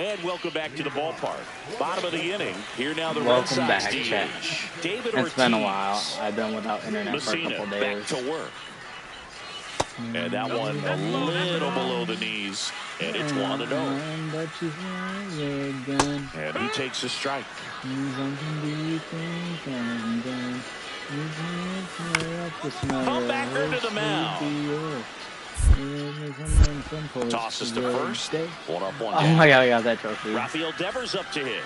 And welcome back to the ballpark. Bottom of the inning. Here now the Welcome Red Sox back, chat. David It's been a while. I've been without internet for a couple days. Back to work. And that one a little below the knees. And it's 1-0. And he takes a strike. Comebacker to the mound. Tosses to first. 1 up, 1 down. Oh my God, I got that trophy. Rafael Devers up to hit.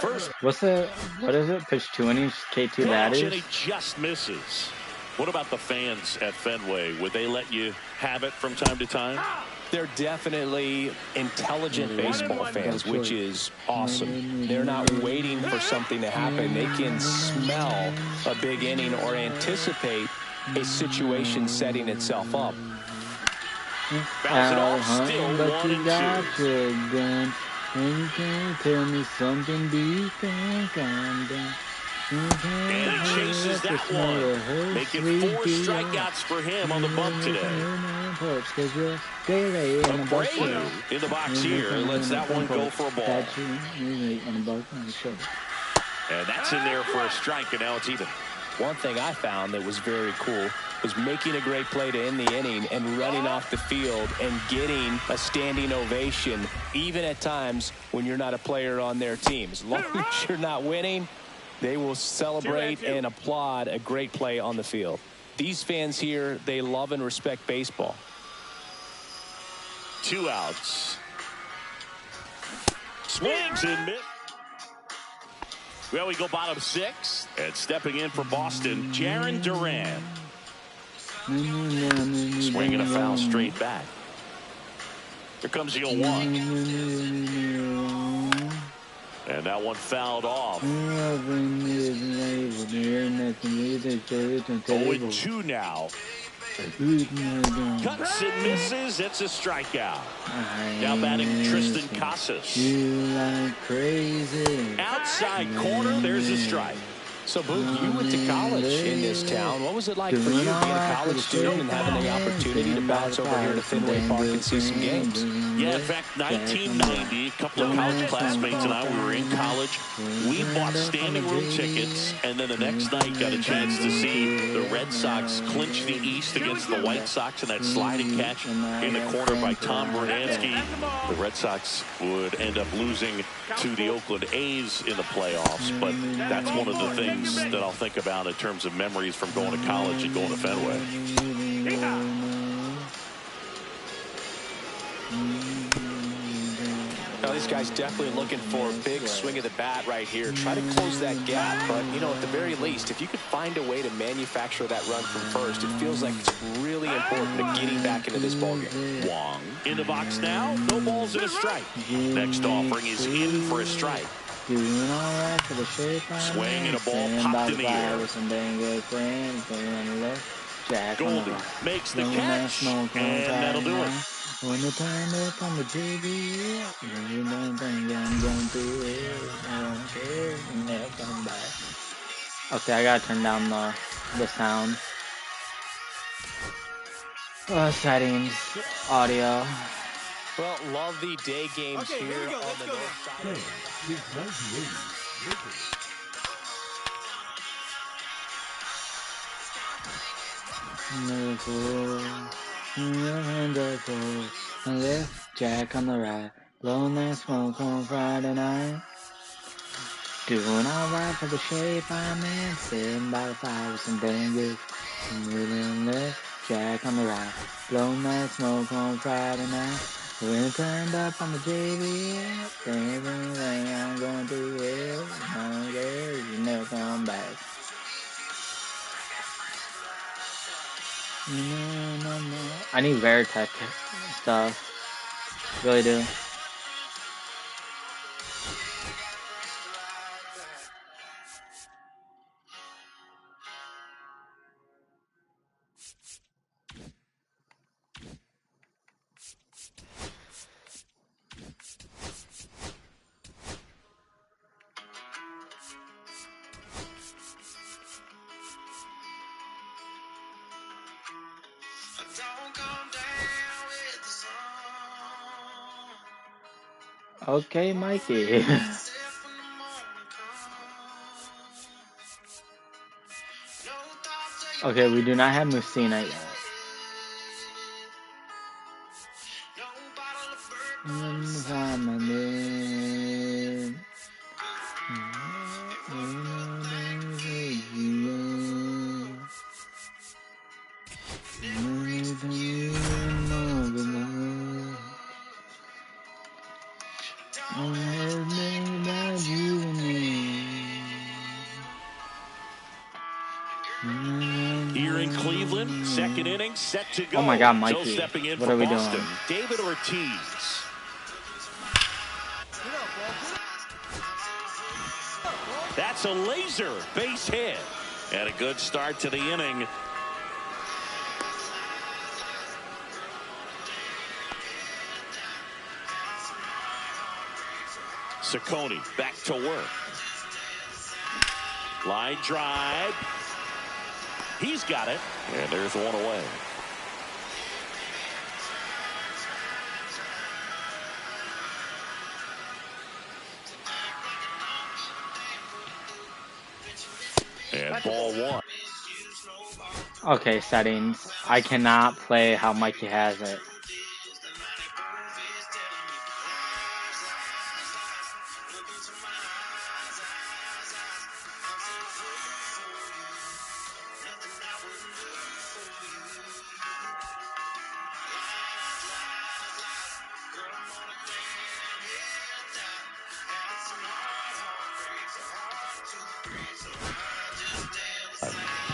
First. What is it? Pitch 2 innings, K2 that is? And he just misses. What about the fans at Fenway? Would they let you have it from time to time? They're definitely intelligent baseball fans, which is awesome. They're not waiting for something to happen. They can smell a big inning or anticipate a situation setting itself up. Bounce it off, still 1-2. And you can't tell me something, do you think I'm done? And he chases that one, making 4 strikeouts for him on the bump today. Abreu in the box here, lets that one go for a ball. And that's in there for a strike, and now it's even. One thing I found that was very cool was making a great play to end the inning and running off the field and getting a standing ovation, even at times when you're not a player on their team. As long as you're not winning, they will celebrate and applaud a great play on the field. These fans here, they love and respect baseball. 2 outs. Swings and miss. Well, we go bottom 6. And stepping in for Boston, Jarren Duran. Swinging a foul straight back. Here comes the 0-1. And that one fouled off. 0-2 now. Cuts and misses. It's a strikeout. Now batting Tristan Casas. Outside corner. There's a strike. So, Boog, you went to college in this town. What was it like for you being a college student and having the opportunity to bounce over here to Fenway Park and see some games? Yeah, in fact, 1990, a couple of college classmates and I, we were in college. We bought standing room tickets, and then the next night got a chance to see the Red Sox clinch the East against the White Sox in that sliding catch in the corner by Tom Verdansky. The Red Sox would end up losing to the Oakland A's in the playoffs, but that's one of the things that I'll think about in terms of memories from going to college and going to Fenway. Now, these guys definitely looking for a big swing of the bat right here. Try to close that gap, but, you know, at the very least, if you could find a way to manufacture that run from first, it feels like it's really important to getting back into this ballgame. Wong in the box now. No balls and a strike. Next offering is in for a strike. Swing and a ball popped in the air. Goldie makes the catch, and that'll do it. When you turn up on the TV, you don't think I'm going to it. I don't care. You never come back. Okay, I gotta turn down the sound. Settings, audio. Well, love the day games here on the north side. Left Jack on the right, blown that smoke on Friday night. Doing alright for the shape I'm in, sitting by the fire with some dang good. Left Jack on the right, blown that smoke on Friday night. When it turned up on the JV, everything I'm going to it, you never come back. No. I need Veritech stuff. Really do. Don't come down. Okay, Mikey. Okay, we do not have Messina yet. Here in Cleveland, second inning set to go. Oh my God, So Mikey, stepping in what for are we Boston, doing? David Ortiz. That's a laser base hit. And a good start to the inning. Ciccone back to work. Line drive. He's got it. And there's one away. And ball one. Okay, settings. I cannot play how Mikey has it.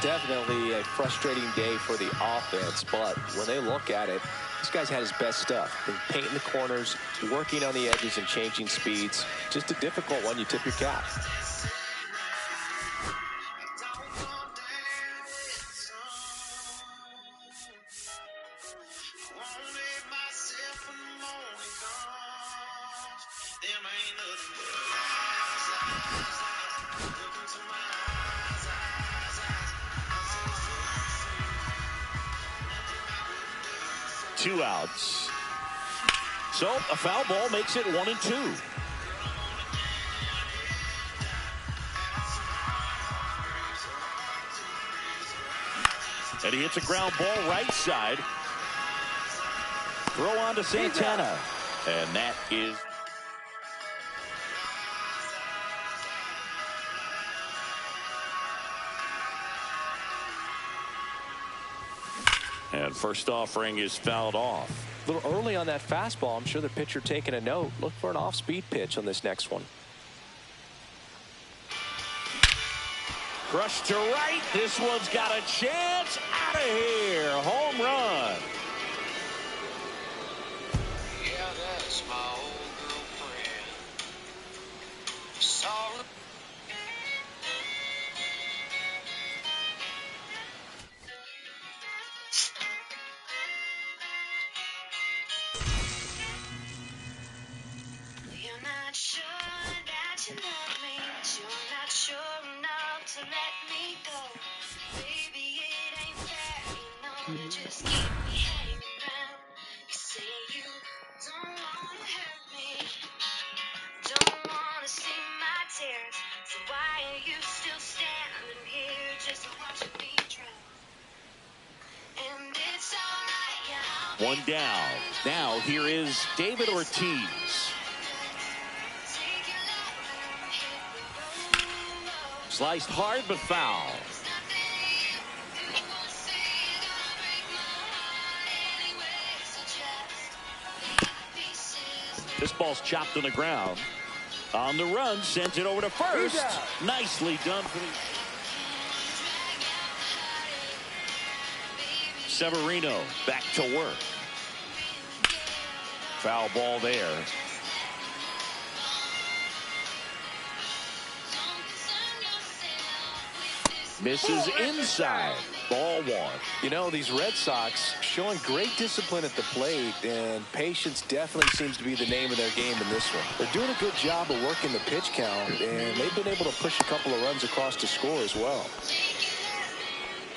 Definitely a frustrating day for the offense, but when they look at it, this guy's had his best stuff. Been painting the corners, working on the edges and changing speeds. Just a difficult one. You tip your cap. Two outs. So a foul ball makes it 1-2. And he hits a ground ball right side. Throw on to Santana. And that is... And first offering is fouled off. A little early on that fastball. I'm sure the pitcher taking a note. Look for an off-speed pitch on this next one. Crushed to right. This one's got a chance. Out of here. Home run. Yeah, that's my old girlfriend. Sorry. You're not sure that you love me, but you're not sure enough to let me go. Baby, it ain't fair, you know, you just keep me hanging around. You say you don't wanna hurt me, don't wanna see my tears. So why are you still standing here just watching me drown? And it's alright, yeah. One down. Now here is David Ortiz. Sliced hard but foul. This ball's chopped on the ground. On the run, sent it over to first. Nicely done for the... Severino back to work. Foul ball there. Misses inside. Ball one. You know, these Red Sox showing great discipline at the plate, and patience definitely seems to be the name of their game in this one. They're doing a good job of working the pitch count, and they've been able to push a couple of runs across to score as well.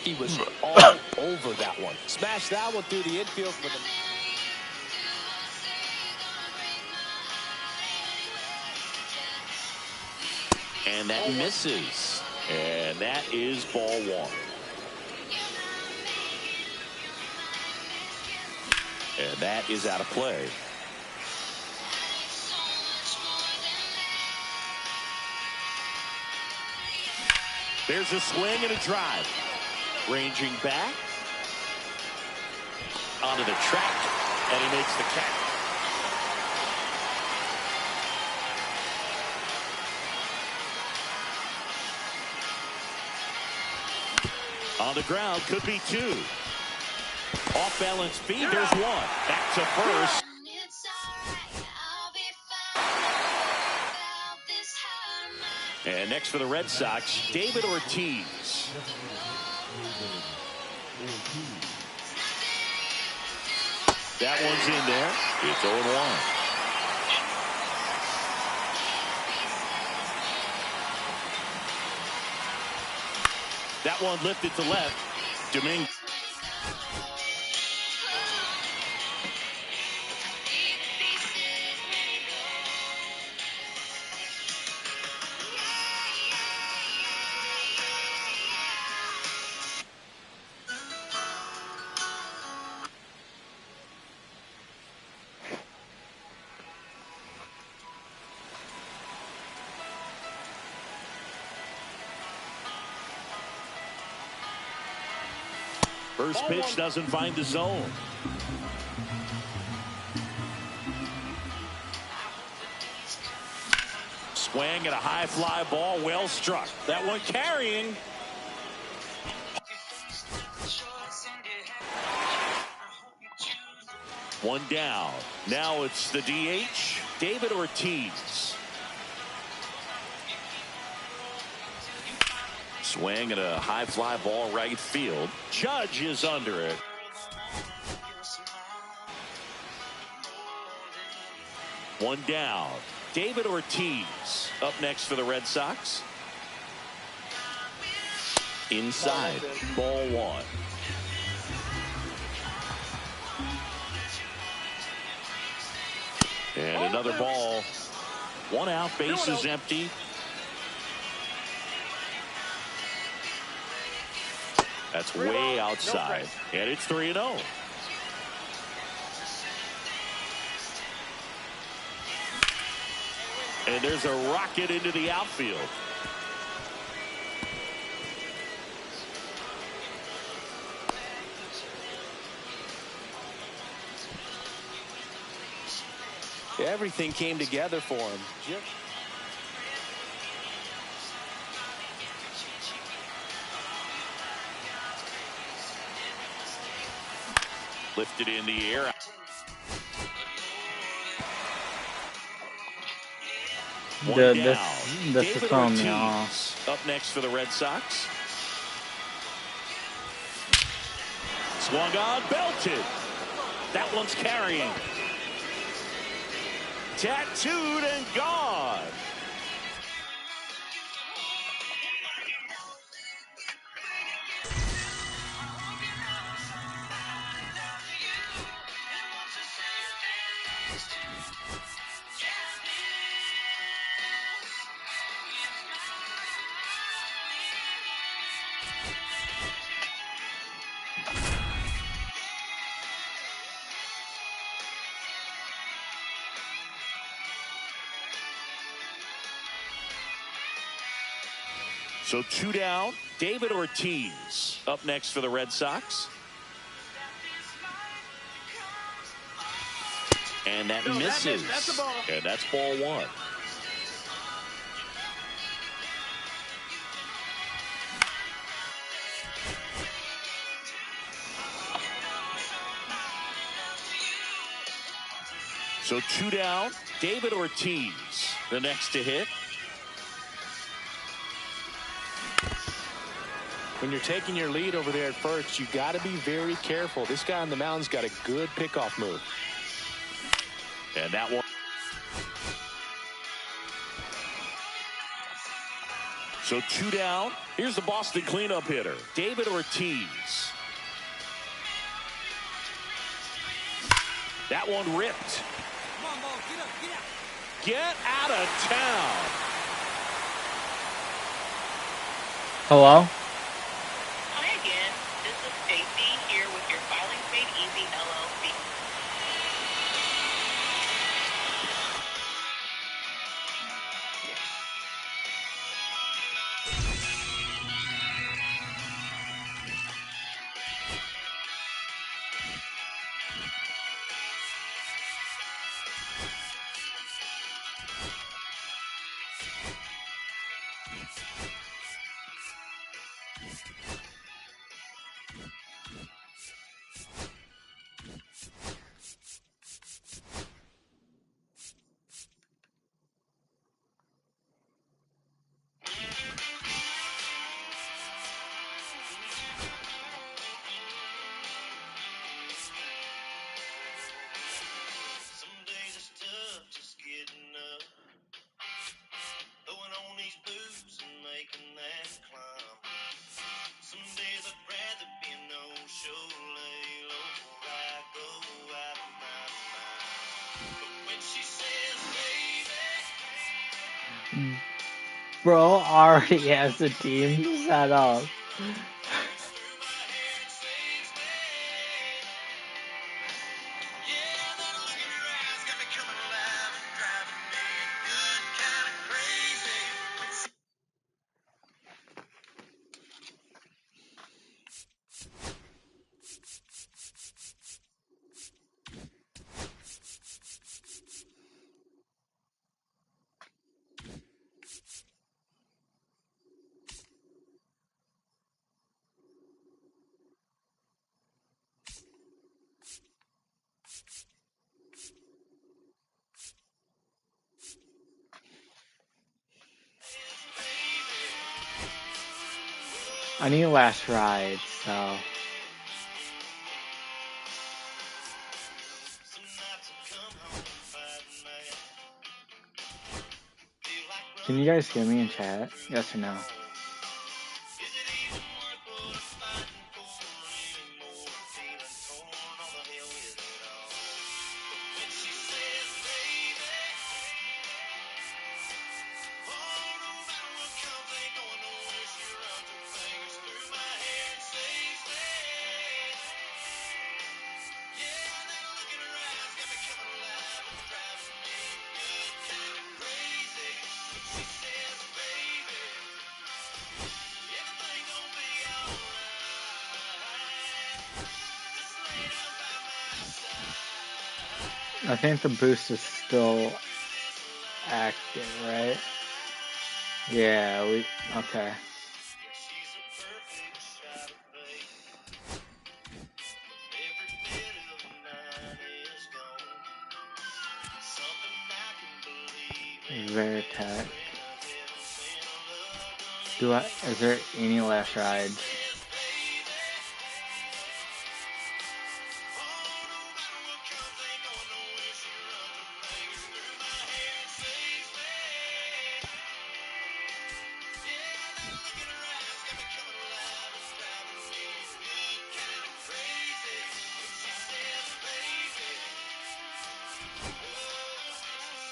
He was all over that one. Smashed that one through the infield for the... And that misses. And that is ball one. And that is out of play. There's a swing and a drive. Ranging back. Onto the track. And he makes the catch. On the ground, could be two. Off balance feed, there's one. Back to first. And next for the Red Sox, David Ortiz. That one's in there. It's 0-1. That one lifted to left. Dominguez. First pitch doesn't find the zone. Swing at a high fly ball, well struck. That one carrying. One down. Now it's the DH, David Ortiz. Swing at a high fly ball right field. Judge is under it. One down. David Ortiz up next for the Red Sox. Inside. Ball one. And another ball. One out. Base is empty. That's way outside. And it's 3-0. And there's a rocket into the outfield. Everything came together for him. Lifted in the air. This is on me. Up next for the Red Sox. Swung on, belted. That one's carrying. Tattooed and gone. So two down. David Ortiz up next for the Red Sox. And that misses. And that's ball one. So two down. David Ortiz the next to hit. When you're taking your lead over there at first, you got to be very careful. This guy on the mound's got a good pickoff move. And that one. So two down. Here's the Boston cleanup hitter, David Ortiz. That one ripped. Get out of town. Hello? Hi again. This is Stacy here with your Filings Made Easy LLC. Some days it's tough just getting up, throwing on these boots and making that climb. Some days I'd rather be no show, lay low before I go out of my mind. But when she says, baby, Bro already has the team set up. through my hair and saves me. Yeah, that look in her eyes got me coming alive and driving me good, kind of crazy. I need last ride, so. Some nights I come home fighting mad. Feel like Can you guys hear me in chat? Yes or no? is it even worth what I'm fighting for anymore? Feeling torn, all the hell with it all. But when she says, baby, oh, no matter what comes, ain't going nowhere. She runs her fingers through my hair and saves me. Yeah, that look in her eyes got me coming alive and driving me good, kind of crazy. When she says, baby, everything gonna be alright. Just lay down by my side. I think the boost is still active, right? Yeah, okay. Yeah, she's a perfect shot of faith. Every bit of mine is gone. Something I can believe in. Veritech. Friend of heaven sent a loved one. Is there any last rides? Says, baby, oh, no matter what comes, ain't going nowhere. She runs her fingers through my hair and saves me. Yeah, that look in her eyes got me coming alive and driving me good, kind of crazy. When she says, baby, oh, when she says, baby,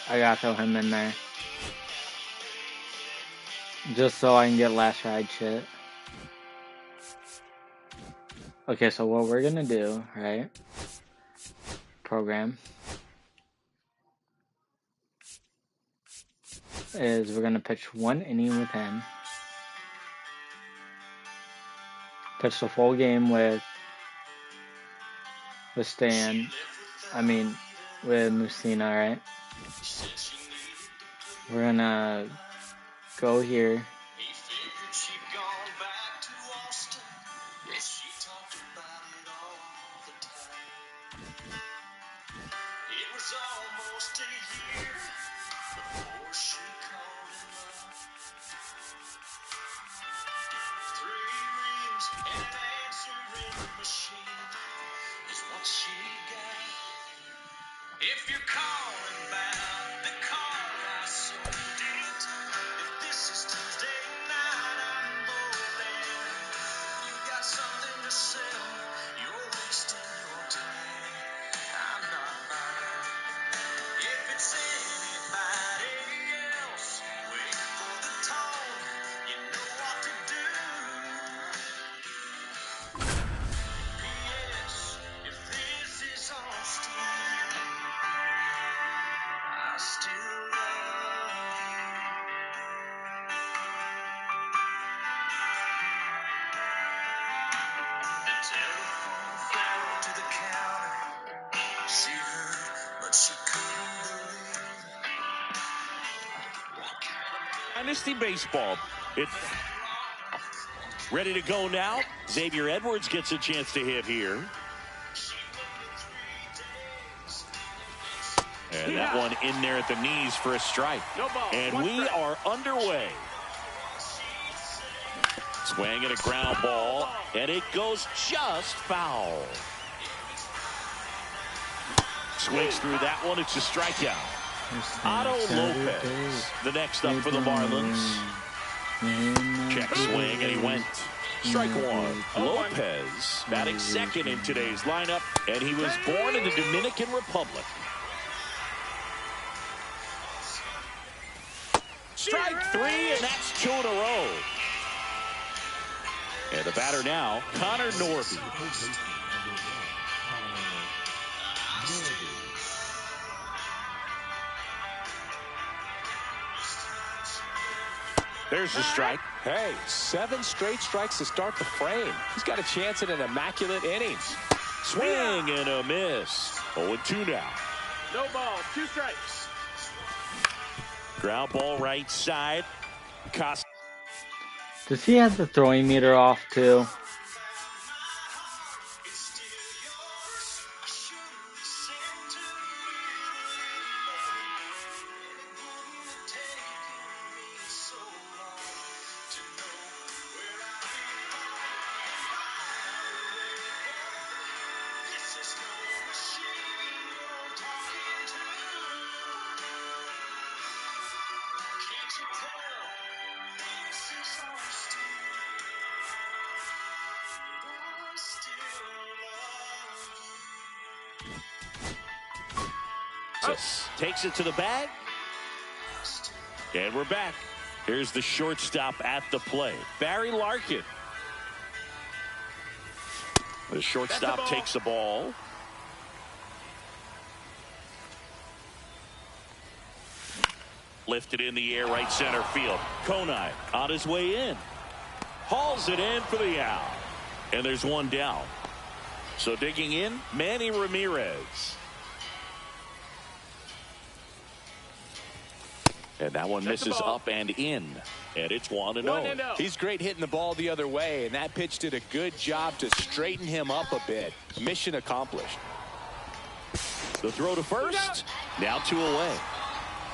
I gotta throw him in there. Just so I can get last ride shit. Okay, so what we're gonna do, right? Program. Is we're gonna pitch one inning with him. Pitch the full game with Stan. With Musina, right? We're gonna go here. he figured she'd gone back to Austin. Yeah, she talked about it all the time. It was almost a year before she called him up. 3 rings and an answering machine is what she got. If you're calling about the car, I sold it. If this is Tuesday night, I'm bowling. You got something to sell, you're wasting your time. I'm not buying. Yeah, Dynasty Baseball. It's ready to go now. Xavier Edwards gets a chance to hit here. And that one in there at the knees for a strike. And we are underway. Swing and a ground ball, and it goes just foul. Swings through that one. It's a strikeout. Otto Lopez, the next up for the Marlins. Check swing, and he went. Strike one. Lopez batting second in today's lineup, and he was born in the Dominican Republic. Strike three, and that's 2 in a row. And the batter now, Connor Norby. There's the strike. Hey, 7 straight strikes to start the frame. He's got a chance at an immaculate inning. Swing and a miss. 0-2 now. No balls, 2 strikes. Ground ball right side. Cost. Does he have the throwing meter off too? Takes it to the bag. And we're back. Here's the shortstop at the plate, Barry Larkin. The shortstop takes the ball. Lifted in the air, right center field. Konai on his way in. Hauls it in for the out. And there's one down. So digging in, Manny Ramirez. And that one misses up and in. And it's 1-0. He's great hitting the ball the other way, and that pitch did a good job to straighten him up a bit. Mission accomplished. The throw to first. Now 2 away.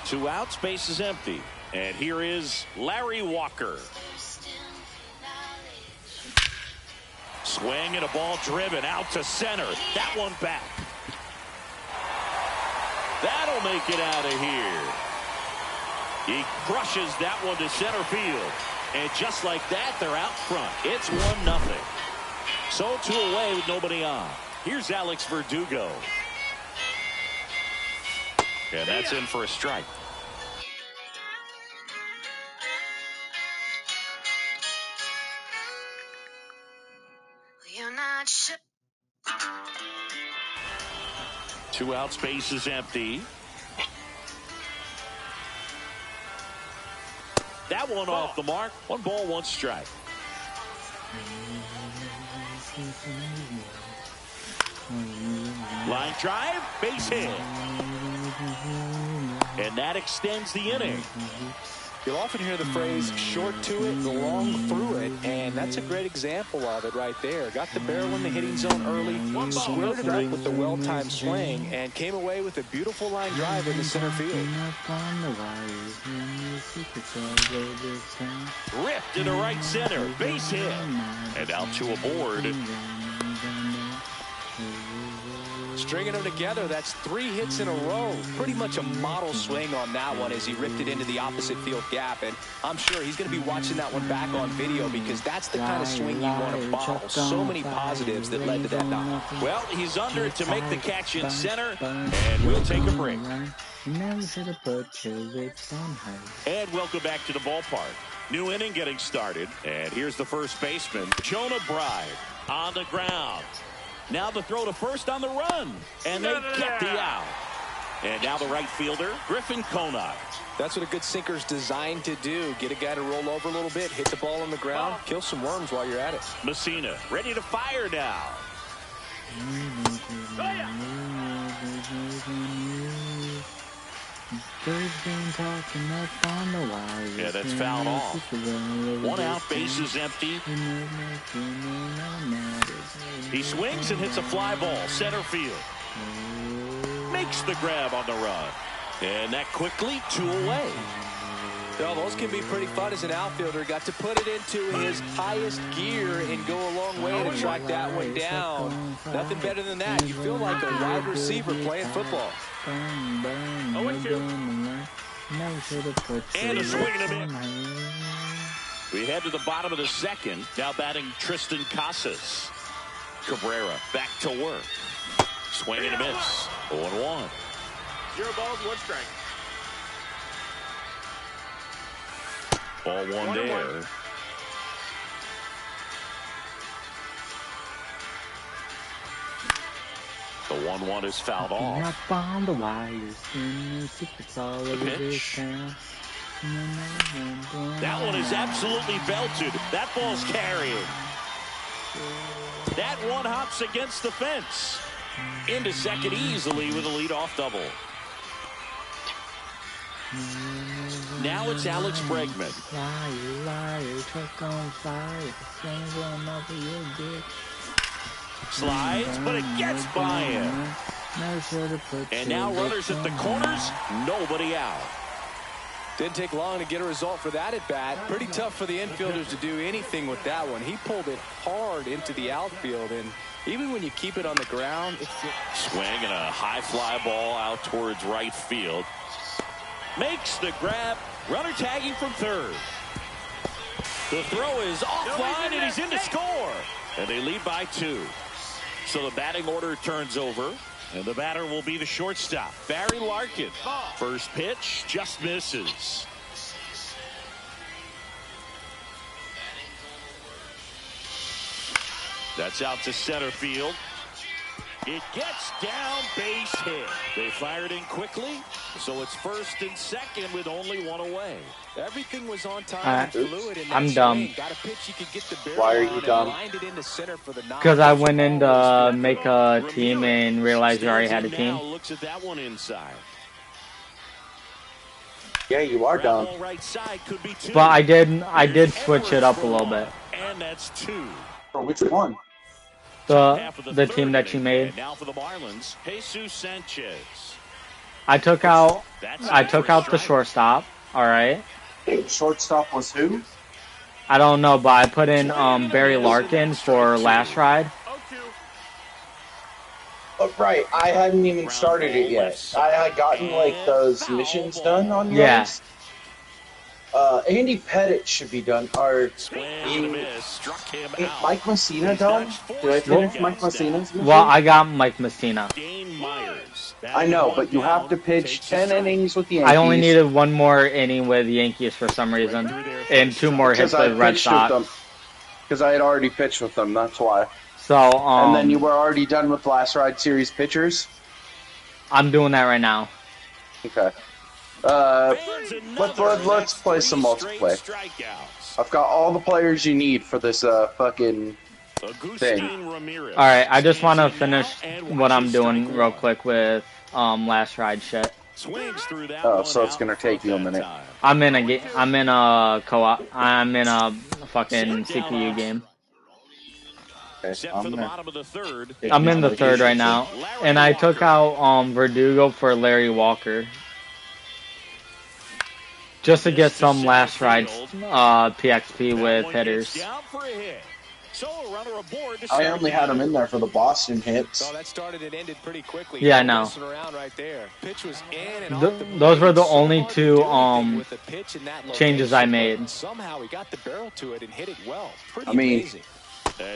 2 outs, base is empty. And here is Larry Walker. Swing and a ball driven out to center. That one back. That'll make it out of here. He crushes that one to center field. And just like that, they're out front. It's 1-0. So 2 away with nobody on. Here's Alex Verdugo. And that's in for a strike. You're not sure. 2 outs, base is empty. That one off the mark. 1 ball, 1 strike. Line drive, base hit. And that extends the inning. You'll often hear the phrase short to it, long through it, and that's a great example of it right there. Got the barrel in the hitting zone early, squared it up with the well-timed swing, and came away with a beautiful line drive in the center field. Ripped into right center, base hit. And out 2 aboard. Stringing them together, that's 3 hits in a row. Pretty much a model swing on that one as he ripped it into the opposite field gap. And I'm sure he's going to be watching that one back on video because that's the kind of swing you want to bottle. So many positives that led to that knock. Well, he's under it to make the catch in center, and we'll take a break. And welcome back to the ballpark. New inning getting started. And here's the first baseman, Jonah Bride, on the ground. Now the throw to first on the run. And they get the out. And now the right fielder, Griffin Konai. That's what a good sinker's designed to do. Get a guy to roll over a little bit, hit the ball on the ground, kill some worms while you're at it. Messina ready to fire now. Yeah, that's fouled off. 1 out, bases empty. He swings and hits a fly ball, center field. Makes the grab on the run. And that quickly, 2 away. Well, those can be pretty fun as an outfielder. Got to put it into his highest gear and go a long way to track that one down. Nothing better than that. You feel like a wide receiver playing football. 0-2. And a swing and a miss. We head to the bottom of the second. Now batting Tristan Casas. Cabrera back to work. Swing and a miss. 0-1. 0 balls, 1 strike. Ball 1 there. The 1-1 is fouled off. Up on the wires, secrets all over this town. That one is absolutely belted. That ball's carrying. That one hops against the fence. Into second easily with a leadoff double. Now it's Alex Bregman. Liar, liar, truck on fire. Slides, but it gets by him. And now runners at the corners, nobody out. Didn't take long to get a result for that at bat. Pretty tough for the infielders to do anything with that one. He pulled it hard into the outfield, and even when you keep it on the ground, it's swing and a high fly ball out towards right field. Makes the grab. Runner tagging from third. The throw is offline, and he's in to score. And they lead by 2. So the batting order turns over, and the batter will be the shortstop, Barry Larkin. First pitch just misses. That's out to center field. It gets down, base hit. They fired in quickly, so it's first and second with only 1 away. Everything was on time and fluid in that I'm dumb. swing. Got a pitch you could get the barrel Why are on you and dumb? lined it into center for the knock. Because I went in to make a team and realized you already had a team. Looks at that one inside. Yeah, you are dumb. Right side could be 2. But I did switch it up a little bit. And that's 2. For which one? The team that you made. Now for the Marlins, Jesus Sanchez. I took out the shortstop. All right. Shortstop was who? I don't know, but I put in Barry Larkin for last ride. Oh, right, I hadn't even started it yet. I had gotten like those missions done on yours. Yeah. Andy Pettit should be done. Or Mike Messina done? Did I finish Mike Messina's mission? Well, I got Mike Messina. I know, but you have to pitch 10 innings with the Yankees. I only needed 1 more inning with the Yankees for some reason, and 2 more hits with Red Sox. Because I had already pitched with them, that's why. So, and then you were already done with last ride series pitchers? I'm doing that right now. Okay. Let's play some multiplayer. I've got all the players you need for this fucking thing. Alright, I just want to finish what I'm doing real quick with last ride shit. Oh, so it's gonna take you a minute. I'm in a co-op. I'm in a fucking CPU game. Okay, I'm in the third right now, and I took out Verdugo for Larry Walker. Just to get some last ride PXP with hitters. I only had him in there for the Boston hits. Oh, that started and ended pretty quickly. Yeah, I know. Right there. Pitch was in and those were the only 2 changes I made. Somehow he got the barrel to it and hit it well. Pretty I mean, amazing.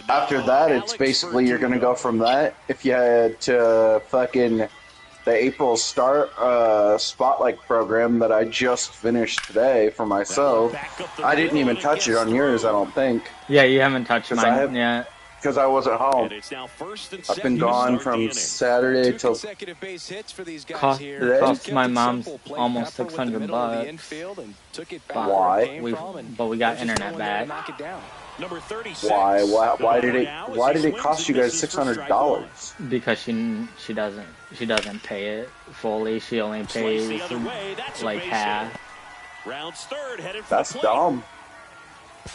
After that, it's basically you're going to go from that. If you had to fucking the April Spotlight program that I just finished today for myself, I didn't even touch it on yours, I don't think. Yeah, you haven't touched mine yet. because I wasn't home. And it's now first and I've been second to gone start the from inning. Saturday Two till consecutive base hits for these guys Cost, here. today. cost Kept my it mom's simple, played almost Pepper with the middle of the $600, infield and took it back but where it Why? came from, and we got there's just no internet one there to back. knock it down. Number 36. Why? The Why batter did it? now as Why he did it swings cost and you guys misses for strike $600? Because she doesn't pay it fully. She only Slice the pays other way. That's a like base half. hit. Rounds third, headed for That's the plate. dumb.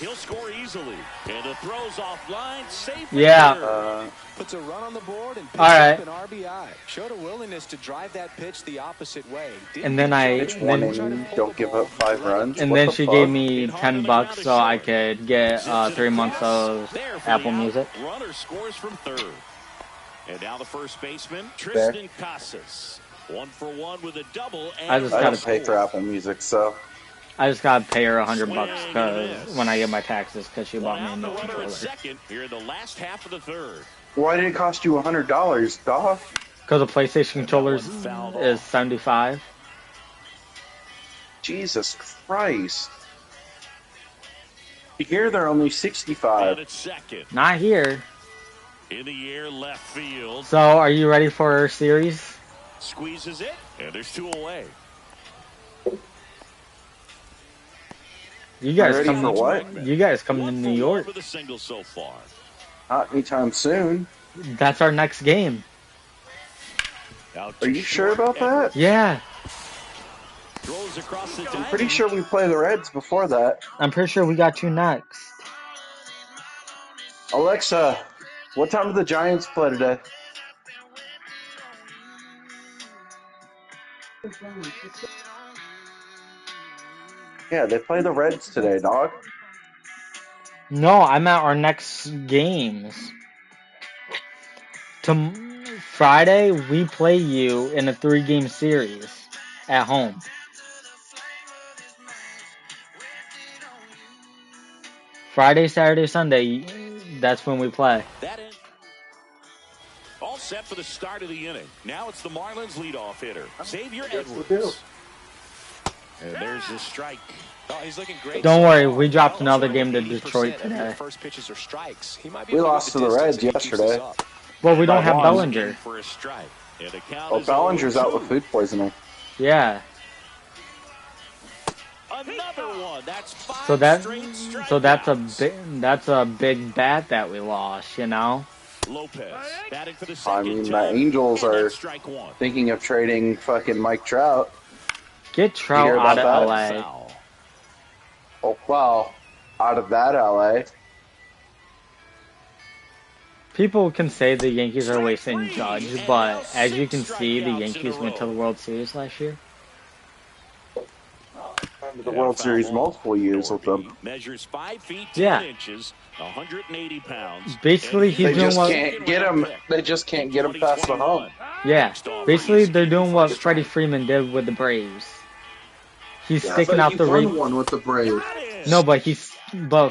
He'll score easily. And the throw's offline. Safe. Yeah. Puts a run on the board and picks All right. up an RBI. Showed a willingness to drive that pitch the opposite way. And then Pitch one inning, don't give up 5 runs. And What then the she fuck? gave me $10 so I could get 3 months of There for Apple the out. Music. Runner scores from third. And now the first baseman, Tristan Casas. 1 for 1 with a double. And I just I gotta don't pay for Apple Music, so I just gotta pay her $100 because when I get my taxes, because she bought me a One new out, the runner at controller. second here in the last half of the third. why did it cost you $100, dog? Because the PlayStation controllers is $75. Jesus Christ! Here they're only And $65. at second. Not here. In the air, left field. So, are you ready for our series? Squeezes it. And there's 2 away. You guys Ready come for what? You guys come to 1 New for York. 1 with a single so far. Not anytime soon. That's our next game. Out Are to you sure short, about that? Yeah, Throws across the I'm pretty diamond. sure we play the Reds before that. I'm pretty sure we got you next. Alexa, what time do the Giants play today? Yeah, they play the Reds today, dog. No, I'm at our next games. Friday, we play you in a 3-game series at home. Friday, Saturday, Sunday, that's when we play. That in. All set for the start of the inning. Now it's the Marlins leadoff hitter, Xavier Edwards. And there's the strike. Oh, he's looking great. Don't so worry, far. we dropped Well, another game to 80% Detroit of your today. First pitches are strikes. He might be We able lost to the get Reds distance if he keeps yesterday. this up. Well, we don't By have one. Bellinger. For a strike. And the count Well, is Bellinger's out with 0-2. food poisoning. Yeah. Another one. That's 5 So straight that's a big bat that we lost, you know. Lopez batting for the I second mean, the time. Angels And are that's strike 1. thinking of trading fucking Mike Trout. Get Trout hear out about of that? LA. Foul. Oh, well, out of that LA. People can say the Yankees are wasting Judge, but as you can see, the Yankees went to the World Series last year. The World Series multiple years with them. Measures 5 feet 10 Yeah. inches, 180 pounds. Basically, he's They doing just what. can't get him. They just can't get him past the hump. Yeah, basically they're doing what Freddie Freeman did with the Braves. He's sticking out the one with the Braves. No, but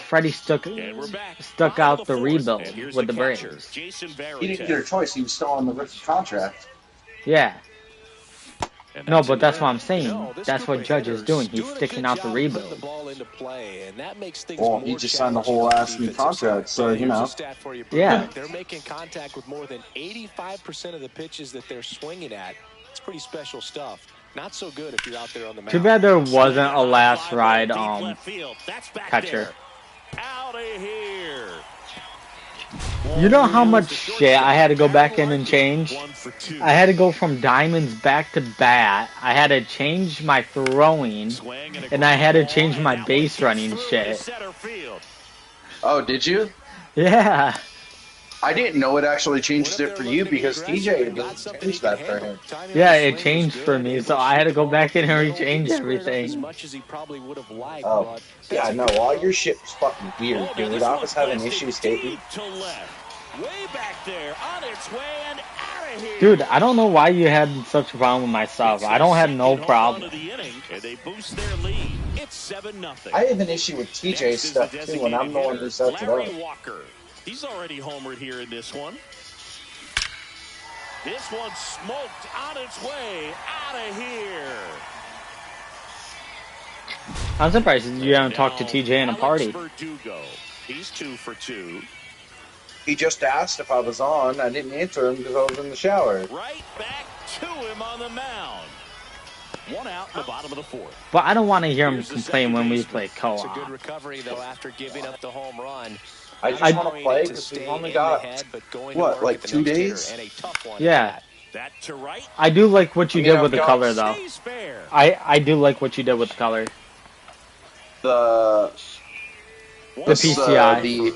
Freddie stuck And we're back. out the Bottom of fourth. rebuild And here's with the catcher, Braves. Jason He didn't get a choice. He was still on the rookie contract. Yeah. And No, that's but it. that's what I'm saying. No, this That's group what of Judge is hitters doing. He's a sticking good out the job putting rebuild. the ball into play, and that makes things Well, more he just signed the challenging whole on the ass new defensive contract, side. so, you Here's know. a stat for you, Yeah. Brooke. They're making contact with more than 85% of the pitches that they're swinging at. It's pretty special stuff. Not so good if you're out there on the mound. Too bad there wasn't a last Fly ride ball deep left field. That's back catcher. there. Out of here. You know how much shit I had to go back in and change? 1 for 2. I had to go from diamonds back to bat. I had to change my throwing, Swing and I had to ball, change and my that one base hit running through to shit. center field. Oh, did you? Yeah. I didn't know it actually changed it for you because TJ didn't change that for him. Yeah, it changed for me, so I had to go back in and rechange As everything. much as he probably would have liked, Oh, but yeah, that's no, a good all throw. your shit was fucking weird, Oh, now dude. this I one's was having blasted issues taking. deep to left. Way back there, on its way and out of here. Dude, I don't know why you had such a problem with my stuff. I don't have no problem. The inning, and they boost their lead. It's 7-0. I have an issue with TJ's stuff too, and I'm the one who sets it Larry up. Walker. He's already homered here in this one. This one smoked on its way out of here. I'm surprised you haven't talked to TJ in a Alex party. Verdugo. He's 2 for 2. He just asked if I was on. I didn't answer him because I was in the shower. Right back to him on the mound. One out in the bottom of the fourth. But I don't want to hear him Here's the complain second when we baseman. play It's a good co-op. recovery, though, after giving up the home run. I Not just I- want to throwing play it to because we've stay only in the got, head, but going to what, work like at the 2 next hitter, days? and a tough one Yeah. at that. That to right. I do like what you I mean, did with I've the got- color, though. Stays fair. I do like what you did with the color. The PCI.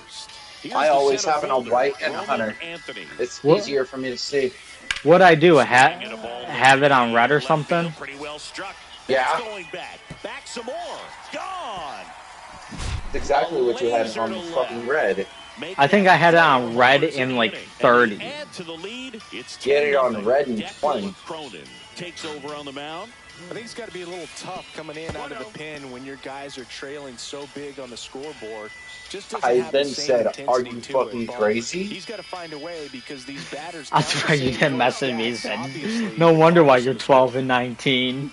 Here's I the always center have it on fielder, white and a Roman hunter. Anthony. It's What? easier for me to see. What I do, Swinging at a ball have it on red or left something? field, pretty well struck. Yeah. That's going back. Back some more. Gone. It's exactly what you had on fucking red. I think I had it on red in like 30. Add to the lead. It's Get it on 10-0. red and Declan 20. Cronin takes over on the mound. I think it's got to be a little tough coming in out of the pen when your guys are trailing so big on the scoreboard. Just doesn't I have then the same said, intensity "Are you to fucking it, but crazy?" He's got to find a way because these batters. I count the swear you same didn't for mess with me, stats, said. obviously, No wonder why regardless you're of the score. 12 and 19.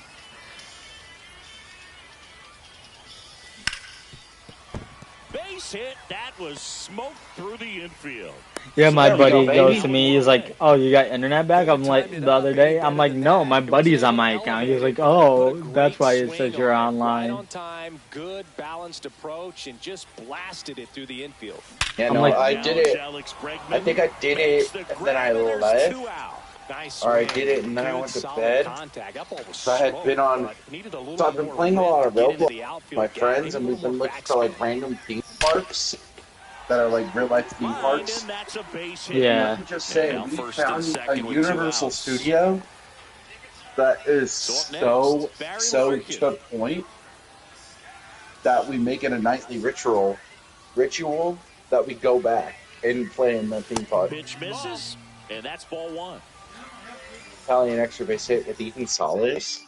Base hit. That was smoked through the infield. Yeah, my There we buddy go, goes baby. to me, he's like, "Oh, you got internet back?" I'm like, the other day, I'm like, "No, my buddy's on my account." He's like, "Oh, that's why it says you're Right online." on time, good balanced approach, and just blasted it through the infield. Yeah, I'm no, like- I did it. I think I did it, and then I left. Nice Or I swing. did it, and then I Good, went to solid bed. contact. That ball was So I had smoked, been on. but needed a little So I've been more playing a lift lot to of get into Roblox the with outfield my gap. friends, Maybe and a we've little been more looking for like backspin. random theme parks that are like real life theme parks. That's a base hit. Yeah. Let me just say, Now we first and found a second with 2 Universal outs. Studio that is So up so next, Barry so Larkin. to the point that we make it a nightly ritual that we go back and play in the theme park. Pitch misses, and that's ball one. Italian extra base hit with Ethan Solis.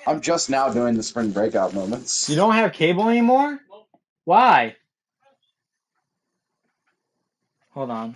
I'm just now doing the spring breakout moments. You don't have cable anymore? Why? Hold on.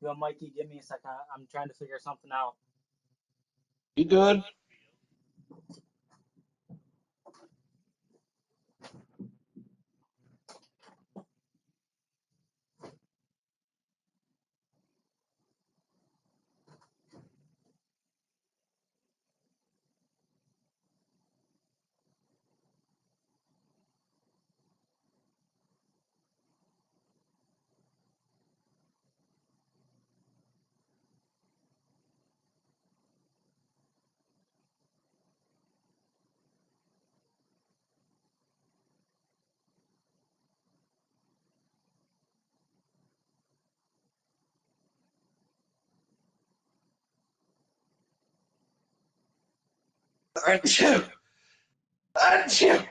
Yo, Mikey, give me a second. I'm trying to figure something out. You good? Achoo! Achoo!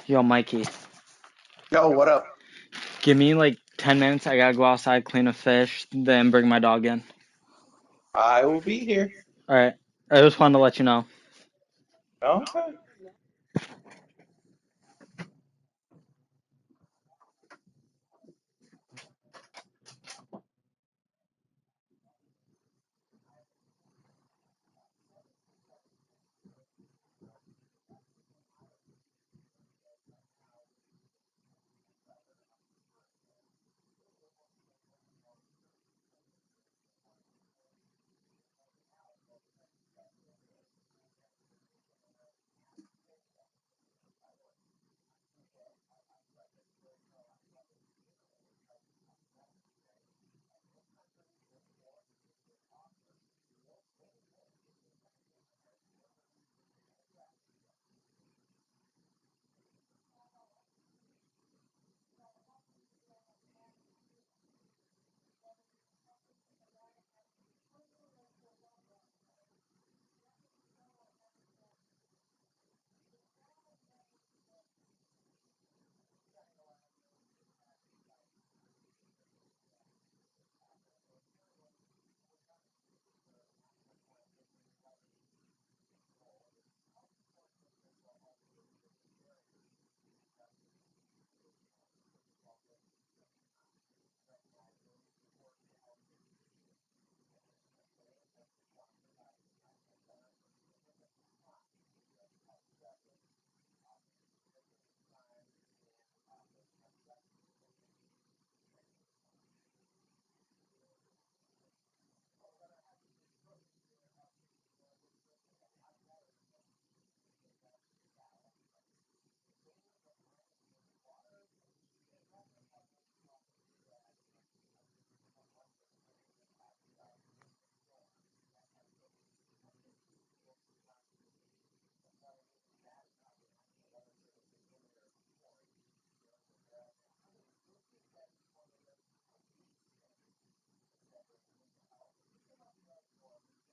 Yo, Mikey, Yo, what up? give me like 10 minutes. I gotta go outside, clean a fish, then bring my dog in. I will be here. All right. I just wanted to let you know. Okay.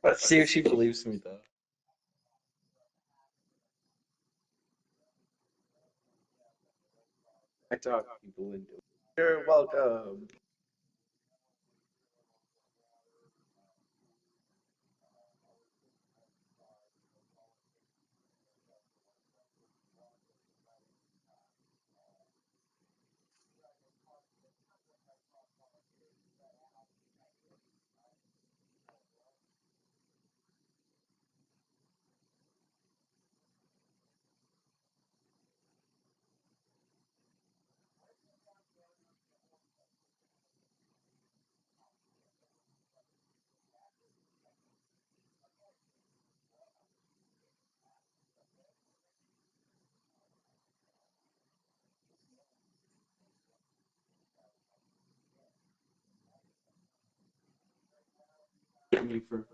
Let's see if she believes me, though. I talk people into it. You're welcome. Me for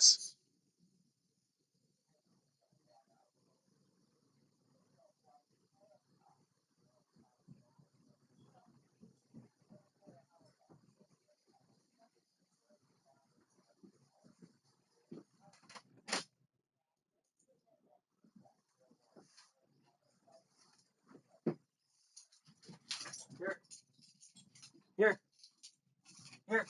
Nets. Here. Here.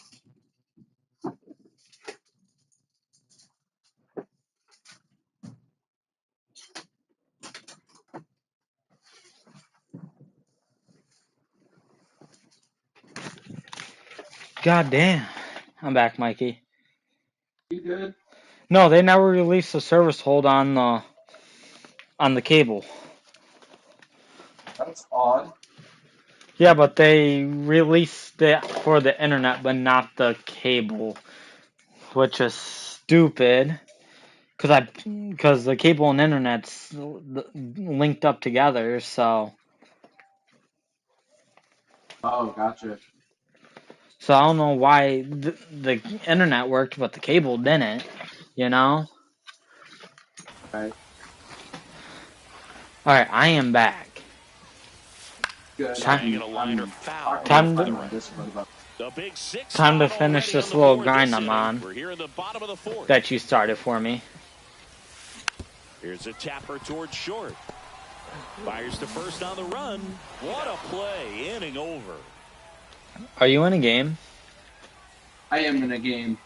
God damn. I'm back, Mikey. You good? No, they never released the service hold on the cable. That's odd. Yeah, but they released it for the internet, but not the cable, which is stupid. Because the cable and internet's linked up together, so Gotcha. I don't know why the internet worked, but the cable didn't. You know. Right. All right, I am back. Good. Swing and a liner foul Time off to- the right. The big six Time to spot finish already on this the little board grind this I'm inning. on We're here in the bottom of the fourth. that you started for me. Here's a tapper towards short. Fires to first on the run. What a play. Inning over. Are you in a game? I am in a game.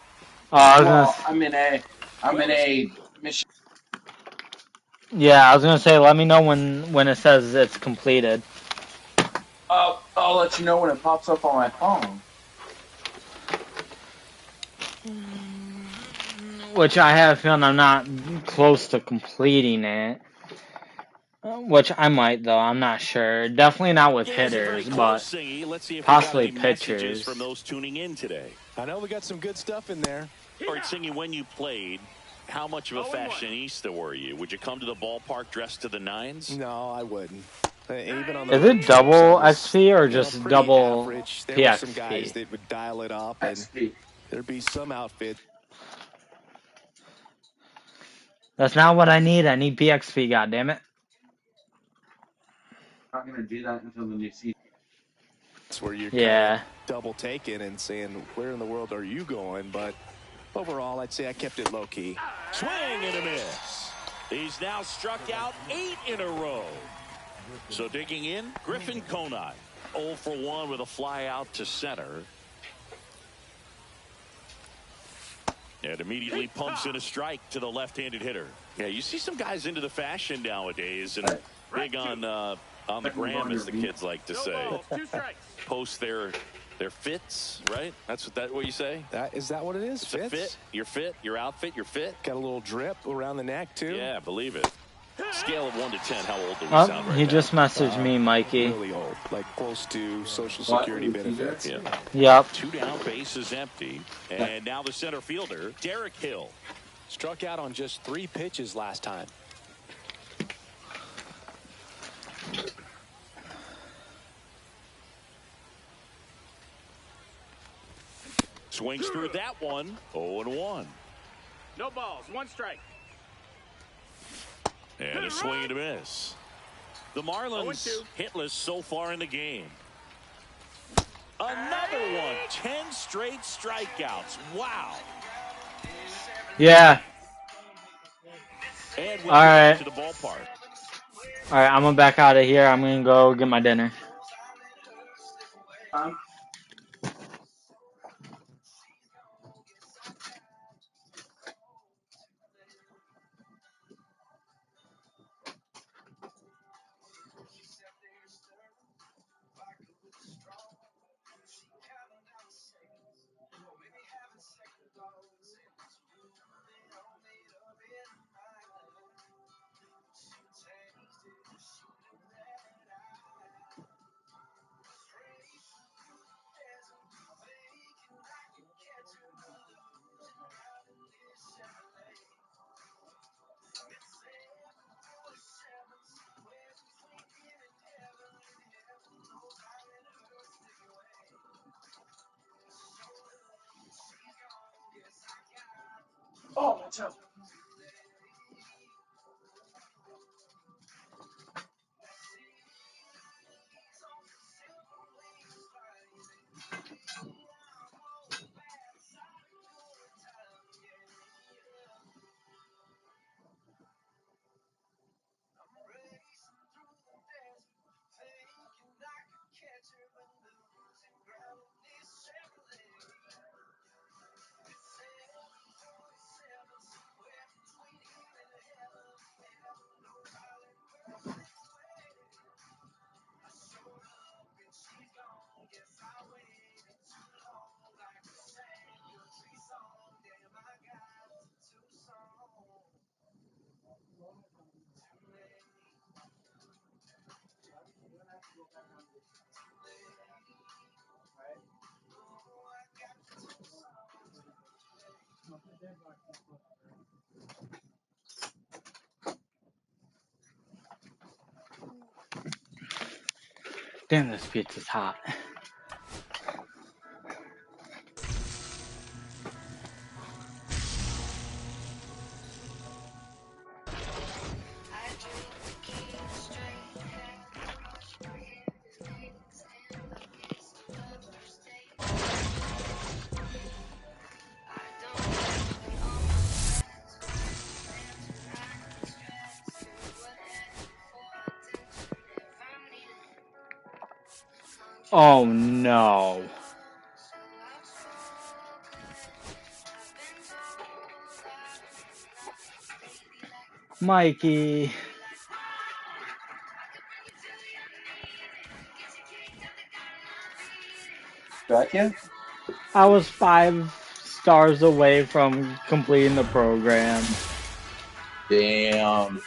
Well, I'm in a mission. yeah, I was gonna say, let me know when it says it's completed. I'll let you know when it pops up on my phone. Which I have a feeling I'm not close to completing it. Which I might, though. I'm not sure. Definitely not with Games are very hitters, close, but Singy. Let's see if we got possibly any messages pitchers. from those tuning in today. I know we got some good stuff in there. All right, Singy, when you played, how much of a fashionista were you? Would you come to the ballpark dressed to the nines? No, I wouldn't. Even on the Is road it trips, double I was, XP or you know, just pretty double average. There were some guys PXP? that would dial it up, and XP. there'd be some outfits. That's not what I need. I need PXP, goddammit. I'm not gonna do that until the new season. Where you're kind Yeah. of double taking and saying, where in the world are you going? But overall, I'd say I kept it low key. Swing and a miss. He's now struck out 8 in a row. So digging in, Griffin Conine. 0 for 1 with a fly out to center. And immediately pumps in a strike to the left-handed hitter. Yeah, you see some guys into the fashion nowadays and big on the gram, as the kids like to say. Post their fits, right? That's what you say? Is that what it is? It's a fit, your outfit, your fit. Got a little drip around the neck, too. Yeah, believe it. Scale of 1 to 10, how old do we sound right now? He just messaged me, Mikey. Really old, like close to Social Security benefits. Yeah. Yep. 2 down, base is empty. And now the center fielder, Derek Hill. Struck out on just 3 pitches last time. Swings through that one. 0-1. No balls, 1 strike. And a swing and a miss. The Marlins hitless so far in the game. Another one. 10 straight strikeouts. Wow. Yeah. And All right. to the ballpark. All right, I'm gonna back out of here. I'm gonna go get my dinner. Oh, my toe. Damn, this pizza's hot. Oh no. Mikey. Back yet? I was 5 stars away from completing the program. Damn.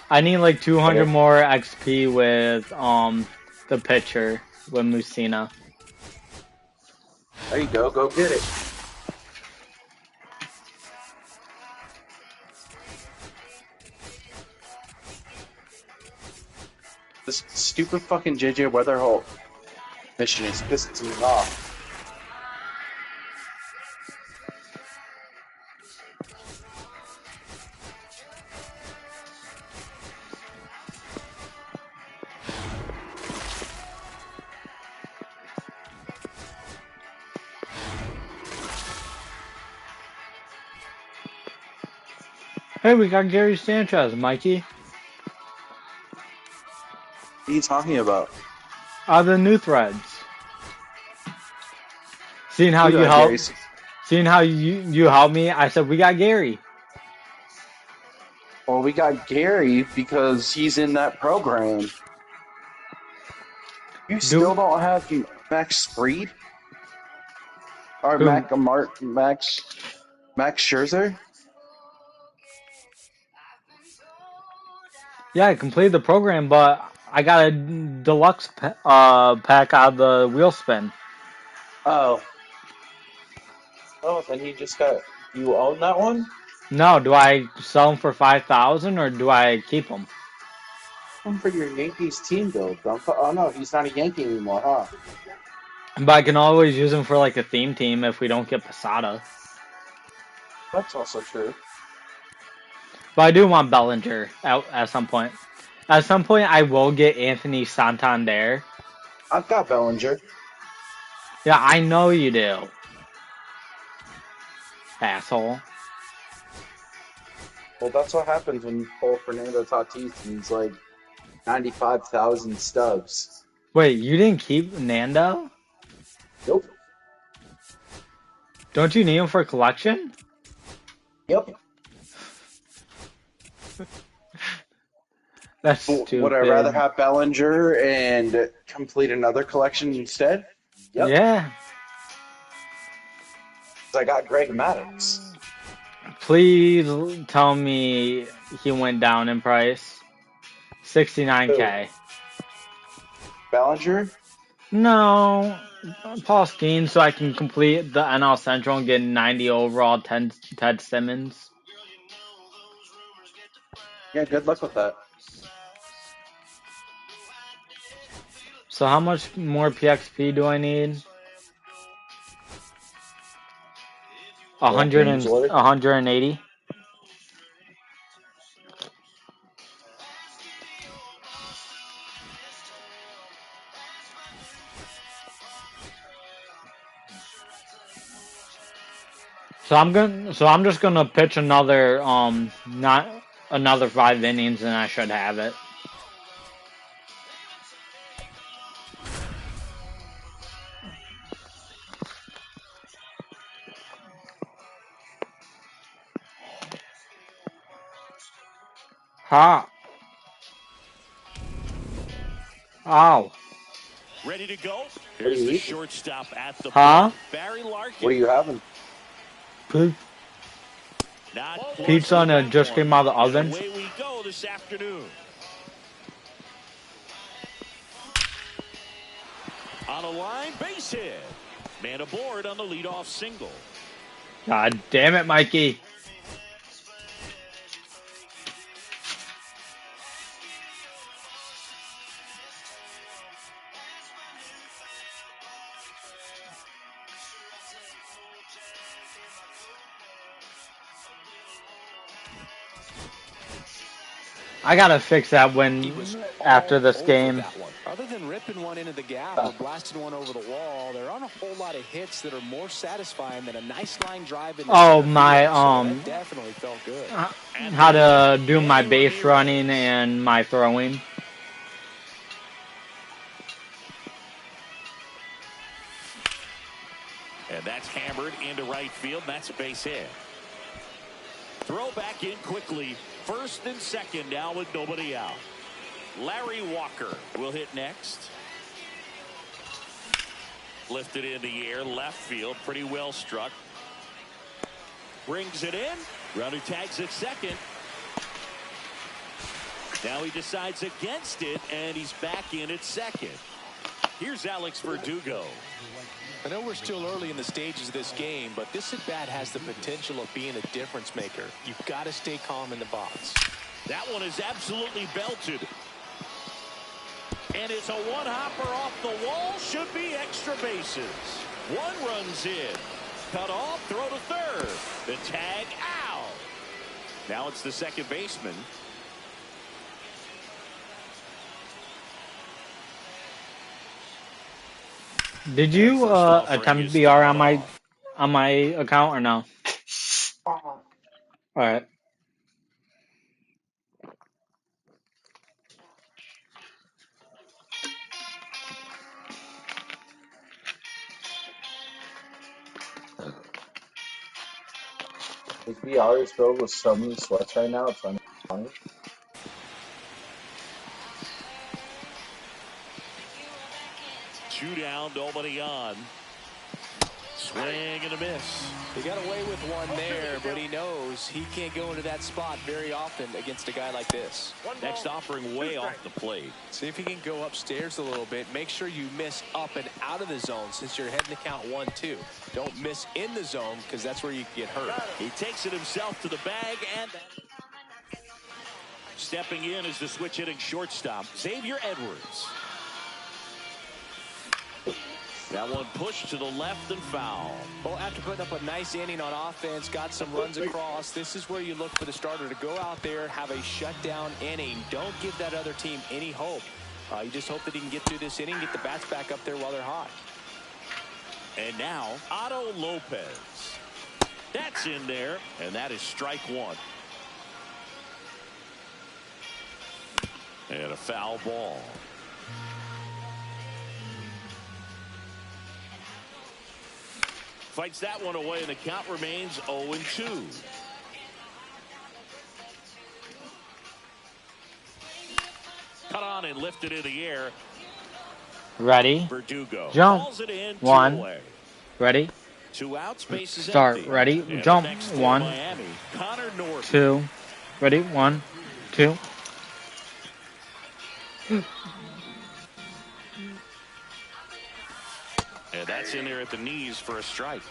I need like 200 There more XP with the pitcher with Musina. you go. Go get it. This stupid fucking JJ Weatherholt mission is pissing me off. Hey, we got Gary Sanchez, Mikey. What are you talking about? The new threads. Seeing how Who you got help, Gary's? seeing how you helped me, I said we got Gary. Well, we got Gary because he's in that program. You still don't have Max Fried? Or Who? Max Scherzer? Yeah, I completed the program, but I got a deluxe pack out of the wheel spin. Oh. Oh, then you own that one? No, do I sell them for 5,000 or do I keep them? One for your Yankees team build. Oh no, he's not a Yankee anymore, huh? But I can always use them for like a theme team if we don't get Posada. That's also true. But I do want Bellinger out at some point. At some point, I will get Anthony Santander. I've got Bellinger. Yeah, I know you do. Asshole. Well, that's what happens when you pull Fernando Tatis and he's like 95,000 stubs. Wait, you didn't keep Nando? Nope. Don't you need him for collection? Yep. That's stupid. Would I rather have Bellinger and complete another collection instead? Yep. Yeah. I got Greg Maddux. Please tell me he went down in price. 69K. Bellinger? No. Paul Steen so I can complete the NL Central and get 90 overall Ted Simmons. Yeah, good luck with that. So how much more PXP do I need? 180. So I'm just gonna pitch another not another 5 innings and I should have it. Ha! Ow! Ready to go. What are Here's you the eating? shortstop at the Huh? plate, Barry Larkin. What are you having? Not close Pizza to and it that just one. came out of the And oven. away we go this afternoon. On a line, base hit. Man aboard on the leadoff single. God damn it, Mikey. I gotta fix that when after this game. That one. Other than ripping one into the gap or blasting one over the wall, there aren't a whole lot of hits that are more satisfying than a nice line drive in the Oh, center my field. So that definitely felt good. How to do my base running and my throwing. And that's hammered into right field. That's a base hit. Throw back in quickly. First and second now with nobody out. Larry Walker will hit next. Lifted in the air, left field, pretty well struck. Brings it in. Runner tags at second. Now he decides against it, and he's back in at second. Here's Alex Verdugo. I know we're still early in the stages of this game, but this at-bat has the potential of being a difference maker. You've got to stay calm in the box. That one is absolutely belted. And it's a one-hopper off the wall. Should be extra bases. One runs in. Cut off, throw to third. The tag out. Now it's the second baseman. Did you attempt BR on my account or no? All right. His VR is filled with so many sweats right now. It's funny. Two down, nobody on. Swing and a miss. He got away with one there, but he knows he can't go into that spot very often against a guy like this. Next offering way off the plate. See if he can go upstairs a little bit. Make sure you miss up and out of the zone since you're heading to count 1-2. Don't miss in the zone because that's where you can get hurt. He takes it himself to the bag, and stepping in is the switch hitting shortstop, Xavier Edwards. That one pushed to the left and foul. Well, after putting up a nice inning on offense, got some runs across, this is where you look for the starter to go out there, have a shutdown inning. Don't give that other team any hope. You just hope that he can get through this inning, get the bats back up there while they're hot. And now, Otto Lopez. That's in there, and that is strike one. And a foul ball. Fights that one away, and the count remains 0-2. Cut on and lifted in the air. Ready. Verdugo Jump. calls it in. One. Ready. 2 outs, base is Start. empty. Ready. And Jump. next for 1. Miami, Connor Norton. 2. Ready. 1, 2. And that's in there at the knees for a strike.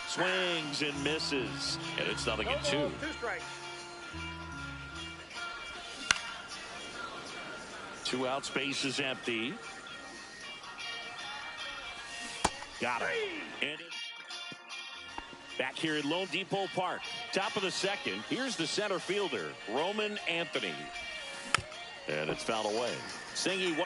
Swings and misses, and it's 0-2. 2 strikes. 2 outs, base is empty. Got it. And back here at Lone Depot Park, top of the second. Here's the center fielder, Roman Anthony. And it's fouled away. Singy.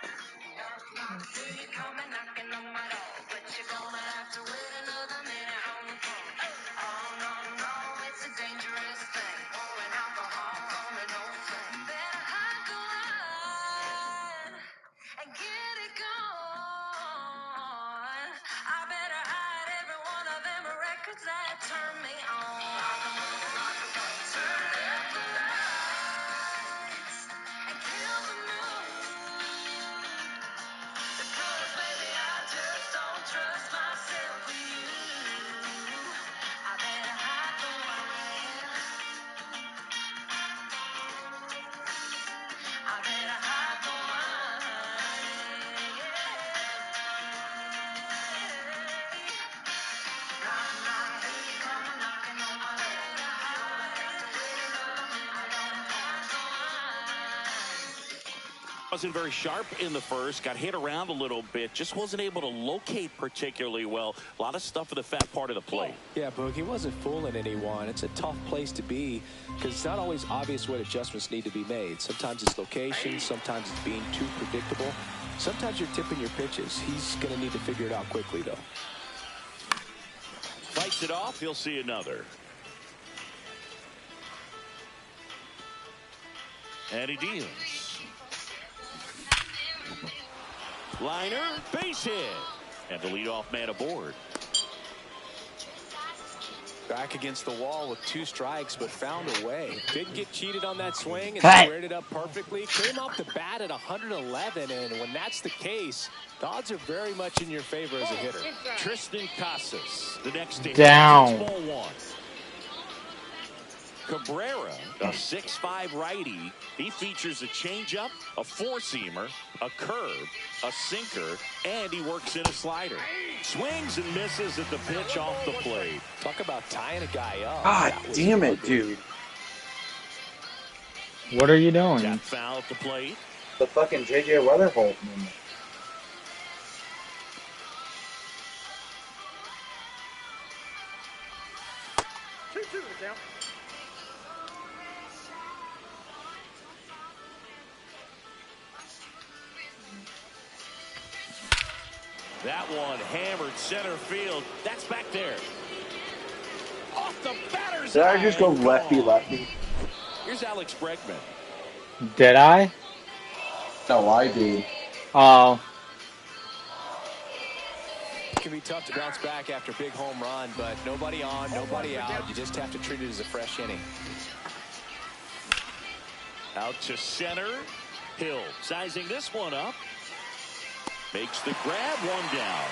Wasn't very sharp in the first, got hit around a little bit, just wasn't able to locate particularly well. A lot of stuff in the fat part of the plate. Yeah, Boog, he wasn't fooling anyone. It's a tough place to be because it's not always obvious what adjustments need to be made. Sometimes it's location, sometimes it's being too predictable. Sometimes you're tipping your pitches. He's going to need to figure it out quickly, though. Fights it off, he'll see another. And he deals. Liner, base hit. And the leadoff man aboard. Back against the wall with 2 strikes, but found a way. Didn't get cheated on that swing and squared it up perfectly. Came off the bat at 111, and when that's the case, the odds are very much in your favor as a hitter. Tristan Casas, the next to hit. Down. Ball 1. Cabrera, a 6'5" righty. He features a changeup, a four-seamer, a curve, a sinker, and he works in a slider. Swings and misses at the pitch off the plate. Talk about tying a guy up. God damn it, dude. What are you doing? Tap foul at the plate. The fucking J.J. Weatherholt moment. That one hammered center field. That's back there. Off the batter's Did I eye just go and lefty gone. lefty? Here's Alex Bregman. Did I? No, I did. Oh. It can be tough to bounce back after a big home run, but nobody on, nobody out. You just have to treat it as a fresh inning. Out to center. Hill sizing this one up. Makes the grab, one down.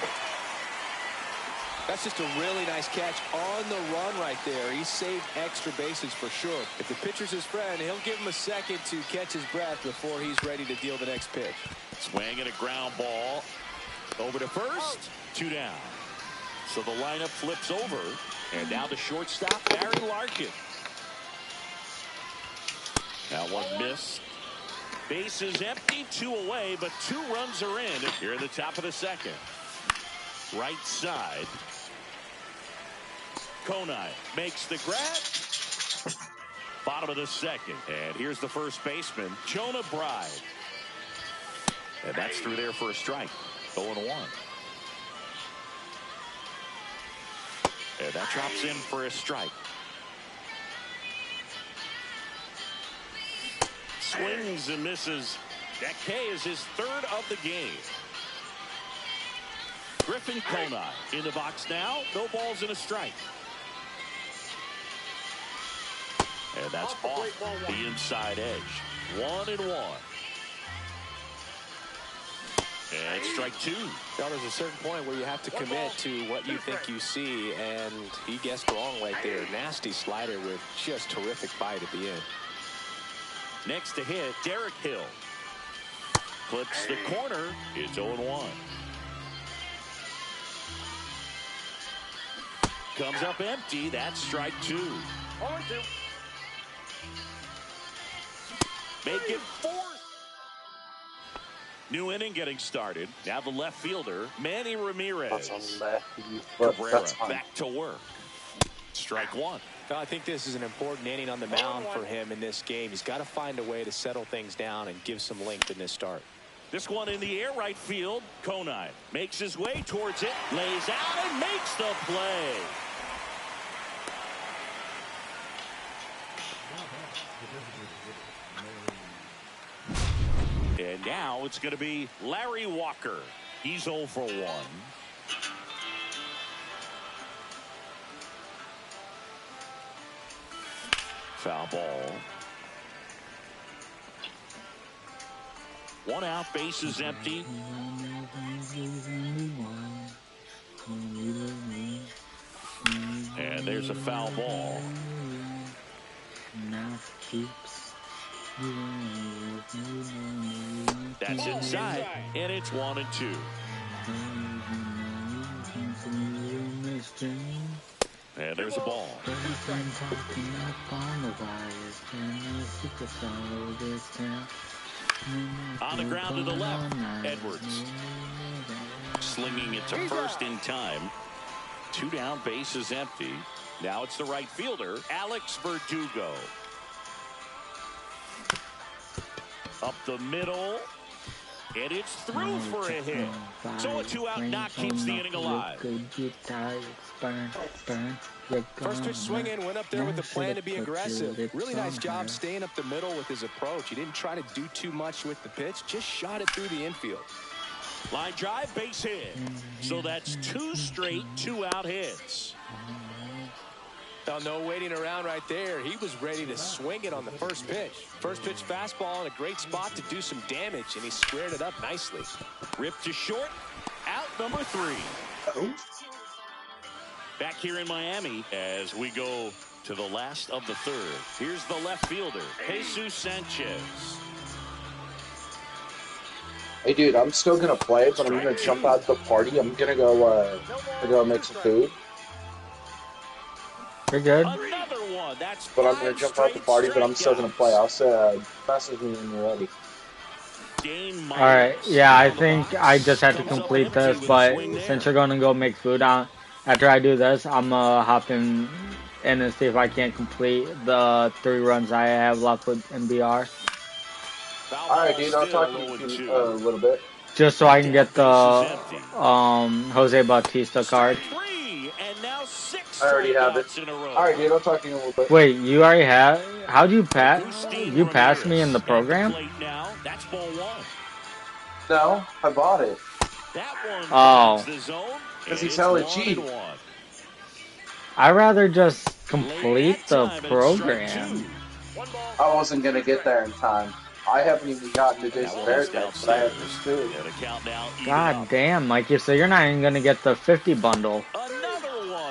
That's just a really nice catch on the run right there. He saved extra bases for sure. If the pitcher's his friend, he'll give him a second to catch his breath before he's ready to deal the next pitch. Swing and a ground ball. Over to first. 2 down. So the lineup flips over. And now the shortstop, Barry Larkin. Now one miss. Bases empty, 2 away, but 2 runs are in here in the top of the second. Right side. Konai makes the grab. Bottom of the second. And here's the first baseman, Jonah Bride. And that's through there for a strike. 0-1. And that drops in for a strike. Swings and misses. That K is his 3rd of the game. Griffin Konai in the box now. No balls and a strike. And that's off the inside edge. 1-1. And strike 2. Now there's a certain point where you have to commit to what you think you see, and he guessed wrong right there. Nasty slider with just terrific bite at the end. Next to hit, Derek Hill. Clips the corner. It's 0-1. Comes up empty. That's strike 2. 0-2. Make it 4. New inning getting started. Now the left fielder, Manny Ramirez. That's on lefty, but Cabrera that's fine. back to work. Strike 1. I think this is an important inning on the mound for him in this game. He's got to find a way to settle things down and give some length in this start. This one in the air, right field. Konai makes his way towards it, lays out and makes the play. And now it's going to be Larry Walker. He's 0 for 1. Foul ball. 1 out, bases empty. And there's a foul ball. That's inside, and it's 1-2. And there's a ball. On the ground to the left, Edwards. Slinging it to first in time. 2 down, bases empty. Now it's the right fielder, Alex Verdugo. Up the middle. And it's through for a hit. So a 2-out knock keeps the inning alive. First pitch swinging, went up there with a plan to be aggressive. Really nice job staying up the middle with his approach. He didn't try to do too much with the pitch, just shot it through the infield. Line drive, base hit. So that's 2 straight 2-out hits. Oh, no waiting around right there. He was ready to swing it on the first pitch. First pitch fastball in a great spot to do some damage, and he squared it up nicely. Ripped to short. Out number 3. Back here in Miami as we go to the last of the third. Here's the left fielder, Jesus Sanchez. Hey, dude, I'm still gonna play, but I'm gonna jump out the party. I'm gonna go make some food. You're good. Another one. That's But I'm gonna jump out the party, but I'm still gonna play. I'll say, message me when you're ready. Alright, yeah, I think I just had to complete this, but since you're gonna go make food after I do this, I'm gonna hop in and see if I can't complete the 3 runs I have left with MBR. Alright, dude, I'll talk to you a little bit. Just so I can get the Jose Bautista card. I already have it. Alright, dude, I'll talk to you in a little bit. Wait, you already have? How'd you pass? You passed me in the program? No, I bought it. Oh. Because he's hella cheap. I'd rather just complete the program. I wasn't going to get there in time. I haven't even gotten to Jason Veritas, but I have this too. God damn, Mikey, so you're not even going to get the 50 bundle.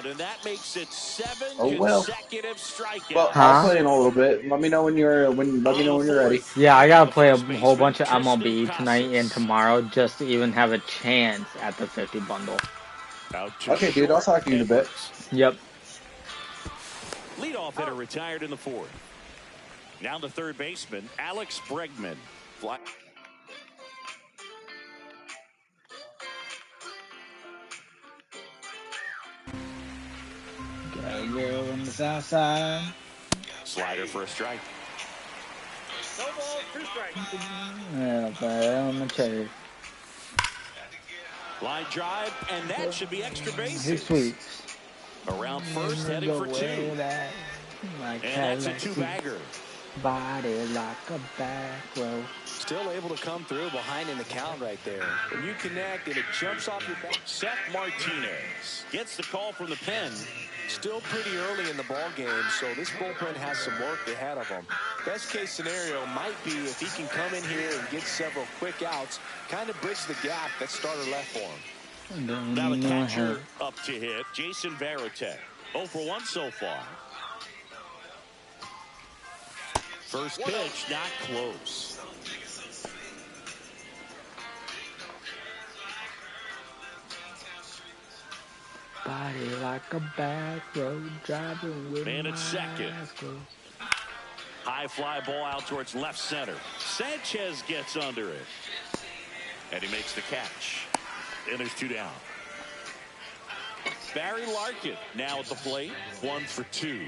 And that makes it 7 consecutive strikeouts. Well, I'll play in a little bit. Let me know when you're ready. Yeah, I gotta play a whole bunch of MLB tonight and tomorrow just to even have a chance at the 50 bundle. Okay, dude, I'll talk to you in a bit. Yep. Leadoff hitter retired in the 4th. Now the third baseman, Alex Bregman. Got a girl on the south side. Slider for a strike. No balls, 2 strikes. Yeah, but on the chair. Line drive, and that should be extra bases. He's sweet. Around first, heading for 2. And that's a 2-bagger. Body like a back row. Still able to come through behind in the count right there. When you connect and it jumps off your back. Seth Martinez gets the call from the pen. Still pretty early in the ball game, so this bullpen has some work ahead of them. Best case scenario might be if he can come in here and get several quick outs, kind of bridge the gap that starter left for him. Now the catcher up to hit, Jason Veritas. 0 for 1 so far. First pitch, not close. Body like a back road driving with and it's second. High fly ball out towards left center. Sanchez gets under it. And he makes the catch. And there's 2 down. Barry Larkin now at the plate. 1 for 2.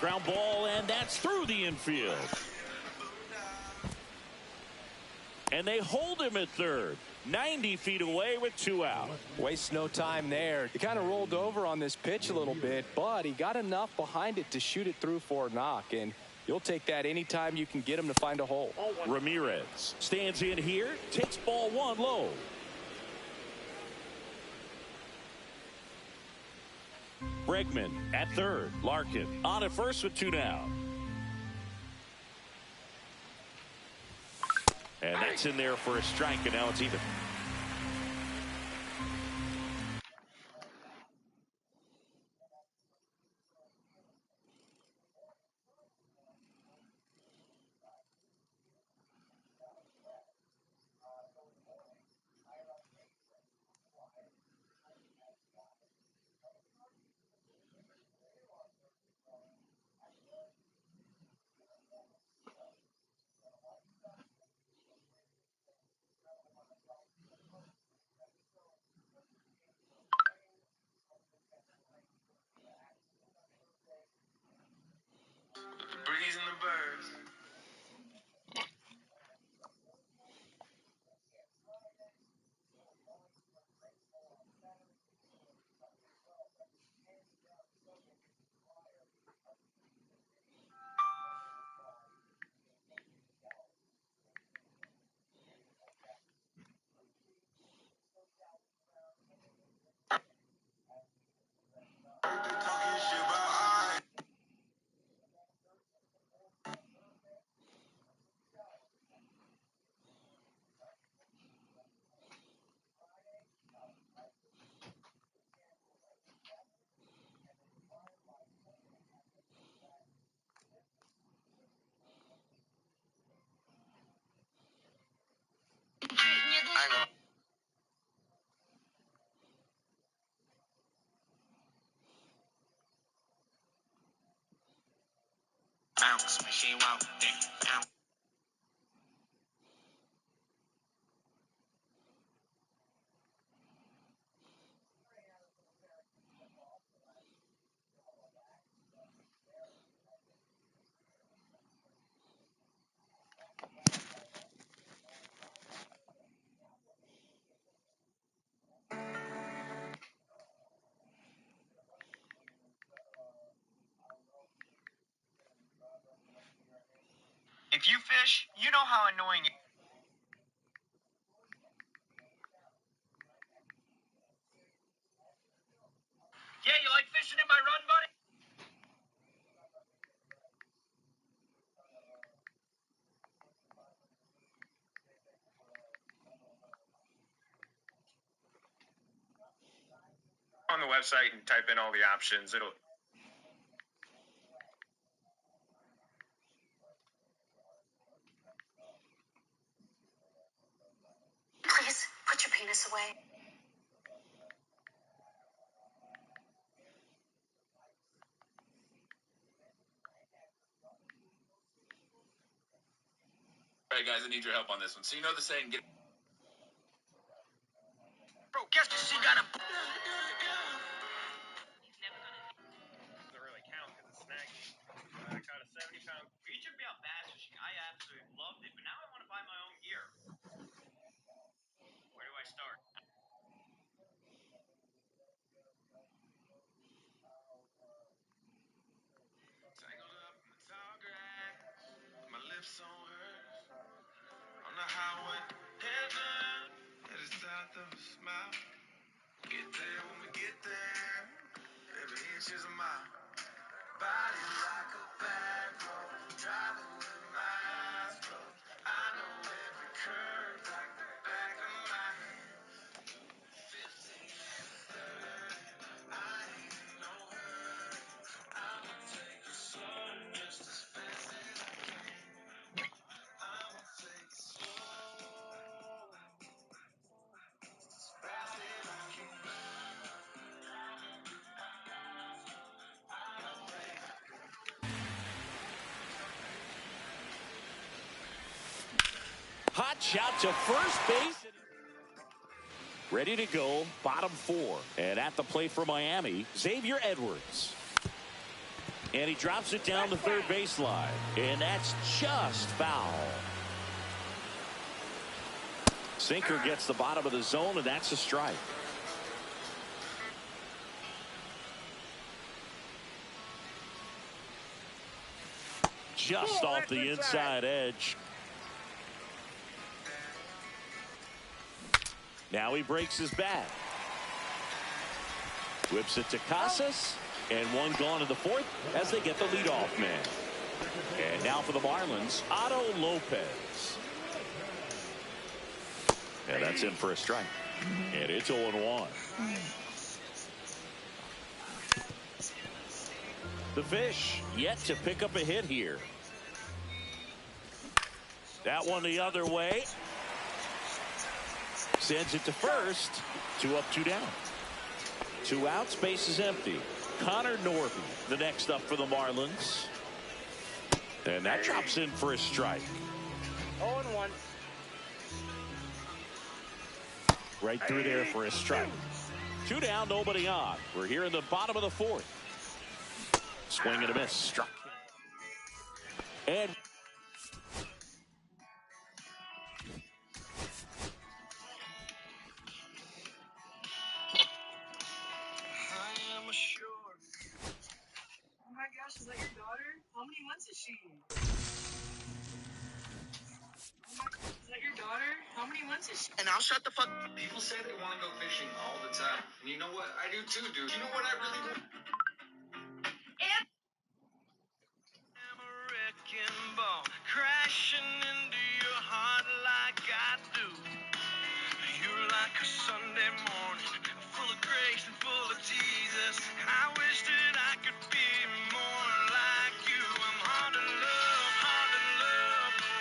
Ground ball, and that's through the infield. And they hold him at third. 90 feet away with 2 out. Waste no time there. He kind of rolled over on this pitch a little bit, but he got enough behind it to shoot it through for a knock. And you'll take that anytime you can get him to find a hole. Ramirez stands in here, takes ball 1 low. Bregman at third. Larkin on at first with 2 down. And that's in there for a strike, and now it's even. ain't gonna bounce, machine walk, bounce. If you fish, you know how annoying it is. Yeah, you like fishing in my run, buddy? On the website and type in all the options. It'll. Please put your penis away. All right, guys, I need your help on this one. So you know the saying, get... Bro, guess what she got a. Doesn't really count because it's snagging. I caught a 70-pound. You should be out bass fishing. I absolutely loved it, but now I want to buy my own gear. Where do I start? Tangled up in the tall grass, my lips on hers, on the highway, heaven, headed south of a smile. Get there when we get there, every inch is a mile. Body like a bad road, driving with my eyes closed. I know every curve like the back of my hand. 15 and 30, I ain't in no hurry. I'ma take it slow, just as fast as I can. I'ma take it slow, as fast as I can. Hot shot to first base. Ready to go, bottom four. And at the plate for Miami, Xavier Edwards. And he drops it down the third baseline. And that's just foul. Sinker gets the bottom of the zone, and that's a strike. Just off the inside edge. Now he breaks his bat. Whips it to Casas. And one gone in the fourth as they get the leadoff man. And now for the Marlins, Otto Lopez. And that's in for a strike. And it's 0-1. The Fish yet to pick up a hit here. That one the other way. Sends it to first. 2 up, 2 down. 2 outs, base is empty. Connor Norby, the next up for the Marlins. And that drops in for a strike. 0-1. Right through there for a strike. 2 down, nobody on. We're here in the bottom of the fourth. Swing and a miss. Struck. And I am assured. Oh my gosh, is that your daughter? How many months is she? Is that your daughter? How many months is she? And I'll shut the fuck. People say they want to go fishing all the time. And you know what? I do too, dude. You know what I really want? American ball crashing into your heart like I do. You're like a Sunday morning, full of grace and full of Jesus. I wish that I could be more like you. I'm hard to love, oh,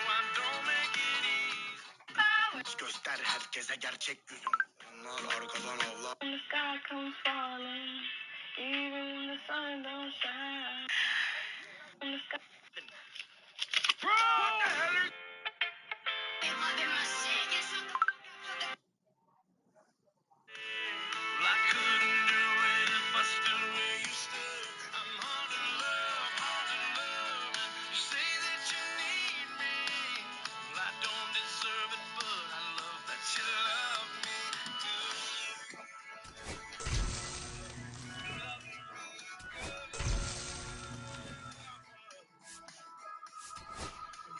I don't make it easy. Girl started had Guess I gotta check you. When the sky comes falling, even the sun don't shine. When the sky Well, I couldn't do it if I stood where you stood. I'm hard to love, hard to love. You say that you need me. Well, I don't deserve it, but I love that you love me.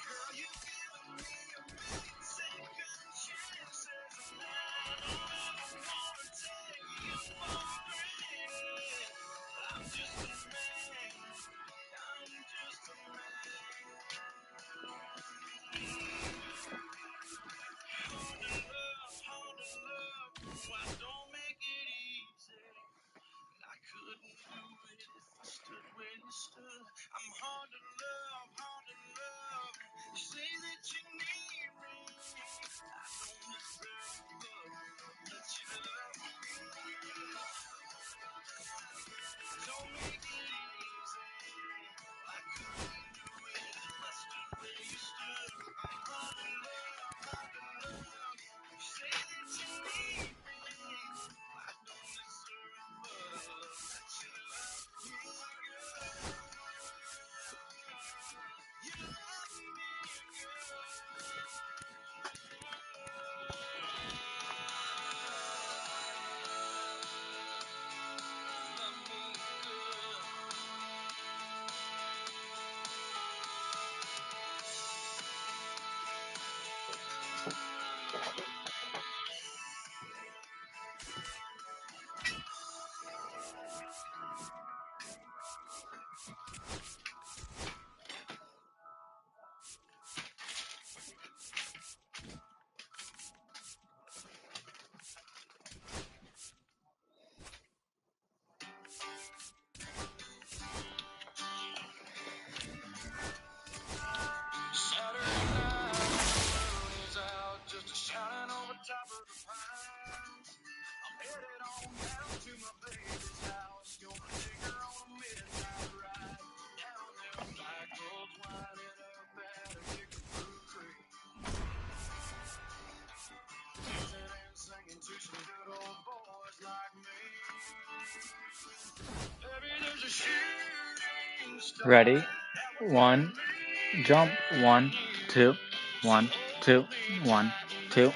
Girl, you've given me a million second chances, and I don't ever wanna take you for granted. I'm just a man. I'm just a man. Hard to love. No, I don't make it easy. I couldn't do it if I stood where you stood. I'm hard to love, hard to love. You say that you need me. I don't deserve it, but that you love me. Don't make it easy. I couldn't do it if I stood where you stood. I'm hard to love, hard to love. You say that you need me. I don't deserve it, but I love that you love me, girl. You love me, Saturday night, moon is out, just a shining over top of the pines. I'm headed on down to my baby's house, gonna take her on a midnight ride. Down them back roads, winding up at a Kickapoo Creek. Dancing and singing to some good old boys like me. Baby, there's a shooting star. Ready? One, jump. 1, 2, 1, 2, 1, 2.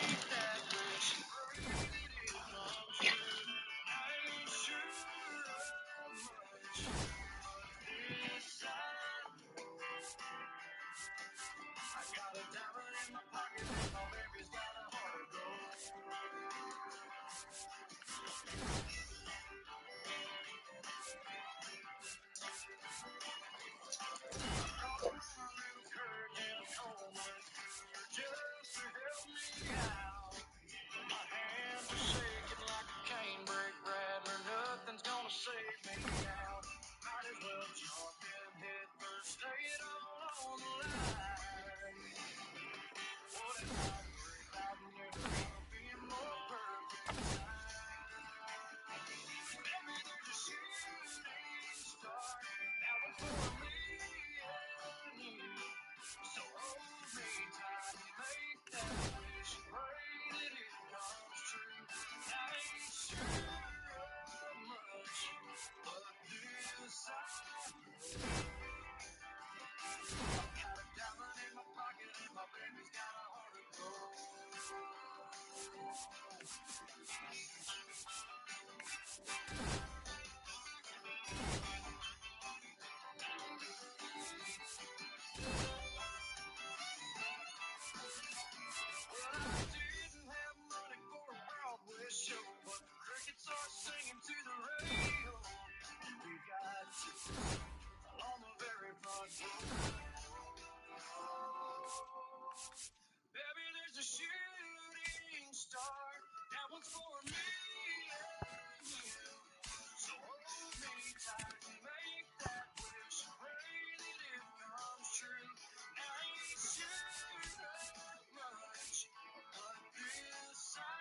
Just to help me out. My hands are shaking like a canebrake rattler. Nothing's gonna save me now. Might as well jump in head first, lay it all on the line. What if I worry about never gonna be more perfect time? Baby, there's a shooting star that was for me and you. So hold me tight and make that wish and pray that it comes true. I ain't sure of much, but this I know. I've got a diamond in my pocket and my baby's got a heart of gold. Well, I didn't have money for a Broadway show, but the crickets are singing to the radio. And we got tickets on the very front row. Baby, there's a shooting star that was for me and you. So hold me tight and make that wish and pray that it comes true. I ain't sure of much, but this I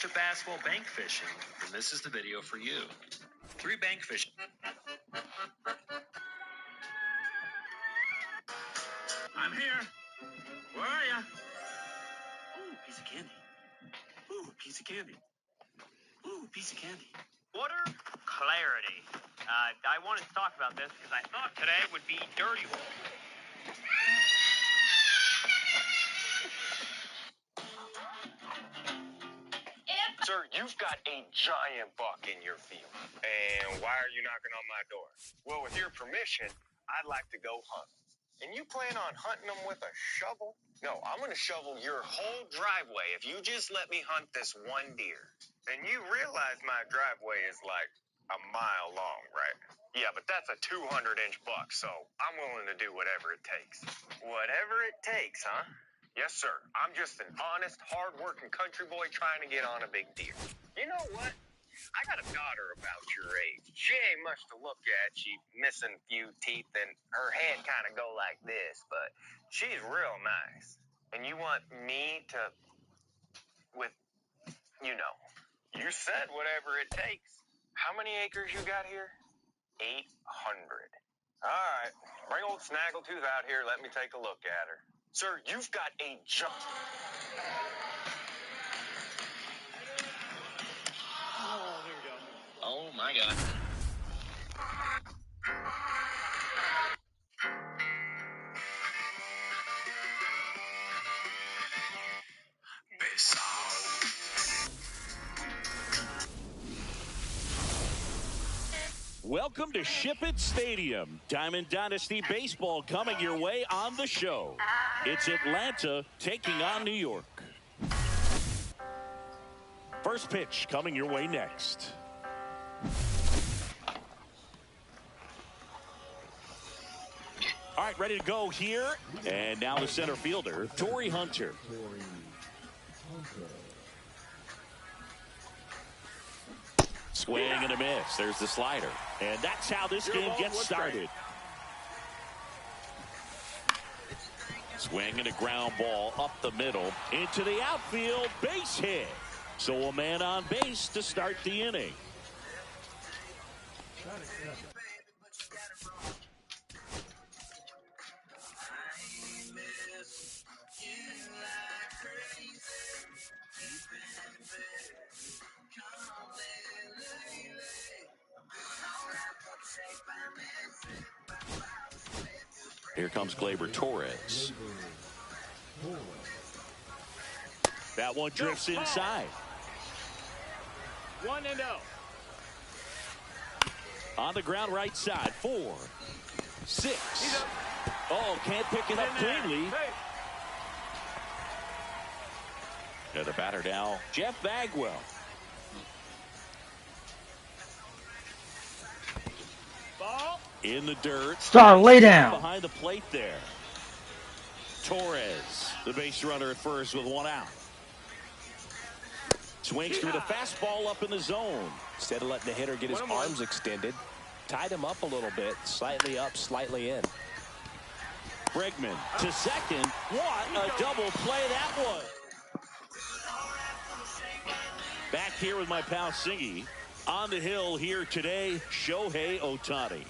to basketball bank fishing, then this is the video for you. 3 bank fishing. I'm here. Where are ya? Ooh, piece of candy. Ooh, piece of candy. Ooh, piece of candy. Water clarity. I wanted to talk about this because I thought today would be dirty hole. Sir, you've got a giant buck in your field. And why are you knocking on my door? Well, with your permission, I'd like to go hunt. And you plan on hunting them with a shovel? No, I'm going to shovel your whole driveway if you just let me hunt this one deer. And you realize my driveway is like a mile long, right? Yeah, but that's a 200-inch buck, so I'm willing to do whatever it takes. Whatever it takes, huh? Yes, sir. I'm just an honest, hard-working country boy trying to get on a big deer. You know what? I got a daughter about your age. She ain't much to look at. She's missing a few teeth, and her head kind of go like this, but she's real nice. And you want me to, you said whatever it takes. How many acres you got here? 800. All right. Bring old Snaggletooth out here. Let me take a look at her. Sir, you've got a jump. Oh, here we go. Oh, my God. Welcome to Ship It Stadium. Diamond Dynasty Baseball coming your way on the show. It's Atlanta taking on New York. First pitch coming your way next. All right, ready to go here. And now the center fielder, Torrey Hunter. Swing and a miss. There's the slider. And that's how this game gets started. Swing and a ground ball up the middle into the outfield, base hit. So a man on base to start the inning. Here comes Gleyber Torres. That one drifts inside. 1-0. On the ground right side. 4, 6. Oh, can't pick it up cleanly. And the batter now, Jeff Bagwell. Ball. In the dirt. Star, lay down. Behind the plate there. Torres, the base runner at first with 1 out. Swings through the fastball up in the zone. Instead of letting the hitter get his arms extended, tied him up a little bit, slightly up, slightly in. Bregman to second. What a double play that was. Back here with my pal Singy. On the hill here today, Shohei Ohtani.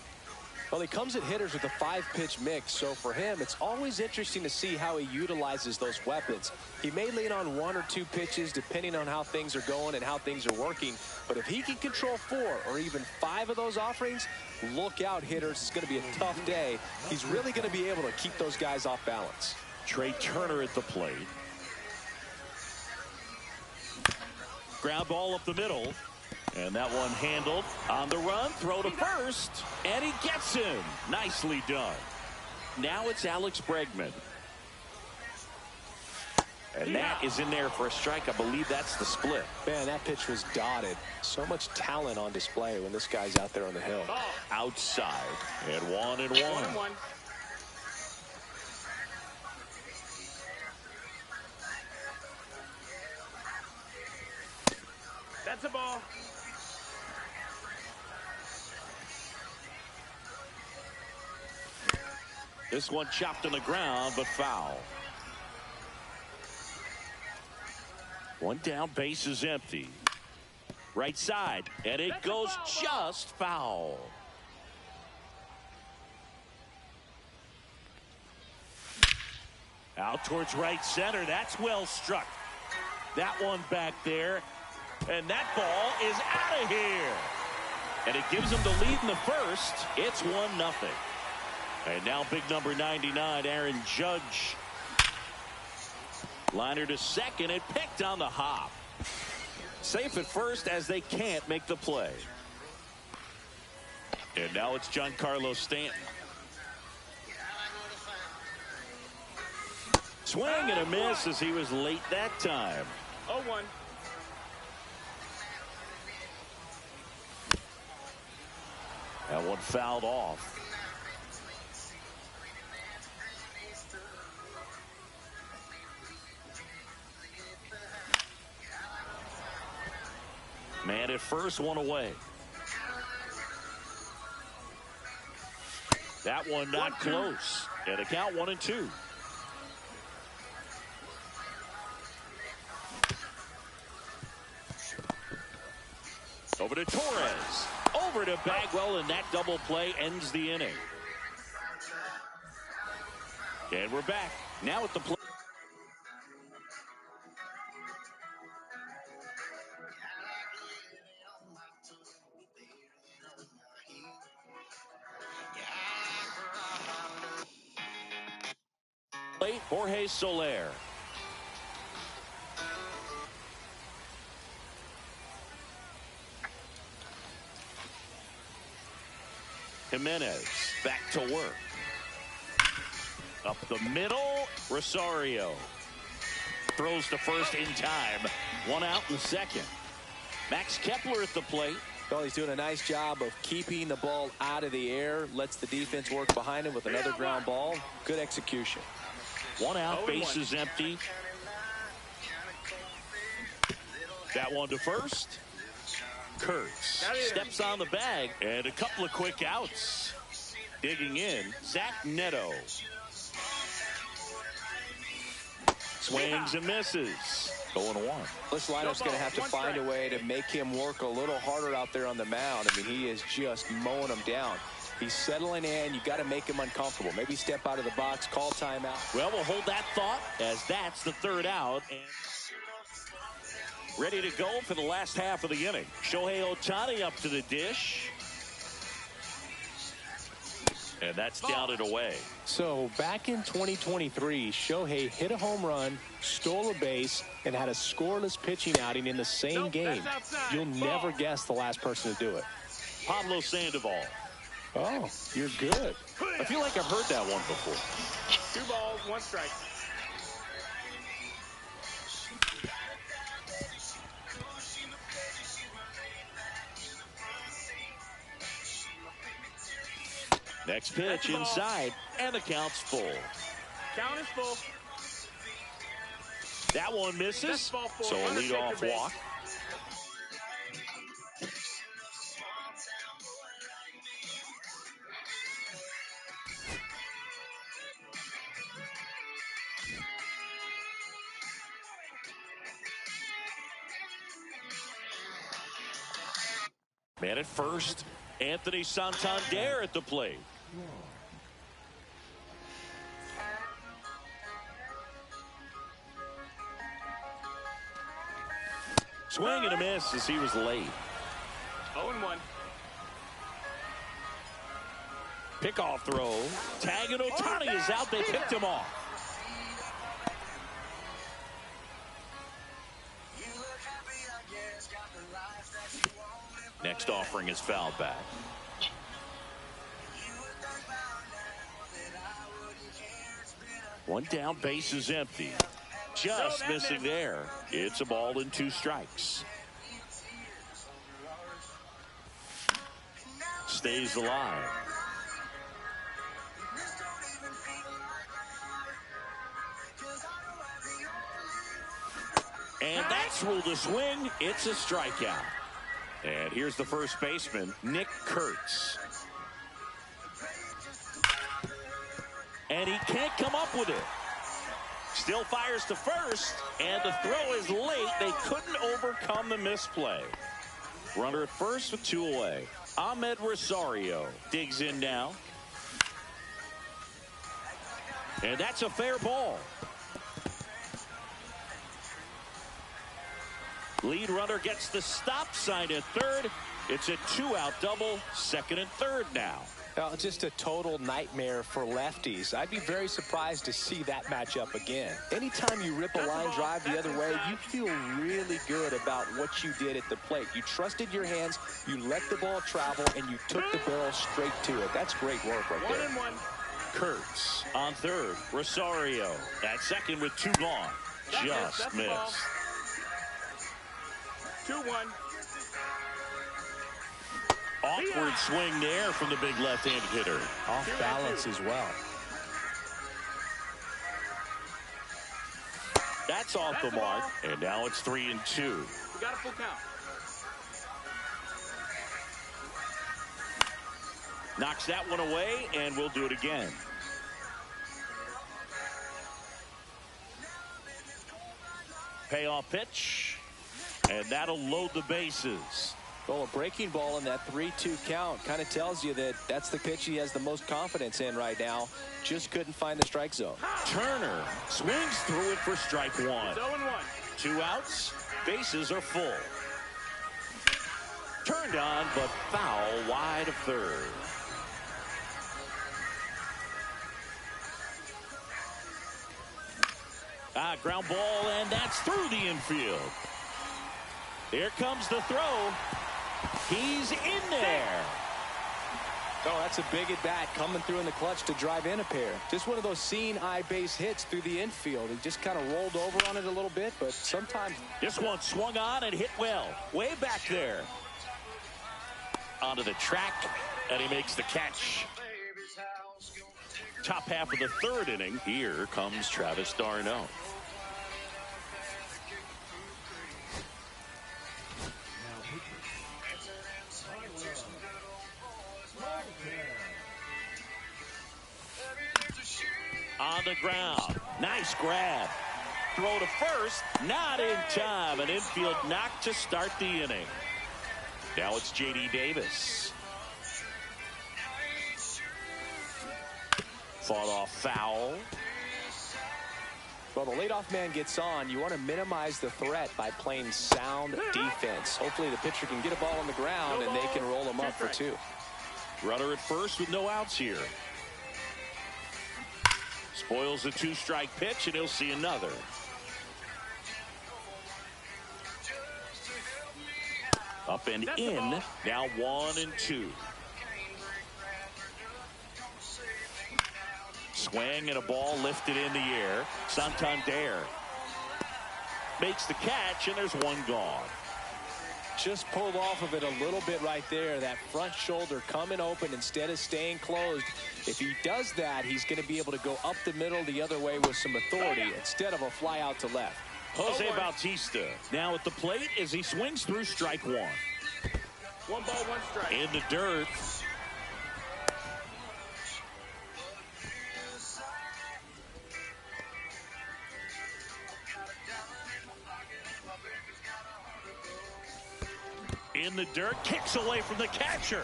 Well, he comes at hitters with a 5-pitch mix, so for him, it's always interesting to see how he utilizes those weapons. He may lean on 1 or 2 pitches depending on how things are going and how things are working, but if he can control 4 or even 5 of those offerings, look out, hitters. It's going to be a tough day. He's really going to be able to keep those guys off balance. Trey Turner at the plate. Ground ball up the middle. And that one handled on the run, throw to first, and he gets him. Nicely done. Now it's Alex Bregman. And that is in there for a strike. I believe that's the split. Man, that pitch was dotted. So much talent on display when this guy's out there on the hill. Outside, and 1-1. That's a ball. This one chopped on the ground, but foul. One down, base is empty. Right side, and it goes just foul. Out towards right center. That's well struck. That one back there. And that ball is out of here. And it gives them the lead in the first. It's 1-0. And now big number 99, Aaron Judge. Liner to second. It picked on the hop. Safe at first as they can't make the play. And now it's Giancarlo Stanton. Swing and a miss as he was late that time. 0-1. That one fouled off. Man at first, one away. That one not close. And a count 1-2. Over to Torres. Over to Bagwell, and that double play ends the inning. And we're back. Now at the play. Jorge Soler. Jimenez back to work. Up the middle, Rosario throws to first in time. One out in second. Max Kepler at the plate. Well, he's doing a nice job of keeping the ball out of the air. Lets the defense work behind him with another ground ball. Good execution. One out, base is empty. That one to first. Kurtz steps on the bag, and a couple of quick outs. Digging in, Zach Neto. Swings and misses. 0-1. This lineup's going to have to find a way to make him work a little harder out there on the mound. I mean, he is just mowing them down. He's settling in. You got to make him uncomfortable. Maybe step out of the box, call timeout. Well, we'll hold that thought as that's the third out. And ready to go for the last half of the inning. Shohei Ohtani up to the dish. And that's down and away. So back in 2023, Shohei hit a home run, stole a base, and had a scoreless pitching outing in the same game. You'll never guess the last person to do it. Pablo Sandoval. Oh, you're good. I feel like I've heard that one before. 2 balls, 1 strike. Next pitch inside, and the count's full. Count is full. That one misses, so a leadoff walk. Man at first, Anthony Santander at the plate. Swing and a miss as he was late. 0-1. Pickoff throw. Tag and Ohtani is out. They picked him off. Next offering is fouled back. One down, base is empty. Just missing there. It's a ball and 2 strikes. Stays alive. And that's ruled a swing. It's a strikeout. And here's the first baseman, Nick Kurtz. And he can't come up with it. Still fires to first, and the throw is late. They couldn't overcome the misplay. Runner at first with 2 away. Ahmed Rosario digs in now. And that's a fair ball. Lead runner gets the stop sign at third. It's a 2-out double, second and third now. Well, just a total nightmare for lefties. I'd be very surprised to see that matchup again. Anytime you rip a line drive the other way, you feel really good about what you did at the plate. You trusted your hands, you let the ball travel, and you took the barrel straight to it. That's great work right there. 1-1. Kurtz on third. Rosario at second with 2 gone. Just missed. 2-1. Awkward swing there from the big left-handed hitter. Off balance as well. That's off the mark, and now it's 3-2. We got a full count. Knocks that one away, and we'll do it again. Payoff pitch, and that'll load the bases. Well, a breaking ball in that 3-2 count kind of tells you that that's the pitch he has the most confidence in right now. Just couldn't find the strike zone. Turner swings through it for strike 1. 0-1. 2 outs, bases are full. Turned on, but foul wide of third. Ground ball, and that's through the infield. Here comes the throw. He's in there. Oh, that's a big at bat coming through in the clutch to drive in a pair. Just one of those seeing eye base hits through the infield. He just kind of rolled over on it a little bit, but sometimes. This one swung on and hit well. Way back there. Onto the track, and he makes the catch. Top half of the third inning. Here comes Travis d'Arnaud. On the ground. Nice grab. Throw to first. Not in time. An infield knock to start the inning. Now it's J.D. Davis. Fought off foul. Well, the leadoff man gets on. You want to minimize the threat by playing sound defense. Hopefully the pitcher can get a ball on the ground and they can roll him up for 2. Runner at first with no outs here. Spoils the 2-strike pitch, and he'll see another. Up and in. Now 1-2. Swing and a ball lifted in the air. Santander makes the catch, and there's 1 gone. Just pulled off of it a little bit right there. That front shoulder coming open instead of staying closed. If he does that, he's going to be able to go up the middle the other way with some authority instead of a fly out to left. Jose Bautista now at the plate as he swings through strike 1. 1 ball, 1 strike. In the dirt. In the dirt, kicks away from the catcher.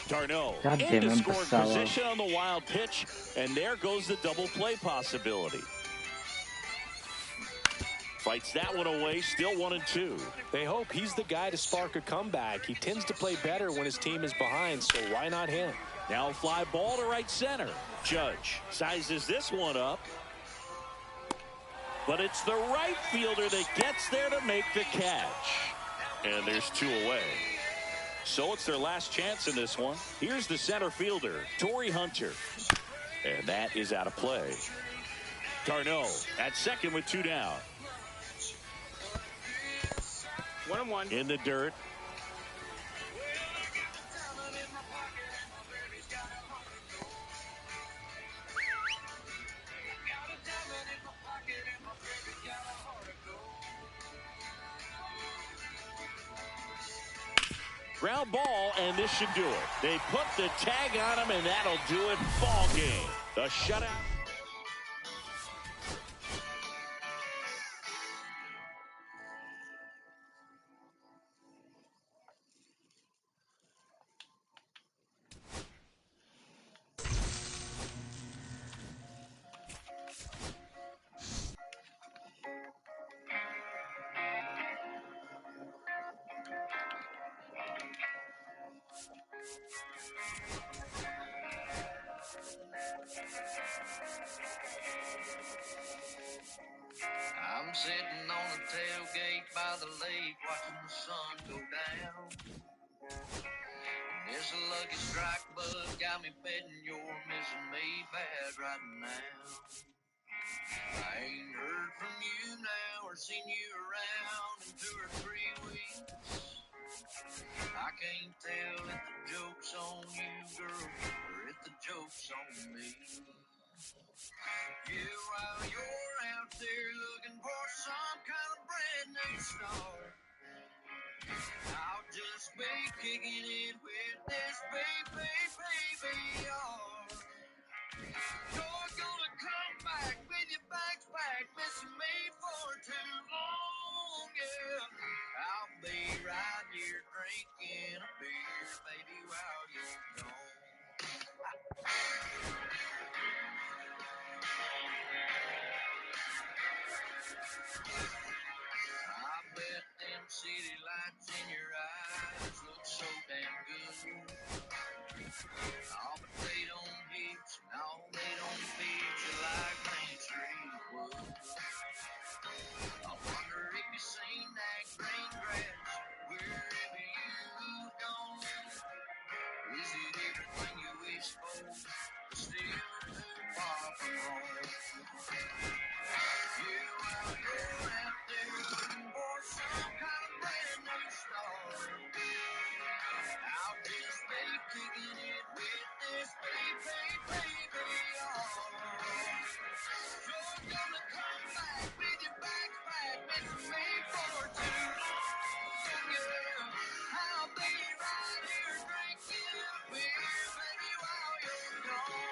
d'Arnaud into scoring position on the wild pitch, and there goes the double play possibility. Fights that one away, still 1-2. They hope he's the guy to spark a comeback. He tends to play better when his team is behind, so why not him? Now a fly ball to right center. Judge sizes this one up. But it's the right fielder that gets there to make the catch. And there's 2 away. So it's their last chance in this one. Here's the center fielder, Torrey Hunter. And that is out of play. d'Arnaud at second with 2 down. 1-1. In the dirt. Ground ball, and this should do it. They put the tag on him, and that'll do it. Ball game. The shutout. I'm sitting on the tailgate by the lake watching the sun go down. And this lucky strike bug got me betting you're missing me bad right now. I ain't heard from you now or seen you around in 2 or 3 weeks. I can't tell if the joke's on you, girl, or if the joke's on me. Yeah, while you're out there looking for some kind of brand new start, I'll just be kicking it with this baby. You're gonna come back with your bags packed, missing me for too long, yeah. I'll be right here drinking a beer, baby, while you're gone. I bet them city lights in your eyes look so damn good. Oh, but they don't hit you, no, they don't fit you like Main Street would. I wonder if you seen that green grass wherever you've gone. Is it everything you wish for, but still too far from home? You while you're out there looking for some kind of brand new start, I'll just be kicking it with this baby. You're gonna come back with your bags packed, missing me for too long, yeah. I'll be right here drinking a beer, baby, while you're gone.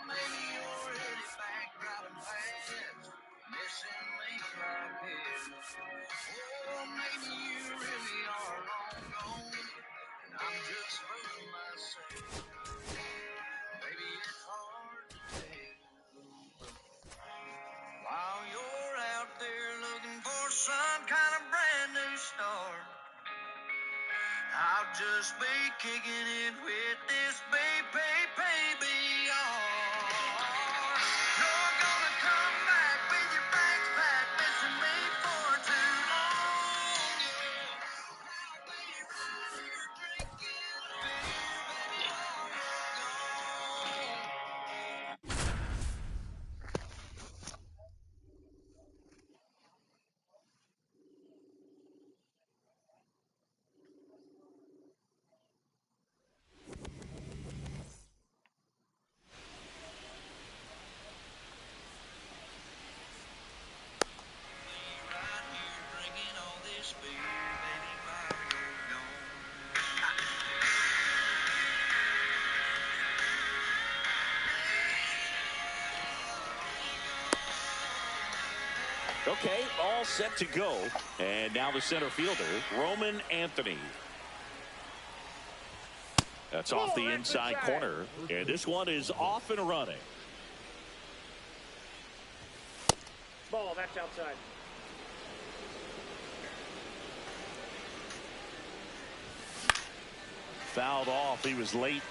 Maybe you're headed back driving fast, missing me like this. Oh, maybe you really are long gone, and I'm just fooling myself. Maybe it's hard to tell. While you're out there looking for some kind of brand new start, I'll just be kicking it with this baby. You're gonna come back with your bags packed, missing me for too long, yeah. I'll be right here drinking a beer, baby, while you're gone. Right here drinking all this beer, baby, while you're gone. Okay, all set to go. And now the center fielder, Roman Anthony. That's off the inside corner. And this one is off and running. Ball, that's outside. Fouled off. He was late.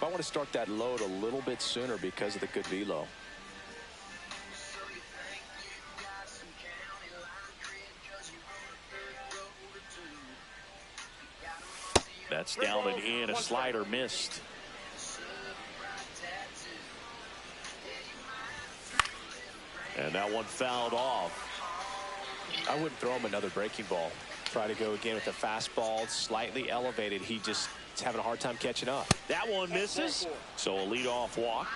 I want to start that load a little bit sooner because of the good velo. So you think you got some county line cred 'cause you rode a dirt road or two. You got a monkey That's down and in. A slider missed. And that one fouled off. I wouldn't throw him another breaking ball. try to go again with the fastball slightly elevated. He just is having a hard time catching up. That one misses. So a leadoff walk.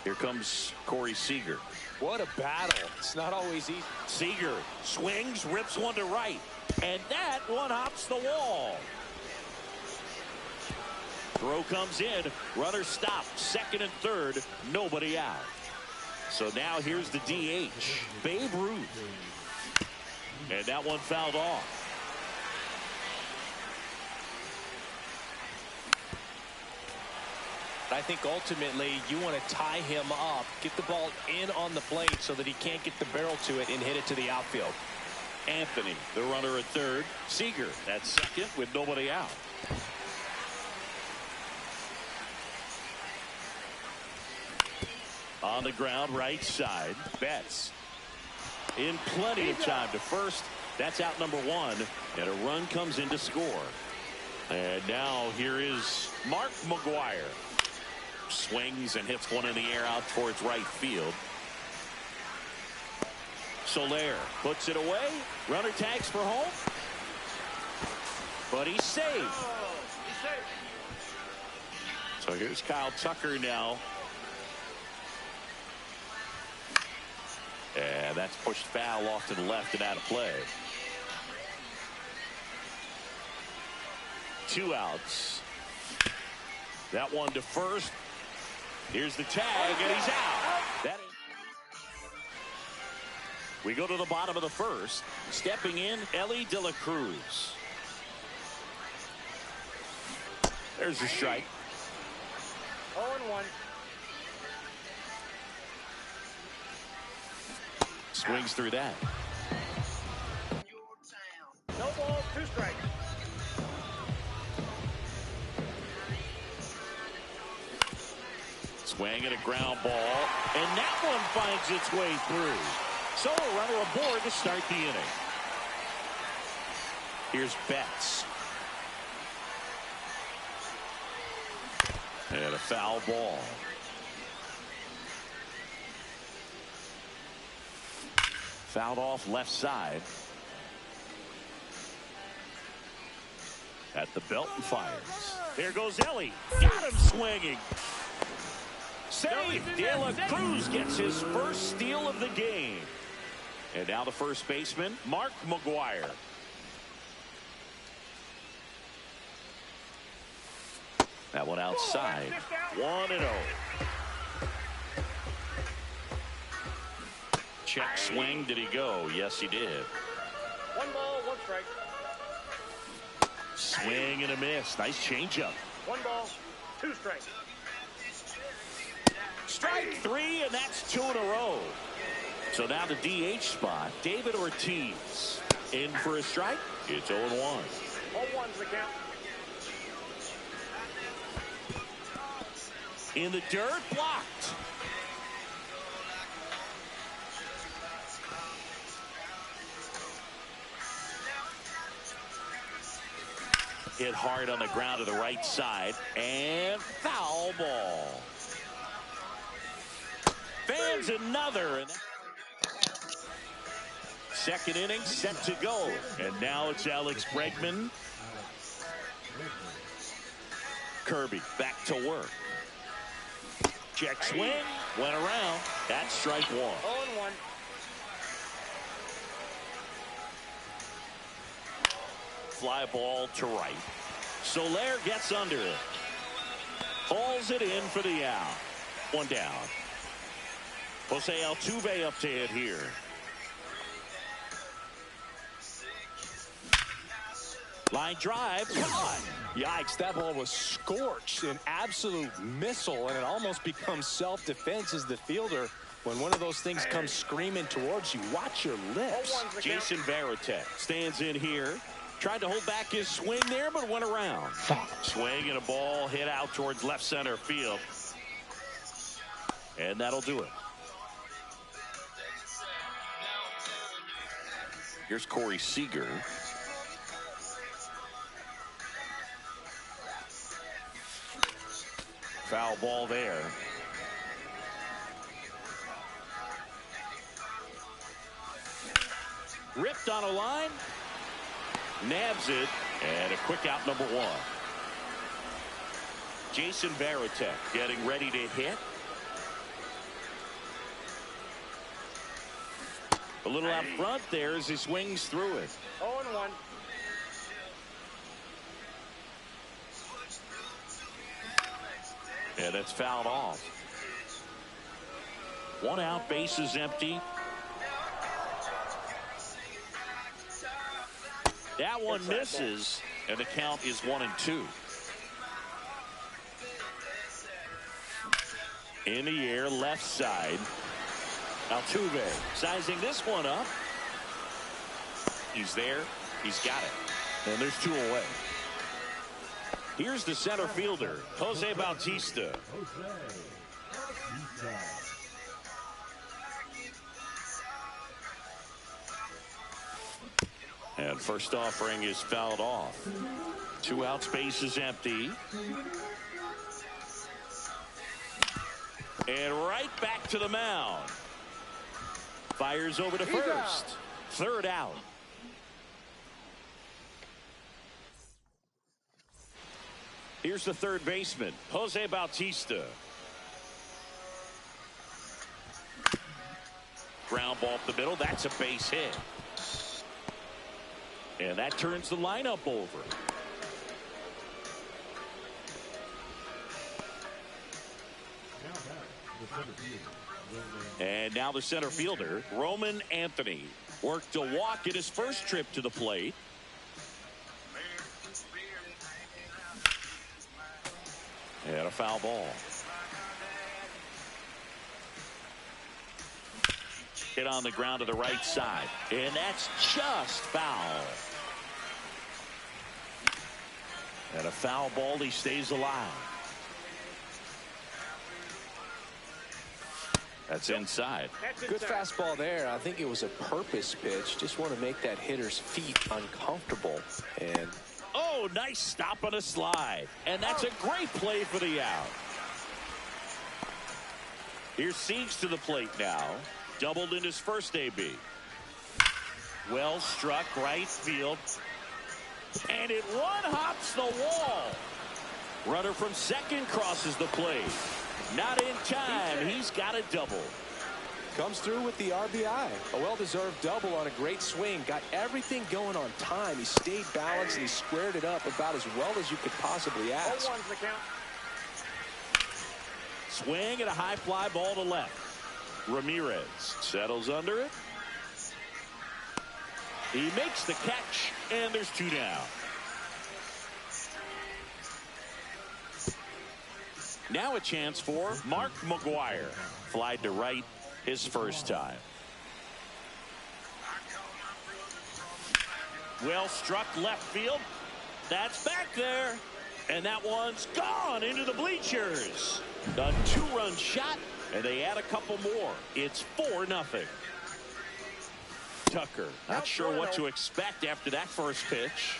Here comes Corey Seager. What a battle. It's not always easy. Seager swings, rips one to right. And that one hops the wall. Throw comes in. Runner stopped. Second and third. Nobody out. So now here's the DH. Babe Ruth. And that one fouled off. I think ultimately you want to tie him up, get the ball in on the plate so that he can't get the barrel to it and hit it to the outfield. Anthony, the runner at third. Seager at second with nobody out. On the ground, right side. Betts in plenty of time to first. That's out number one. And a run comes in to score. And now here is Mark McGuire. Swings and hits one in the air out towards right field. Soler puts it away. Runner tags for home. But he's saved. So here's Kyle Tucker now. And that's pushed foul off to the left and out of play. 2 outs. That one to first. Here's the tag, and he's out. We go to the bottom of the first. Stepping in, Ellie De La Cruz. There's a strike. 0-1. Swings through that. No balls, 2 strikes. Swing and a ground ball, and that one finds its way through. So a runner aboard to start the inning. Here's Betts. And a foul ball. Fouled off left side. At the belt and fires. There goes Ellie. Got him swinging. Save. De La Cruz gets his first steal of the game. And now the first baseman, Mark McGuire. That one outside. 1-0. Check swing. Did he go? Yes, he did. 1 ball, 1 strike. Swing and a miss. Nice changeup. 1 ball, 2 strikes. Strike 3, and that's 2 in a row. So now the DH spot, David Ortiz. In for a strike. It's 0-1. 0-1's the count. In the dirt, blocked. Hit hard on the ground to the right side, and foul ball. Fans another. Second inning set to go. And now it's Alex Bregman. Kirby back to work. Check swing. Went around. That's strike 1. 0-1. Fly ball to right. Soler gets under it. Hauls it in for the out. 1 down. Jose Altuve up to hit here. Line drive. Caught. Yikes, that ball was scorched, an absolute missile, and it almost becomes self-defense as the fielder. When one of those things comes screaming towards you, watch your lips. Jason Varitek stands in here. Tried to hold back his swing there, but went around. Swing and a ball hit out towards left center field. And that'll do it. Here's Corey Seager. Foul ball there. Ripped on a line. Nabs it, and a quick out, number one. Jason Varitek getting ready to hit. A little out front there as he swings through it. 0-1. And it's fouled off. One out, bases empty. That one misses, and the count is 1-2. In the air, left side. Altuve sizing this one up. He's there. He's got it. And there's two away. Here's the center fielder, Jose Bautista. And first offering is fouled off. 2 outs, bases empty. And right back to the mound. Fires over to first. Third out. Here's the third baseman, Jose Bautista. Ground ball up the middle. That's a base hit. And that turns the lineup over. And now the center fielder, Roman Anthony, worked a walk in his first trip to the plate. And a foul ball. Hit on the ground to the right side. And that's just foul. And a foul ball. He stays alive. That's inside. Good fastball there. I think it was a purpose pitch. Just want to make that hitter's feet uncomfortable. And oh, nice stop on a slide. And that's a great play for the out. Here's Siegs to the plate now. Doubled in his first AB. Well struck right field. And it one-hops the wall. Runner from second crosses the plate. Not in time. He's got a double. Comes through with the RBI. A well-deserved double on a great swing. Got everything going on time. He stayed balanced and he squared it up about as well as you could possibly ask. 0-1's the count. Swing and a high fly ball to left. Ramirez settles under it. He makes the catch, and there's 2 down. Now a chance for Mark McGwire. Flied to right his first time. Well struck left field. That's back there. And that one's gone into the bleachers. A 2-run shot, and they add a couple more. It's 4-0. Tucker, not sure what to expect after that first pitch.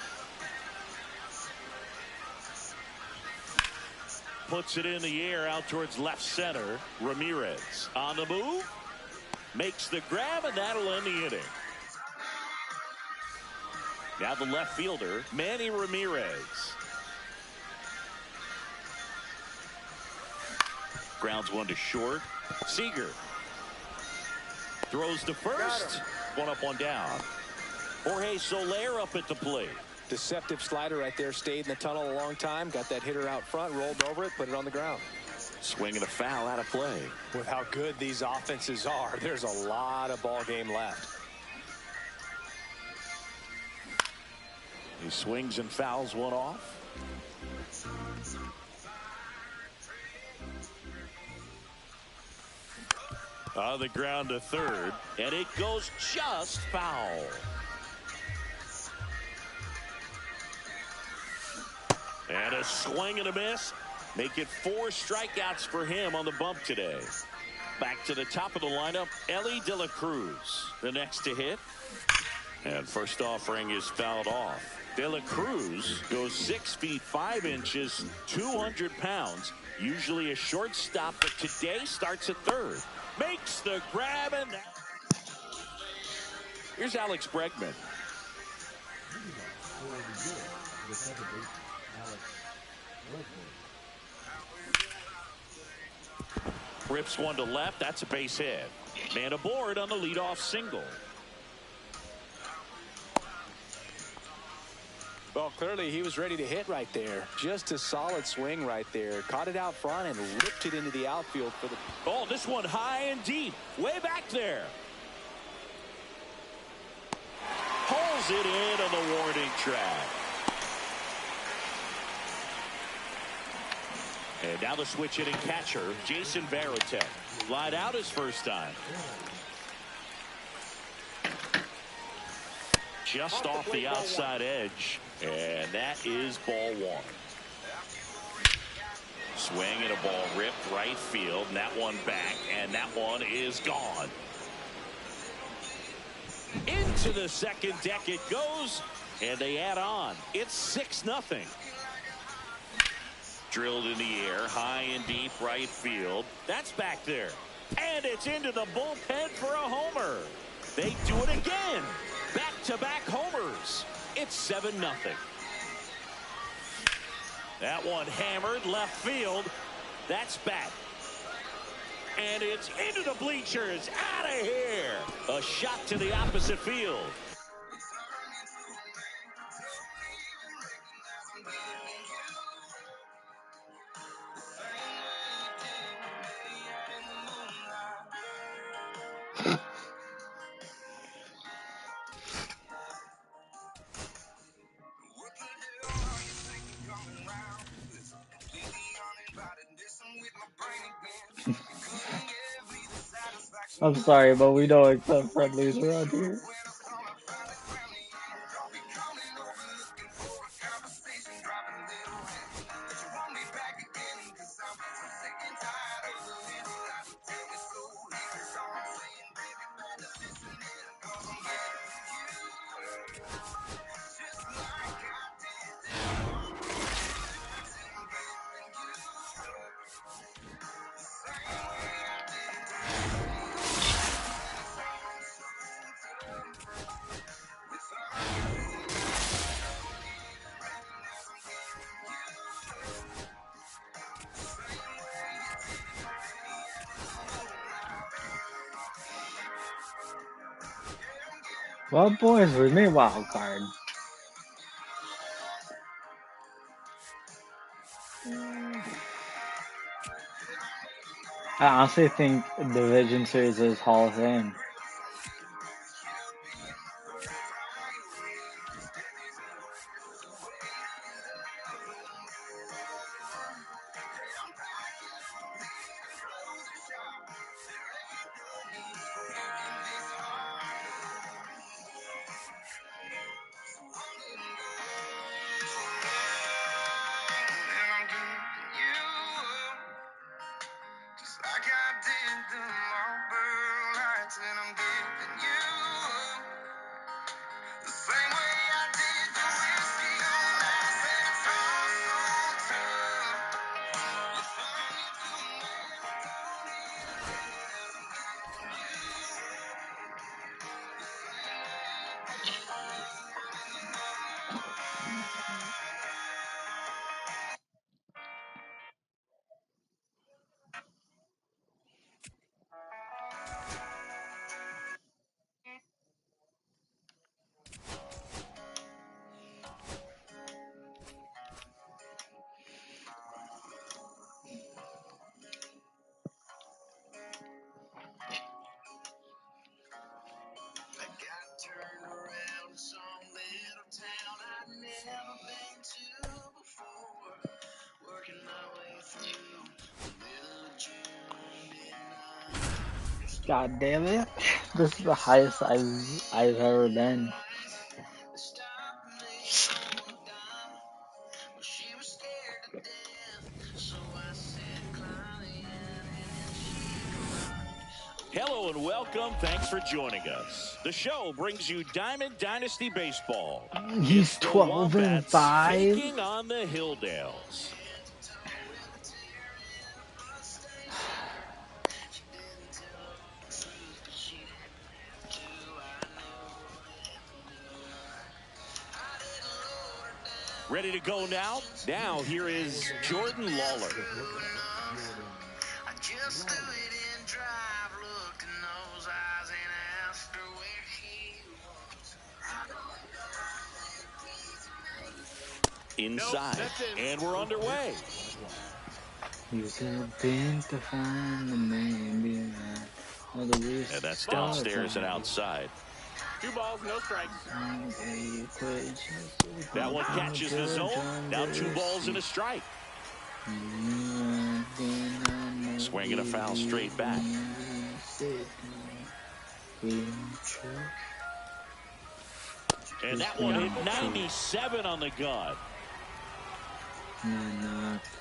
Puts it in the air out towards left center. Ramirez on the move. Makes the grab, and that'll end the inning. Now the left fielder, Manny Ramirez. Grounds one to short. Seager throws to first. 1 up, 1 down. Jorge Soler up at the plate. Deceptive slider right there. Stayed in the tunnel a long time. Got that hitter out front. Rolled over it. Put it on the ground. Swing and a foul out of play. With how good these offenses are, there's a lot of ball game left. He swings and fouls one off. On the ground to third, and it goes just foul. And a swing and a miss. Make it 4 strikeouts for him on the bump today. Back to the top of the lineup, Elly De La Cruz, the next to hit. And first offering is fouled off. De La Cruz goes 6 feet 5 inches, 200 pounds. Usually a shortstop, but today starts at third. Makes the grab, and here's Alex Bregman. Rips one to left. That's a base hit. Man aboard on the leadoff single. Well, clearly he was ready to hit right there. Just a solid swing right there. Caught it out front and ripped it into the outfield for the... Oh, this one high and deep. Way back there. Pulls it in on the warning track. And now the switch hitting catcher, Jason Varitek. Lied out his first time. Just off the outside edge. And that is ball one. Swing and a ball ripped right field. And that one back. And that one is gone. Into the second deck it goes. And they add on. It's 6-0. Drilled in the air, high and deep right field. That's back there. And it's into the bullpen for a homer. They do it again. Back-to-back homers. It's 7-0. That one hammered left field. That's back. And it's into the bleachers. Out of here. A shot to the opposite field. I'm sorry, but we don't accept friendlies around here. Well, boys, we made wild card. I honestly think Division Series is Hall of Fame. God damn it. This is the highest I've ever been. Hello and welcome. Thanks for joining us. The show brings you Diamond Dynasty Baseball. He's It's the 12 and Wombats 5. taking on the Hilldales. Ready to go now? Now here is Jordan Lawler. I just threw it in drive, looked in those eyes and asked her where he was. Inside, and we're underway. Use a pin to find the man behind all the risks. And that's downstairs and outside. 2 balls, no strikes. That one catches the zone. Now 2 balls and a strike. Swing and a foul straight back. And that one hit 97 on the gun.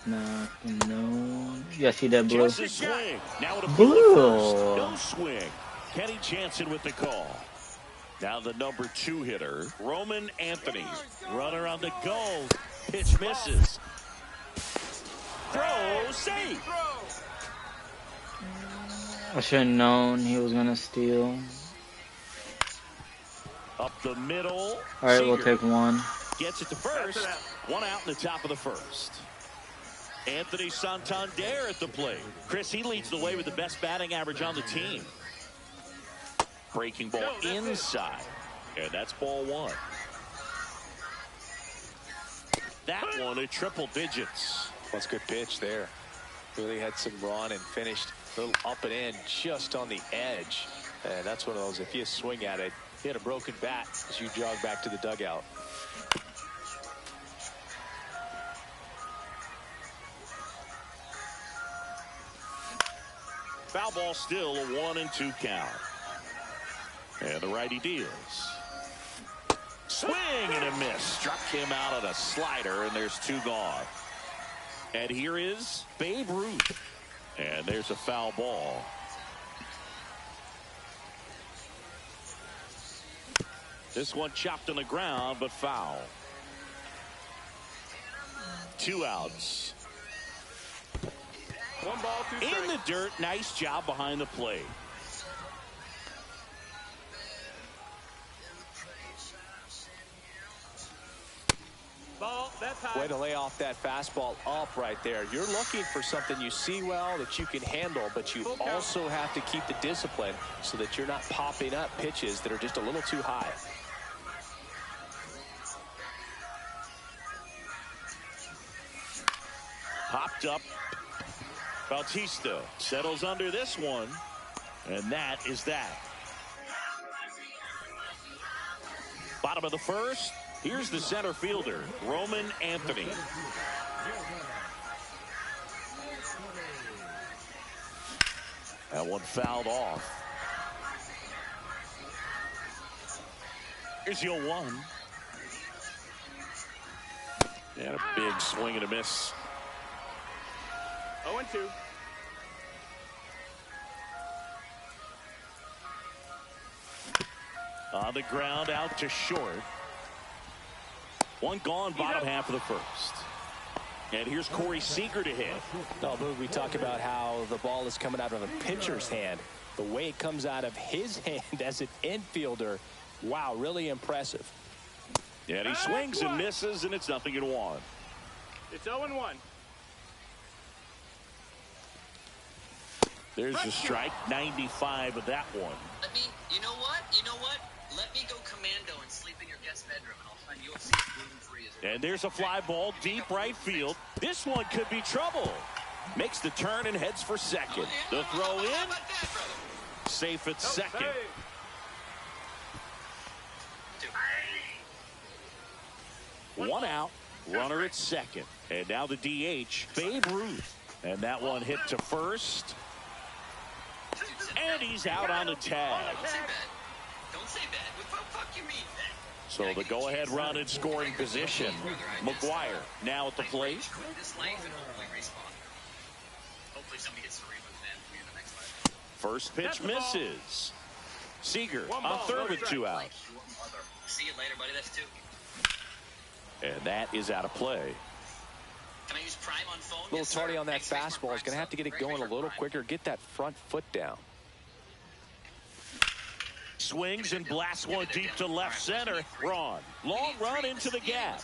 No. You see that blue? Just a swing. Now to first. No swing. Kenny Jansen with the call. Now the number 2 hitter, Roman Anthony. Runner on the go. Pitch misses. Throw, safe. I should have known he was gonna steal. Up the middle. All right, we'll take one. Gets it to first. 1 out in the top of the first. Anthony Santander at the plate. Chris, he leads the way with the best batting average on the team. Breaking ball inside. And that's ball 1. That one at triple digits. That's a good pitch there. Really had some run and finished a little up and in just on the edge. And that's one of those, if you swing at it, hit a broken bat as you jog back to the dugout. Foul ball still, a 1-2 count. And the righty deals. Swing and a miss. Struck him out on a slider, and there's 2 gone. And here is Babe Ruth. And there's a foul ball. This one chopped on the ground, but foul. 2 outs. 1 ball, 2 strikes. In the dirt, nice job behind the plate. Ball, that's high. Way to lay off that fastball up right there. You're looking for something you see well that you can handle, but you also have to keep the discipline so that you're not popping up pitches that are just a little too high. Popped up. Bautista settles under this one, and that is that. Bottom of the first. Here's the center fielder, Roman Anthony. That one fouled off. Here's your 1. And a big swing and a miss. 0-2. On the ground, out to short. 1 gone, bottom half of the first. And here's Corey Seager to hit. Although we talk about how the ball is coming out of a pitcher's hand, the way it comes out of his hand as an infielder, wow, really impressive. And he swings and misses, and it's 0-1. It's 0-1. There's a strike, 95 of that one. You know what? Let me go commando and sleep in your guest bedroom, and I'll find you'll see gluten-free as well. And there's a fly ball deep right field. This one could be trouble. Makes the turn and heads for second. The throw in. Safe at second. 1 out. Runner at second. And now the DH, Babe Ruth. And that one hit to first. And he's out on the tag. Don't say that. What the fuck you mean, that? So the go-ahead run in scoring position. McGuire now at the plate. Hopefully somebody gets to reboot that in the next life. First pitch misses. Seager on third with 2 outs. See you later, buddy. That's 2. And that is out of play. Can I use Prime on phone? A little tardy on that fastball. He's going to have to get it going a little quicker. Get that front foot down. Swings and blasts one deep to left center. Ron. Long run into the gap.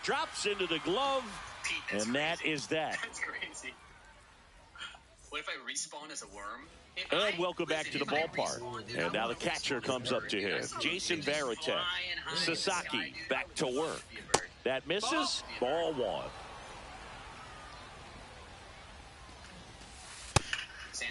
Drops into the glove, Pete, and that is that. That's crazy. What if I respawn as a worm? And welcome back to the ballpark. And now the catcher comes up to him. Jason Varitek. Sasaki back to work. That misses. Ball 1.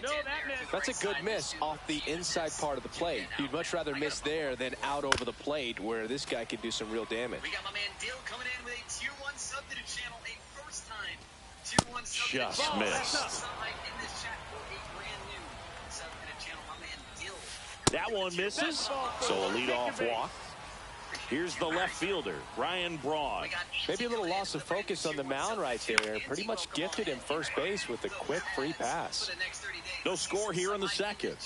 No, that missed. That's a good miss off the inside part of the plate. You'd much rather miss there than out over the plate where this guy could do some real damage. We got my man Dill coming in with a Tier 1 sub to the channel, a first time Tier 1 sub to the Just channel. missed. In this chat for a brand new sub to the channel, my man Dill. That one misses. So a leadoff walk. Here's the left fielder, Ryan Braun. Maybe a little loss of focus on the mound right there. Pretty much gifted him first base with a quick free pass. No score here in the second.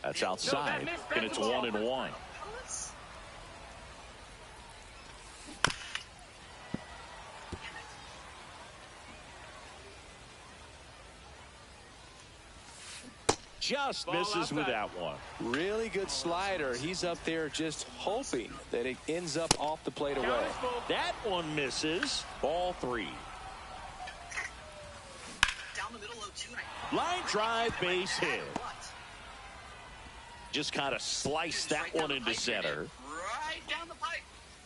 That's outside, and it's 1-1. Just misses with that one. Really good slider. He's up there just hoping that it ends up off the plate away. That one misses. Ball 3. Line drive, base hit. Just kind of sliced that one into center. Right down the pipe.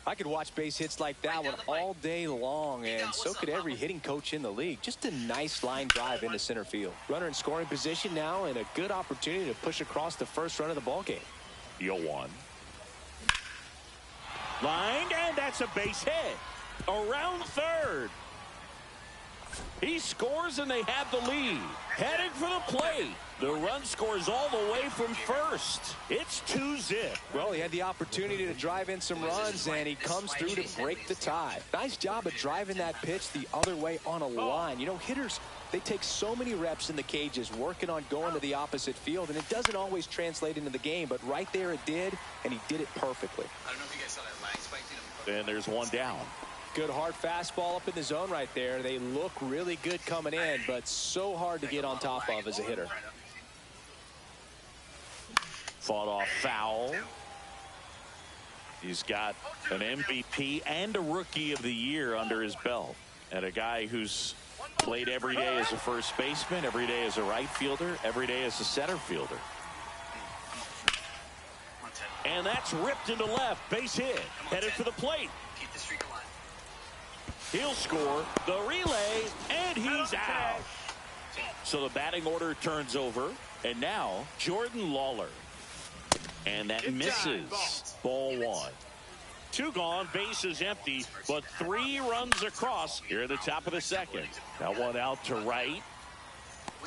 I could watch base hits like that one all day long, and so could every hitting coach in the league. Just a nice line drive into center field. Runner in scoring position now, and a good opportunity to push across the first run of the ballgame. 0-1. Lined, and that's a base hit. Around third. He scores, and they have the lead. Heading for the plate. The run scores all the way from first. It's 2-zip. Well, he had the opportunity to drive in some runs, and he comes through to break the tie. Nice job of driving that pitch the other way on a line. You know, hitters, they take so many reps in the cages working on going to the opposite field, and it doesn't always translate into the game, but right there it did, and he did it perfectly. I don't know if you guys saw that lag spike. And there's one down. Good hard fastball up in the zone right there. They look really good coming in, but so hard to get on top of as a hitter. Fought off foul. He's got an MVP and a Rookie of the Year under his belt. And a guy who's played every day as a first baseman, every day as a right fielder, every day as a center fielder. And that's ripped into left. Base hit. Headed for the plate. Keep the streak alive. He'll score the relay, and he's out. So the batting order turns over, and now Jordan Lawler. And that misses. Ball 1. 2 gone, bases empty, but 3 runs across here at the top of the second. That one out to right.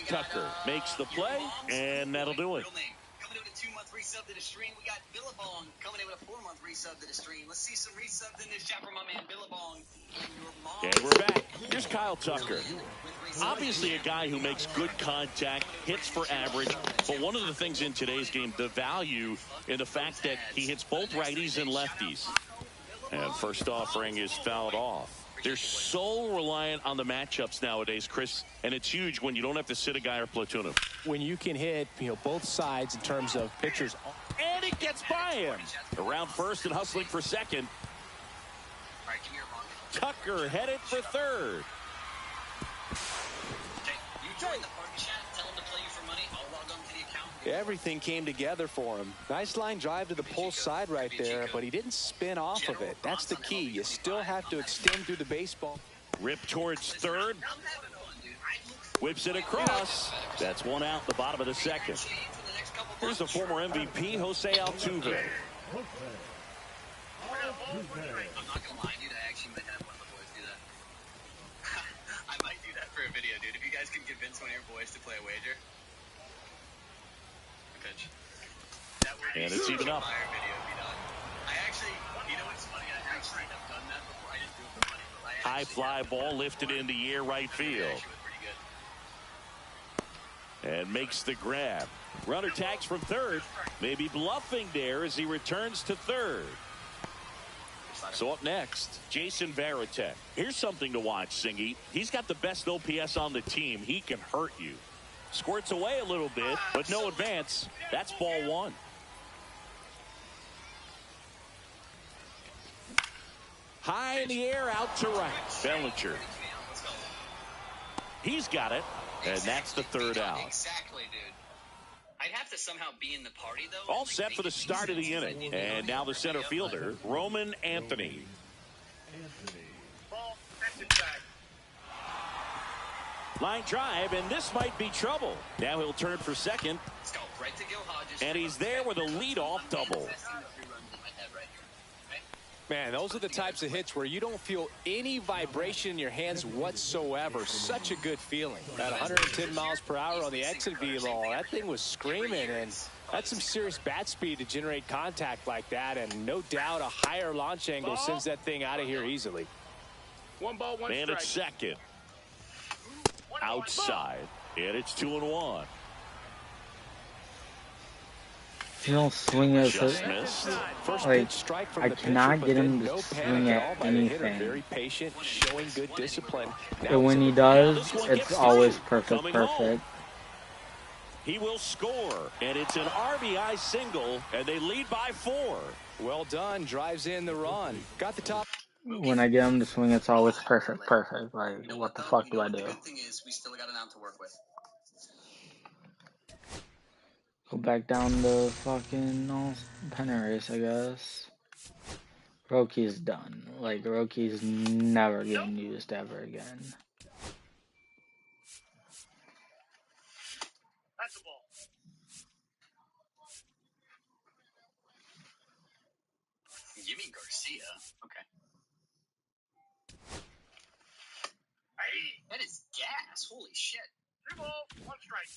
Tucker makes the play, and that'll do it. Coming in with a 2-month resub to the stream. We got Billabong coming in with a 4-month resub to the stream. Let's see some resubs in this chat from my man Billabong. And we're back. Here's Kyle Tucker. Obviously a guy who makes good contact, hits for average, but one of the things in today's game, the value in the fact that he hits both righties and lefties. And first offering is fouled off. They're so reliant on the matchups nowadays, Chris, and it's huge when you don't have to sit a guy or platoon him. When you can hit, both sides in terms of pitchers. And it gets by him. Around first and hustling for second. Tucker headed for third. Everything came together for him. Nice line drive to the pull side right there, but he didn't spin off of it. That's the key. You still have to extend through the baseball. Rip towards third. Whips it across. That's one out the bottom of the second. Here's the former MVP, Jose Altuve. I'm not gonna lie, dude. I actually might have one of the boys do that. I might do that for a video, dude. If you guys can convince one of your boys to play a wager. Pitch. That would be and it's even up. Video be done. I actually, you know what's funny? I actually have done that before. I didn't do it for money, but high fly ball lifted in the air right field. And makes the grab. Runner tags from third. Maybe bluffing there as he returns to third. So up next, Jason Varitek. Here's something to watch, Singy. He's got the best OPS on the team. He can hurt you. Squirts away a little bit, but no advance. That's ball 1. High in the air, out to right. Bellinger. He's got it, and that's the third out. Exactly, dude. I'd have to somehow be in the party, though. All set for the start of the inning. And now the center fielder, Roman Anthony. Ball, that's it back. Line drive, and this might be trouble. Now he'll turn for second. Let's go. Right to Gil Hodges. And he's there with a leadoff double. Man, those are the types of hits where you don't feel any vibration in your hands whatsoever. Such a good feeling. At 110 miles per hour on the exit velo, that thing was screaming, and that's some serious bat speed to generate contact like that, and no doubt a higher launch angle sends that thing out of here easily. One ball, one And strike. it's second. Outside. And it's 2-1. You don't swing as Just missed. First like pitch strike from I the pitcher, cannot but get then him to no swing panic at all by the hitter. anything. Very patient, showing good discipline. But when he does, it's always perfect. He will score, and it's an RBI single, and they lead by 4. Well done, drives in the run. Got the top. When I get him to swing, it's always perfect. Like, what the fuck do I do? The good thing is we still got an out to work with. Go back down the fucking pennant race, I guess. Roki's done. Like, Roki's never getting used ever again. That's a ball. Jimmy Garcia. Okay. Hey, That is gas. Holy shit. 3 balls, 1 strike.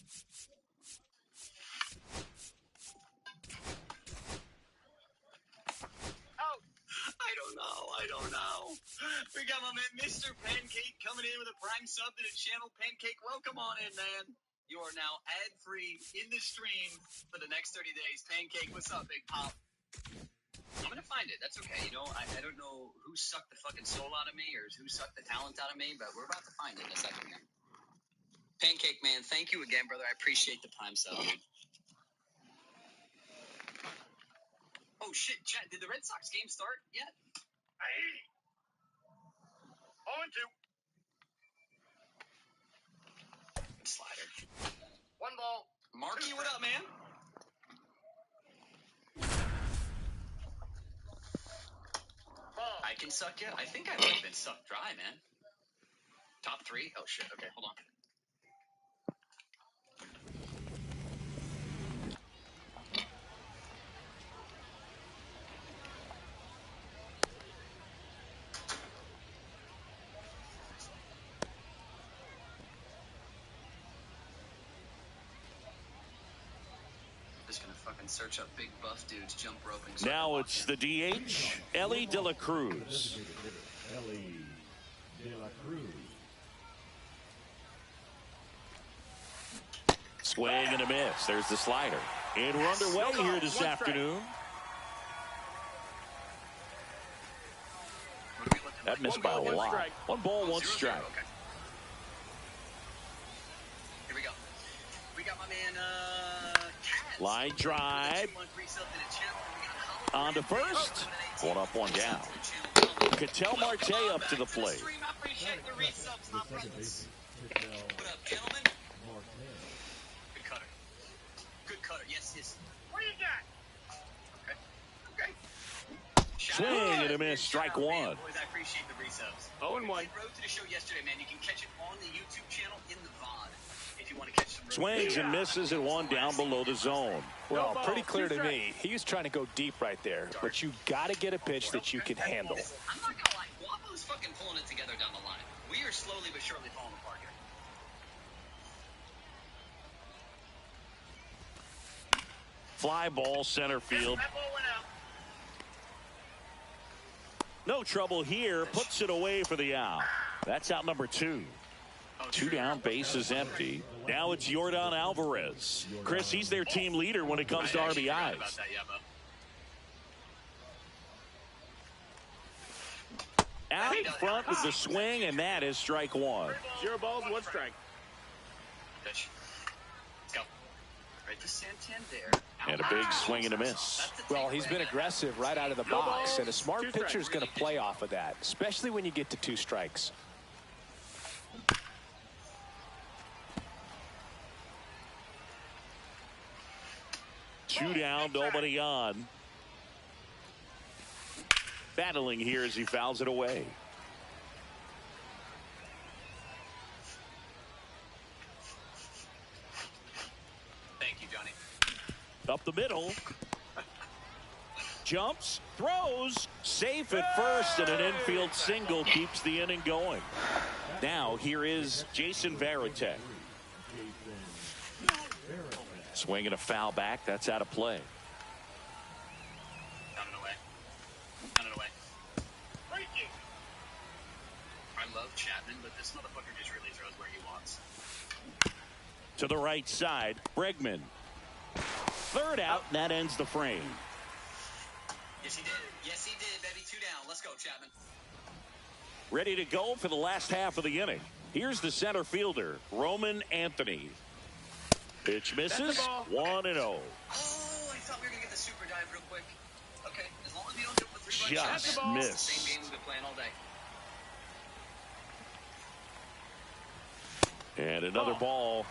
Out. I don't know. We got my man Mr. Pancake coming in with a prime sub to the channel. Pancake, welcome on in, man. You are now ad-free in the stream for the next 30 days. Pancake, what's up, big pop? I'm gonna find it. That's okay. You know, I don't know who sucked the fucking soul out of me or who sucked the talent out of me, but we're about to find it in a second here. Pancake, man, thank you again, brother. I appreciate the prime sub, dude. Oh, shit, Chad, did the Red Sox game start yet? Hey. 0-2. Good slider. 1 ball. Marky, what up, man? Ball. I can suck yet? I think I might have been sucked dry, man. Top 3? Oh, shit. Okay, hold on. Just gonna fucking search up big buff dudes jump roping. So Now it's the DH, Ellie De La Cruz. Swing and a miss. There's the slider. And we're underway here this afternoon. That missed by a lot. 1 ball, 1 strike. Okay. Here we go. We got my man, Kaz. Line drive. On to first. 1 up, 1 down. Cattell Marte up to the plate. I appreciate the resubs, my brothers. What up, gentlemen? Good cutter. Good cutter. Yes, yes. What do you got? Okay. Okay. Swing and a miss. Strike 1. Boys, I appreciate the resubs. 0-1. We played Road to the Show yesterday, man. You can catch it on the YouTube channel in the VOD if you want to catch some. Swings and misses and 1 down below the zone. Well, pretty clear to me. He was trying to go deep right there, but you got to get a pitch that you can handle. I'm not gonna lie, Guapo's fucking pulling it together down the line. We are slowly but surely falling apart here. Fly ball center field. That ball went out. No trouble here. Puts it away for the out. That's out number 2. 2 down, bases empty. Now it's Yordan Alvarez. Chris, he's their team leader when it comes to RBIs. Out in front with the swing, and that is strike 1. 0 balls, 1 strike. Pitch. Let's go. Right to Santander. And a big swing and a miss. Well, he's been aggressive right out of the box, and a smart pitcher is going to play off of that, especially when you get to 2 strikes. Two down, nobody on. Battling here as he fouls it away. Thank you, Johnny. Up the middle. Jumps, throws, safe at first, and an infield single keeps the inning going. Now here is Jason Varitek. Swinging a foul back. That's out of play. Down and away. Down and away. I love Chapman, but this motherfucker just really throws where he wants. To the right side, Bregman. Third out, and that ends the frame. Yes, he did. Yes, he did, baby. 2 down. Let's go, Chapman. Ready to go for the last half of the inning. Here's the center fielder, Roman Anthony. Pitch misses, 1-0. Oh, I thought we were going to get the super dive real quick. Okay, as long as we don't do it with 3 Just Chapman, missed. it's the same game we've been playing all day. And another ball.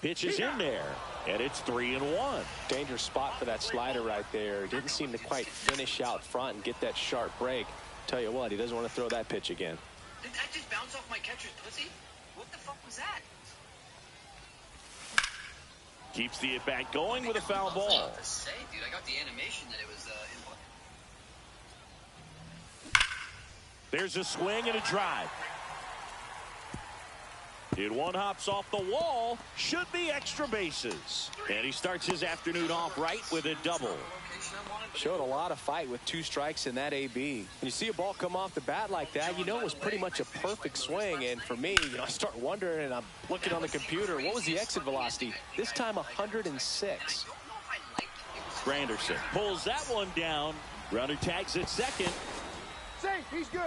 Pitch is in there, and it's 3-1. Dangerous spot for that slider right there. Didn't seem to quite finish out front and get that sharp break. Tell you what, he doesn't want to throw that pitch again. Did that just bounce off my catcher's pussy? What the fuck was that? Keeps the at-bat going with a foul ball. I have to say, dude, I got the animation that it was in. There's a swing and a drive. It one hops off the wall. Should be extra bases. And he starts his afternoon off right with a double. Showed a lot of fight with 2 strikes in that AB. When you see a ball come off the bat like that, you know it was pretty much a perfect swing. And for me, I start wondering, and I'm looking on the computer, what was the exit velocity? This time 106. Granderson pulls that one down. Runner tags at second. Safe, he's good.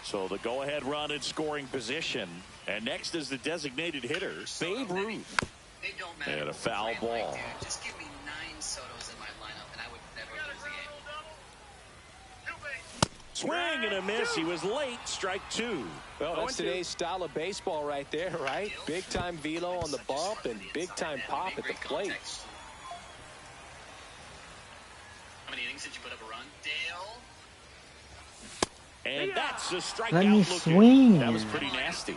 So the go-ahead run in scoring position. And next is the designated hitter, Babe Ruth. And a foul ball. Just give me 9 Sotos in my lineup, and I would never lose the game. Swing and a miss. He was late. Strike 2. Well, that's today's style of baseball right there, right? Big-time velo on the bump and big-time pop at the plate. How many innings did you put up a run? Dale? And that's a strikeout. Let me looking. swing. That was pretty nasty.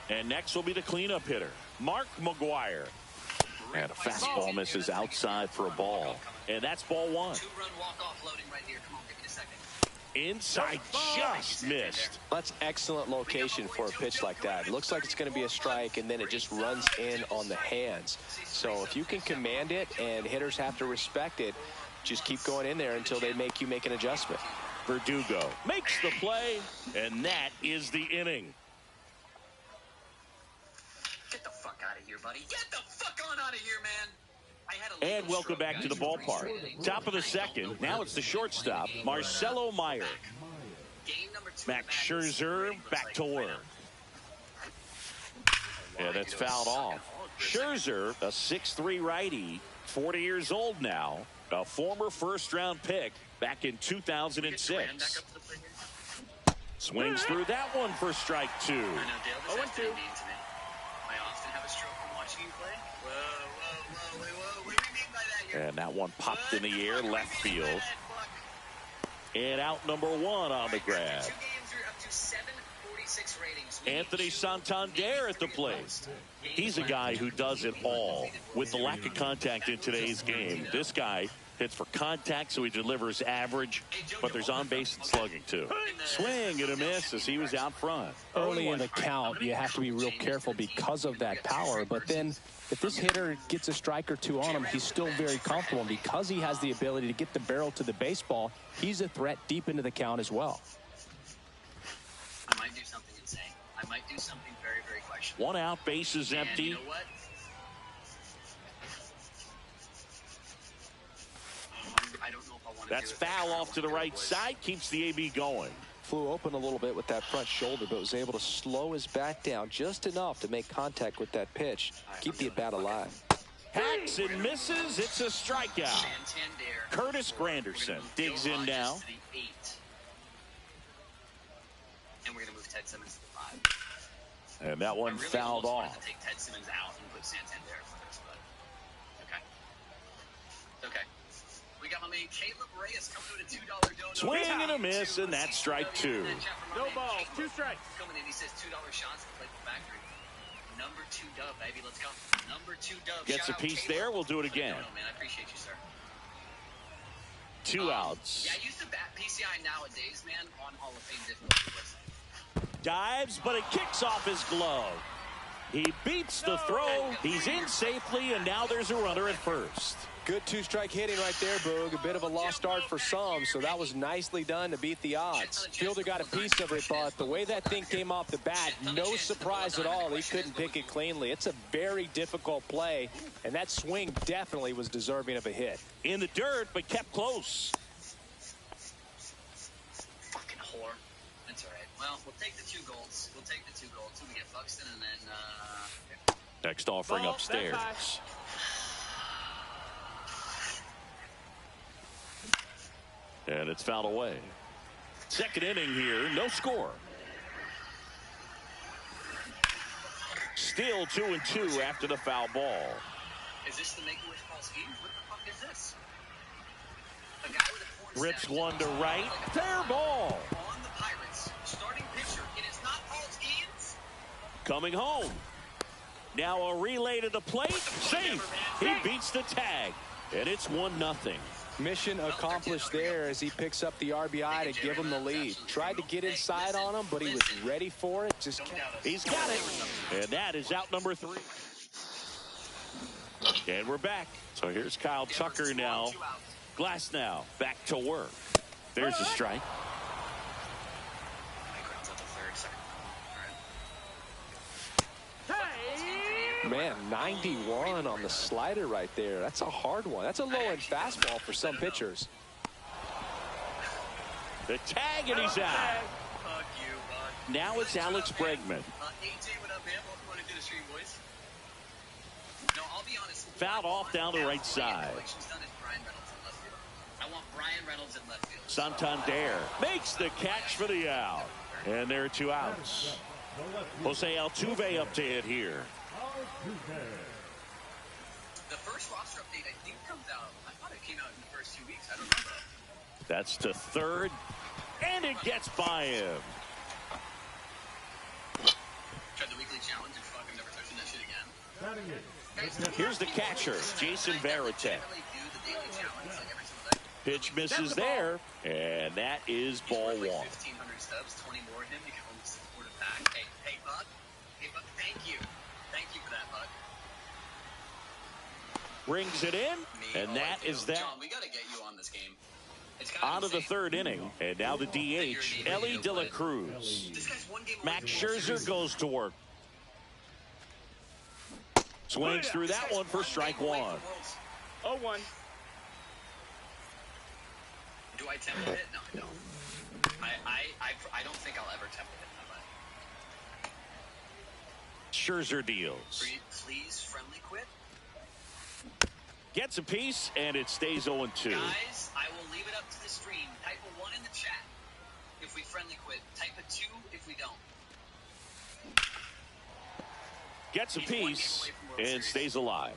And next will be the cleanup hitter, Mark McGuire. And a fastball misses outside for a ball. And that's ball 1. 2-run walk-off loading right here. Come on, give me a second. Inside, just missed. That's excellent location for a pitch like that. It looks like it's going to be a strike, and then it just runs in on the hands. So if you can command it and hitters have to respect it, just keep going in there until they make you make an adjustment. Verdugo makes the play, and that is the inning. Get the fuck out of here, buddy. Get the fuck on out of here, man. And welcome back to the ballpark. Top of the second. Now it's the shortstop, Marcelo Meyer. Max Scherzer back to work. Yeah, that's fouled off. Scherzer, a 6'3" righty, 40 years old now, a former first-round pick back in 2006. Swings through that one for strike 2. 0-2. I often have a stroke from watching you play. Whoa. What do we mean by that here? And that one popped in the air, left field. And out number 1 on the grab. 2 games, you're up to 746 ratings. Anthony Santander at the plate. He's a guy who does it all. With the lack of contact in today's game, this guy hits for contact, so he delivers average, but there's on-base and slugging, too. Swing and a miss as he was out front. Early in the count, you have to be real careful because of that power, but then if this hitter gets a strike or 2 on him, he's still very comfortable. And because he has the ability to get the barrel to the baseball, he's a threat deep into the count as well. I might do something insane. I might do something very, very questionable. 1 out, base is empty. You know what? That's foul off to the right side, keeps the AB going. flew open a little bit with that front shoulder, but was able to slow his bat down just enough to make contact with that pitch, keep the at-bat alive. Hacks and misses. It's a strikeout. Curtis Granderson digs in now. And we're going to move Ted Simmons to the 5. And that one fouled off. To take Ted Simmons out and put Santander first, but okay. Okay. We got my man Caleb Reyes coming with a $2 donut. Swing and a miss, and that's strike 2. No balls, 2 strikes. Coming in, he says $2 shots to play the factory. Number 2 dub, baby. Let's go. Number 2 dub. Gets a piece there. We'll do it again. Man, I appreciate you, sir. 2 outs. Yeah, I used to bat PCI nowadays, man, on Hall of Fame difficulty. Dives, but it kicks off his glove. He beats the throw. He's in safely, and now there's a runner at first. Good 2-strike hitting right there, Boog. A bit of a lost start for some, so that was nicely done to beat the odds. Fielder got a piece of it, but the way that thing came off the bat, no surprise at all. He couldn't pick it cleanly. It's a very difficult play, and that swing definitely was deserving of a hit. In the dirt, but kept close. Fucking whore. That's all right. Well, we'll take the 2 goals. We'll take the 2 goals. So we get Buxton, and then next offering upstairs. And it's fouled away. Second inning here, no score. Still 2-2 after the foul ball. Is this the Make-A-Wish ball scheme? What the fuck is this? A guy with a porn rips stash one to right. Fair ball. on the Pirates. Starting pitcher. It is not Paul Skeens. Coming home. Now a relay to the plate. Safe. He beats the tag. And it's 1-0. Mission accomplished there as he picks up the RBI to give him the lead. Tried to get inside on him, but he was ready for it. Just he's got it. And that is out number 3. And we're back. So here's Kyle Tucker now. Glass now back to work. There's a strike. Man, 91 on the slider right there. That's a hard one. That's a low-end fastball for some pitchers. The tag, and he's out. Fuck you, bud. Now it's Alex Bregman. AJ, what up, man? Welcome on into the stream, boys. No, I'll be honest. Fouled off down the right side. I want Brian Reynolds in left field. Santander makes the catch for the out. And there are 2 outs. Jose Altuve up to hit here. The first roster update, I think, comes out. I thought it came out in the first 2 weeks. I don't remember. That's to third. And it gets by him. Tried the weekly challenge and fucking never touching that shit again. Here's the catcher, Jason Varitek. Pitch misses there. And that is ball 1. 1,500 subs, 20 more of him. You can only support it back. Hey, bud. Hey, bud, thank you. Thank you for that, bud. Brings it in, and that is that. John, we got to get you on this game. On to the 3rd inning, and now the DH, Ellie De La Cruz. Max Scherzer goes to work. Swings through that one for strike 1. 0-1. Do I template it? No, I don't. I don't think I'll ever template it. Scherzer deals. Please, friendly quit. Gets a piece, and it stays 0-2. Guys, I will leave it up to the stream. Type a 1 in the chat if we friendly quit. Type a 2 if we don't. Gets a piece, and stays alive.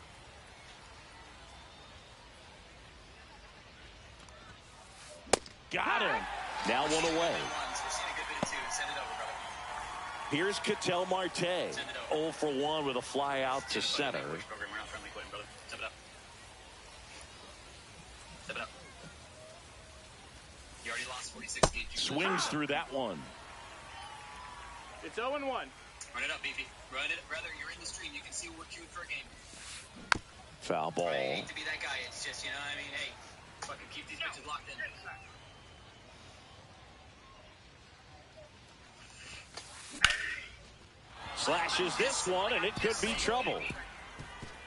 Got him. Now 1 away. Here's Ketel Marte. 0 for 1 with a fly out to center. You already lost 46 games. Swings through that one. It's 0-1. Run it up, Beefy. Run it. Brother, you're in the stream. You can see we're queued for a game. Foul ball. I hate to be that guy. It's just, you know what I mean? Hey, fucking keep these bitches locked in. Slashes this one, and it could be trouble.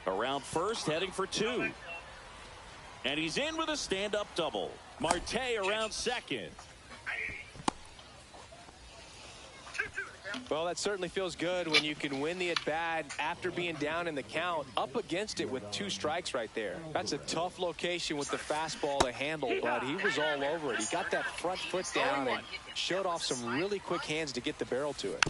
Around first, heading for 2. And he's in with a stand-up double. Marte around second. Well, that certainly feels good when you can win the at-bat after being down in the count, up against it with 2 strikes right there. That's a tough location with the fastball to handle, but he was all over it. He got that front foot down and showed off some really quick hands to get the barrel to it.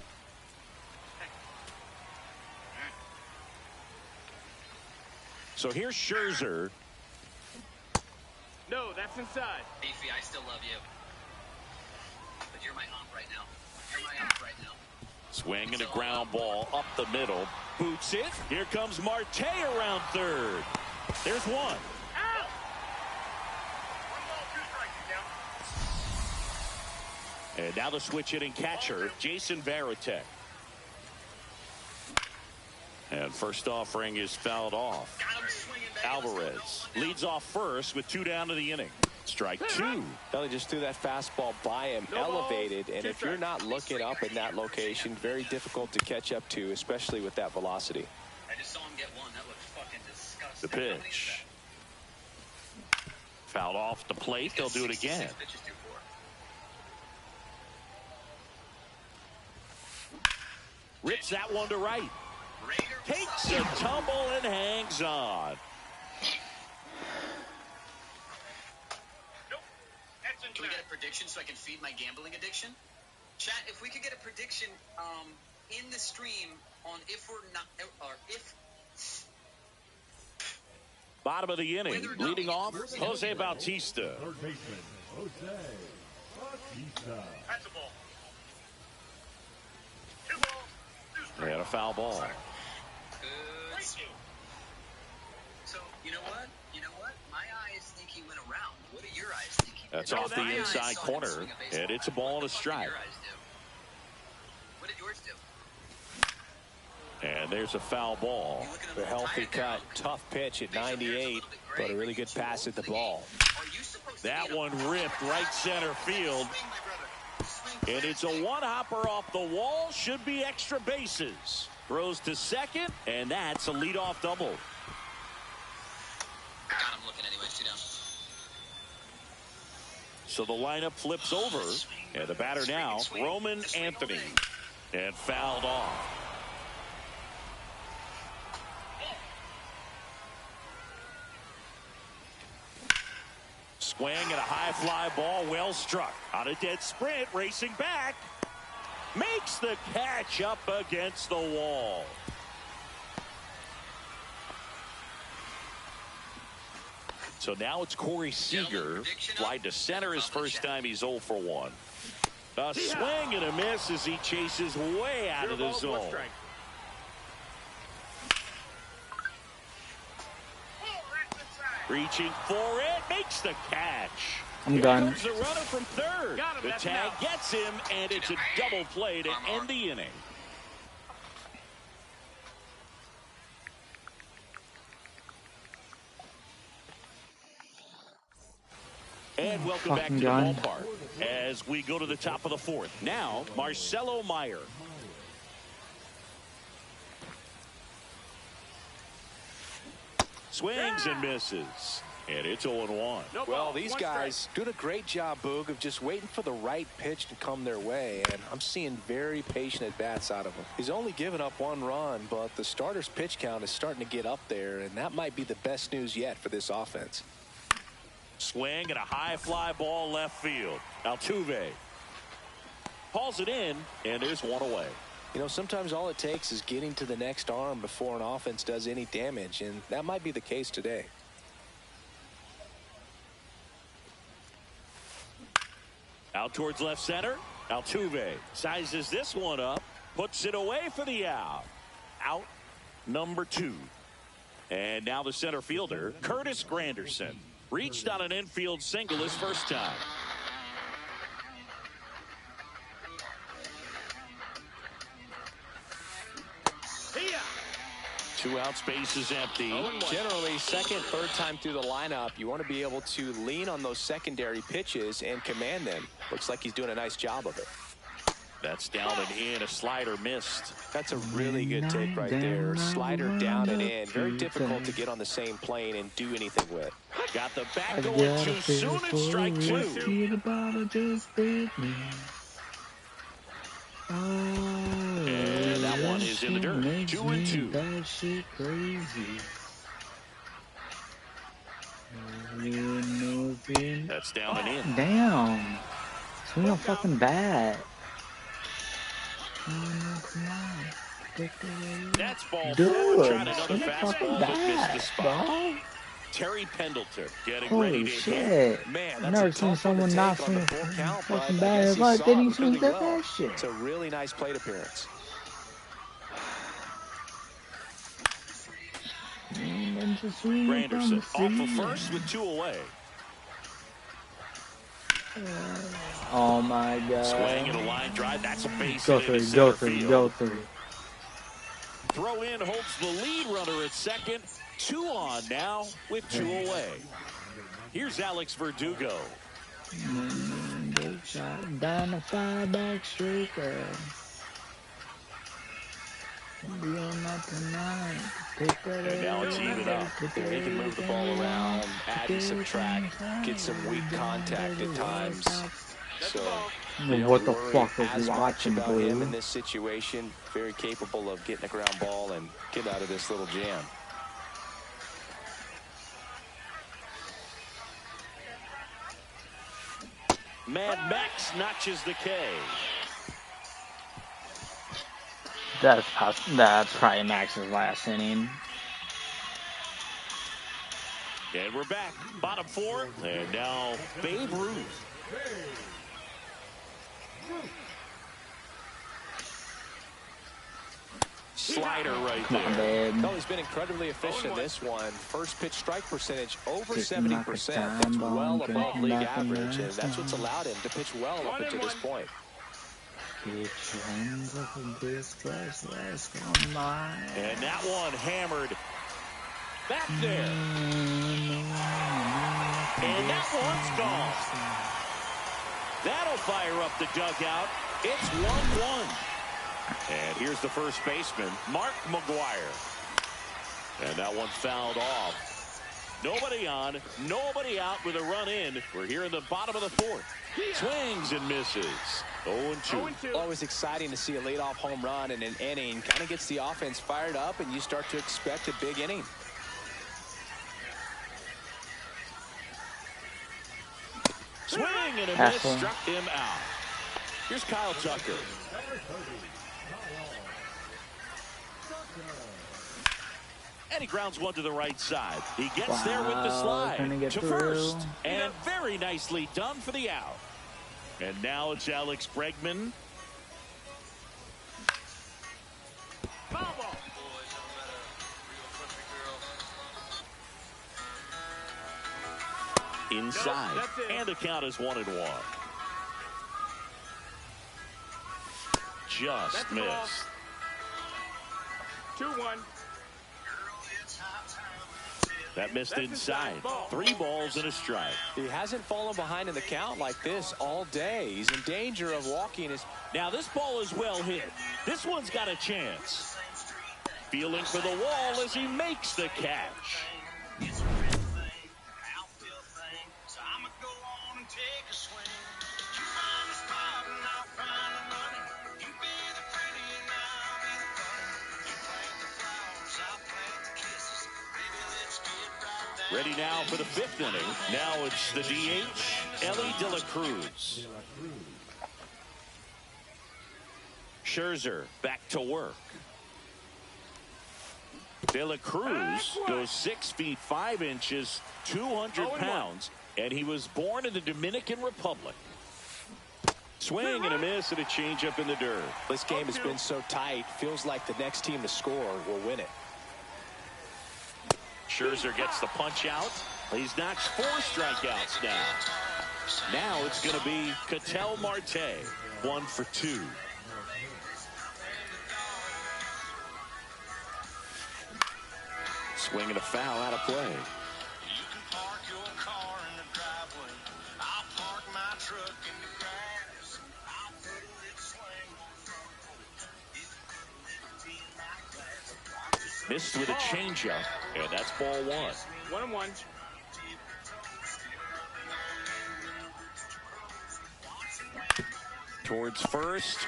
So here's Scherzer. No, that's inside. Beefy, I still love you. But you're my ump right now. You're my ump right now. Swing and a ground ball up the middle. Boots it. Here comes Marte around third. There's one. Out. 1 ball, 2 strikes, And now the switch hitting catcher, Jason Varitek. And first offering is fouled off. Alvarez leads off first with 2 down to the inning. Strike 2. They just threw that fastball by him, elevated, and if you're not looking up in that location, very difficult to catch up to, especially with that velocity. I just saw him get one. That looked fucking disgusting. The pitch. Fouled off the plate. They'll do it again. Rips that one to right. Takes a tumble and hangs on. Can we get a prediction so I can feed my gambling addiction? Chat, if we could get a prediction in the stream on if we're not, or if... Bottom of the inning, leading off, Jose Bautista. Third baseman, Jose Bautista. That's a ball. 2 balls, 2 strikes. They had a foul ball. Good. So, you know what? My eyes think he went around. What do your eyes think? That's off the inside corner, and it's a ball and a strike. What did yours do? And there's a foul ball. A healthy cut, tough pitch at 98, but a really good pass at the ball. That one ripped right center field. And it's a one-hopper off the wall. Should be extra bases. Throws to second, and that's a leadoff double. God, I'm looking anyways. 2 down. So the lineup flips over, and the batter now, Roman Anthony, and fouled off. Swing and a high fly ball, well struck. On a dead sprint, racing back. Makes the catch up against the wall. So now it's Corey Seager. Fly to center his first time. He's 0 for 1. A swing and a miss as he chases way out of the zone. Reaching for it. Makes the catch. I'm done. Here comes the runner from third. The tag gets him, and it's a double play to end the inning. And welcome back to the ballpark as we go to the top of the 4th. Now, Marcelo Meyer. Swings and misses. And it's 0-1. Well, these guys doing a great job, Boog, of just waiting for the right pitch to come their way. And I'm seeing very patient at-bats out of him. He's only given up 1 run, but the starter's pitch count is starting to get up there. And that might be the best news yet for this offense. Swing and a high fly ball left field. Altuve hauls it in, and there's 1 away. You know, sometimes all it takes is getting to the next arm before an offense does any damage, and that might be the case today. Out towards left center. Altuve sizes this one up, puts it away for the out. Out number 2. And now the center fielder, Curtis Granderson. Reached on an infield single his first time. Two out, space is empty. Generally, second, third time through the lineup, you want to be able to lean on those secondary pitches and command them. Looks like he's doing a nice job of it. That's down and in. A slider missed. That's a really good take right there. Slider down and in. Very difficult to get on the same plane and do anything with. Got the back going too soon. It's strike 2. And that one is in the dirt. 2-2. That shit crazy. That's down and in. Damn. Swing a fucking bat. That's ball 4. Dude, Tried another swing a fucking fastball, but missed the bat, spot. bro. Terry Pendleton getting ready Holy to shit. hit. Man, I've that's never a seen tough one to someone not take on the swing full count, but fucking I bat guess in he life. saw Then he it swings really that well. bat shit. It's a really nice plate appearance. Granderson off of first with 2 away. Oh my god. Swing and a line drive. That's a base Go hit into three, center go three, field. go three. Throw in holds the lead runner at second. 2 on now with 2 away. Here's Alex Verdugo. Down the 5-back streaker. And now it's even up. Yeah, he can move the ball around, add and subtract, get some weak contact at times. So you don't What the worry fuck is as much watching, about him in Blue? this situation. Very capable of getting a ground ball and get out of this little jam. Mad Max notches the K. That's probably Max's last inning. And we're back. Bottom 4. And now Babe Ruth. Slider right there. Oh, he's been incredibly efficient in this one. First pitch strike percentage over 70%. That's well above league average, and that's what's allowed him to pitch well up until this point. Get your hands up in this place, let's go mine. And that one hammered back there. And that one's gone. That'll fire up the dugout. It's 1-1. And here's the first baseman, Mark McGuire. And that one fouled off. Nobody on, nobody out with a run in. We're here in the bottom of the 4th. Swings and misses. 0-2. Always exciting to see a leadoff home run in an inning. Kind of gets the offense fired up, and you start to expect a big inning. Swing and a miss, struck him out. Here's Kyle Tucker. And he grounds one to the right side. He gets there with the slide to first. And very nicely done for the out. And now it's Alex Bregman. Inside. And the count is 1-1. Just missed. 2-1. That missed inside. 3 balls and a strike. He hasn't fallen behind in the count like this all day. He's in danger of walking his... Now this ball is well hit. This one's got a chance. Feeling for the wall as he makes the catch. Ready now for the 5th inning. Now it's the DH, Ellie De La Cruz. Scherzer back to work. De La Cruz goes 6 feet 5 inches, 200 pounds, and he was born in the Dominican Republic. Swing and a miss and a changeup in the dirt. This game has been so tight. Feels like the next team to score will win it. Scherzer gets the punch out. He's notched 4 strikeouts now. Now it's going to be Ketel Marte, 1 for 2. Swing and a foul out of play. You can park your car in the driveway. I'll park my truck in the grass. I'll put a little swing on the front porch. If you put a little tea in my glass. Missed with a changeup, and that's ball 1. 1-1. Towards first.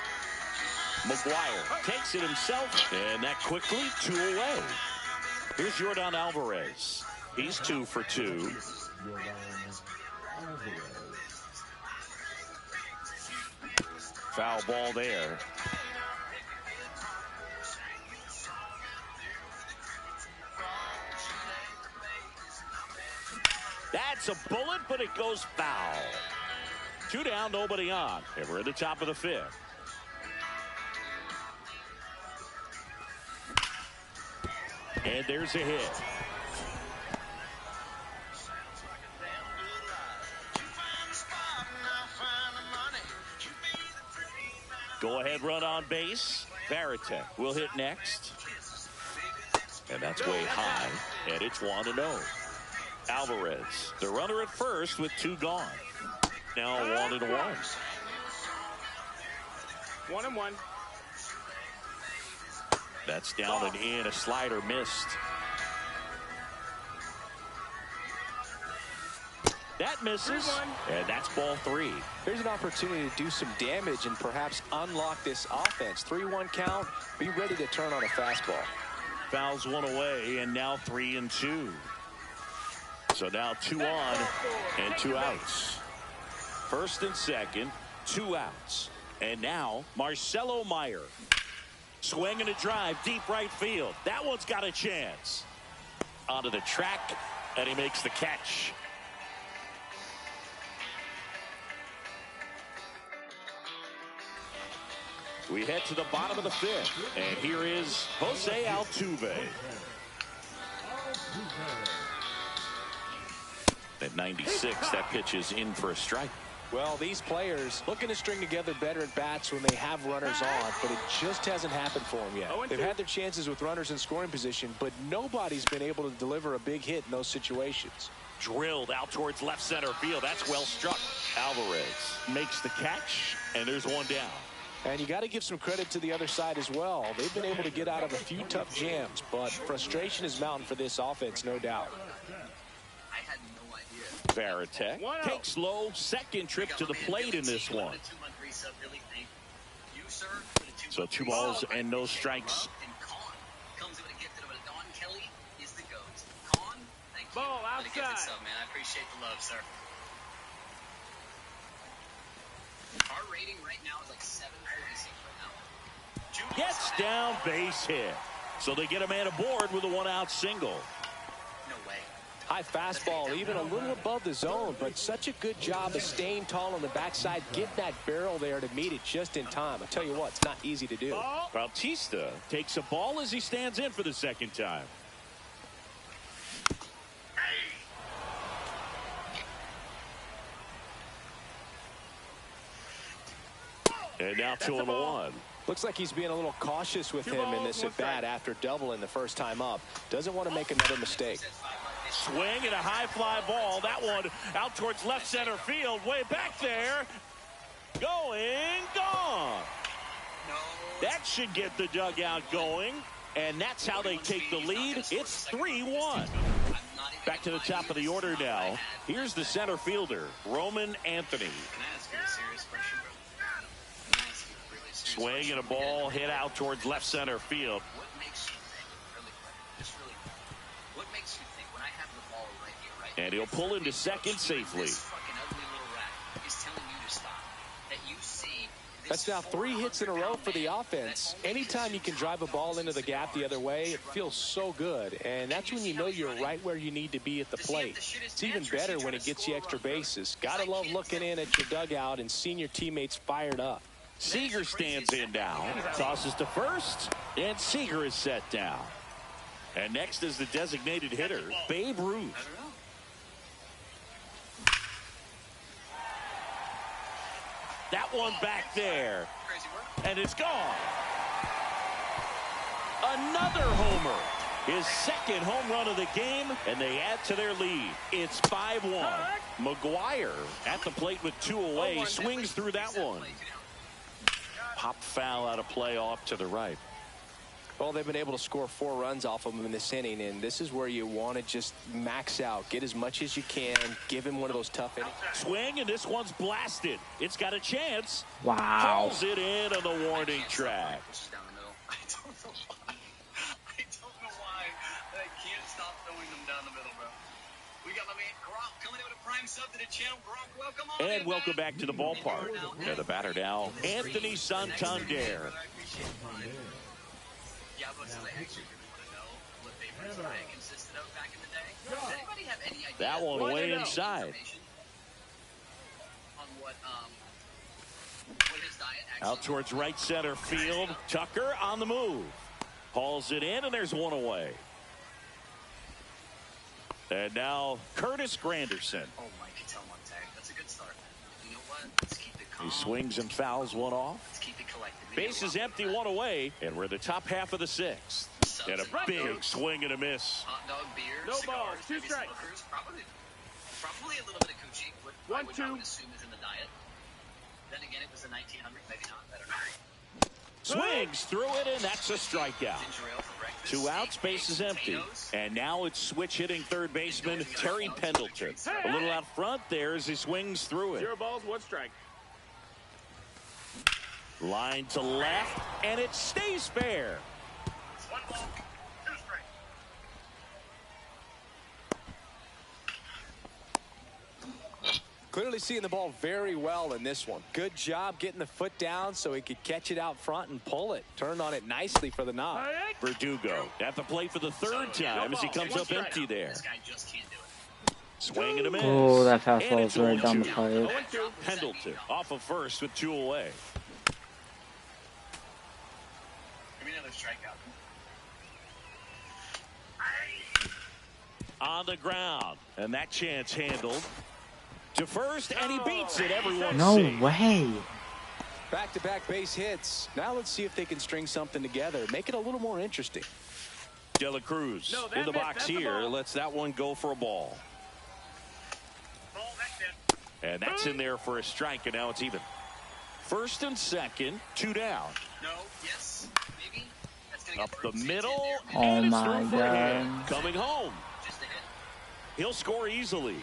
McGuire takes it himself, and that quickly 2 away. Here's Yordan Alvarez. He's 2 for 2. Foul ball there. That's a bullet, but it goes foul. 2 down, nobody on. And we're at the top of the 5th. And there's a hit. Go ahead run on base. Varitek will hit next. And that's way high. And it's 1-0. Alvarez, the runner at first with 2 gone. Now 1-1. 1-1. That's down and in. A slider missed. That misses, and that's ball 3. Here's an opportunity to do some damage and perhaps unlock this offense. 3-1 count. Be ready to turn on a fastball. Fouls 1 away, and now 3-2. So now 2 on and 2 outs. First and second, 2 outs. And now Marcelo Meyer. Swing and a drive, deep right field. That one's got a chance. Onto the track, and he makes the catch. We head to the bottom of the 5th, and here is Jose Altuve. At 96, that pitch is in for a strike. Well, these players looking to string together better at bats when they have runners on, but it just hasn't happened for them yet. They've had their chances with runners in scoring position, but nobody's been able to deliver a big hit in those situations. Drilled out towards left center field. That's well struck. Alvarez makes the catch, and there's 1 down. And you got to give some credit to the other side as well. They've been able to get out of a few tough jams, but frustration is mounting for this offense, no doubt. Varitek takes low, second trip to the plate in this one. So 2 balls and no strikes. Ball outside. I appreciate the love, sir. Our rating right now is like 746 right now. Gets down, base hit. So they get a man aboard with a 1-out single. No way. High fastball, even a little above the zone, but such a good job of staying tall on the backside, getting that barrel there to meet it just in time. I tell you what, it's not easy to do. Bautista takes a ball as he stands in for the second time. And now 2-1. Looks like he's being a little cautious with him in this at-bat after doubling the first time up. Doesn't want to make another mistake. Swing and a high fly ball. That one out towards left center field. Way back there. Going, gone. That should get the dugout going. And that's how they take the lead. It's 3-1. Back to the top of the order now. Here's the center fielder, Roman Anthony. Swing and a ball hit out towards left center field. And he'll pull into second safely. That's now 3 hits in a row for the offense. Anytime you can drive a ball into the gap the other way, it feels so good. And that's when you know you're right where you need to be at the plate. It's even better when it gets you extra bases. Gotta love looking in at your dugout and seeing your teammates fired up. Seager stands in now, tosses to first, and Seager is set down. And next is the designated hitter, Babe Ruth. That one back there, and it's gone. Another homer, his second home run of the game, and they add to their lead. It's 5-1. McGuire at the plate with 2 away, swings through that one. Pop foul out of play off to the right. Well, they've been able to score 4 runs off of him in this inning, and this is where you want to just max out. Get as much as you can. Give him one of those tough innings. Swing, and this one's blasted. It's got a chance. Wow. Pulls it in on the warning track. I don't know why I can't stop throwing them down the middle, bro. We got my man Gronk coming in with a prime sub to the channel. Gronk, welcome on And in, welcome man. back to the ballpark. Now the batter now, Anthony Santander. Yeah, but I actually really want to know what favorite diet consisted of back in the day. Does anybody have any idea? That one way inside. On what his diet actually Out towards right center field. Tucker on the move. Hauls it in, and there's one away. And now Curtis Granderson. Oh, Mike, tell him on tag. That's a good start. You know what? Let's keep it calm. He swings and fouls one off. Let's keep it collected. Base is empty, one away, and we're the top half of the 6th. And a big swing and a miss. Hot dog, beer, No ball, cigars, 2 maybe strikes. smokers, probably a little bit of coochie. I would assume is in the diet. Then again, it was the 1900s, maybe not. I don't know. Swings through it, and that's a strikeout. 2 outs, base is empty. And now it's switch hitting third baseman Terry Pendleton. A little out front there as he swings through it. 0 balls, 1 strike. Line to left, and it stays fair. 1 ball, 2 strikes. Clearly seeing the ball very well in this one. Good job getting the foot down so he could catch it out front and pull it. Turned on it nicely for the knock. Verdugo at the plate for the 3rd time as he comes up empty there. This guy just can't do it. Swing and a miss. Oh, that And fastball it's is right down the 0-2. pipe. Pendleton off of first with 2 away. Give me another strikeout. On the ground, and that chance handled to first, and he beats it. Everyone No safe. way. Back-to-back base hits. Now let's see if they can string something together. Make it a little more interesting. De La Cruz No, that in the missed. box That's a here. ball. Lets that one go for a ball. Ball, that's it. And that's in there for a strike, and now it's even. 1st and 2nd, 2 down. No, yes, maybe. That's gonna Up get the Brooks middle, in there. Oh and it's my through for a hit. God. Coming home. Just a hit. He'll score easily.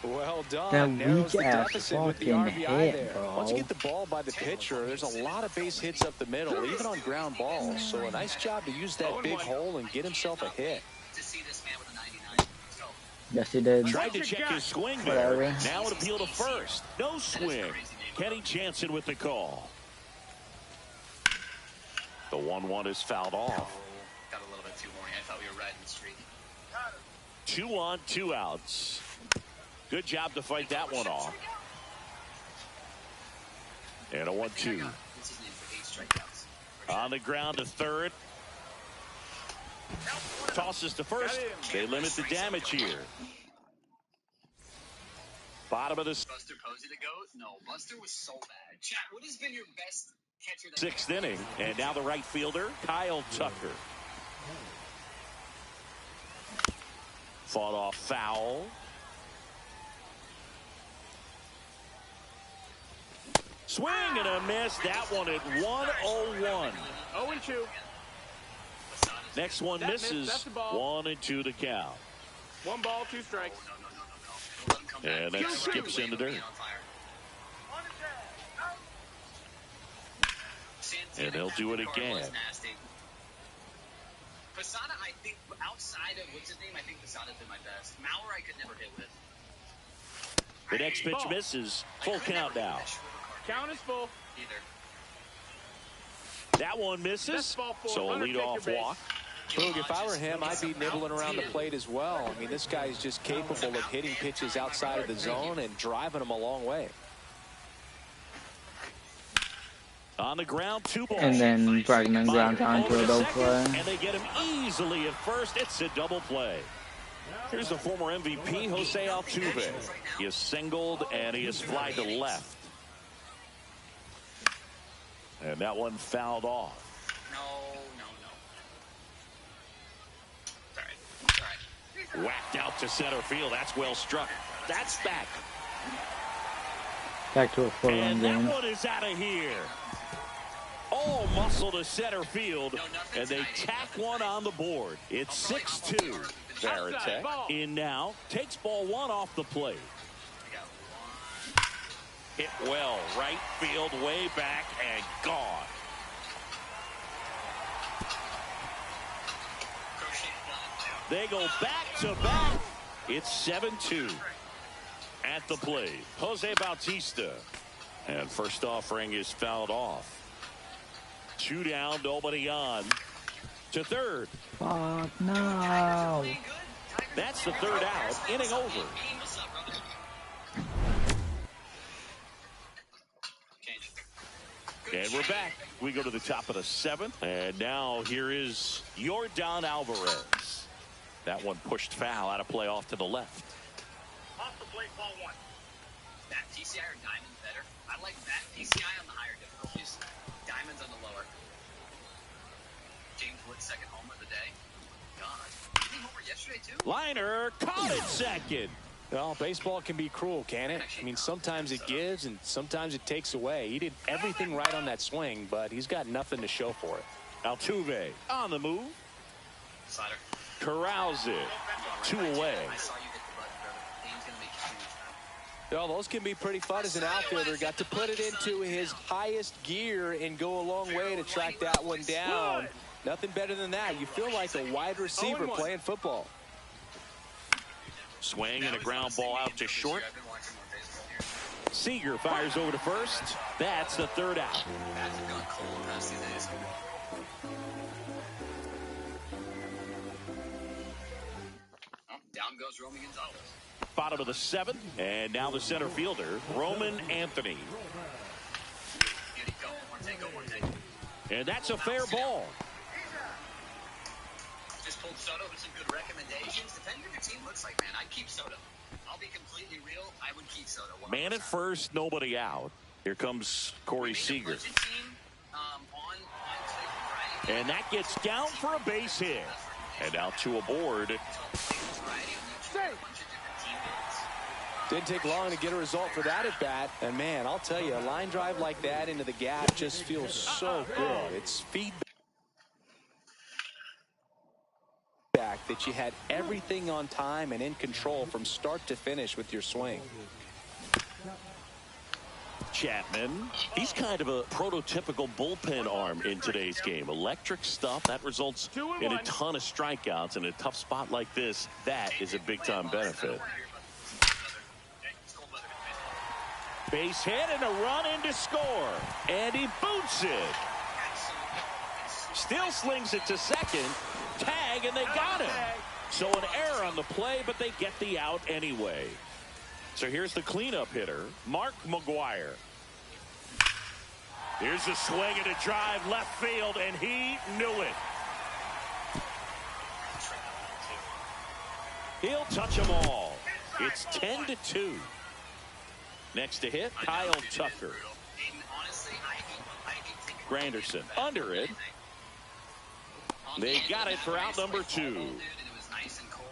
Well done. That Narrows the weak-ass deficit with the fucking RBI hit, there. bro. Once you get the ball by the pitcher, there's a lot of base hits up the middle, even on ground balls. So a nice job to use that big hole and get himself a hit. To see this man with a 99. Let's go. Yes, he did. Tried to check his swing there. Whatever. Now an appeal to first. No swing. Kenny Jansen with the call. The 1-1 is fouled off. Got a little bit too horny. I thought we were riding the streak. 2 on, 2 outs. Good job to fight that one off. And a 1-2. What's his name for 8 strikeouts? On the ground to 3rd. Tosses to first. They limit the damage here. Bottom of the Buster Posey to go? No, Buster was so bad. Chat, what has been your best catcher? 6th inning. And now the right fielder, Kyle Tucker. Fought off foul. Swing and a miss. That one at 1-0-1. 0-2. Next one That missed. misses. That's the ball. 1-2 to count. 1 ball, 2 strikes. Let him come back. And that skips in the dirt. And they'll do it again. Posada, I think, outside of what's his name, I think Posada's been my best. Mauer, I could never hit with. The next pitch Ball. misses. Full count now. Count is full. Either. That one misses. Best ball four. So a Hunter, take your leadoff base. walk. Boog, if I were him, I'd be nibbling around the plate as well. I mean, this guy's just capable of hitting pitches outside of the zone and driving them a long way. On the ground, 2 balls. And then Bregman ground down to a double play. And they get him easily at first. It's a double play. Here's the former MVP, Jose Altuve. He is singled and he is flied to left. And that one fouled off. No. It's all right. Whacked out to center field. That's well struck. That's back. Back to a 4-run And that game. one is out of here. all muscle to center field, and they tack one on the board. It's 6-2. Varitek in now, takes ball one off the plate. Hit well, right field, way back, and gone. They go back to back. It's 7-2. At the plate, Jose Bautista. And first offering is fouled off. 2 down, nobody on. To third. Fuck no. That's the third out. Inning over. And we're back. We go to the top of the 7th. And now here is Yordan Alvarez. That one pushed foul out of play off to the left. Off the plate, ball 1. That PCI or diamond better? I like that PCI on the higher difficulties. Diamonds on the lower. James Wood's second home of the day. God. Did he homer yesterday too? Liner caught it second. Well, baseball can be cruel, can it? I mean, sometimes it gives and sometimes it takes away. He did everything right on that swing, but he's got nothing to show for it. Altuve on the move. Slider. Corrals it. 2 away. I saw you hit the button, brother. Game's gonna make huge now. Well, those can be pretty fun as an outfielder. Got to put it into his highest gear and go a long way to track that one down. Nothing better than that. You feel like a wide receiver playing football. Swing and a ground ball out to short. Seager fires over to first. That's the third out. Down goes Romy Gonzalez. Bottom of the 7th, and now the center fielder, Roman Anthony. And that's a fair ball. Just pulled Soto with some good recommendations. Depending on your team looks like, man, I'd keep Soto. I'll be completely real. I would keep Soto. Man at first, nobody out. Here comes Corey Seager. And that gets down for a base hit. And out to a board. Didn't take long to get a result for that at bat. And man, I'll tell you, a line drive like that into the gap just feels so good. It's feedback that you had everything on time and in control from start to finish with your swing. Chapman, he's kind of a prototypical bullpen arm in today's game. Electric stuff that results in a ton of strikeouts. In a tough spot like this, that is a big-time benefit. Base hit and a run in to score. And he boots it. Still slings it to second. Tag, and they got him. So an error on the play, but they get the out anyway. So here's the cleanup hitter, Mark McGuire. Here's a swing and a drive left field, and he knew it. He'll touch them all. It's 10-2. Next to hit, Kyle Tucker. Granderson under it. They got it for out number 2.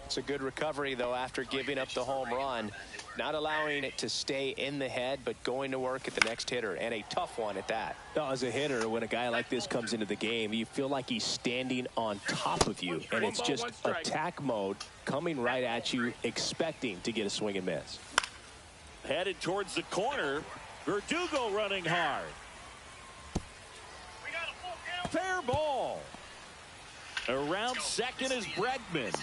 It's a good recovery, though, after giving up the home run. Not allowing it to stay in the head, but going to work at the next hitter, and a tough one at that. Now, as a hitter, when a guy like this comes into the game, you feel like he's standing on top of you, and it's just attack mode coming right at you, expecting to get a swing and miss. Headed towards the corner, Verdugo running hard. Fair ball. Around second is Bregman.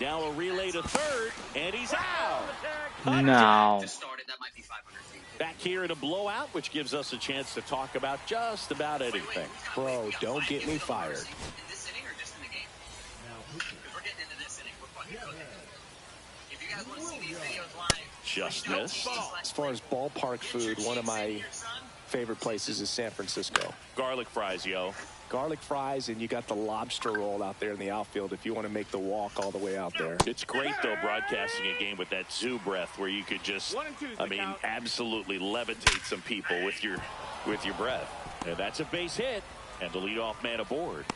Now a relay to third, and he's out. No. Back here in a blowout, which gives us a chance to talk about just about anything. Bro, don't get me fired. Just missed. As far as ballpark food, one of my favorite places is San Francisco. Garlic fries, yo. Garlic fries, and you got the lobster roll out there in the outfield if you want to make the walk all the way out there. It's great, though, broadcasting a game with that zoo breath where you could just, I mean, absolutely levitate some people with your breath. And that's a base hit, and the leadoff man aboard.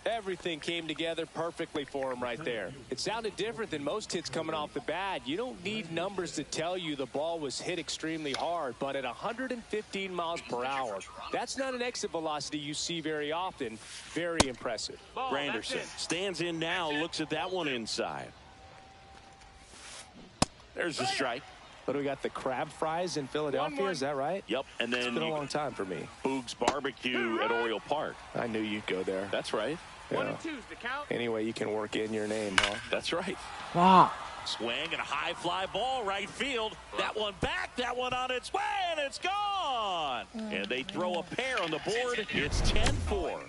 Everything came together perfectly for him right there. It sounded different than most hits coming off the bat. You don't need numbers to tell you the ball was hit extremely hard, but at 115 miles per hour, that's not an exit velocity you see very often. Very impressive. Granderson stands in now, looks at that one inside. There's a strike. But we got the crab fries in Philadelphia, is that right? Yep, and then it's been a long time for me. Boog's Barbecue at Oriole Park. I knew you'd go there. That's right. Yeah. 1 and 2's the count. Anyway, you can work in your name, huh? That's right. Ah. Swing and a high fly ball right field. That one back, that one on its way, and it's gone. And they throw a pair on the board. It's 10-4.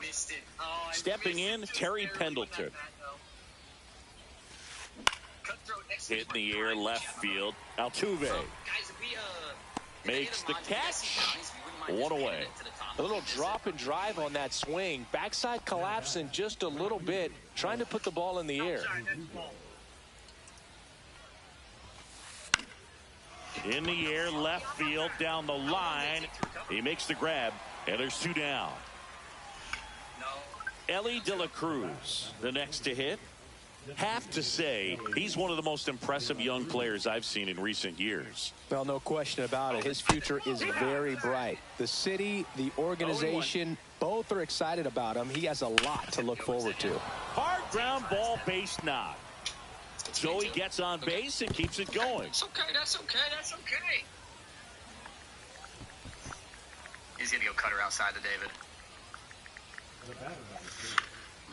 Stepping in, Terry Pendleton. Hit in the air, left field. Altuve makes the catch. One away. A little drop and drive on that swing. Backside collapsing just a little bit, trying to put the ball in the air. In the air, left field, down the line. He makes the grab, and there's 2 down. Ellie De La Cruz, the next to hit. Have to say, he's one of the most impressive young players I've seen in recent years. Well, no question about it. His future is very bright. The city, the organization, both are excited about him. He has a lot to look forward to. Hard ground ball, base knock. So he gets on base and keeps it going. That's okay, that's okay, that's okay. He's going to go cutter outside to David.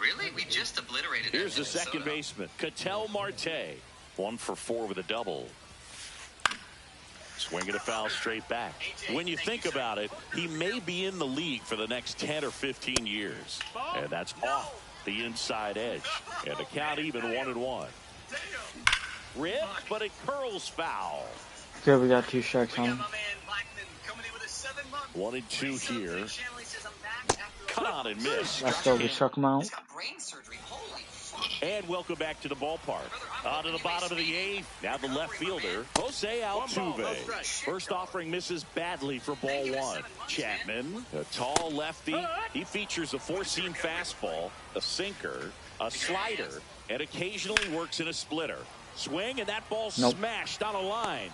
Really? We just obliterated. Here's the second baseman, Ketel Marte. 1 for 4 with a double. Swinging a foul straight back. When you think about it, he may be in the league for the next 10 or 15 years. And that's off the inside edge. And the count even 1-1. Ripped, but it curls foul. Good, we got 2 strikes on him. 1 and 2 here. Cut on and miss. I still just struck him out. And welcome back to the ballpark. On to the bottom of the 8th. Now the left fielder, Jose Altuve. First offering misses badly for ball 1. Chapman, a tall lefty. He features a 4-seam fastball, a sinker, a slider, and occasionally works in a splitter. Swing, and that ball smashed on a line.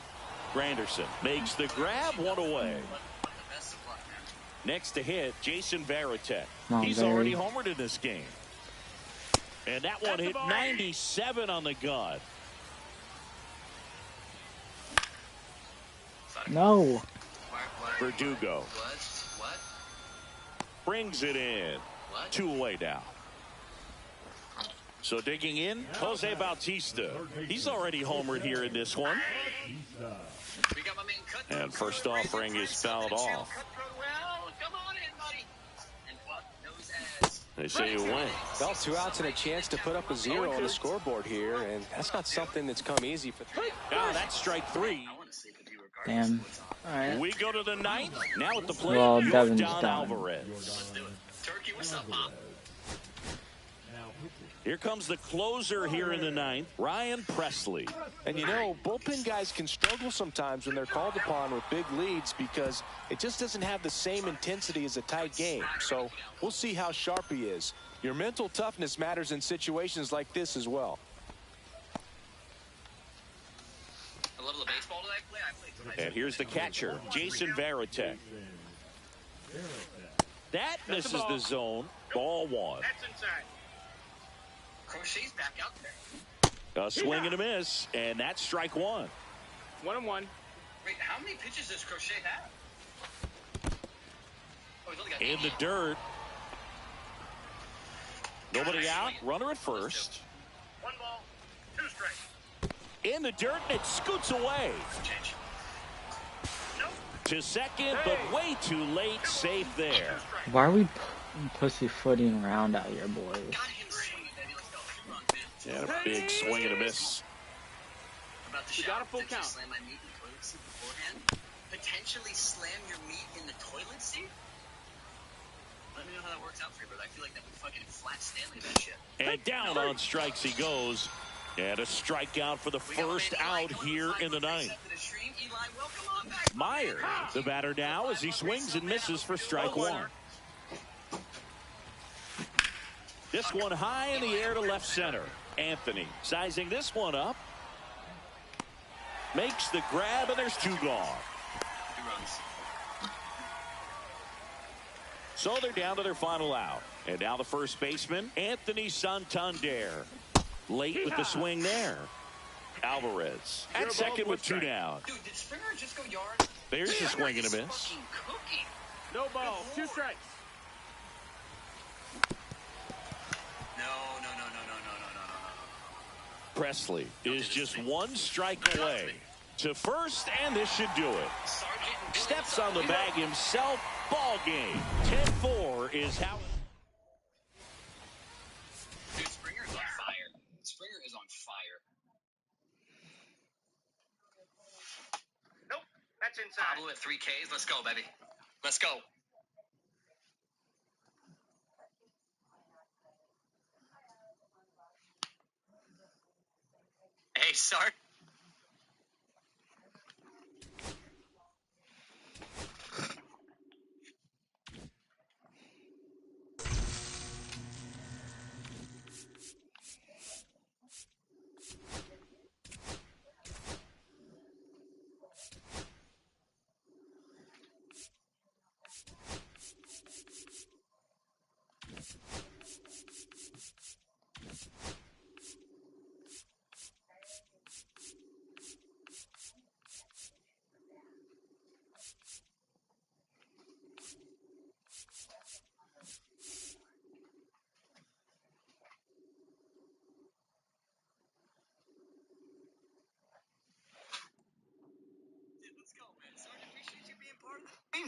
Granderson makes the grab, 1 away. Next to hit, Jason Varitek. He's already homered in this game. And that one hit 97 on the gun. No. Verdugo. Brings it in. 2 away now. So digging in, Jose Bautista. He's already homered here in this one. And first offering is fouled off. They say you win. Well, 2 outs and a chance to put up a 0 on the scoreboard here, and that's not something that's come easy for them. That's strike 3. Damn. All right. We go to the 9th. Now at the plate, Well, Devin's Yordan done. Alvarez. Here comes the closer here in the 9th, Ryan Presley. And you know, bullpen guys can struggle sometimes when they're called upon with big leads because it just doesn't have the same intensity as a tight game. So we'll see how sharp he is. Your mental toughness matters in situations like this as well. A little of baseball today. And here's the catcher, Jason Varitek. That misses the zone. Ball 1. That's inside. Crochet's back out there. A swing and a miss, and that's strike 1. 1-1. Wait, how many pitches does Crochet have? Oh, he's only got In the dirt. Nobody out. Runner at first. 1 ball, 2 strikes. In the dirt, and it scoots away. To second, but way too late. Safe there. Why are we pussyfooting around out here, boys? And a big swing and a miss. We got a full count. Slam my meat in the toilet seat beforehand? Potentially slam your meat in the toilet seat? Let me know how that works out for you, but I feel like that would fucking flat Stanley that shit. And down on strikes he goes. And a strikeout for the first out here in the 9th. Meyer, the batter now, as he swings and misses for strike 1. This one high in the air to left center. Anthony sizing this one up. Makes the grab, and there's 2 gone. 2 runs. So they're down to their final out. And now the first baseman, Anthony Santander. Late with the swing there. Alvarez at second with 2 down. Dude, did Springer just go yard? There's a swing and a miss. Cooking. No ball. 2 strikes. No. Presley is just 1 strike away to first, and this should do it. Steps on the bag himself. Ball game. 10-4 is how. Dude, Springer's on fire. Springer is on fire. Nope, that's inside. Pablo at 3 Ks. Let's go, baby. Let's go. Hey, Sark.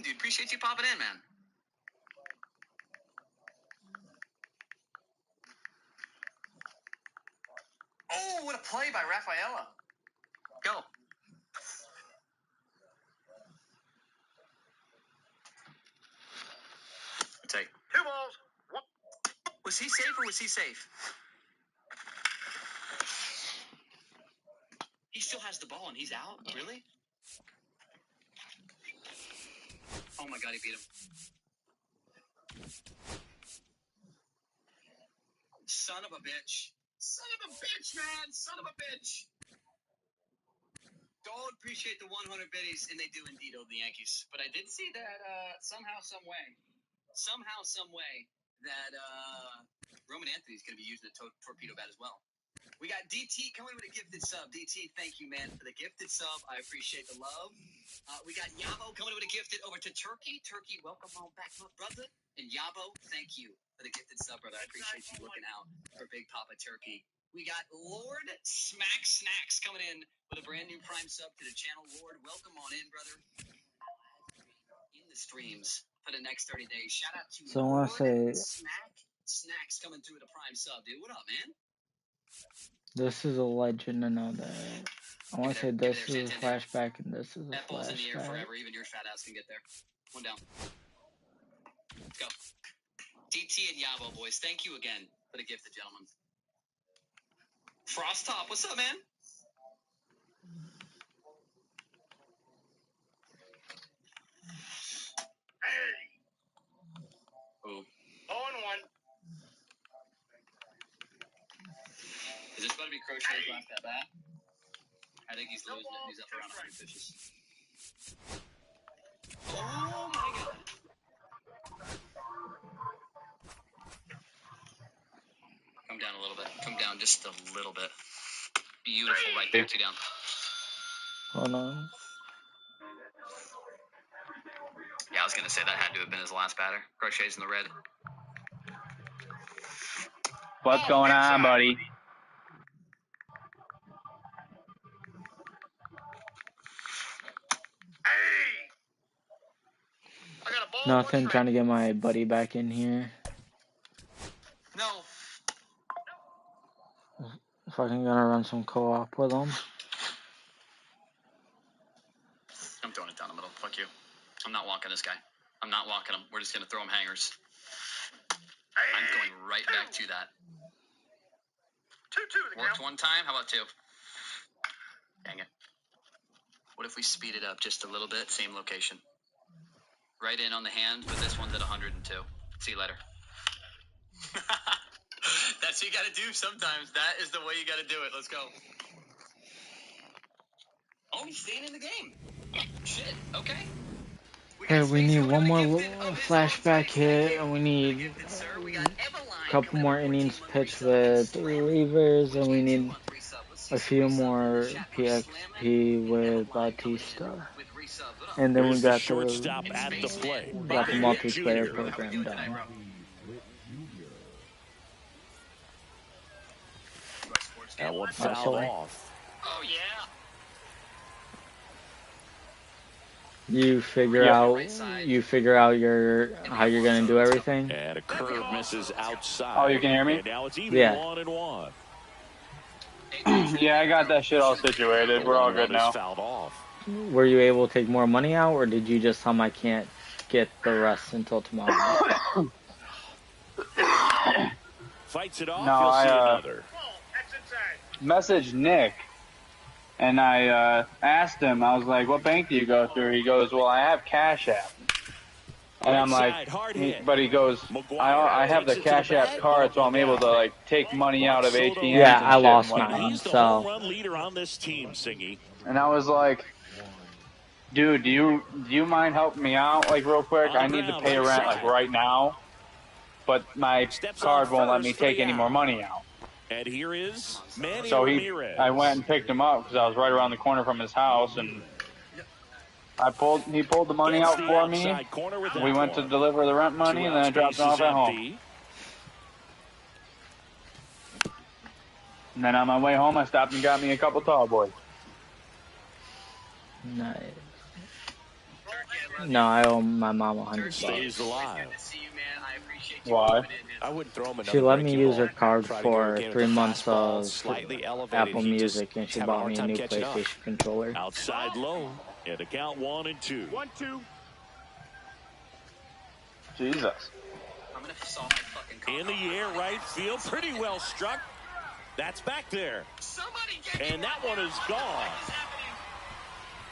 Dude, appreciate you popping in, man. Oh, what a play by Rafaela. Go. Take. 2 balls. 1. Was he safe or was he safe? He still has the ball and he's out? Really? Oh my God, he beat him. Son of a bitch. Son of a bitch, man. Son of a bitch. Don't appreciate the 100 biddies, and they do indeed owe the Yankees. But I did see that somehow, some way, that Roman Anthony's going to be using a torpedo bat as well. We got DT coming with a gifted sub. DT, thank you, man, for the gifted sub. I appreciate the love. We got Yabo coming with a gifted over to Turkey. Turkey, welcome home back, my brother. And Yabo, thank you for the gifted sub, brother. I appreciate you looking out for Big Papa Turkey. We got Lord Smack Snacks coming in with a brand new Prime sub to the channel. Lord, welcome on in, brother. In the streams for the next 30 days. Shout out to So I want to say Smack Snacks coming through with a Prime sub, dude. What up, man? this is a legend and all that. I want to say this is a flashback and this is a That ball's in the air flashback. forever. Even your fat ass can get there. 1 down. Let's go. DT and Yabo, boys. Thank you again for the gifted, gentlemen. Frost Top, what's up, man? Ooh. 0-1. Is this about to be Crochet's last at bat? I think he's losing it. He's up around 100 pitches. Oh my God. Come down a little bit. Come down just a little bit. Beautiful right there. 2 down. Hold on. Yeah, I was going to say that had to have been his last batter. Crochet's in the red. What's going on, buddy? Nothing, trying to get my buddy back in here. No. Fucking gonna run some co-op with him. I'm throwing it down the middle. Fuck you. I'm not walking this guy. I'm not walking him. We're just going to throw him hangers. I'm going right back to that. 2-2. Worked 1 time. How about 2? Dang it. What if we speed it up just a little bit? Same location. Right in on the hand, but this one's at 102. See you later. That's what you got to do sometimes. That is the way you got to do it. Let's go. Oh, he's staying in the game. Shit. Okay. Okay, we need one more flashback hit, and we need a couple more innings pitched with relievers, and we need a few more PXP with Bautista. And then we got the multiplayer program done. That one fouled off. Oh, yeah. You figure out your how you're gonna do everything. And a curve misses outside. Oh, you can hear me? And now it's even 1-1. Yeah, I got that shit all situated. We're all good now. Fouled off. Were you able to take more money out, or did you just tell them I can't get the rest until tomorrow? Fights it off. No, He'll see I another. messaged Nick, and I asked him. I was like, "What bank do you go through?" He goes, "Well, I have Cash App." And I'm like, but he goes, I have the Cash App card, so I'm able to like take money out of ATMs. Yeah, I lost And mine. he's the So home run leader on this team, Singy. And I was like, dude, do you mind helping me out like real quick? I need to pay rent like right now, but my card won't let me take any more money out. And here is Manny So Ramirez. I went and picked him up because I was right around the corner from his house, and he pulled the money out for me. We went to deliver the rent money, and then I dropped it off at home. And then on my way home, I stopped and got me a couple tall boys. nice. No, I owe my mom $100. Stays alive. Why? I wouldn't throw him She let me use her card Try to for go again 3 with the months fastball, of slightly elevated. Apple He Music, just and she having a bought hard me a time new catching up. PlayStation controller. Outside low. And a count 1-2. 1-2. Jesus. I'm going to solve my fucking car. In the air, right field. Pretty well struck. That's back there. And that one is gone.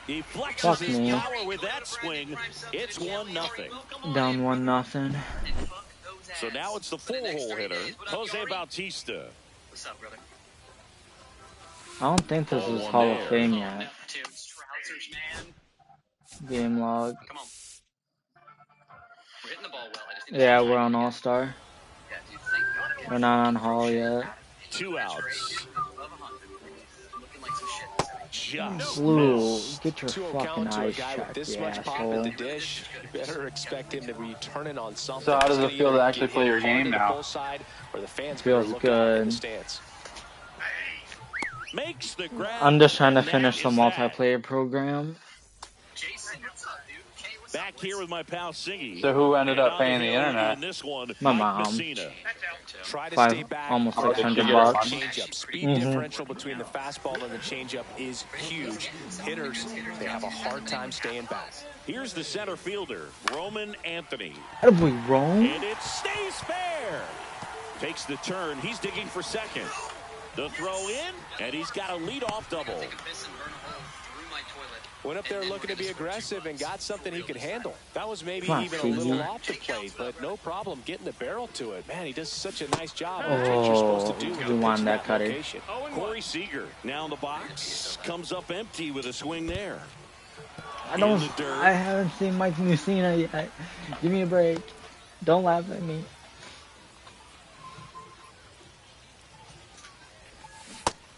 He flexes his power with that swing. It's 1-0. Down 1-0. So now it's the 4-hole hitter, Jose Bautista. What's up, brother? I don't think this is Hall of Fame yet. Trousers, man. Game log. Come on. We're hitting the ball well. I just need Yeah, we're on All-Star. We're not on Hall yet. 2 outs. Just Blue, get your 2-0 fucking count to a eyes guy with checked, this you much pop asshole. at the dish. You better expect him to be turning on something. So how does He's it feel gonna to either actually get play hit your hard game to the now? bull side, or the fans Feels better look out in the good. stands. makes the grab. I'm just trying to finish the multiplayer program. Back here with my pal Singy. So who ended up paying the internet? In this one, My Mike mom. Messina. Try to stay back. Almost Oh, did you get $600. Changeup. Speed differential between the fastball and the changeup is huge. Hitters, they have a hard time staying back. Here's the center fielder, Roman Anthony. How did we roam? And it stays fair. Takes the turn. He's digging for second. The throw in, and he's got a leadoff double. Went up there looking to be aggressive and got something he could handle. That was maybe Come on, even a Figgy. little off the plate, but no problem getting the barrel to it. Man, he does such a nice job. That's what you're supposed to do when you you want pitch that cutter. location. Corey Seager now in the box. Comes up empty with a swing there. I haven't seen Mike Messina yet. Give me a break. Don't laugh at me.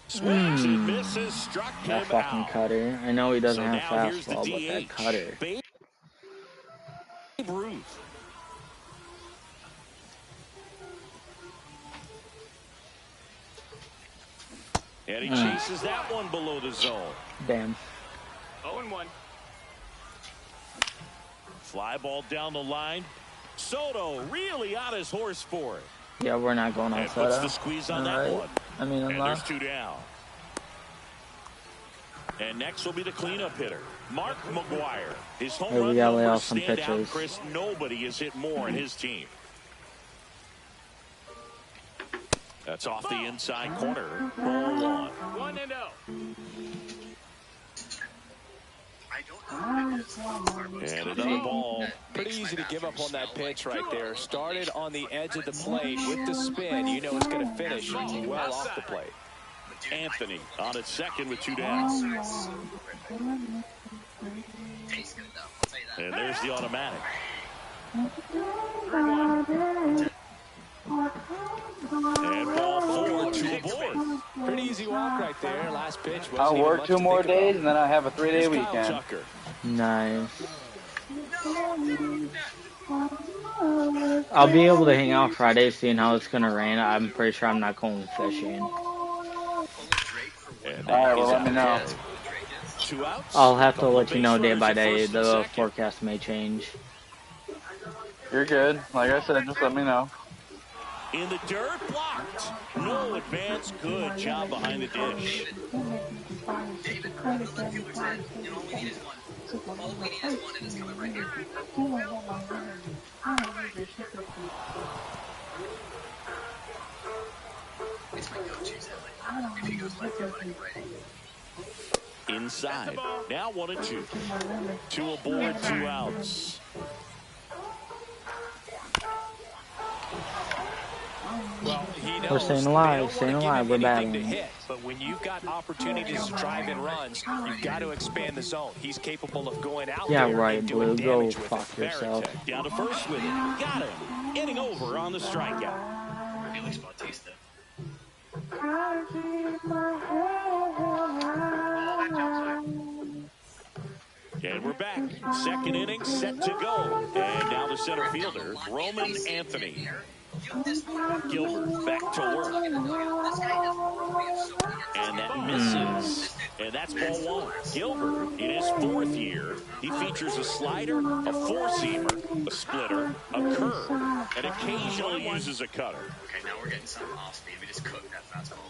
Swings and misses, struck That him fucking out. cutter. I know he doesn't So have now here's the fastball, but that DH. cutter. Babe Ruth. And he chases that one below the zone. Damn. 0-1. Fly ball down the line. Soto really on his horse for it. Yeah, we're not going on And puts Soto. the squeeze on that Alright. one. I mean, And unless. there's 2 down. And next will be the cleanup hitter, Mark McGuire. His home Hey, we run gotta lay numbers off some stand out, pitches. Chris. Nobody has hit more in his team. That's off the inside corner. Ball 1. 1-0. I don't know. And another ball. Pretty easy to give up on that pitch right there. Started on the edge of the plate with the spin. You know it's going to finish well off the plate. Anthony on at second with 2 down. And there's the automatic. And ball 4, 2 aboard. Pretty easy walk right there. Last pitch. I'll work 2 more days, and then I'll have a 3-day weekend. Nice. I'll be able to hang out Friday, seeing how it's gonna rain. I'm pretty sure I'm not going fishing. Alright, well, let me know. 2 outs. I'll have to let you know day by day. The forecast may change. You're good. Like I said, just let me know. In the dirt, blocked. No advance. Good job behind the dish. David, the fielder said, you know, all we need is one. All we need is one, and it's coming right here. It's my go-to, if he goes left, you're like ready. Inside. Now 1 and 2. 2 aboard, 2 outs. Well, he knows We're staying alive, we're battling. But when you've got opportunities to drive in runs, you've got to expand the zone. He's capable of going out there right, and doing Blue. Go damage with fuck it. yourself. Down to first with it. Got him. Getting over on the strikeout. Felix Bautista. And we're back. Second inning set to go. And now the center fielder, Roman Anthony. Gilbert back to work. And that misses. And that's ball 1. Gilbert, in his 4th year, he features a slider, a four-seamer, a splitter, a curve, and occasionally uses a cutter. Okay, now we're getting some off speed. We just cooked that fastball.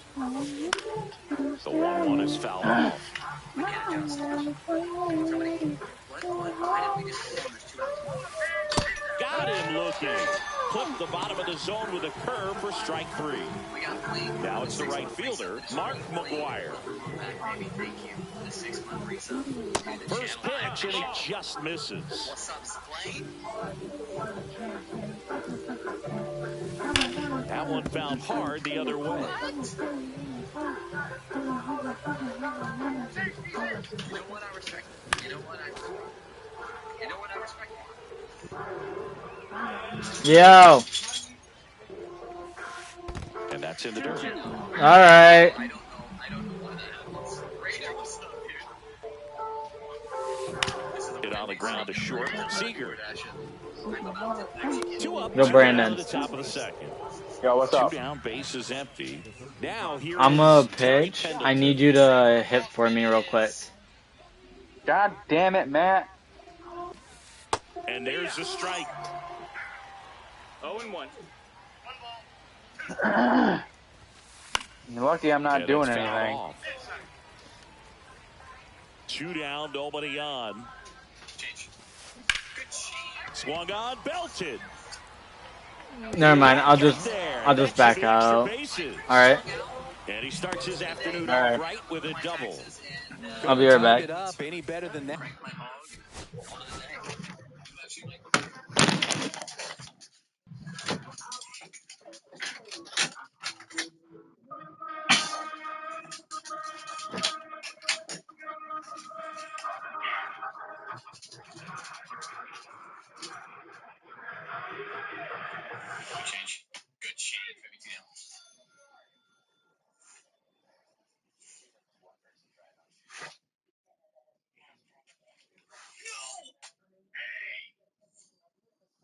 The 1-1 is fouled off. We can't adjust. Why did we just go there's 2 outs? Got him looking. Clipped the bottom of the zone with a curve for strike 3. Now it's the right fielder, Mark McGuire. First pitch, and he just misses. What's up, Splain? That one found hard the other way. You know what I respect? You know what I respect? Yo. And that's in the dirt. All right. I don't know why that happens. Raider, what's up, dude? Hit on the ground to short. Seager. 2 up. Yo, Brandon. To the top of the second. Yo, what's up? 2 down, base is empty. Now here I'm is a Terry pitch. Pendleton. I need you to hit for me real quick. God damn it, Matt. And there's a strike. 0-1. You're lucky I'm not doing anything. Off. 2 down, nobody on. Swung on, belted. Never mind. I'll just back out. All right. And he starts his afternoon off right with a double. I'll be right back. Any better than that? Good shave, everything else.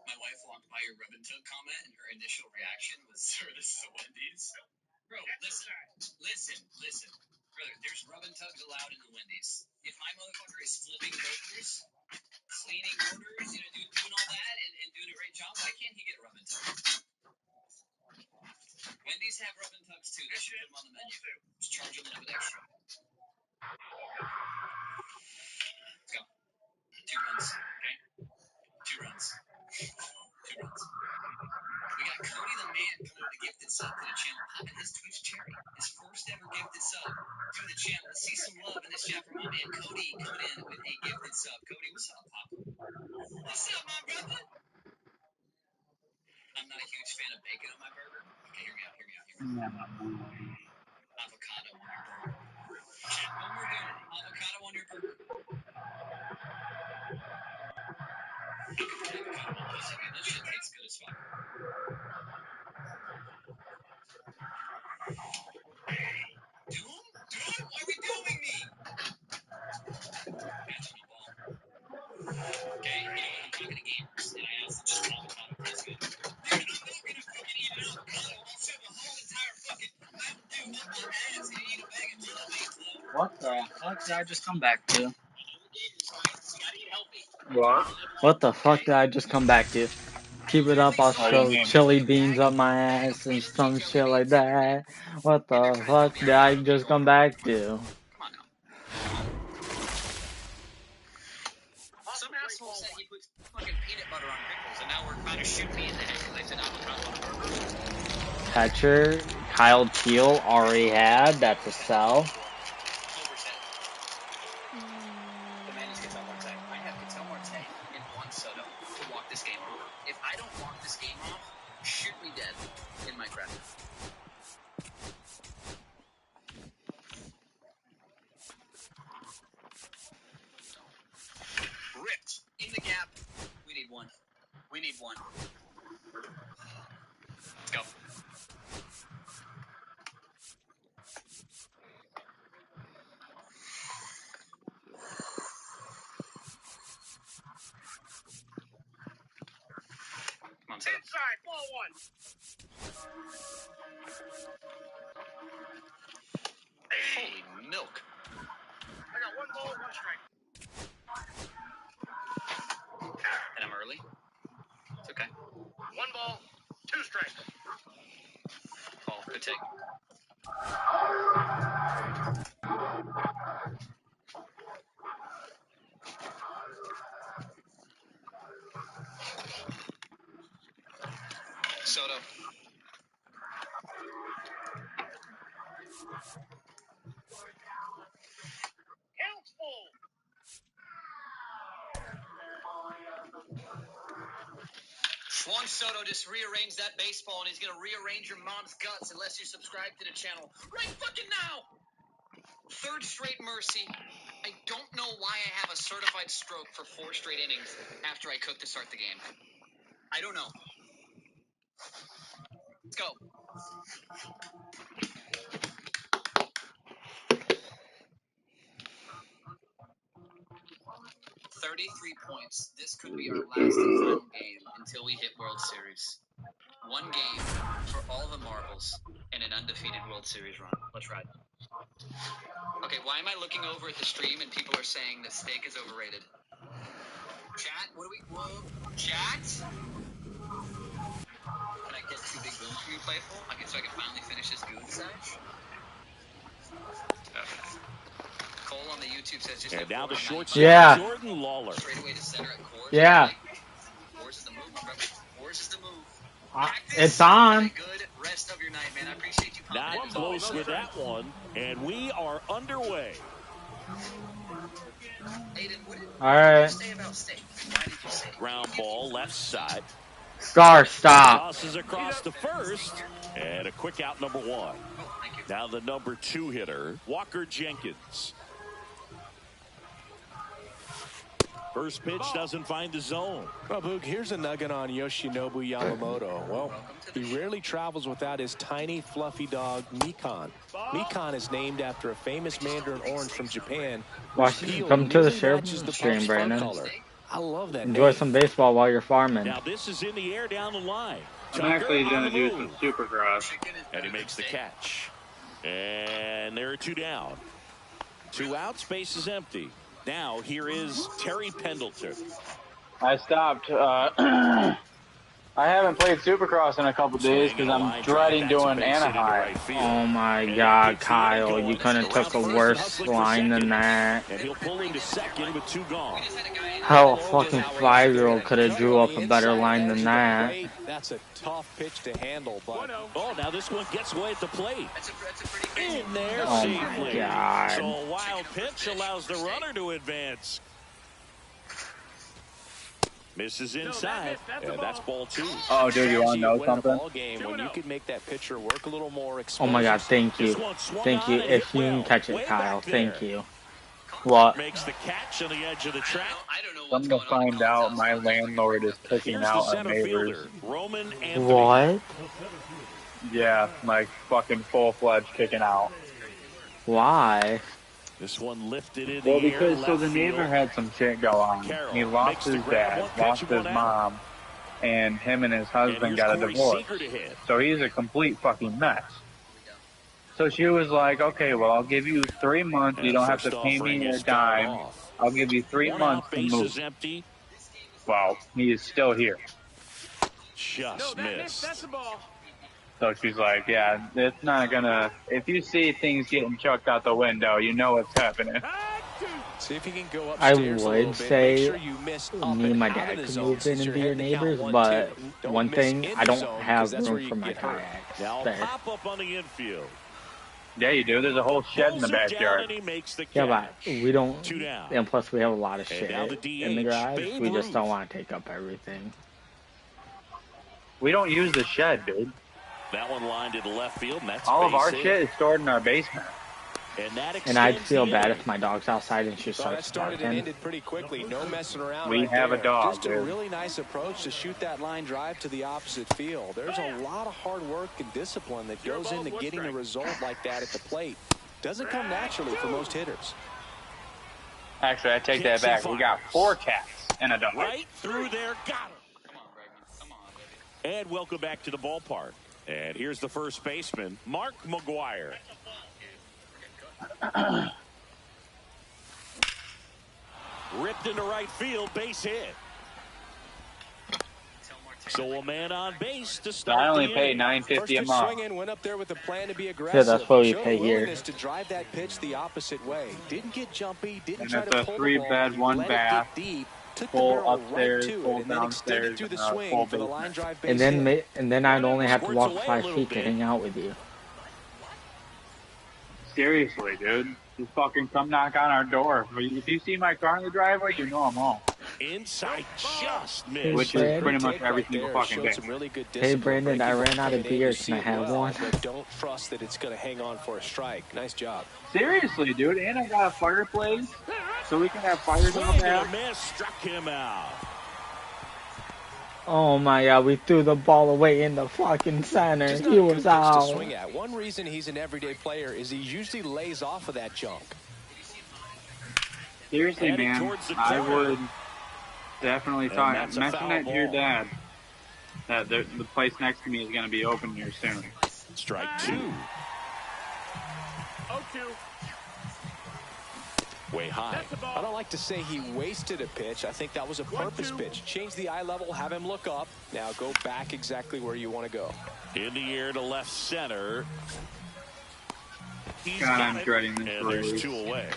My wife walked by your rub and tug comment, and her initial reaction was, "Sir, this is a Wendy's." Bro, listen. Brother, there's rub and tugs allowed in the Wendy's. If my motherfucker is flipping burgers, cleaning orders, doing all that, and doing a great job, why can't he get a rub and tug? Wendy's have rub and tugs too. They should put them on the menu. Just charge a little bit extra. Let's go. 2 runs, okay? 2 runs. 2 runs. We got Cody the Man coming with a gifted sub to the channel. Popping his Twitch cherry. His first ever gifted sub to the channel. Let's see some love in this chat from my man Cody coming in with a gifted sub. Cody, what's up? Avocado on your burger. Chat, when we're done, avocado on your burger. Avocado on pussy, man. That shit tastes good as fuck. Doom? Doom? Why are we dooming me? Match no ball. Okay, you know what? I'm talking to gamers, and I asked them just avocado tastes good. Dude, I'm not gonna fucking eat an avocado. I'll shove a whole entire fucking Mountain Dew up my ass and eat a bag of jelly beans, though. What the fuck did I just come back to? What? What the fuck did I just come back to? Keep it up, I'll What do you shove mean? chili beans up my ass and some shit like that. What the fuck did I just come back to? Come on now. Some asshole said he puts fucking peanut butter on pickles, and now we're trying to shoot me in the head because I said avocado on a burger. Catcher, Kyle Peel already had. That's a sell. The man is Ketel Marte. I have Ketel Marte and Juan Soto to walk this game off. If I don't walk this game off, shoot me dead in my draft. Ripped in the gap. We need one. We need one. Let's go. Come on, Soto. Inside, ball one. Holy milk. I got one ball, one strike. And I'm early. It's okay. One ball, two strikes. Call. Good take. Soto. Count full. Juan Soto just rearranged that baseball, and he's going to rearrange your mom's guts unless you subscribe to the channel right fucking now. Third straight mercy. I don't know why I have a certified stroke for 4 straight innings after I cook to start the game. I don't know. Let's go. $33 This could be our last and final game until we hit World Series. One game for all the marbles and an undefeated World Series run. Let's ride. Okay, why am I looking over at the stream and people are saying that steak is overrated? Chat, what do we... Whoa. Chat? Can I get 2 big goons from you, Playful? So I can finally finish this goon sesh? Okay. Cole on the YouTube says just And now the shortstop, Yeah. Jordan Lawler. straight away to center at Coors. Yeah. Coors is the move, my brother. Coors is the move. It's on. Good rest of your night, man. I appreciate you. Not close with that one, and we are underway. Aiden, what did Alright. you say about steak? Why did you say it? Ground ball left side. Star, stop. Tosses across the first, and a quick out number 1. Oh, thank you. Now the number 2 hitter, Walker Jenkins. First pitch doesn't find the zone. Well, Boog, here's a nugget on Yoshinobu Yamamoto. Well, he rarely travels without his tiny, fluffy dog, Mikan. Mikan is named after a famous mandarin orange from Japan. Come to the share stream, Brandon. Color. I love that. Enjoy name. some baseball while you're farming. Now this is in the air down the line. I'm actually going to do some Supercross. And he makes the catch. And there are 2 down. 2 out, space is empty. Now here is Terry Pendleton. I stopped. I haven't played Supercross in a couple days because I'm dreading doing Anaheim. Oh my God, Kyle, you couldn't have took a worse line than that. And he'll pull into second with 2 gone. How a fucking 5-year-old could have drew up a better line than that. That's a tough pitch to handle, but oh, now this one gets away at the plate. In there, Oh safely. my God. So a wild pitch allows the runner to advance. Misses inside, and that's ball 2. Oh, dude, you want to know something? When you could make that pitcher work a little more. Oh my God, thank you. Thank you. If you can catch it, Kyle, thank you. What? Makes the catch on the edge of the track. I'm gonna find out my landlord is kicking out our neighbors. Roman What? Yeah, like fucking full-fledged kicking out. Why? This one lifted in Well, the because air, so the neighbor had some shit go on. He lost his dad, lost his mom, and him and his husband got a divorce. So he's a complete fucking mess. So she was like, okay, well, I'll give you 3 months. You don't have to pay me a dime. I'll give you 3 months to move. Well, he is still here. Just missed. So she's like, yeah, it's not gonna, if you see things getting chucked out the window, you know what's happening. See if you can go I upstairs would say me and my dad could move in and be your neighbors, but one thing, I don't have room for my kayaks there. Pop up on the infield. Yeah, you do. There's a whole shed in the backyard. Yeah, but we don't, and plus we have a lot of shit in the garage. We just don't want to take up everything. We don't use the shed, dude. That one lined into left field, and that's all of our shit is stored in our basement. And I'd feel bad if my dog's outside and she starts started and barking. ended pretty quickly. No messing around. We have a dog, Just a really nice approach to shoot that line drive to the opposite field. There's a lot of hard work and discipline that goes into getting a result like that at the plate. Doesn't come naturally for most hitters. Actually, I take that back. We got 4 cats and a dog. Right through there, got him. And welcome back to the ballpark. And here's the first baseman, Mark McGuire. Ripped into right field, base hit. So a man on base to start. I only pay $9.50 a month. Went up there with a plan to be aggressive. Yeah, that's what we pay here. To drive that pitch the opposite way. Didn't get jumpy. Didn't And try it's to a pull 3-bed, 1-bath. Full upstairs, full downstairs, through the full swing for the line drive base And then I'd only have to walk 5 feet to hang out with you. Seriously, dude. Just fucking come knock on our door. If you see my car in the driveway, you know I'm home. Inside just missed. Which is pretty much every single fucking day. Hey, Brandon, I ran out of beer. Can I have one? But don't trust that it's going to hang on for a strike. Nice job. Seriously, dude. And I got a fireplace, so we can have fires on the back. Struck him out. Oh my God, we threw the ball away in the fucking center. He was out. To swing at. One reason he's an everyday player is he usually lays off of that jump. Seriously, man, I would definitely mention that to your dad. That the place next to me is going to be open here soon. Strike 2. 0-2. Way high. I don't like to say he wasted a pitch. I think that was a purpose pitch. Change the eye level, have him look up. Now go back exactly where you want to go. In the air to left center. God, I'm dreading this and there's 2 away.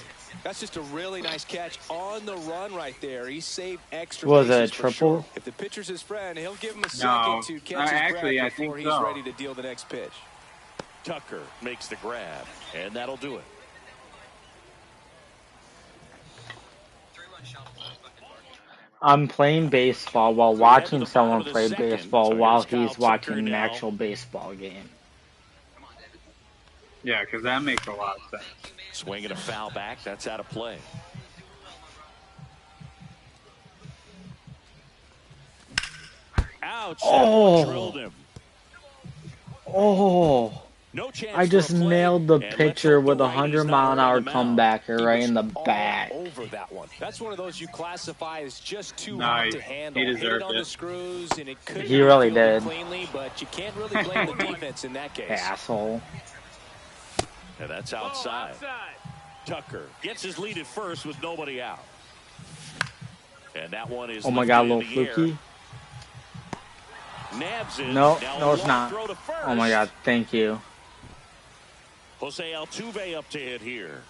That's just a really nice catch on the run right there. He saved extra. Was it a for triple? sure. If the pitcher's his friend, he'll give him a second to catch his breath before he's ready to deal the next pitch. Tucker makes the grab, and that'll do it. I'm playing baseball while watching someone play baseball while he's watching an actual baseball game. Yeah, because that makes a lot of sense. Swinging a foul back, that's out of play. Ouch! Drilled him. Oh! No chance I just nailed the pitcher with a 100-mile-an-hour comebacker right in the back. Over that one. That's one of those you classify as just too hard to handle. He deserved Hit it on it. the screws, and it could He really did. Cleanly, but you can't really blame the defense in that case. Asshole. And that's outside. Tucker gets his lead at first with nobody out. And that one is. Oh my God, a little fluky. Nabs it. No, no, it's not. Oh my God, thank you. Jose Altuve up to hit here.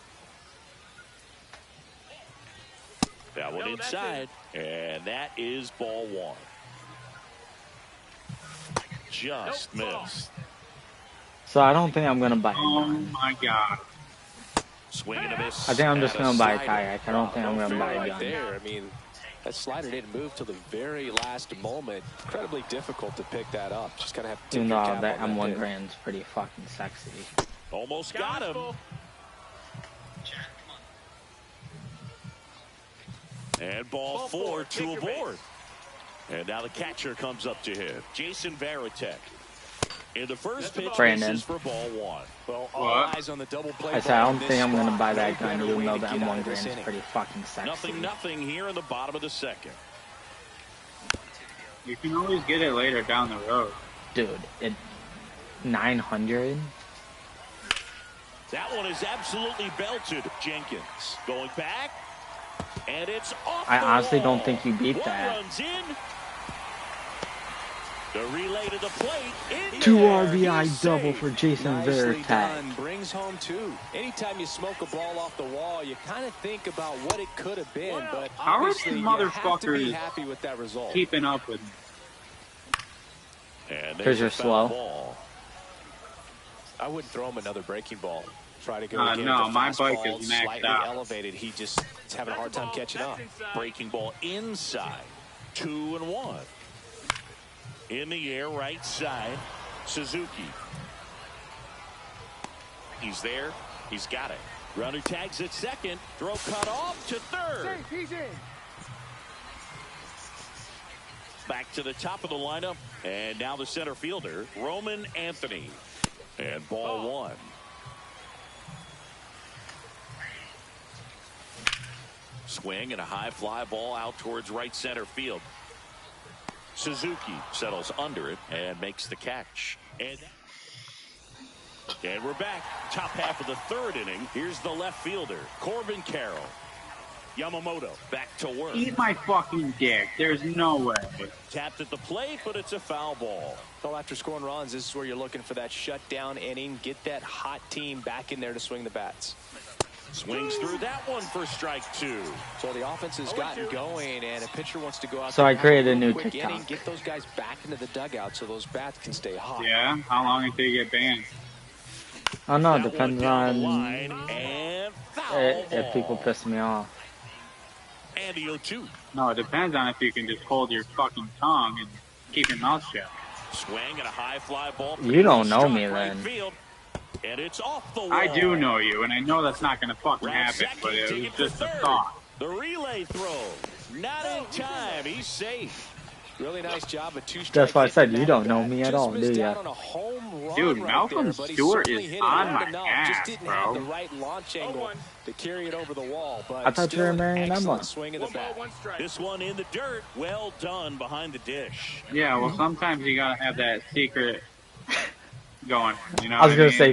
That one inside, and that is ball 1. Just missed. So I don't think I'm gonna buy. Oh my God. Swing and a miss. I think I'm just gonna buy a kayak. I don't think I'm gonna buy a gun. I mean, That slider didn't move till the very last moment. Incredibly difficult to pick that up. Just kind of have to Even tip your though cap that on M1 that Grand's pretty fucking sexy. Almost got him. And ball 4 to aboard. And now the catcher comes up to him, Jason Varitek. In the first pitch, misses for ball 1. Well, all eyes on the double play. I said I don't think I'm gonna buy that gun, even though the M1 Grand is pretty fucking sexy. Nothing here in the bottom of the second. You can always get it later down the road. Dude, it 900. That one is absolutely belted. Jenkins going back, and it's off. I honestly wall. don't think you beat One that. runs in. The relay to the plate. 2 RBI double for Jason Nicely Varitek. done. Brings home 2. Anytime you smoke a ball off the wall, you kind of think about what it could have been, but How are obviously these you have to be motherfuckers happy with that result. keeping up with me? And Because you're slow. ball. I wouldn't throw him another breaking ball. Try to go No, again. my bike Fastball is maxed slightly out. elevated. He just is having a hard time catching up. Breaking ball inside. 2-1. In the air, right side. Suzuki. He's there. He's got it. Runner tags at second. Throw cut off to third. He's in. Back to the top of the lineup. And now the center fielder, Roman Anthony. And ball 1. Swing and a high fly ball out towards right center field. Suzuki settles under it and makes the catch. And we're back. Top half of the third inning. Here's the left fielder, Corbin Carroll. Yamamoto back to work. Eat my fucking dick. There's no way. Tapped at the plate, but it's a foul ball. Well, after scoring runs, this is where you're looking for that shutdown inning. Get that hot team back in there to swing the bats. Swings through that one for strike 2. So the offense has gotten going, and a pitcher wants to go out So there I and created have a new quick TikTok. inning, get those guys back into the dugout so those bats can stay hot. Yeah? How long until you get banned? I don't know, it That depends one down the on line, and foul if people ball. piss me off. And the 0-2. No, it depends on if you can just hold your fucking tongue and keep your mouth shut. Swing and a high fly ball. You don't know Struck me right then. field, and it's off the wall. I do know you, and I know that's not going to fucking Round happen, second, but it take was it for just a third. thought. The relay throw. Not in time. He's safe. Really nice job of 2 strikes. That's why I said you don't know me at all, do Just missed ya? out on a home run Dude, right Malcolm there, but he Stewart certainly is hit it on hard my enough. ass, Just didn't bro. have the right launch angle to carry it over the wall. But I thought you still were an marrying excellent Emma. swing of the bat. This one in the dirt. Well done behind the dish. Yeah, well, sometimes you got to have that secret going, you know I was what gonna mean? say,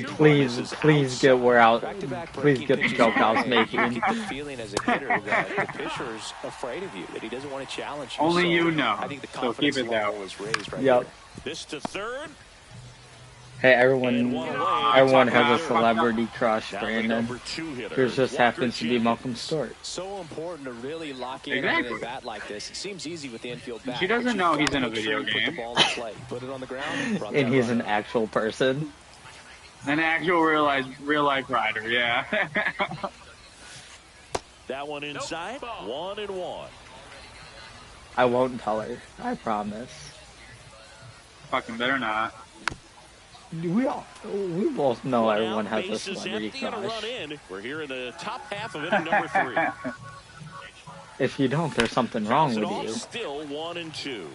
please get where out, Back-to-back please breaking get the pitches joke I was away. You making. get the feeling as a hitter that the pitcher's afraid of you, that he doesn't want to challenge you. Only So you know. I think the So confidence keep it that level way. was raised right Yep. here. This to third. Hey, And everyone one away. has a Top celebrity crush, Now the Brandon. number 2 hitter. Yours just Walker happens to be Jenkins. Malcolm Stewart. So important to really lock in Exactly. on a bat like this. It seems easy with the infield bat. She doesn't but you've know got he's to in a make sure video you put game. the ball in play. Put it on the ground. Brought And that he's runner. an actual person. An actual real life rider, yeah. That one inside. 1-1. I won't tell her. I promise. Fucking better not. We both know One everyone out, has a bases celebrity empty and a crush. run in. We're here in the top half of inning number 3. If you don't, there's something wrong Fouls it with off, you. Still 1-2.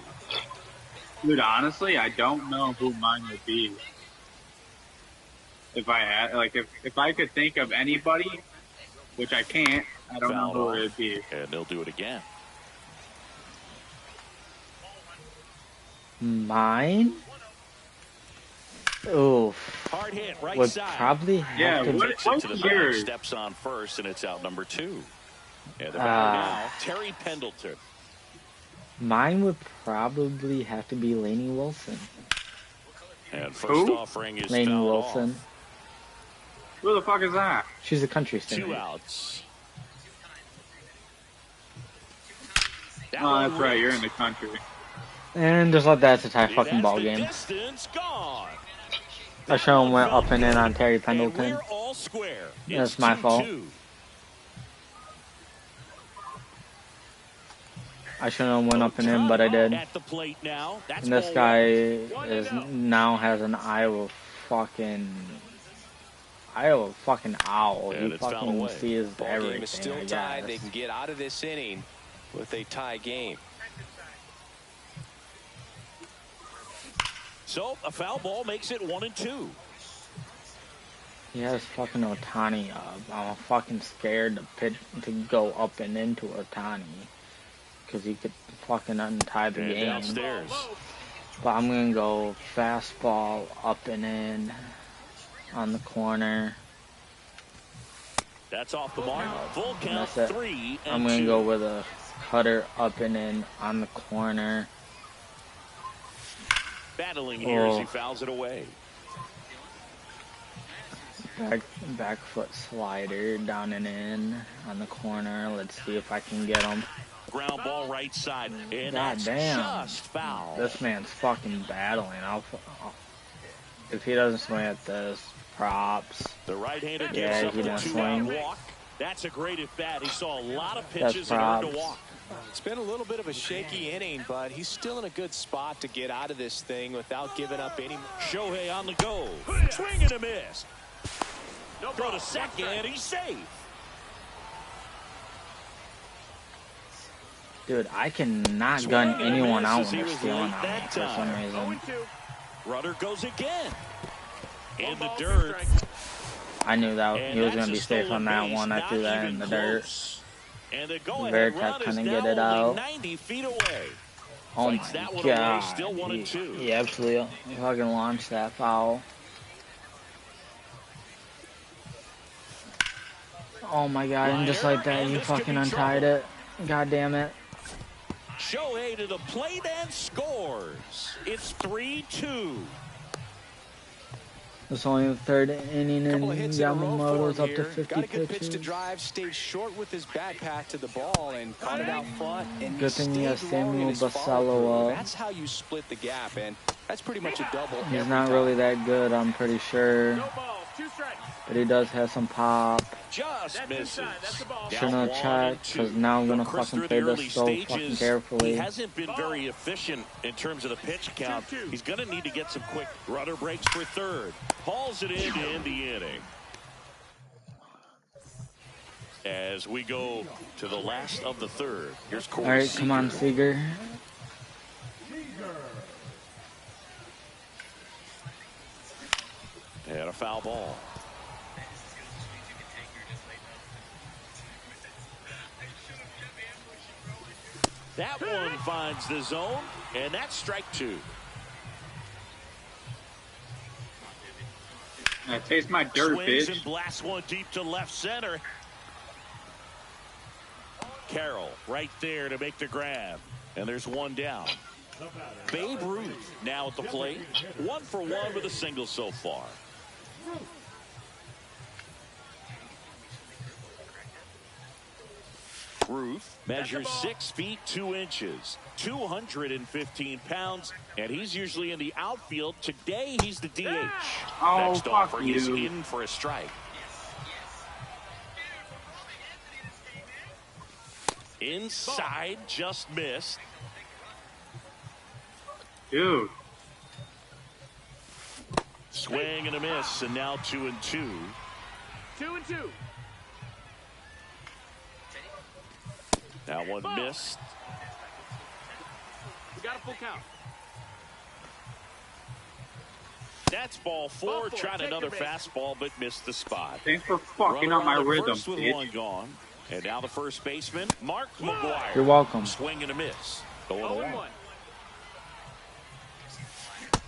Dude, honestly, I don't know who mine would be. If I had, like, if I could think of anybody, which I can't, I don't Fouled know who off. it would be. And they'll do it again. Mine? Oof. Hard hit, right Would side. probably have to Takes it to the what's back, yours? steps on first, and it's out number 2. And the batter Ah. now, Terry Pendleton. Mine would probably have to be Lainey Wilson. And first Who? offering is Lainey fouled Wilson. off. Who the fuck is that? She's a country 2 singer. outs. That Oh, one that's right, you're in ripped. the country. And just let that to tie It fucking has ball the game. distance gone. I show him went up and in on Terry And Pendleton. we're all square. That's It's my fault. 2-2. I shouldn't have went up and in, but I did. At the plate now. That's And this ball guy one. is now has an eye of a fucking owl. And He it's fouled fucking away. sees Ball everything. game is still I tied. They guess. can get out of this inning with a tie game. So a foul ball makes it 1-2. He has fucking Otani up. I'm fucking scared to go up and into Otani because he could fucking untie the game. Downstairs. But I'm gonna go fastball up and in on the corner. That's off the mark. Full count, 3-2. I'm gonna go with a cutter up and in on the corner. Battling here as he fouls it away. Back foot slider down and in on the corner. Let's see if I can get him. Ground ball right side. And God that's damn. just foul. This man's fucking battling. If he doesn't swing at this, props. The right-hander gives Yeah, up he a didn't 2-out swing. walk. That's a great at bat. He saw a lot of That's pitches and earned a props. walk. It's been a little bit of a shaky inning, but he's still in a good spot to get out of this thing without giving up any. Shohei on the go. Swing and a miss. Throw to second. He's safe. Dude, I cannot gun Swing and a anyone miss out as he when they're was stealing late on me that for some time. reason. Runner goes again. In the dirt. I knew that And he was that's going to a be safe on that stolen one. I base, threw not that in even the dirt. close. And the go-ahead Veritek run is couldn't now get it only out. 90 feet away. Oh Fights my that one away, god. still 1-2. He absolutely fucking launched that foul. Oh my god, and just like that, you fucking untied it. God damn it. Shohei to the plate and scores. It's 3-2. It's only the third inning and Couple of hits in a row Yamamoto's for up him to here. 50 Got a good pitch pitches. to drive, stayed short with his back path to the ball and caught it out front. And Good thing he has stayed long in Samuel his follow-through. Basallo up. That's how you split the gap, and that's pretty much a double. He's every not time. really that good, I'm pretty sure. But he does have some pop. Just misses. Shouldn't have checked, because now I'm going to fucking play this so fucking carefully. He hasn't been very efficient in terms of the pitch count. He's going to need to get some quick. Runner breaks for third. Hauls it in to end the inning. As we go to the last of the third. Here's Corey Alright, Seager. come on, Seager. And a foul ball. That one finds the zone, and that's strike two. Taste my dirt, Swings bitch. and blasts one deep to left center. Carroll right there to make the grab. And there's one down. Babe Ruth now at the plate. 1 for 1 with a single so far. Ruth measures 6 feet 2 inches, 215 pounds, and he's usually in the outfield. Today he's the DH. Oh, Next fuck offer you. is in for a strike. Inside, just missed. Dude. Swing and a miss, and now 2-2. 2-2. Now one missed. We got a full count. That's ball 4. Tried another fastball, but missed the spot. Thanks for fucking up my rhythm, First with bitch. one gone. And now the first baseman, Mark McGuire. You're welcome. Swing and a miss. 0-1.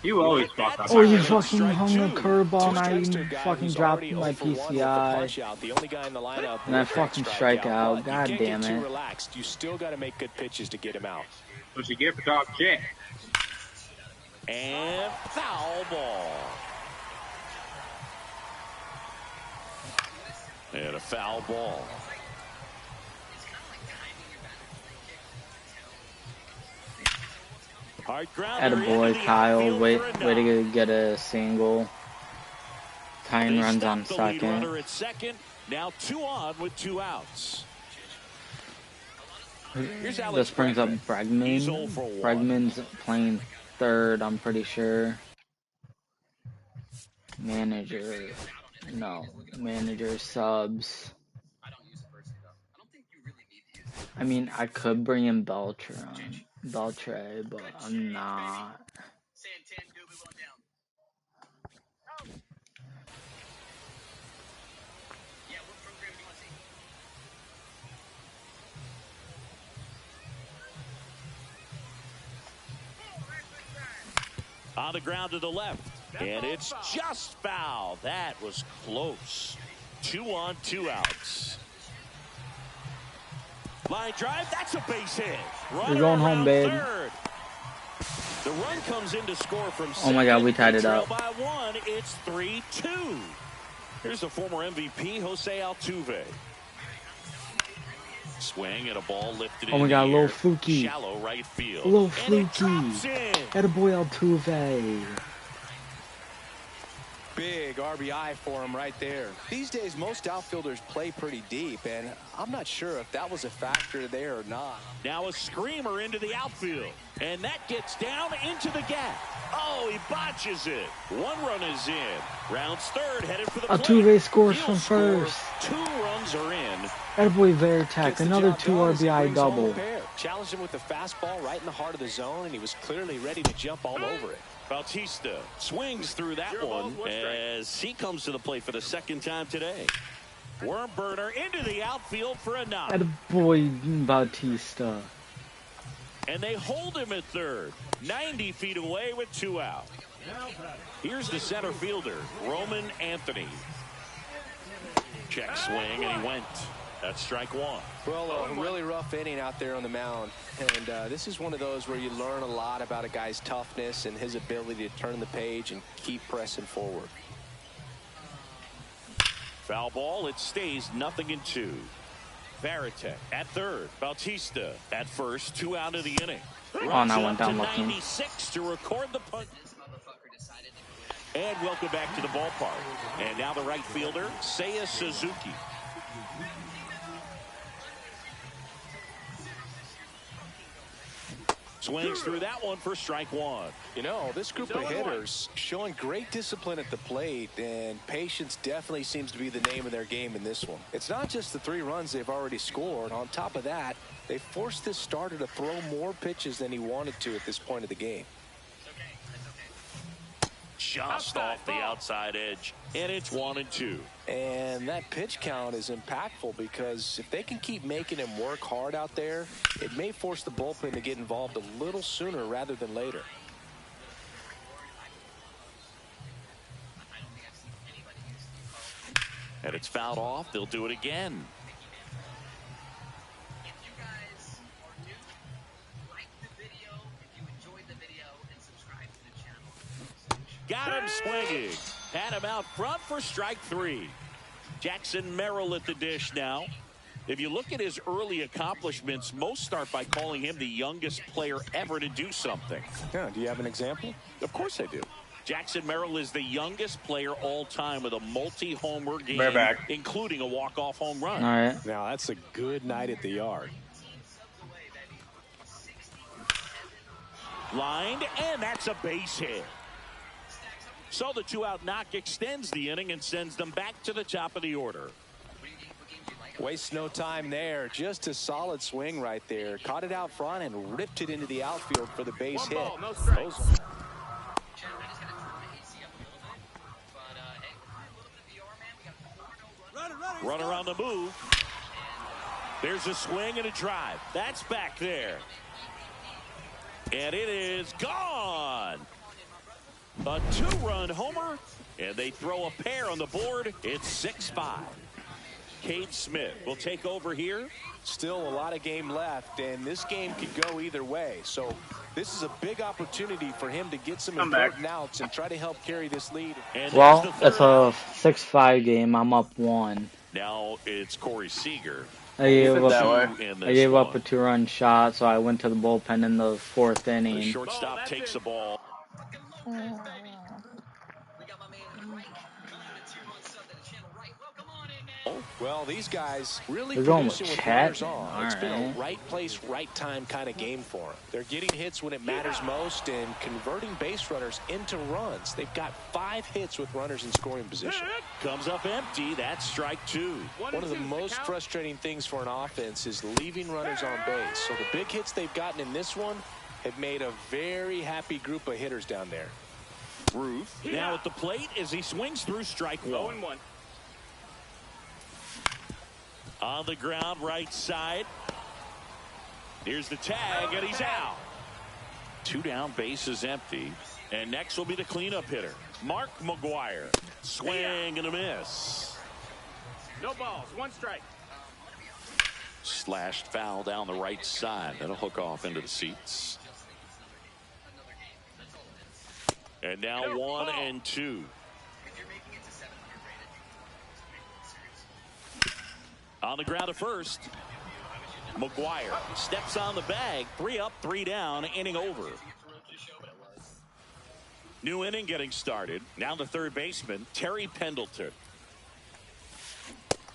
You always fuck up. Oh, you fucking hung the curveball and I even fucking dropped my PCI. The only guy in the lineup And I fucking strike out. God you damn can't get too it. relaxed. You still got to make good pitches to get him out. What you get for talk shit? And foul ball. And a foul ball. Hard grounder Attaboy, into the Kyle. outfield Way for a to knock. get a single. Tying They runs on stop the lead second. runner at second. Now 2 on with 2 outs. This brings up He's 0 Bregman. for 1. Bregman's playing third, I'm pretty sure. Manager. No. Manager subs. I mean, I could bring in Beltray, but I'm not. On the ground to the left. And it's just foul. That was close. 2 on, 2 outs. Line drive, that's a base hit. You're going home, babe. Third. The run comes in to score from Oh my God, we tied it trail up. by 1. It's 3-2. Here's the former MVP, Jose Altuve. Swing and a ball lifted in Oh my God, a the little air. fluky. Shallow right field. A little And fluky. it drops in. Attaboy Altuve. Big RBI for him right there. These days, most outfielders play pretty deep, and I'm not sure if that was a factor there or not. Now a screamer into the outfield, and that gets down into the gap. Oh, he botches it. 1 run is in. Rounds third, headed for the plate. Altuve scores He'll from score. first. 2 runs are in. Attaboy Veritek, another 2 RBI double. Challenged him with the fastball right in the heart of the zone, and he was clearly ready to jump all over it. Bautista swings through that one as he comes to the plate for the 2nd time today. Worm burner into the outfield for a knock. Attaboy Bautista. And they hold him at third. 90 feet away with 2 out. Here's the center fielder, Roman Anthony. Check swing, and he went. That's strike 1. Well, a really rough inning out there on the mound. And this is one of those where you learn a lot about a guy's toughness and his ability to turn the page and keep pressing forward. Foul ball, it stays 0-2. Veritek at third. Bautista at first. 2 out of the inning. Oh, now went down to looking. 96 to record the punt. And welcome back to the ballpark. And now the right fielder, Seiya Suzuki. Swings through that one for strike 1. You know, this group of hitters showing great discipline at the plate, and patience definitely seems to be the name of their game in this one. It's not just the 3 runs they've already scored. On top of that, they forced this starter to throw more pitches than he wanted to at this point of the game. Just off the outside edge, and it's 1-2. And that pitch count is impactful because if they can keep making him work hard out there, it may force the bullpen to get involved a little sooner rather than later. And it's fouled off. They'll do it again. Got him swinging. Had him out front for strike 3. Jackson Merrill at the dish now. If you look at his early accomplishments, most start by calling him the youngest player ever to do something. Yeah, do you have an example? Of course I do. Jackson Merrill is the youngest player all time with a multi-homer game, including a walk-off home run. All right. Now, that's a good night at the yard. Lined, and that's a base hit. So the 2-out knock extends the inning and sends them back to the top of the order. Waste no time there. Just a solid swing right there. Caught it out front and ripped it into the outfield for the base hit. Runner on the move. There's a swing and a drive. That's back there. And it is gone. A 2-run homer, and they throw a pair on the board. It's 6-5. Cade Smith will take over here. Still a lot of game left, and this game could go either way. So this is a big opportunity for him to get some important outs and try to help carry this lead. And well, it's a 6-5 game. I'm up 1. Now it's Corey Seager. I gave up a 2-run shot, so I went to the bullpen in the 4th inning. The shortstop takes the ball. Well, these guys really They're going with producing with Chet. runners on. It's been a right place, right time kind of game for them. They're getting hits when it matters most and converting base runners into runs. They've got 5 hits with runners in scoring position. Comes up empty. That's strike 2. One of the most frustrating things for an offense is leaving runners on base. So the big hits they've gotten in this one have made a very happy group of hitters down there. Ruth now at the plate as he swings through strike 1. 0-1. On the ground, right side. Here's the tag, and he's out. 2 down, base is empty. And next will be the cleanup hitter, Mark McGuire. Swing and a miss. No balls, 1 strike. Slashed foul down the right side. That'll hook off into the seats. And now 1-2. On the ground at first. McGuire steps on the bag. 3 up, 3 down, inning over. New inning getting started. Now the third baseman, Terry Pendleton.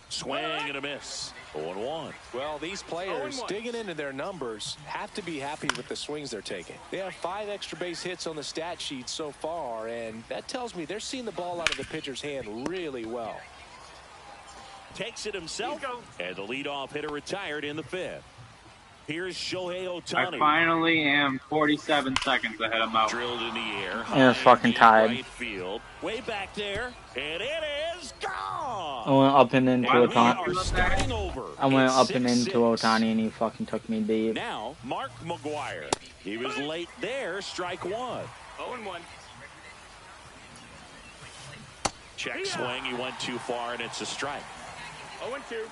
Swing and a miss. 0-1. Well, these players digging into their numbers have to be happy with the swings they're taking. They have 5 extra base hits on the stat sheet so far, and that tells me they're seeing the ball out of the pitcher's hand really well. Takes it himself, and the leadoff hitter retired in the 5th. Here's Shohei Ohtani. I finally am 47 seconds ahead of Mo. Drilled in the air. Yeah, fucking tied. Right field. Way back there, and it is gone. I went up and into Ohtani. Ohtani, and he fucking took me deep. Now, Mark McGuire. He was late there. Strike 1. 0-1. Check swing. He went too far, and it's a strike. 0-2.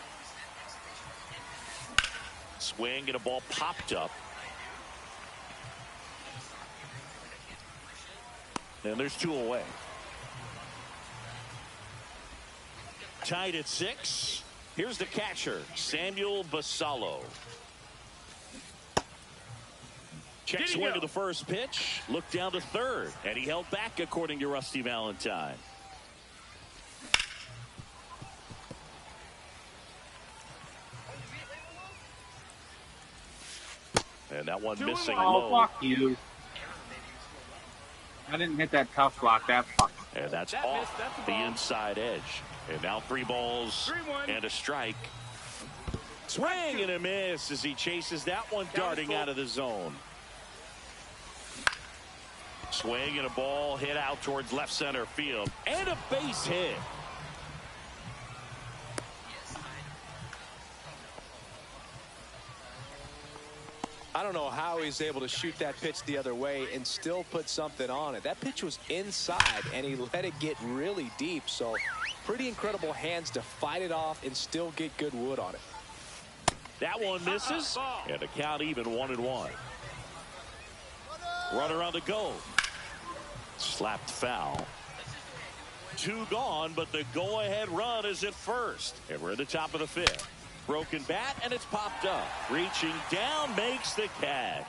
Swing and a ball popped up. And there's 2 away. Tied at 6. Here's the catcher, Samuel Basallo. Check swing to the first pitch. Looked down to third. And he held back, according to Rusty Valentine. And that one missing low. Oh, fuck you. I didn't hit that tough block. That fuck. And that's off the inside edge. And now 3 balls and a strike. Swing and a miss as he chases that one darting out of the zone. Swing and a ball hit out towards left center field. And a base hit. I don't know how he's able to shoot that pitch the other way and still put something on it. That pitch was inside, and he let it get really deep. So pretty incredible hands to fight it off and still get good wood on it. That one misses, and the count even 1-1. Runner on the go. Slapped foul. 2 gone, but the go-ahead run is at first. And we're at the top of the 5th. Broken bat, and it's popped up. Reaching down, makes the catch.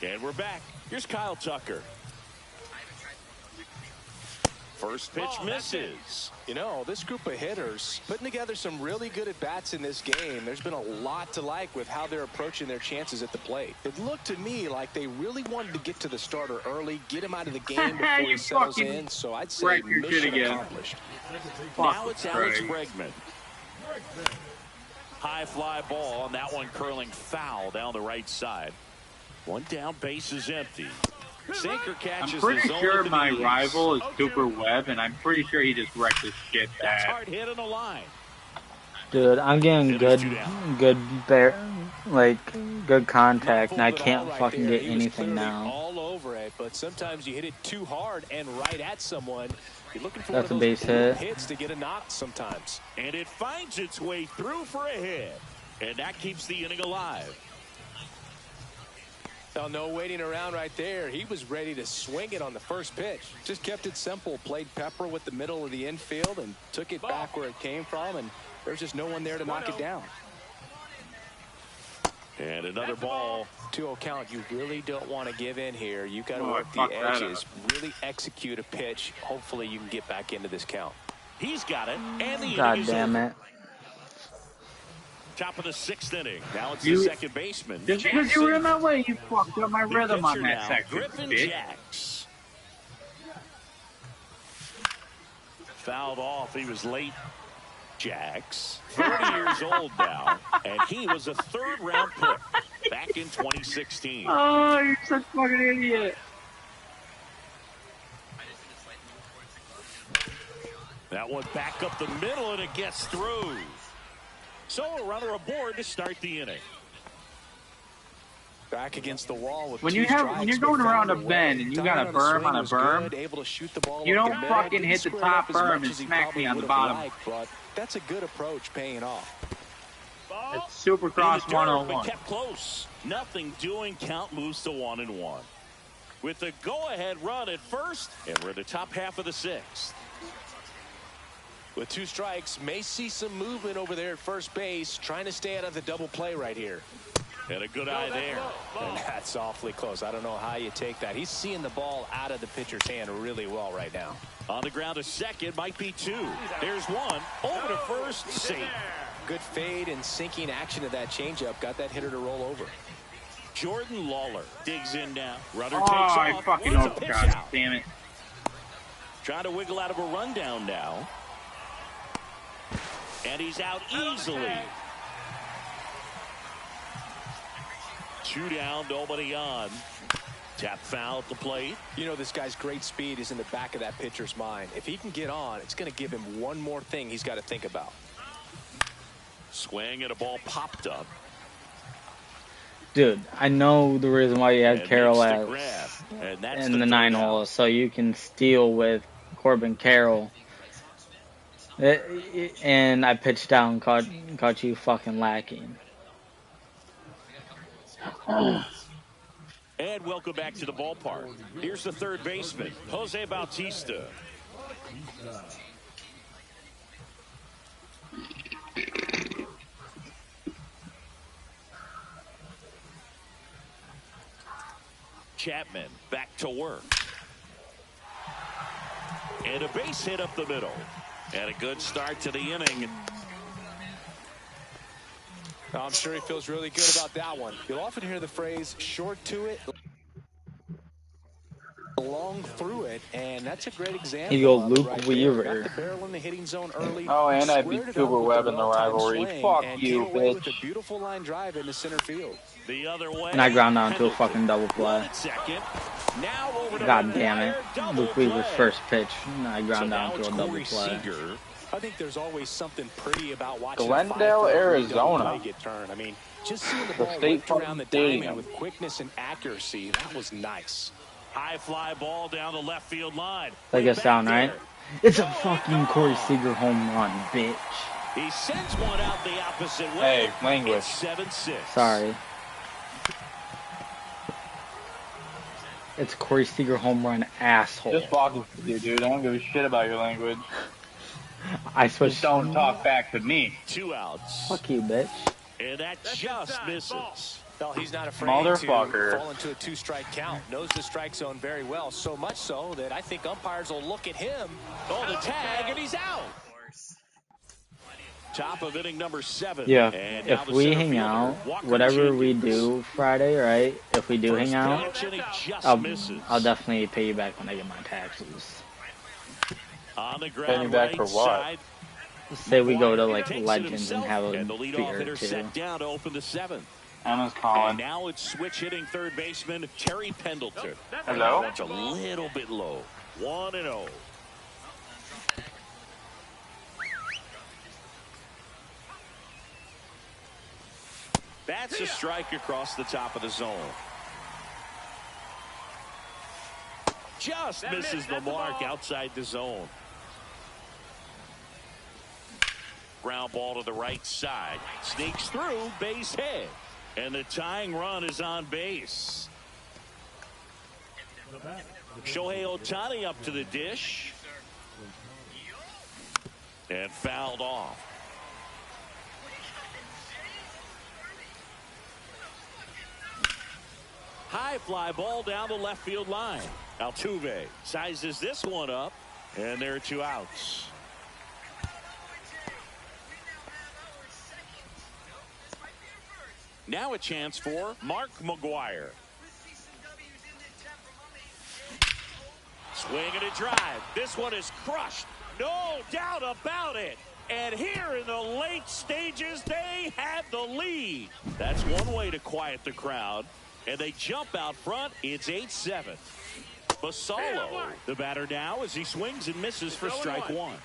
And we're back. Here's Kyle Tucker. First pitch misses. You know, this group of hitters putting together some really good at-bats in this game. There's been a lot to like with how they're approaching their chances at the plate. It looked to me like they really wanted to get to the starter early, get him out of the game before he settles in. So I'd say mission accomplished. Now it's Alex Bregman. High fly ball, and that one curling foul down the right side. 1 down, base is empty. Sinker catches. I'm pretty sure my rival is Super Webb, and I'm pretty sure he just wrecked his shit bad. That's hard hit on the line. Dude, I'm getting good contact, and I can't fucking get anything now. All over it, but sometimes you hit it too hard and right at someone. You're looking for That's one of a those base hit. hits to get a knock sometimes. And it finds its way through for a hit. And that keeps the inning alive. Well, no waiting around right there. He was ready to swing it on the first pitch. Just kept it simple. Played pepper with the middle of the infield and took it back where it came from. And there's just no one there to knock it down. And another ball. 2-0 count. You really don't want to give in here. You got to work the edges. Really execute a pitch. Hopefully you can get back into this count. He's got it, and the God inning is damn over. it. Top of the 6th inning. Now it's You- the second baseman. Just because you were in my way, you fucked up my The rhythm on pitcher that now, section, Griffin bitch. Jacks. Fouled off. He was late. Jacks, 30 years old now, and he was a third-round pick back in 2016. Oh, you're such a fucking idiot. That one back up the middle, and it gets through. So a runner aboard to start the inning. Back against the wall with When two you're strikes, going but around a found bend and you got a Timing on the berm swing on a was berm, good, able to shoot the ball you up don't the middle. fucking Didn't hit the square it top up as berm much and as he smack probably me on the would have bottom. liked, but that's a good approach paying off. It's Supercross In the dirt, but 101. kept close. Nothing doing. Count moves to 1-1. With the go-ahead run at first, and we're at the top half of the 6th. With two strikes, may see some movement over there at first base, trying to stay out of the double play right here. And a good eye there. And that's awfully close. I don't know how you take that. He's seeing the ball out of the pitcher's hand really well right now. On the ground to second, might be 2. There's 1. Over to first, safe. Good fade and sinking action of that changeup. Got that hitter to roll over. Jordan Lawler digs in now. Runner Oh, takes I off. fucking Wants a hope, pitch God out. damn it. Trying to wiggle out of a rundown now. And he's out easily. 2 down, nobody on. Tap foul at the plate. You know, this guy's great speed is in the back of that pitcher's mind. If he can get on, it's going to give him one more thing he's got to think about. Swing and a ball popped up. Dude, I know the reason why you had And Carroll makes the as grab. And that's in the third 9 out. hole, so you can steal with Corbin Carroll. And I pitched down, caught you fucking lacking. And welcome back to the ballpark. Here's the third baseman, Jose Bautista. Chapman back to work. And a base hit up the middle. And a good start to the inning. I'm sure he feels really good about that one. You'll often hear the phrase short to it, long through it, and that's a great example. You go of it Luke right Weaver. there. Got the barrel in the hitting zone early. Oh, and I beat Squared it Cooper up with Webb in the well-timed rivalry. swing Fuck and you, came away bitch. with a beautiful line drive into center field. The other way. And I ground down to a fucking double play. Second. Now over to God damn it. double Luke Weaver's play. first pitch, and I ground So down now to it's a double Corey play. Seager. I think there's always something pretty about watching Glendale, a 5-foot Arizona. play get turned. I mean, just seeing the The ball State whipped around the Farm diamond Stadium. with quickness and accuracy, that was nice. High fly ball down the left field line. That gets Back down, there. right? It's a fucking Corey Seager home run, bitch. He sends one out the opposite Hey, way. language. It's 7-6. Sorry. It's Corey Seager home run, asshole. Just walking with you, dude. I don't give a shit about your language. I Just switched. don't talk back to me. 2 outs. Fuck you, bitch. And that just misses. Well, he's not afraid Motherfucker. to fall into a 2-strike count. Knows the strike zone very well, so much so that I think umpires will look at him. Oh, the tag, and he's out. Top of inning number 7. Yeah, And now if the we center hang fielder, out, Walker whatever we Jenkins. do Friday, right? If we do hang out, Pitch, and he just I'll misses. definitely pay you back when I get my taxes. On the Pay ground, me back right for what? side. Say we go to like Takes it Legends and himself, have a and the leadoff beer or hitter two. set down to open the 7th. Emma's And calling. now it's switch hitting third baseman Terry Pendleton. Hello? That's a little bit low. 1-0. That's a strike across the top of the zone. Just misses the mark outside the zone. Ground ball to the right side. Sneaks through, base hit. And the tying run is on base. Shohei Ohtani up to the dish. And fouled off. High fly ball down the left field line. Altuve sizes this one up. And there are 2 outs. Now a chance for Mark McGuire. Swing and a drive. This one is crushed. No doubt about it. And here in the late stages, they had the lead. That's one way to quiet the crowd. And they jump out front. It's 8-7. Basallo, the batter now, as he swings and misses for strike one.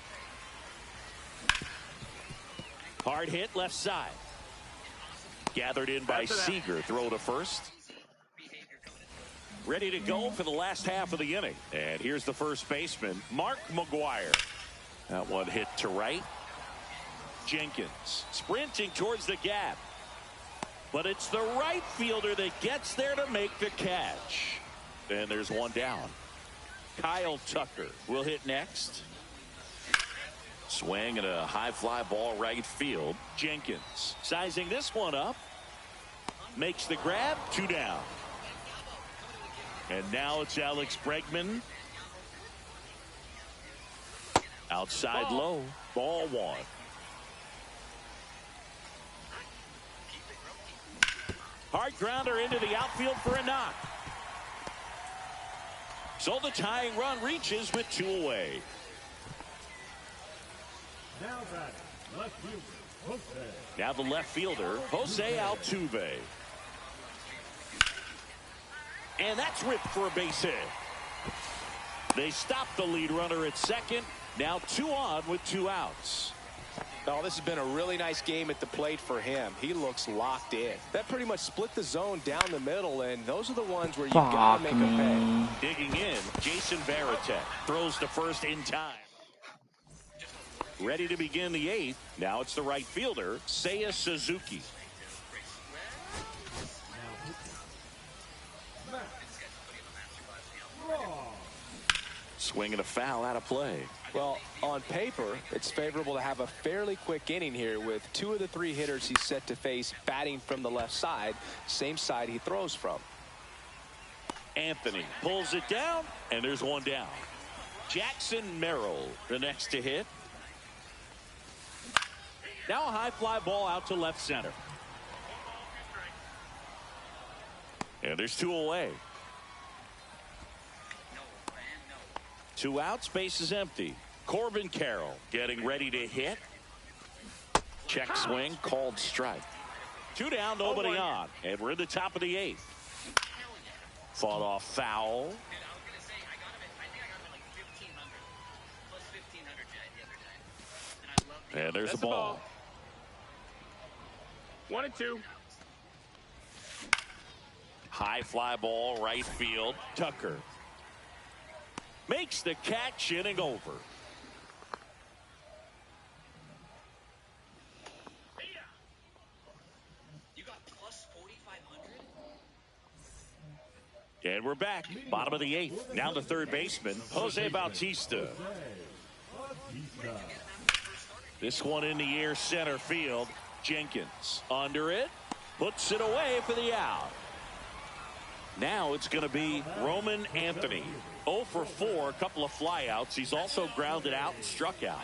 Hard hit left side. Gathered in by Seager. Throw to first. Ready to go for the last half of the inning. And here's the first baseman, Mark McGuire. That one hit to right. Jenkins sprinting towards the gap. But it's the right fielder that gets there to make the catch. And there's one down. Kyle Tucker will hit next. Swing and a high fly ball right field. Jenkins sizing this one up. Makes the grab. 2 down. And now it's Alex Bregman. Outside low. Ball 1. Hard grounder into the outfield for a knock. So the tying run reaches with 2 away. Now batting, left fielder, Jose. Now the left fielder, Jose Altuve. And that's ripped for a base hit. They stop the lead runner at second. Now 2 on with 2 outs. Oh, this has been a really nice game at the plate for him. He looks locked in. That pretty much split the zone down the middle, and those are the ones where you got to make a pay. Digging in, Jason Varitek throws to first in time. Ready to begin the 8th. Now it's the right fielder, Seiya Suzuki. Swing and a foul out of play. Well, on paper, it's favorable to have a fairly quick inning here with 2 of the 3 hitters he's set to face batting from the left side, same side he throws from. Anthony pulls it down, and there's one down. Jackson Merrill, the next to hit. Now a high fly ball out to left center. And there's 2 away. 2 outs, base is empty. Corbin Carroll getting ready to hit. Check swing, called strike. 2 down, nobody on. And we're in the top of the 8th. Fought off foul. And there's the ball. 1-2. High fly ball, right field. Tucker makes the catch, inning over. And we're back. Bottom of the 8th. Now the third baseman, Jose Bautista. This one in the air, center field. Jenkins under it. Puts it away for the out. Now it's going to be Roman Anthony. 0 for 4, a couple of flyouts. He's also grounded out and struck out.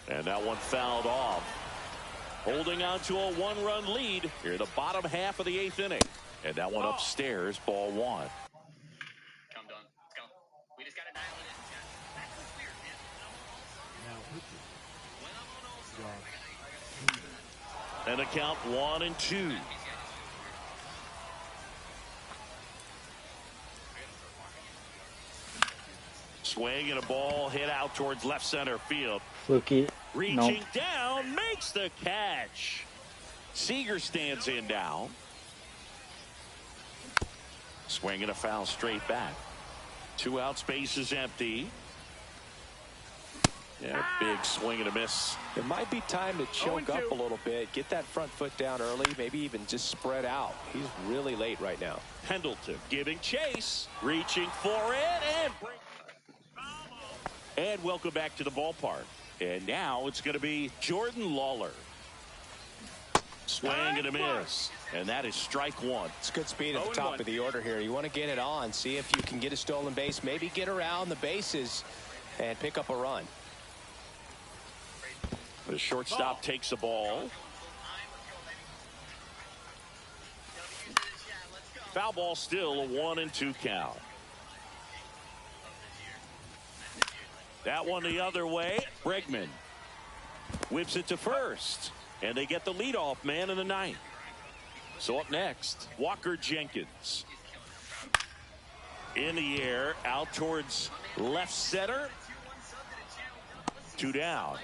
And that one fouled off. Holding on to a 1-run lead here in the bottom half of the 8th inning. And that one upstairs, ball 1. Come, Don. Let's go. We just got to dial it in. And the count 1-2. Swing and a ball hit out towards left center field. Fluky. Reaching down, makes the catch. Seager stands in now. Swing and a foul straight back. 2 outs, base is empty. Yeah, big swing and a miss. It might be time to choke up a little bit, get that front foot down early, maybe even just spread out. He's really late right now. Pendleton giving chase, reaching for it, and welcome back to the ballpark. And now it's going to be Jordan Lawler. Swing and a miss. And that is strike 1. It's good speed at the top of the order here. You want to get it on, see if you can get a stolen base, maybe get around the bases and pick up a run. The shortstop takes the ball. Foul ball still a 1-2 count. That one the other way. Bregman whips it to first. And they get the leadoff man in the ninth. So up next, Walker Jenkins. In the air, out towards left center. 2 down.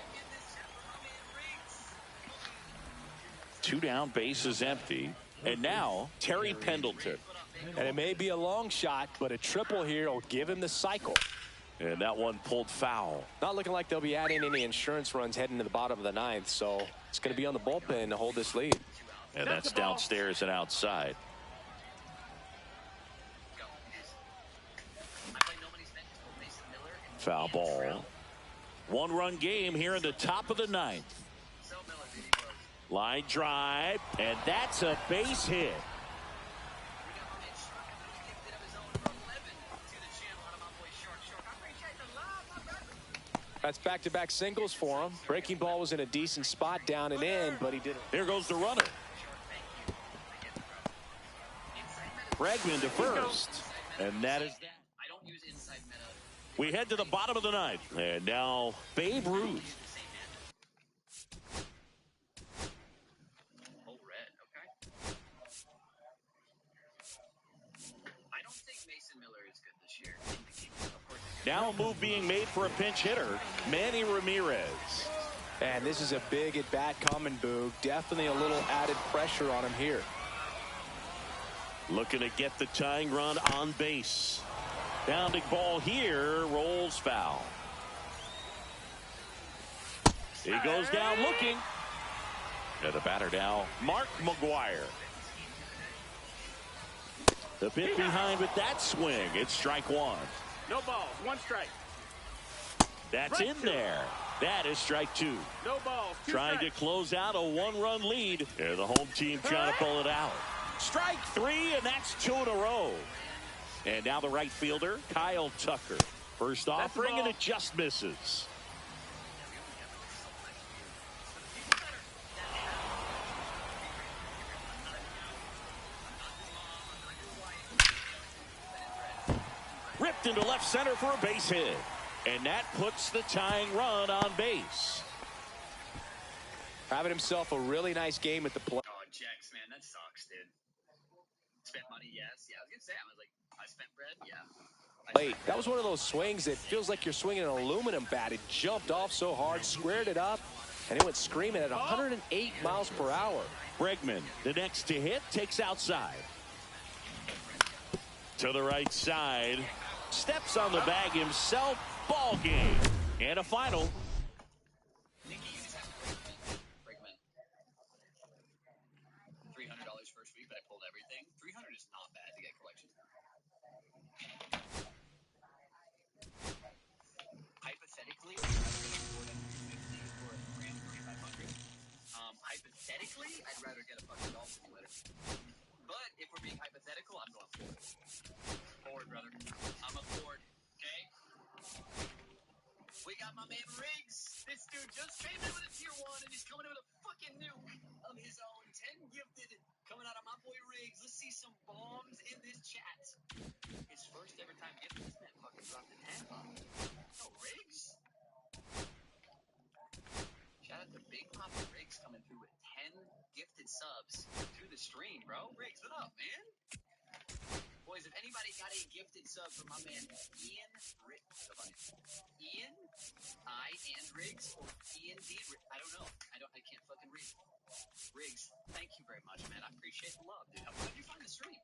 2 down, base is empty. And now, Terry Pendleton. And it may be a long shot, but a triple here will give him the cycle. And that one pulled foul. Not looking like they'll be adding any insurance runs heading to the bottom of the ninth, so it's going to be on the bullpen to hold this lead. And that's downstairs and outside. Foul ball. 1-run game here in the top of the ninth. Line drive, and that's a base hit. That's back-to-back singles for him. Breaking ball was in a decent spot down and in, but he didn't. Here goes the runner. Bregman to first. And that is that. We head to the bottom of the ninth. And now Babe Ruth. Now a move being made for a pinch hitter, Manny Ramirez. And this is a big at-bat coming, Boog. Definitely a little added pressure on him here. Looking to get the tying run on base. Bounding ball here, rolls foul. He goes down looking. And the batter now, Mark McGuire. The bit behind with that swing. It's strike one. No balls, 1 strike. That's Strike in two. there. That is strike 2. No balls, 2 Trying strikes. to close out a 1-run lead. And the home team trying to pull it out. Strike 3, and that's 2 in a row. And now the right fielder, Kyle Tucker. First offering, and it just misses. Ripped into left center for a base hit. And that puts the tying run on base. Having himself a really nice game at the plate. Oh, Jax, man, that sucks, dude. Spent money, yes. Yeah, I was going to say, I was like, I spent bread, yeah. Late. That was one of those swings that feels like you're swinging an aluminum bat. It jumped off so hard, squared it up, and it went screaming at 108 miles per hour. Bregman, the next to hit, takes outside. To the right side. Steps on the bag himself. Ball game. And a final. Bregman. $300 first week, but I pulled everything. $300 is not bad to get collections. Hypothetically, I'd rather get a fucking golf simulator. But if we're being hypothetical, I'm going forward. Forward, brother. I'm a forward, okay? We got my man Riggs. This dude just came in with a tier 1, and he's coming in with a fucking nuke of his own. 10 gifted coming out of my boy Riggs. Let's see some bombs in this chat. His first ever time gifted. This man fucking dropped a 10. Oh, Riggs. Shout out to Big Papa Riggs coming through with 10 gifted subs to the stream, bro. Riggs, what up, man? Boys, if anybody got a gifted sub from my man Ian Riggs, Ian I and Riggs, or Ian D. I don't know. I can't fucking read. Riggs, thank you very much, man. I appreciate the love, dude. How did you find the stream?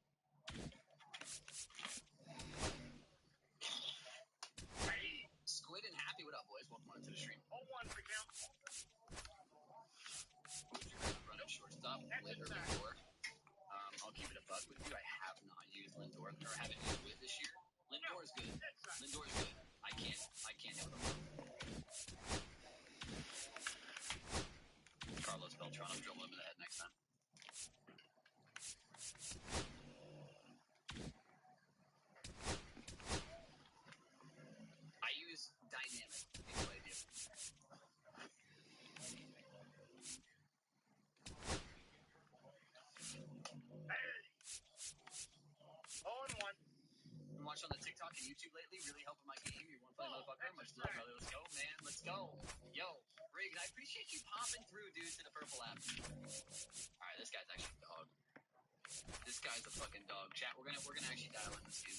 Hey, Squid and Happy, what up, boys? Welcome on to the stream. All 1 for count. Running shortstop, Lindor. I'll keep it a buck with you. I have not used Lindor, or haven't used it this year. Lindor is good. Lindor is good. I can't hit with him. Carlos Beltran, I'm dribbling him in the head next time. I use dynamic in play view. watched on the TikTok and YouTube lately really helping my game. You're one funny motherfucker. Much love, brother. Let's go, man. Let's go. Yo, Riggs, I appreciate you popping through, dude, to the purple app. All right, this guy's actually a dog. This guy's a fucking dog. Chat, we're gonna actually dial in this dude.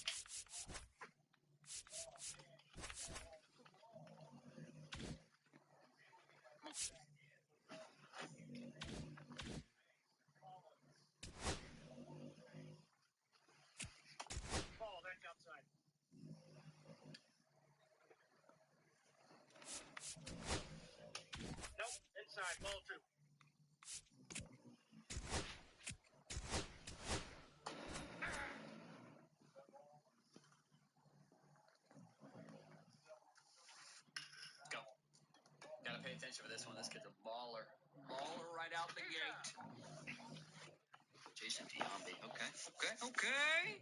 Ball back outside. Nope, inside. Ball 2. Go. Gotta pay attention for this one. This kid's a baller. Baller right out the gate. Jason Diombi. Okay.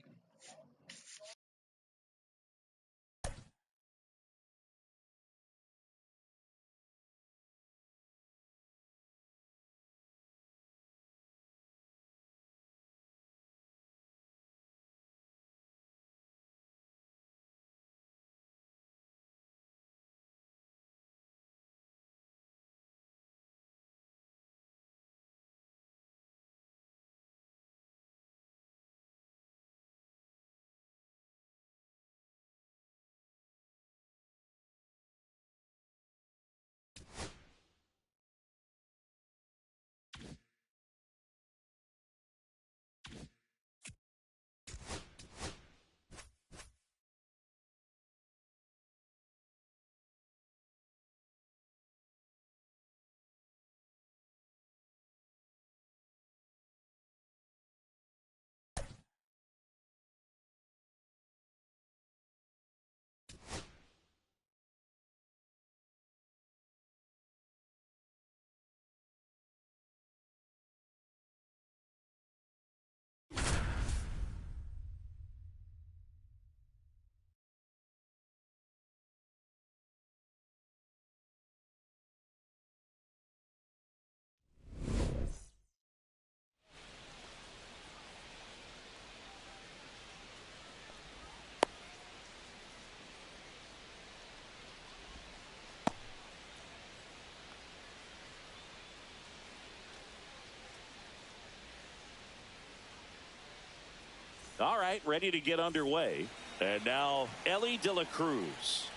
All right, ready to get underway. And now Ellie De La Cruz.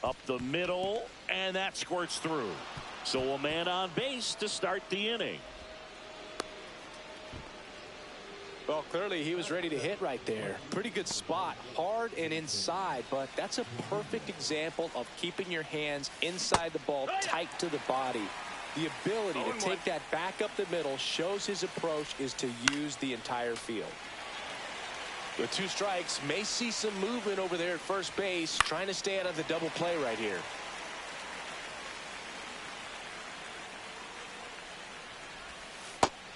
Up the middle, and that squirts through. So a man on base to start the inning. Well, clearly he was ready to hit right there. Pretty good spot, hard and inside, but that's a perfect example of keeping your hands inside the ball, tight to the body. The ability to take that back up the middle shows his approach is to use the entire field. With 2 strikes, may see some movement over there at first base, trying to stay out of the double play right here.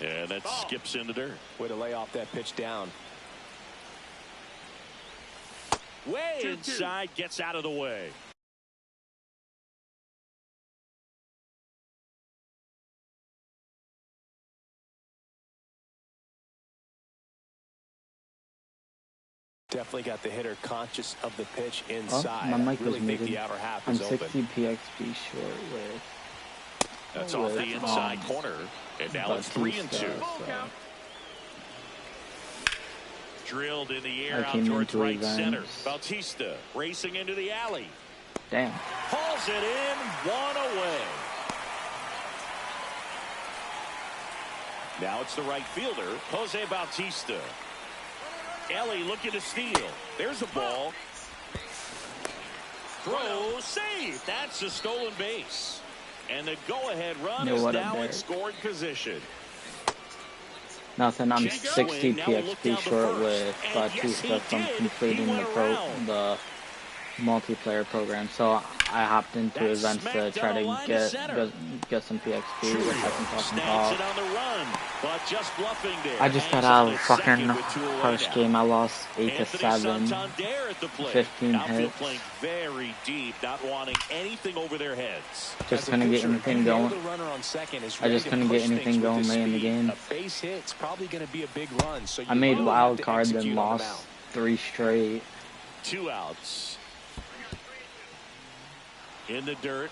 And that skips into dirt. Way to lay off that pitch down. Way inside, gets out of the way. Definitely got the hitter conscious of the pitch inside. My mic really was think muted. the outer half I'm is open. 60 PXP short with. That's off the inside corner. And now it's 3-2. So. Drilled in the air out towards right center. Bautista racing into the alley. Damn. Hauls it in, 1 away. Now it's the right fielder, Jose Bautista. Ellie looking to steal. There's a ball. Throw, save. That's a stolen base. And the go-ahead run is now in scoring position. Nothing. I'm 60 PXP short with Bautista from completing the multiplayer program, so I hopped into events to try to get some PXP if I can fucking talk. I just got out of a fucking harsh game. I lost 8-7, 15 hits. Very deep, not wanting anything over their heads. Just couldn't get anything going. I just couldn't get anything going late in the game. I made wild card, then lost 3 straight. 2 outs. In the dirt,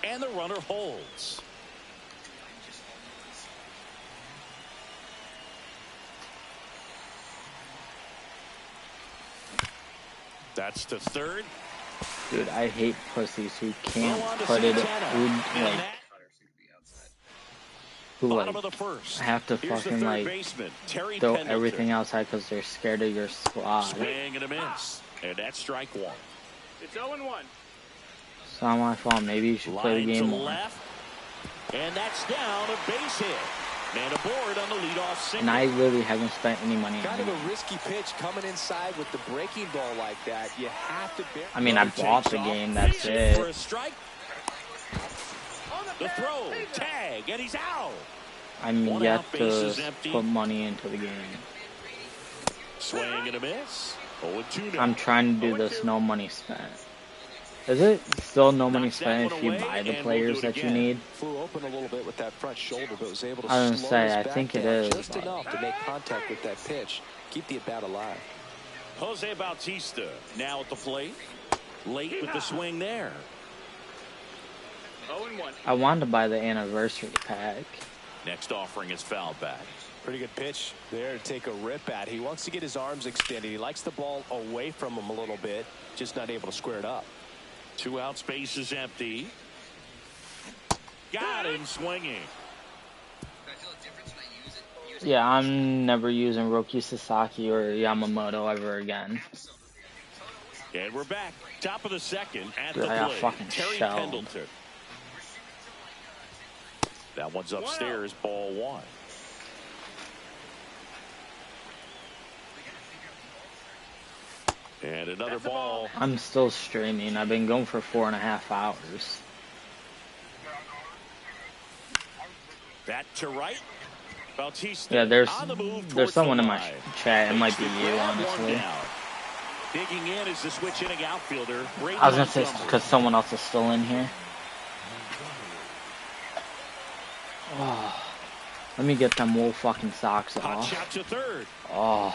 and the runner holds. That's to third. Dude, I hate pussies who can't put it who have to fucking throw everything outside because they're scared of your squad. Swing and a miss, and that's strike 1. It's 0-1. It's not my fault. Maybe you should play the game more. Left, and that's down, a base hit. Man aboard on the leadoff single. And I really haven't spent any money on it. Kind of a risky pitch coming inside with the breaking ball like that. You have to bear. I mean, I bought the game. That's it. For a strike. The throw, tag, and he's out. I'm yet to put money into the game. Swing and a miss. 0-2 now. I'm trying to do this no money spent. Is it still no money spent if you buy the players that you need? Flew open a little bit with that front shoulder, but was able to I was gonna slow say, his I back think it down is, just but- enough to make contact with that pitch, keep the at-bat alive. Jose Bautista now at the plate. Late with the swing there. 0-1. I wanted to buy the anniversary pack. Next offering is foul back. Pretty good pitch there to take a rip at. He wants to get his arms extended. He likes the ball away from him a little bit, just not able to square it up. 2 out, space is empty. Got him swinging. Yeah, I'm never using Roki Sasaki or Yamamoto ever again. And we're back. Top of the second at Dude, the I got plate. fucking Terry shelled. Pendleton. That one's upstairs, ball 1. And another ball. I'm still streaming. I've been going for 4.5 hours. That to right. Bautista. Yeah, there's on the move there's towards someone the in my line. chat. It might Fakes be the you, grab, one honestly. down. Digging in is the switch hitting outfielder. I was gonna say because someone else is still in here. Oh, let me get them wool fucking socks Hot off. shot to third. Oh,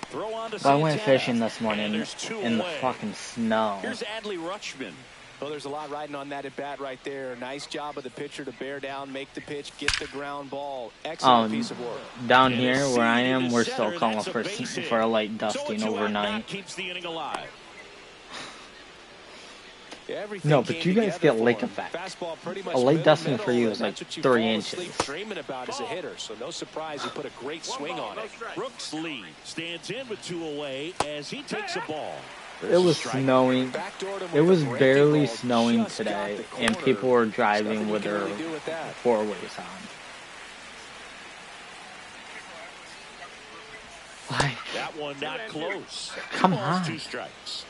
Throw on to I went Santana. fishing this morning And there's 2 in the away. fucking snow. Here's Adley Rutschman. Well, there's a lot riding on that at-bat right there. Nice job of the pitcher to bear down, make the pitch, get the ground ball. Excellent piece of work. Down And here a where I seed am, into we're center. still calling That's a base hit. for a light So dusting 2 out, overnight. that keeps the inning alive. Everything No, but came you guys together get for lake him. effect. Fastball pretty much A late middle, dusting for you middle, is and like that's what you 3 fall inches. asleep dreaming about as a hitter. So no surprise he put a great swing on it. Brooks Lee stands in with 2 away as he takes a ball. It was snowing. It was barely snowing today, and people were driving with their 4-ways on. Like, That one not close. Come 2 balls, on. 2 strikes.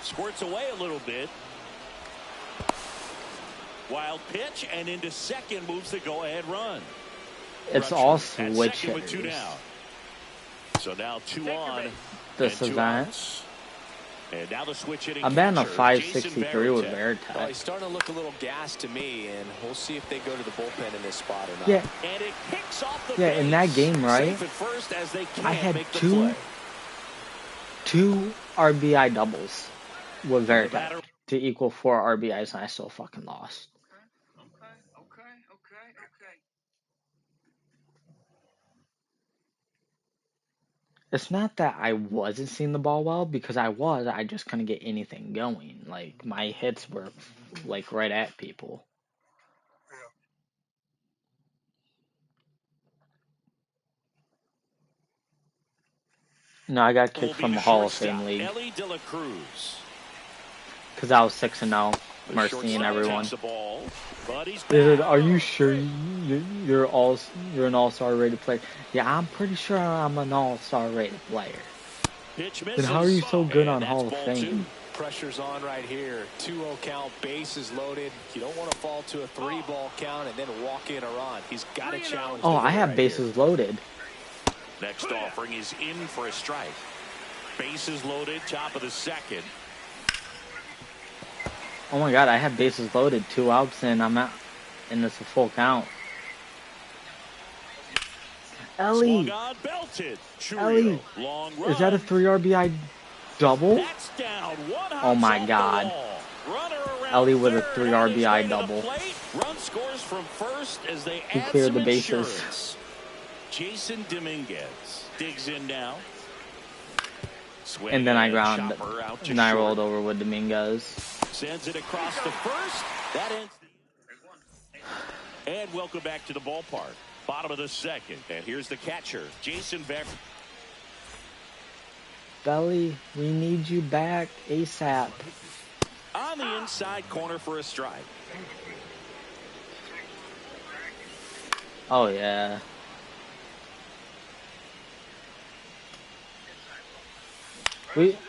Squirts away a little bit. Wild pitch and into second moves the go-ahead run. it's all Rutschman at switch second with 2 hitters. down. So now 2 on. This and 2 event. outs. And now the switch hitting I'm batting a catcher, 563 with Jason Veritek. Well, he's starting to look a little gassed to me, and we'll see if they go to the bullpen in this spot or not. Yeah, And it kicks off the yeah. In that base. game, right? Safe at first as they I can't had make the two play. RBI doubles with Veritek Batter- to equal 4 RBIs, and I still fucking lost. Okay. It's not that I wasn't seeing the ball well, because I was. I just couldn't get anything going. Like, my hits were, like, right at people. No, I got kicked from the Hall of Fame league Ellie De La Cruz. because I was 6-0. Mercy and everyone. Takes the ball, but he's They said, back. "Are you sure you're an all-star rated player?" Yeah, I'm pretty sure I'm an all-star rated player. Then how are you so good on Hall of Fame? Pressure's on right here. 2-0 count, bases loaded. You don't want to fall to a 3-ball count and then walk in or on. He's got to challenge. Oh, I have bases loaded. Next offering is in for a strike. Bases loaded, top of the second. Oh my God, I have bases loaded, 2 outs, and I'm out, and it's a full count. Ellie, Ellie, is that a 3 RBI double? Oh my God, Ellie with a 3 RBI double. Run scores from first as they He add cleared some the bases. insurance. Jason Dominguez digs in now. And then I ground, and I rolled over with Dominguez. Sends it across the first. That ends. And welcome back to the ballpark. Bottom of the second. And here's the catcher, Jason Beck. Belly, we need you back ASAP. On the inside corner for a strike. Oh, yeah.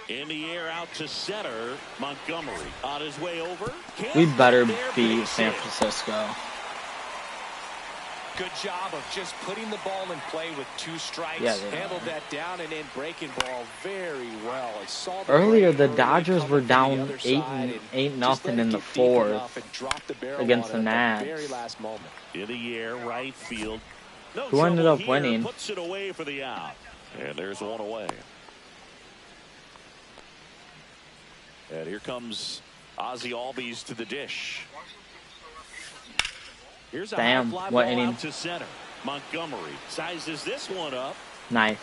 In the air out to center, Montgomery on his way over. We better beat San Francisco. Good job of just putting the ball in play with 2 strikes. Yeah, handled that down and in breaking ball very well. I saw earlier the Dodgers were down 8-0 in the 4th against the Nats. Very last moment. In the air, right field. Who ended up winning? Puts it away for the out. And there's one away. And here comes Ozzie Albies to the dish. Here's a high fly ball out to center. Montgomery sizes this one up. Nice.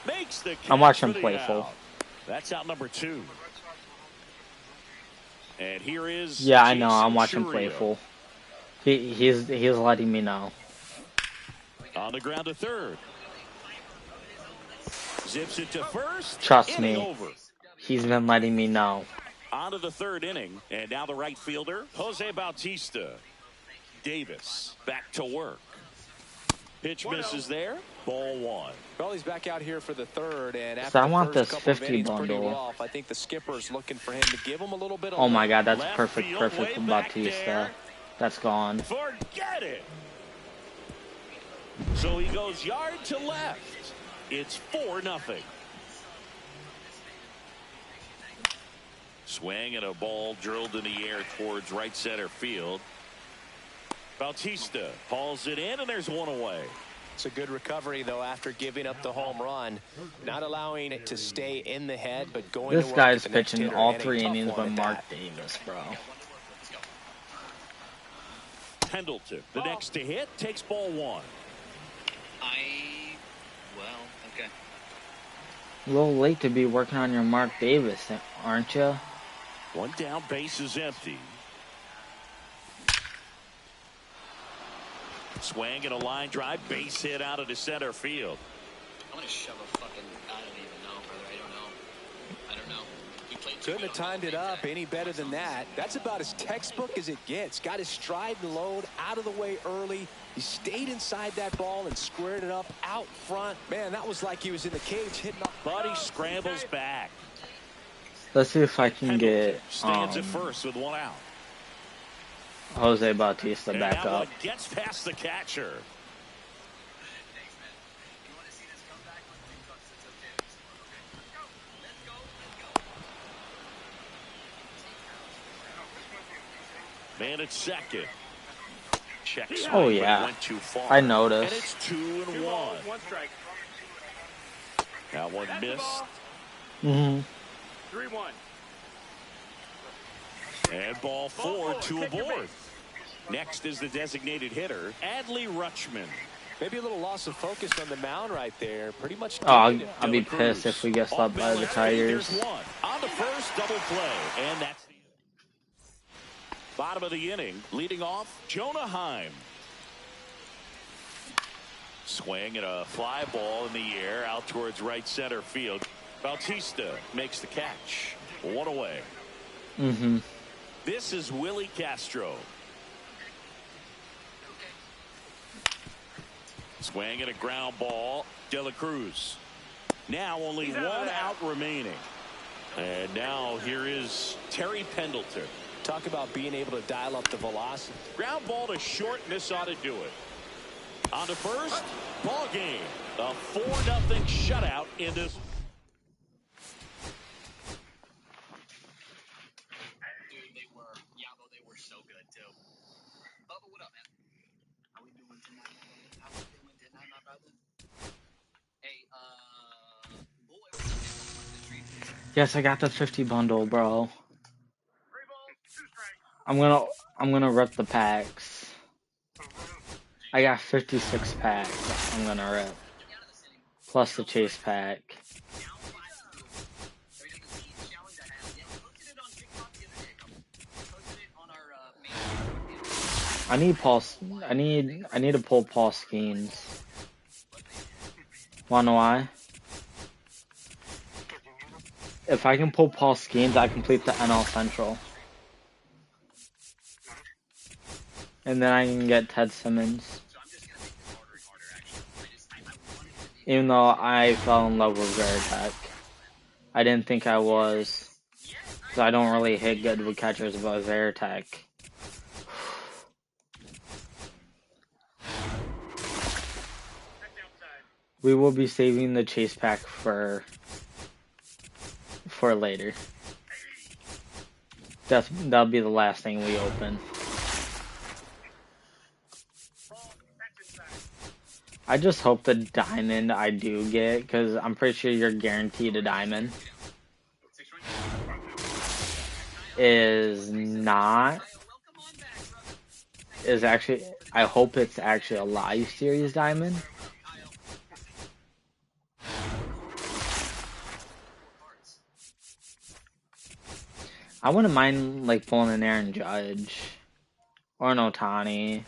Makes the catch. I'm watching for the Playful. out. That's out number 2. And here is Yeah, I know. Jason I'm watching Chourio. Playful. He's letting me know. On the ground to third. Zips it to first. Trust Inning me. over. He's been letting me know. On to the 3rd inning. And now the right fielder, Jose Bautista. Davis back to work. Pitch misses there. Ball 1. Well, he's back out here for the 3rd, and after So I the want first this couple of 50 innings, pretty bundle. rough. I think the skipper's looking for him to give him a little bit of Oh my God, that's Left perfect field, for way back Bautista. there. That's gone. Forget it. So he goes yard to left. It's 4-0. Swing and a ball drilled in the air towards right center field. Bautista hauls it in, and there's one away. It's a good recovery, though, after giving up the home run. Not allowing it to stay in the head, but going This to work guy's at the next pitching hitter, all and a 3 tough innings one by at Mark that. Davis, bro. Pendleton, the next to hit, takes ball 1. Okay. A little late to be working on your Mark Davis, aren't you? One down, base is empty. Swing and a line drive, base hit out of the center field. I'm gonna shove a fucking. I don't even know, brother. I don't know. We played. Couldn't have timed it up any better than that. That's about as textbook as it gets. Got his stride and load out of the way early. He stayed inside that ball and squared it up out front. Man, that was like he was in the cage hitting up. But he scrambles back. Let's see if I can get Stands at first with 1 out. Jose Bautista And back that up. one gets past the catcher. Man at second. Check swing, Oh but he yeah, went too far. I And noticed. it's 2-1. 1 strike. That one missed. 3-1. And ball 4, 2 aboard. Next is the designated hitter, Adley Rutschman. Maybe a little loss of focus on the mound right there. Pretty much. Oh, I'll be pissed if we get swept by the Tigers. There's one. On the first, double play. And that's the bottom of the inning. Leading off, Jonah Heim. Swing and a fly ball in the air out towards right center field. Bautista makes the catch. 1 away. This is Willie Castro. Swing and a ground ball. De La Cruz. Now only one out remaining. And now here is Terry Pendleton. Talk about being able to dial up the velocity. Ground ball to short, and this ought to do it. On to first, ball game. A 4-0 shutout in this. Dude, they were so good too. Bubba, what up, man? How we doing tonight, my brother? Hey, boy, Yes, I got the 50 bundle, bro. I'm gonna rip the packs. I got 56 packs. I'm gonna rip. Plus the chase pack. I need to pull Paul Skeens. Wanna know why? If I can pull Paul Skeens, I complete the NL Central. And then I can get Ted Simmons. Even though I fell in love with Veritek. I didn't think I was. Because I don't really hit good with catchers, but Veritek. We will be saving the chase pack for later. That'll be the last thing we open. I just hope the diamond I do get, because I'm pretty sure you're guaranteed a diamond, is actually, I hope it's actually a live series diamond. I wouldn't mind like pulling an Aaron Judge or an Ohtani.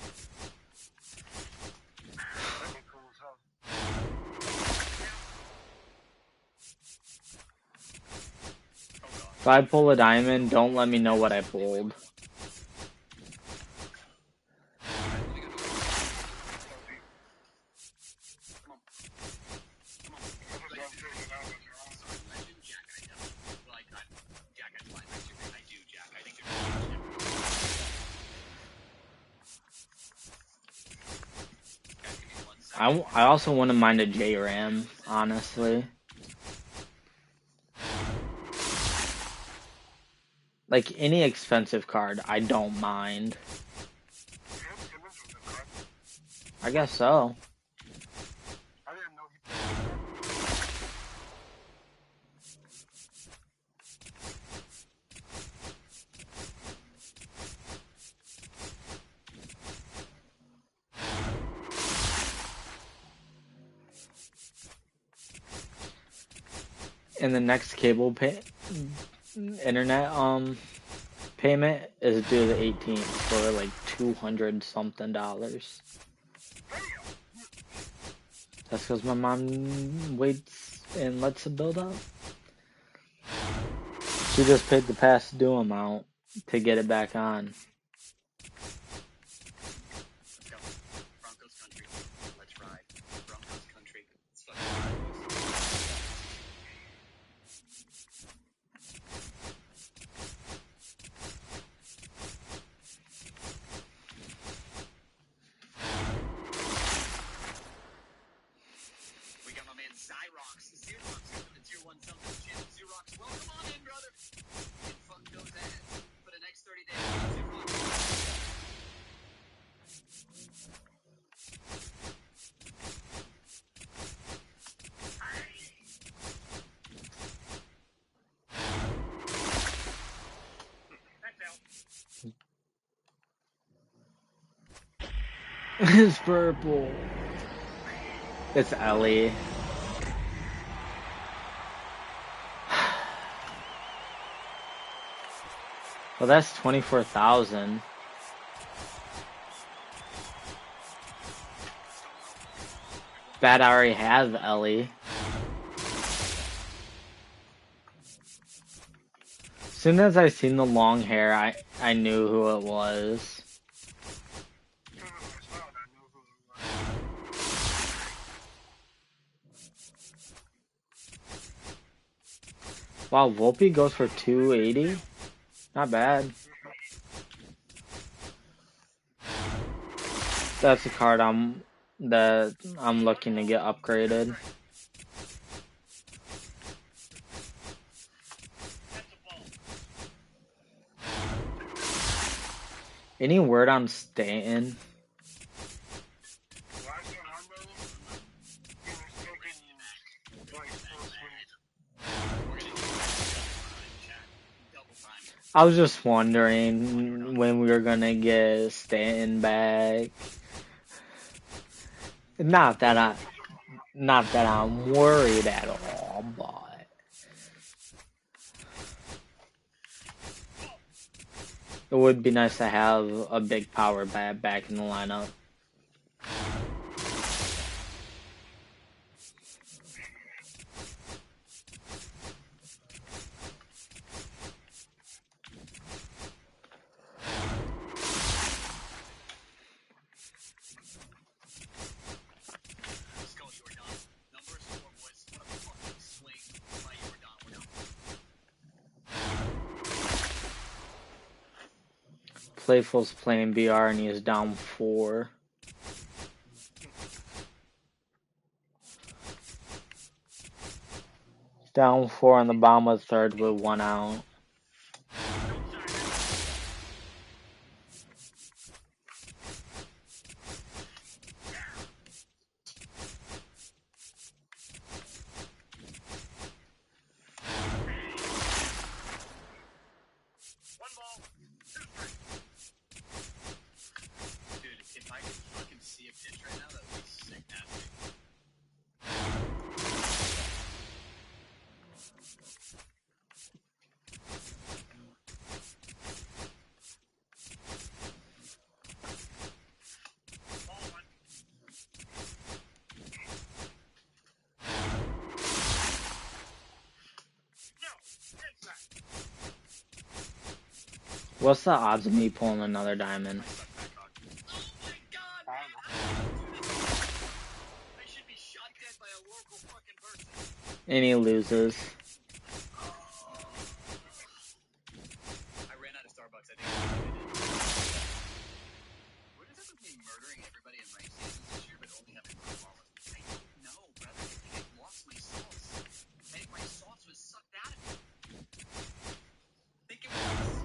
If I pull a diamond, don't let me know what I pulled. I also wouldn't mind a J-Ram, honestly. Like, any expensive card, I don't mind. I guess so. And the next cable internet payment is due the 18th for like $200 something. That's because my mom waits and lets it build up. She just paid the past due amount to get it back on. It's purple. It's Ellie. Well, that's 24,000. Bad I already have Ellie. soon as I seen the long hair, I knew who it was. Wow, Volpe goes for 280? Not bad. That's a card I'm looking to get upgraded. Any word on Stanton? I was just wondering when we were gonna get Stanton back. Not that I'm worried at all, but it would be nice to have a big power bat back in the lineup. Playful's playing BR and he is down 4. Down 4 on the bottom of the third with 1 out. Dude, if I could fucking see a pitch right now, that would be sick nasty. What's the odds of me pulling another diamond? And he loses. I ran out of Starbucks, I think. What is up with me murdering everybody in ranked seasons this year, but only having one followers? I don't know, brother. I think I lost my sauce. I think my sauce was sucked out of me. I think it was.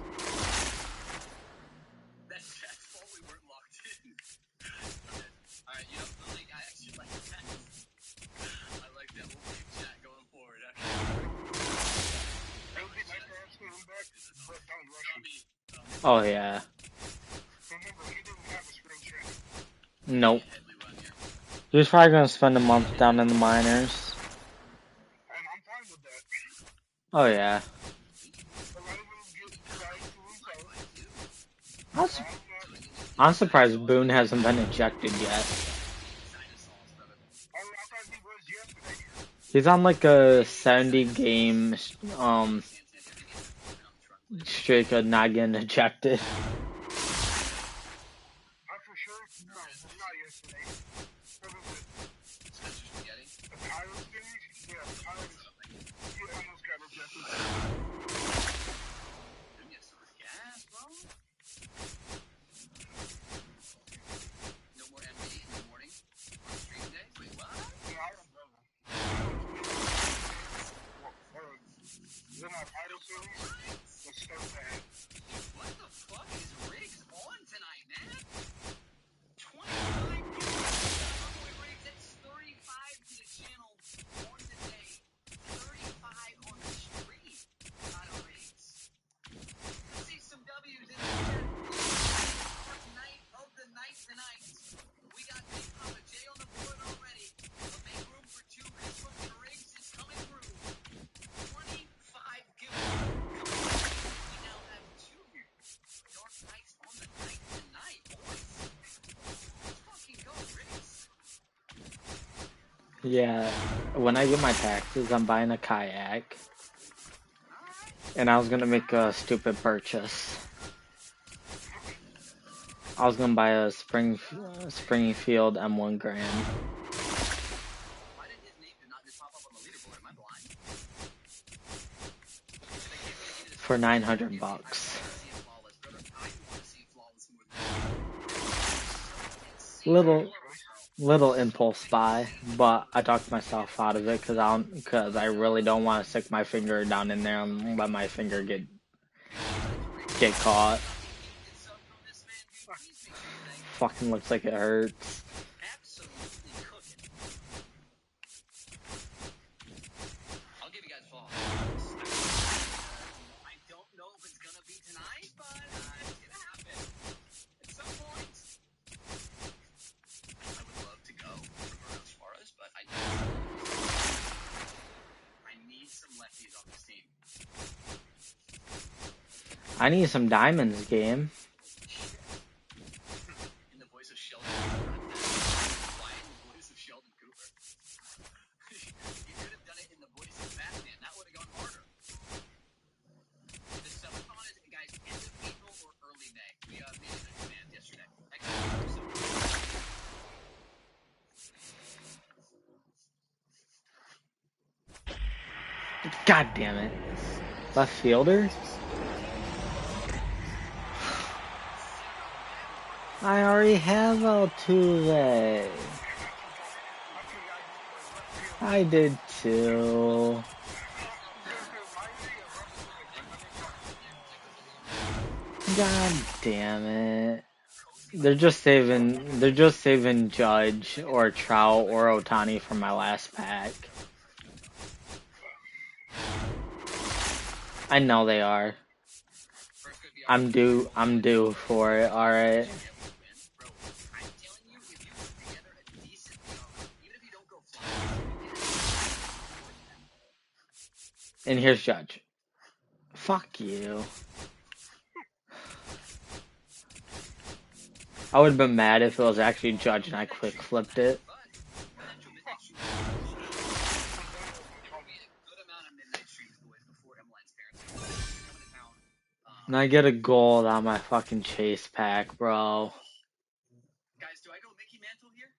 That's Jack's fault we weren't locked in. Okay. Alright, you know, the league, I actually like that. I like that. We'll keep chat going forward, Oh yeah. Nope. He was probably gonna spend a month down in the minors. Oh yeah. I'm surprised Boone hasn't been ejected yet. He's on like a 70 game streak of not getting ejected. No more MD in the morning on stream days? Wait, what? What the fuck is Riggs on tonight, man? 25 Riggs, that's 35 to the channel on the day, 35 on the stream out of Riggs. Let's see some W's in the chat. First night of the night tonight. We got Big Papa J on the board already. A make room for 2. Chris fucking Riggs is coming through. 25 gills. Come on. We now have 2 Dark Knights on the night tonight, boys. Let's fucking go, Riggs. Yeah. When I get my taxes, I'm buying a kayak. And I was gonna make a stupid purchase. I was gonna buy a Springfield M1 Grand for $900. Little impulse buy, but I talked myself out of it because I really don't want to stick my finger down in there and let my finger get caught. Fucking looks like it hurts. I'll give you guys fall. I don't know if it's gonna be tonight, but it's gonna happen at some point. I would love to go for Suarez, but I need some lefties on this team. I need some diamonds, game. In the voice of Sheldon Cooper. Why in the voice of Sheldon Cooper? You could have done it in the voice of Batman. That would have gone harder. The subathon is, guys, end of April or early May. We made a demand yesterday. God damn it. Left fielder? I already have Altuve. I did too. God damn it. They're just saving Judge or Trout or Ohtani from my last pack. I know they are. I'm due for it, alright. And here's Judge. Fuck you. I would have been mad if it was actually Judge and I quick flipped it. And I get a gold on my fucking chase pack, bro. Guys, do I go Mickey Mantle here?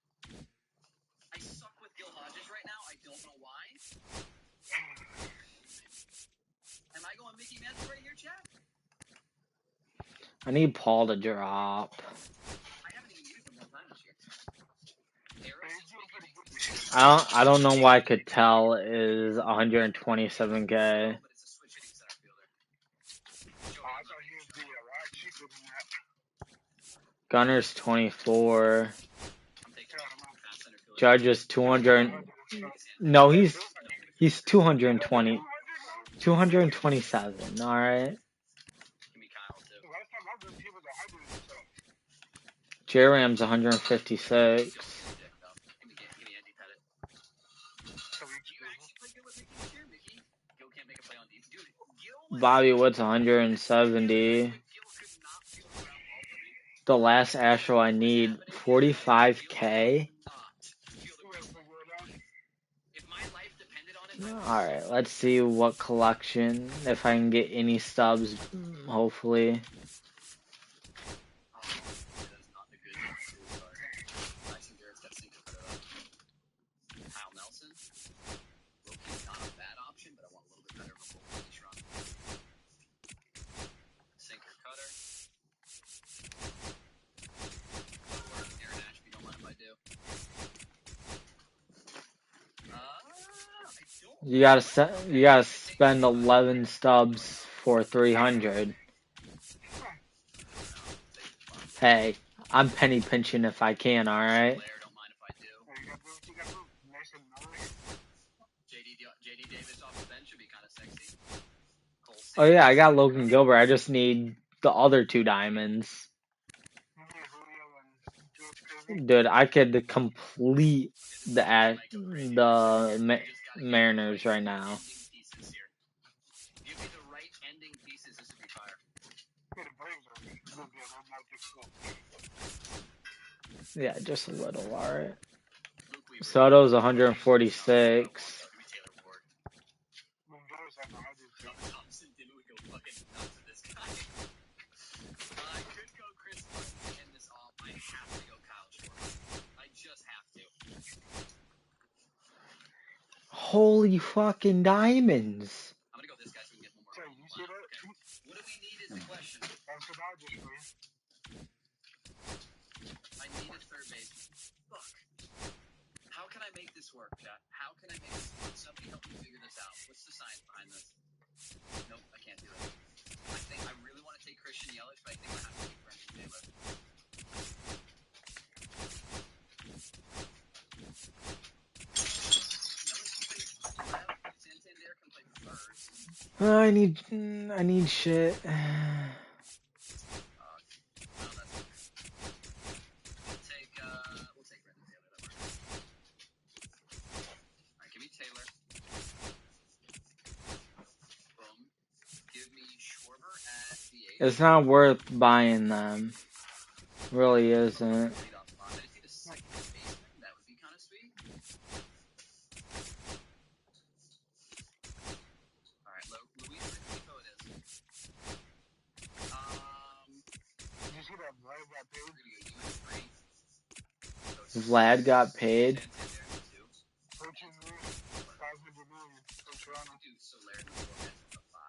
I suck with Gil Hodges right now. I don't know why. Am I going Mickey Mantle right here, Chad? I need Paul to drop. I haven't even used him one time this year. I don't know why I could tell is 127k. Gunner's 24. Judge is 200. No, he's 220. 227. All right. J-Ram's 156. Bobby Wood's 170. The last Astro I need 45k. Alright, let's see what collection, if I can get any stubs, hopefully. You gotta spend 11 stubs for 300. Hey, I'm penny pinching if I can, alright? Oh yeah, I got Logan Gilbert. I just need the other 2 diamonds. Dude, I could complete the Mariners right now. Yeah, just a little, alright. Soto's 146. holy fucking diamonds. I'm gonna go this guy so we can get one more. Say, you see that? Okay. What do we need is the question. That's what I just for you. I need a third baseman. Fuck. How can I make this work, chat? How can I make this work? Somebody help me figure this out. What's the science behind this? Nope, I can't do it. I think I really want to take Christian Yelich, but I think I have to take Brendan Taylor. Santander can play first. I need shit. Oh, that's okay. We'll take Brendan Taylor. That works. All right, give me Taylor. Boom. Give me Schwarber at the 8. It's not worth buying them. Really isn't. I just need a second baseman. That would be kind of sweet. All right, Luis Rengifo it is. Did you see that Vlad got paid? We're gonna go U3. Vlad got paid. $14 million, $500 million from Toronto. Dude, so Larry in the 4, Manson the 5.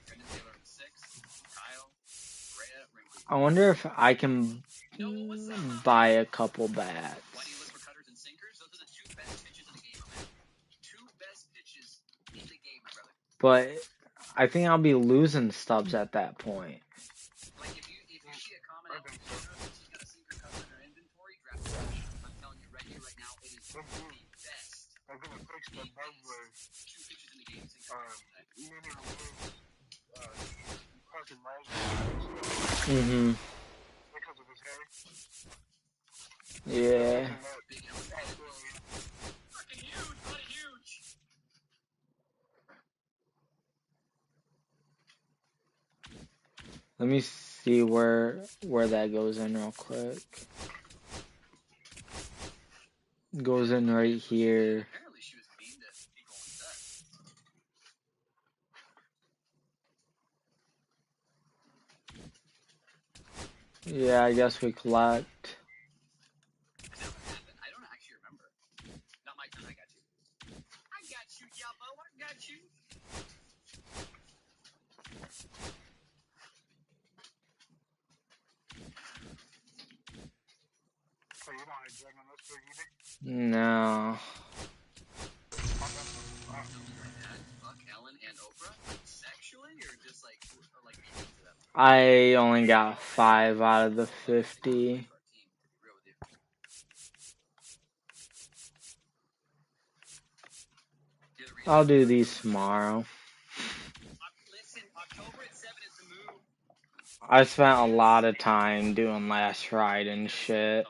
Brendan Taylor in the 6. Kyle, Rhea, Rengifo. I wonder if I can buy a couple bats. Why do you look for cutters and sinkers? Those are the 2 best pitches in the game, man. 2 best pitches in the game, my brother. But I think I'll be losing stubs at that point. Like if you see a comment on she's got a sinker cutter in her inventory, draft it. I'm telling you right here, right now, it is the best. I'm going to fix the buzzword. 2 pitches in the game, sinker. Fucking Miles. Mm-hmm. Because of his hair. Yeah. Fucking huge, buddy, huge. Let me see where that goes in real quick. Goes in right here. Apparently she was mean to people on set. Yeah, I guess we collect. Has that ever happened? I don't actually remember. Not my time, I got you. I got you, Yabo, I got you. So you don't have Dragon on this big either? No. Fuck Ellen and Oprah? Sexually or just like mean to them? I only got 5 out of the 50. I'll do these tomorrow. Listen, October at 7 is the move. I spent a lot of time doing last ride and shit.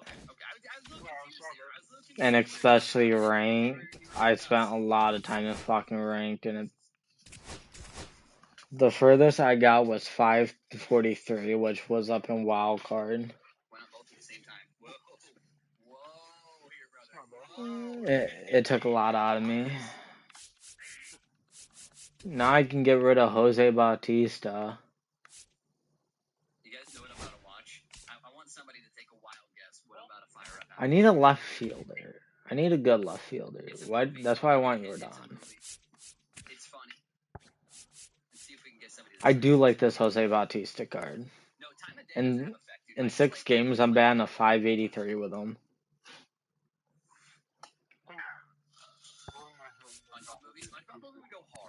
And especially ranked. I spent a lot of time in fucking ranked, and the furthest I got was 543, which was up in wild card. Went up both at the same time. Whoa, here, brother. It took a lot out of me. Now I can get rid of Jose Bautista. You guys know what I'm about to watch? I want somebody to take a wild guess. What I'm about to fire up? I need a left fielder. I need a good left fielder. That's why I want Jordan. It's funny. Let's see if we can get somebody. I do like this Jose Bautista card. And in 6 games, I'm batting a 583 with him.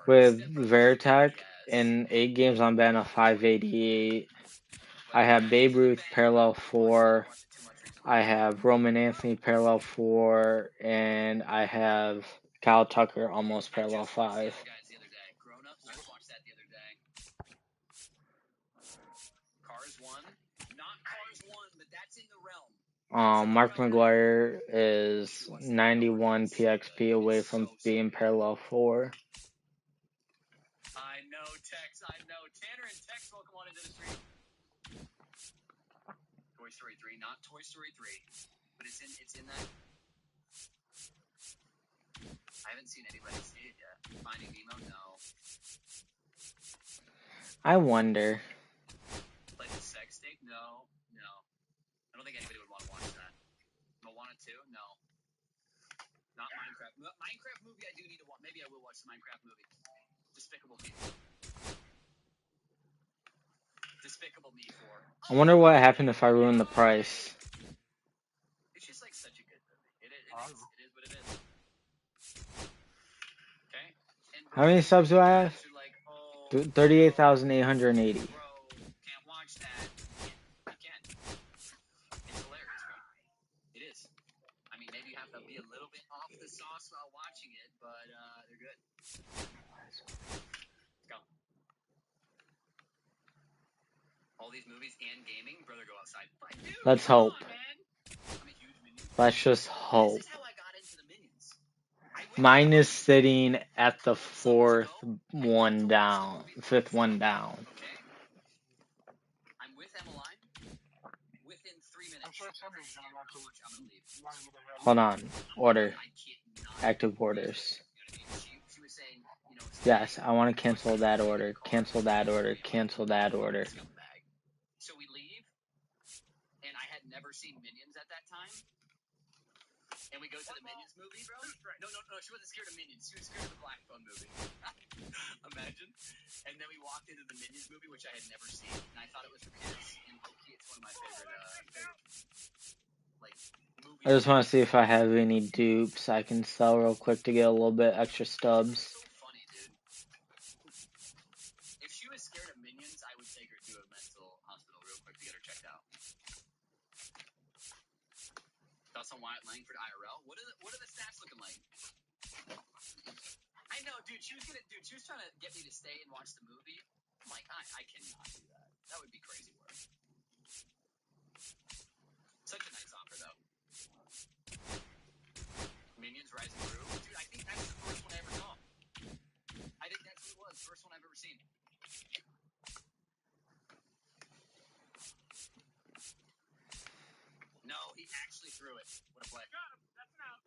With Veritek, in 8 games, I'm batting a 588. I have Babe Ruth parallel 4. I have Roman Anthony parallel 4. And I have Kyle Tucker almost parallel 5. Mark McGuire is 91 PXP away from being parallel 4. I know, Tex. I know. Tanner and Tex, welcome on into the stream. Toy Story 3, not Toy Story 3, but it's in that. I haven't seen anybody see it yet. Finding Nemo, no. I wonder. Like the sex tape, no. I don't think anybody would want to watch that. Moana 2, no. Not Minecraft. Minecraft movie I do need to watch. Maybe I will watch the Minecraft movie. Despicable Me 4. Despicable Me 4. I wonder what happened if I ruined the price. It's just like such a good movie. It is what it is. Okay? And How many subs do I have? like, 38,880. bro, can't watch that. You can. It's hilarious, bro. It is. I mean, maybe you have to be a little bit off the sauce while watching it, but they're good. Let's go. All these movies and gaming, brother, go outside. But dude, Let's hope. on, man. I'm a huge Minions. Let's just hope. This is how I got into the Minions. Mine is sitting at the fifth one down. Okay. I'm with Emmeline. Within 3 minutes. I'm gonna leave. Hold on. Order. Active orders. She was saying, you know, Yes, I want to cancel that order. Cancel that order. Cancel that order. So we leave, and I had never seen Minions at that time. And we go to the Minions movie, bro. No, she wasn't scared of Minions. She was scared of the Black Phone movie. Imagine. And then we walked into the Minions movie, which I had never seen, and I thought it was for kids. And low-key, it's one of my favorite, like, movies. I just want to see if I have any dupes I can sell real quick to get a little bit extra stubs. So funny, dude. If she was scared of Minions, I would take her to a mental hospital real quick to get her checked out. Thoughts on Wyatt Langford IRL? What are the stats looking like? I know, dude. She was trying to get me to stay and watch the movie. I'm like, I cannot do that. That would be crazy work. Such a nice offer, though. Minions Rising Through. Dude, I think that's the first one I ever saw. I think that's what it was. First one I've ever seen. No, he actually threw it. What a play. Got him. That's an out.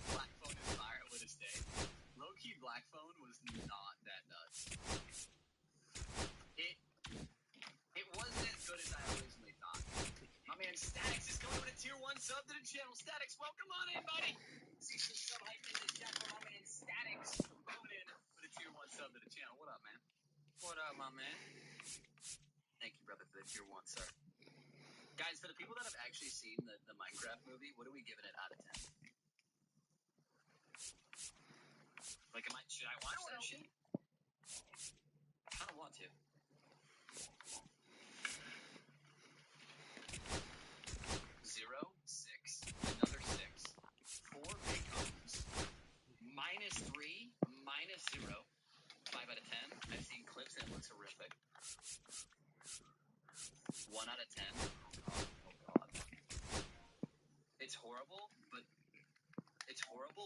Black Phone is fire. What a stay. Low-key Black Phone was not that nuts. It wasn't as good as I originally thought. My man Statix is coming with a tier 1 sub to the channel. Statix, welcome on in, buddy. See some sub hype in the chat for my man Statix coming in with a tier 1 sub to the channel. What up, man? What up, my man? Thank you, brother, for the tier 1, sir. Guys, for the people that have actually seen the Minecraft movie, what are we giving it out of 10? Like, should I watch that shit? I don't want to. 0, 6, another 6, 4 big O's, -3, -0, 5 out of 10. I've seen clips and it looks horrific. 1 out of 10. Oh god. It's horrible,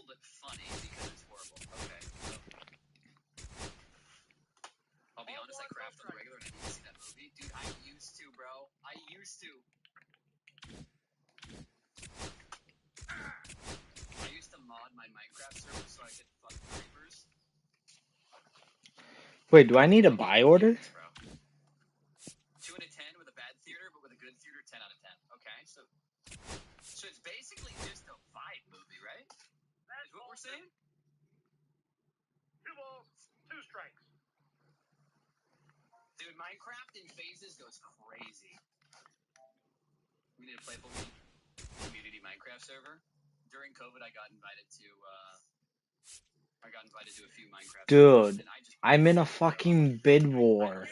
but funny because it's horrible. Okay. So. I'll be honest, I craft on the regular and I need to see that movie. Dude, I used to, bro. I used to mod my Minecraft server so I could fuck creepers. Wait, do I need a buy order? 2 out of 10 with a bad theater, but with a good theater, 10 out of 10. Okay, so it's basically just a vibe movie, right? That's what we're saying? 2 balls, 2 strikes. Dude, Minecraft in phases goes crazy. We need a playful community Minecraft server. During COVID, I got invited to a few Minecraft Dude, servers, I'm in a fucking bid war.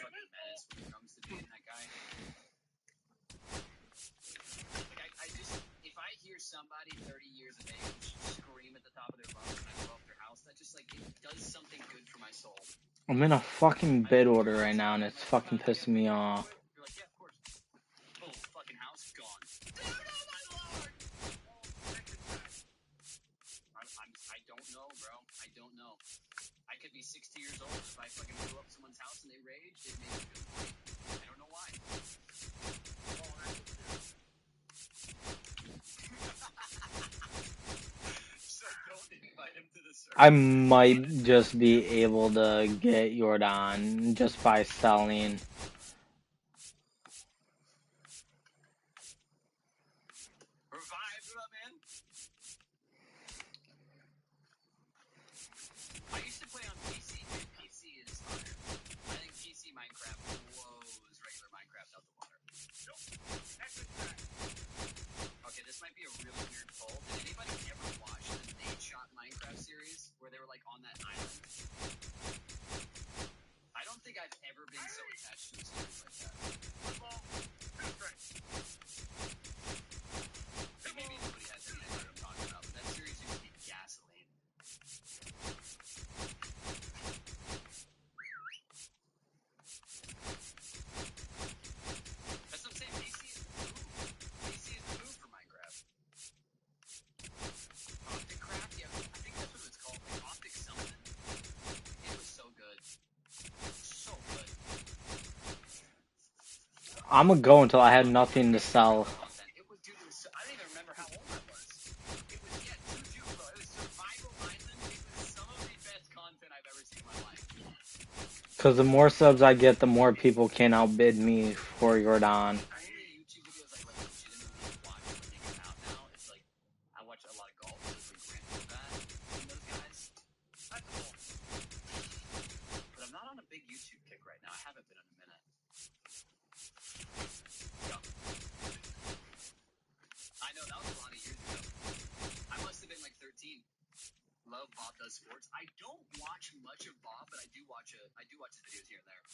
If I hear somebody 30 years of age scream at the top of their lungs when I blow up their house, that just like it does something good for my soul. I'm in a fucking bid order right now and it's fucking pissing me off. You're like, yeah, of course. Boom, fucking house gone. Dude, oh my lord! I don't know, bro. I don't know. I could be 60 years old. If I fucking blew up someone's house and they rage, it made me feel great. I don't know why. So don't invite him to the server. I might just be able to get Jordan just by selling. I'm gonna go until I have nothing to sell. It was, dude, it was so, I don't even remember how old I was. It was, yeah, 2 bro. It was Survival Island. It was some of the best content I've ever seen in my life. Because the more subs I get, the more people can outbid me for Jordan. Only YouTube videos I like legitimately watch when they come out now. It's like I watch a lot of golf videos like Grant Horvat and those guys. That's cool. But I'm not on a big YouTube kick right now. I haven't been in a minute. Yo. I know that was a lot of years ago. I must have been like 13. Love Bob Does Sports. I don't watch much of Bob, but I do watch his videos here and there.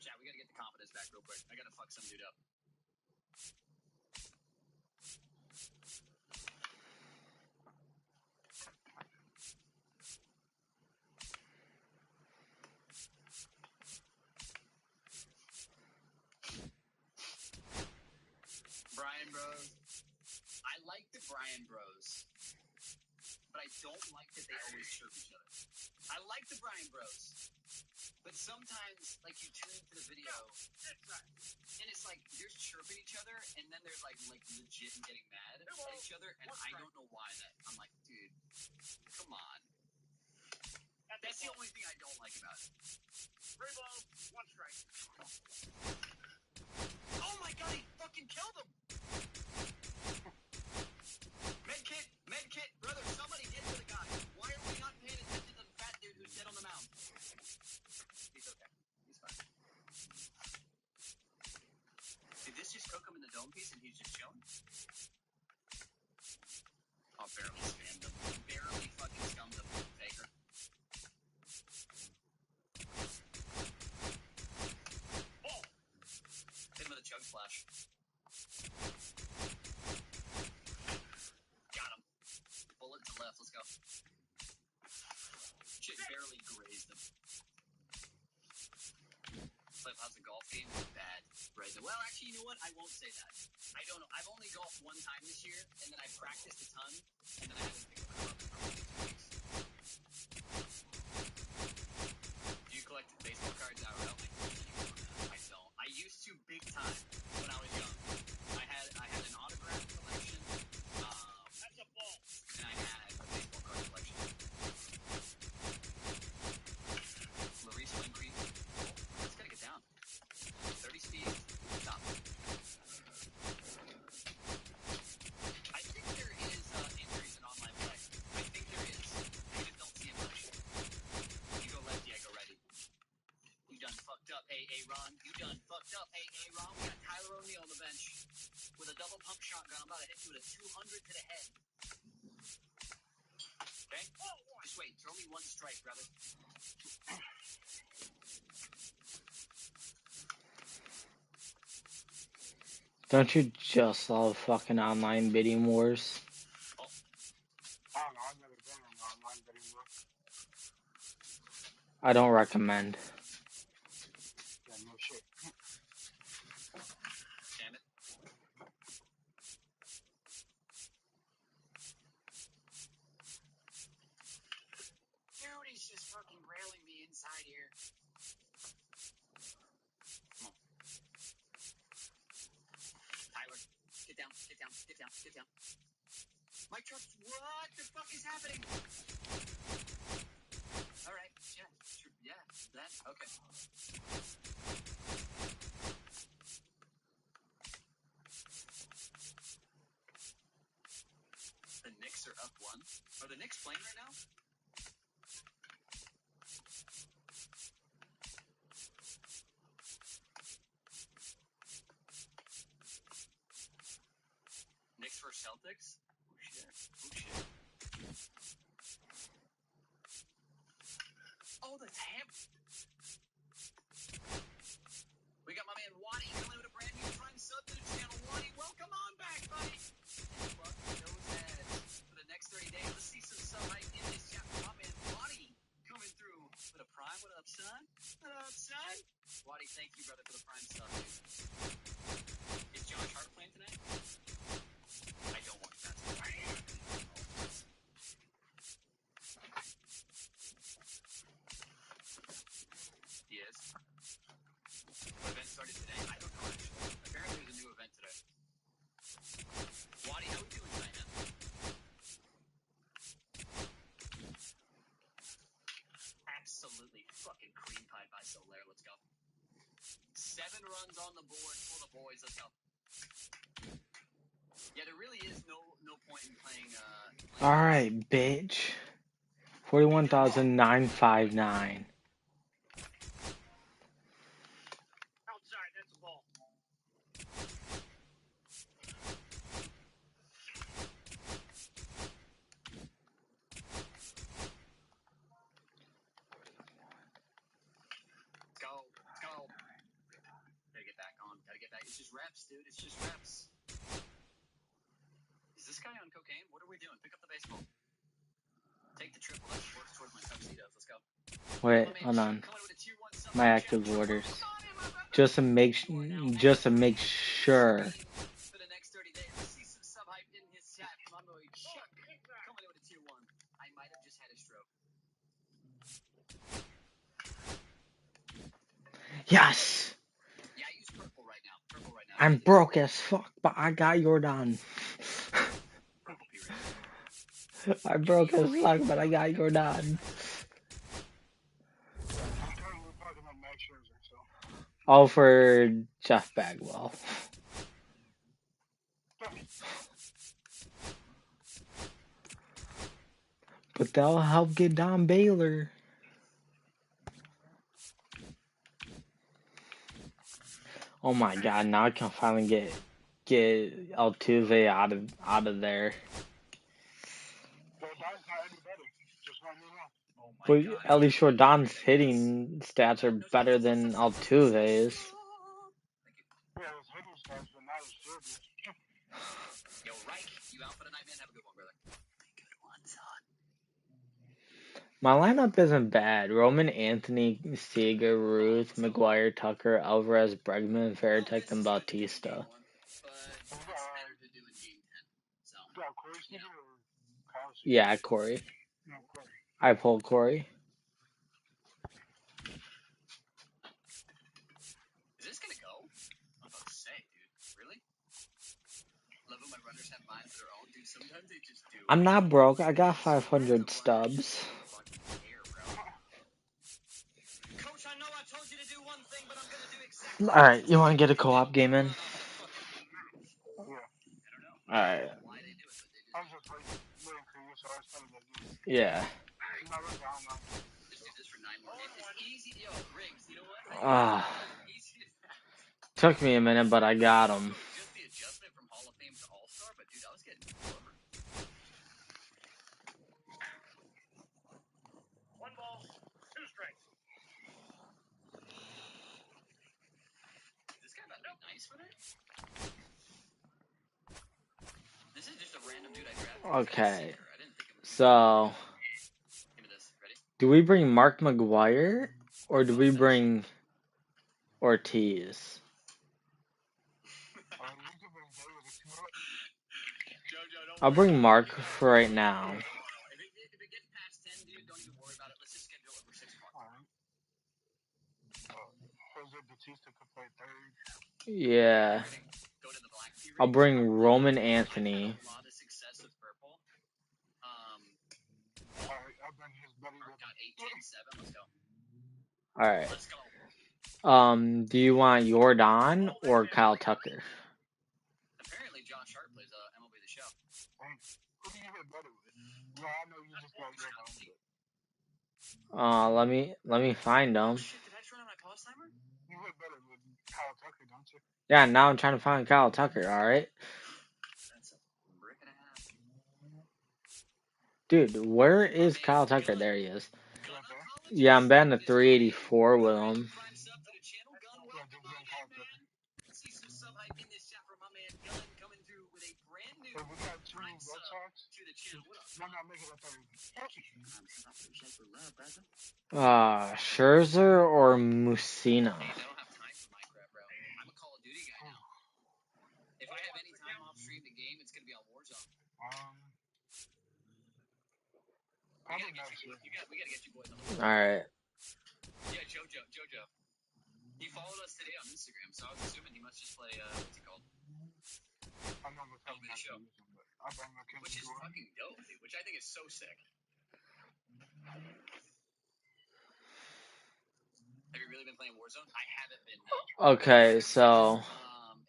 Chat, we gotta get the confidence back real quick. I gotta fuck some dude up. Brian Bros. I like the Brian Bros, but I don't like that they always chirp each other. I like the Brian Bros, but sometimes, like, you tune into the video, and it's like, they're chirping each other, and then they're, like legit getting mad at each other, and I don't know why that. I'm like, dude, come on. That's the only thing I don't like about it. 3 balls, 1 strike. Oh my god, he fucking killed him! Medkit, brother, somebody get to the guy. Why are we not paying attention to the fat dude who's dead on the mound? He's okay. He's fine. Did this just cook him in the dome piece and he's just chilling? Oh, barely spammed him. Barely fucking scummed him, Faker. Oh! Hit him with a chug splash. Got him. Bullet to left, let's go. Shit barely grazed him. But how's the golf game? Bad. Right. Well, actually, you know what? I won't say that. I don't know. I've only golfed 1 time this year, and then I practiced a ton, and then I haven't picked up a club in probably 2 weeks. Do you collect baseball cards out? I don't. I used to big time when I was young. I had an autograph collection. That's a ball. And I had a baseball card collection. Maurice Winfrey. Let's gotta get down. 30 speed. Stop. I think there is injuries in online play. I think there is. You just don't see it much. You go lefty, I go righty. You done fucked up, Ron. You done fucked up, Ron. We got Tyler O'Neill on the bench with a double pump shotgun. I'm about to hit you with a 200 to the head. Okay? Just wait. Throw me 1 strike, brother. Don't you just love fucking online bidding wars? I don't know. I've never been on online bidding war. I don't recommend. Yeah, no shit. Damn it. Dude, he's just fucking railing me inside here. Come on. Tyler, get down. My truck, what the fuck is happening? Alright, yeah, that, okay. The Knicks are up 1. Are the Knicks playing right now? Knicks versus Celtics? Oh shit. Oh, the Tampa. We got my man Waddy coming with a brand new Prime sub to the channel. Waddy, welcome on back, buddy. Fuck those ads for the next 30 days. Let's see some sub hype in this chat. runs on the board for the boys. Let's go. Yeah, there really is no point in playing. All right, bitch. 41,959. Outside, that's a ball. Let's go. Gotta get back on. Gotta get back. It's just reps, dude. It's just reps. Is this guy on cocaine? What are we doing? Pick up the baseball. Take the triple. That works towards my tuxedos. Let's go. Wait, hold on. My active orders. Just to make sure. For the next 30 days, let's see some sub hype in his chat. My boy Chuck coming in with a tier 1. I might have just had a stroke. Yes. Yeah, I use purple right now. I'm broke as fuck, but I got Jordan. I'm broke as fuck, but I got Jordan. All for Jeff Bagwell. But that'll help get Don Baylor. Oh my god, now I can finally get Altuve out of there. But at least Jordan's hitting stats are better than Altuve's. Yo, Reich, you out for the night, man? Have a good one, brother. Good one, son. My lineup isn't bad. Roman, Anthony, Seager, Ruth, McGuire, Tucker, Alvarez, Bregman, Veritek, and Bautista. Yeah, Corey. I pulled Corey. Is this gonna go? I'm about to say, dude. Really? Love when my runners have minds of their own, dude. Sometimes they just do. I'm not broke. I got 500 stubs. Coach, I know I told you to do one thing, but I'm gonna do exactly. Alright, you want to get a co-op game in? Alright. Yeah. Took me a minute, but I got him. Just the adjustment from Hall of Fame to All-Star, but dude, I was getting One ball, two strikes. Is this guy about to be nice for that? This is just a random dude I drafted. Okay. So, do we bring Mark McGuire or do we bring Ortiz? I'll bring Mark for right now. If it gets past 10, dude, don't even worry about it. Let's just schedule it for 6 months. Yeah. I'll bring Roman Anthony. Alright. Do you want Jordan or Kyle Tucker? Apparently, Josh Hart plays MLB The Show. Let me find him. Shit, did I turn on my pause timer? Yeah, now I'm trying to find Kyle Tucker, alright? That's a brick and a half. Dude, where is Kyle Tucker? There he is. Yeah, I'm batting a 384 with him. See some sub hype in this chat from my man Gunn coming through with a brand new prime sub to the channel. What up? Scherzer or Musina? Hey, I don't have time for Minecraft, bro. I'm a Call of Duty guy now. If I have any time off stream the game, it's gonna be on Warzone. We gotta get you boys on the board. Alright. Yeah, Jojo. He followed us today on Instagram, so I was assuming he must just play, what's it called? MLB The Show. Which is fucking dope, dude. Which I think is so sick. Have you really been playing Warzone? I haven't been. No. Okay, so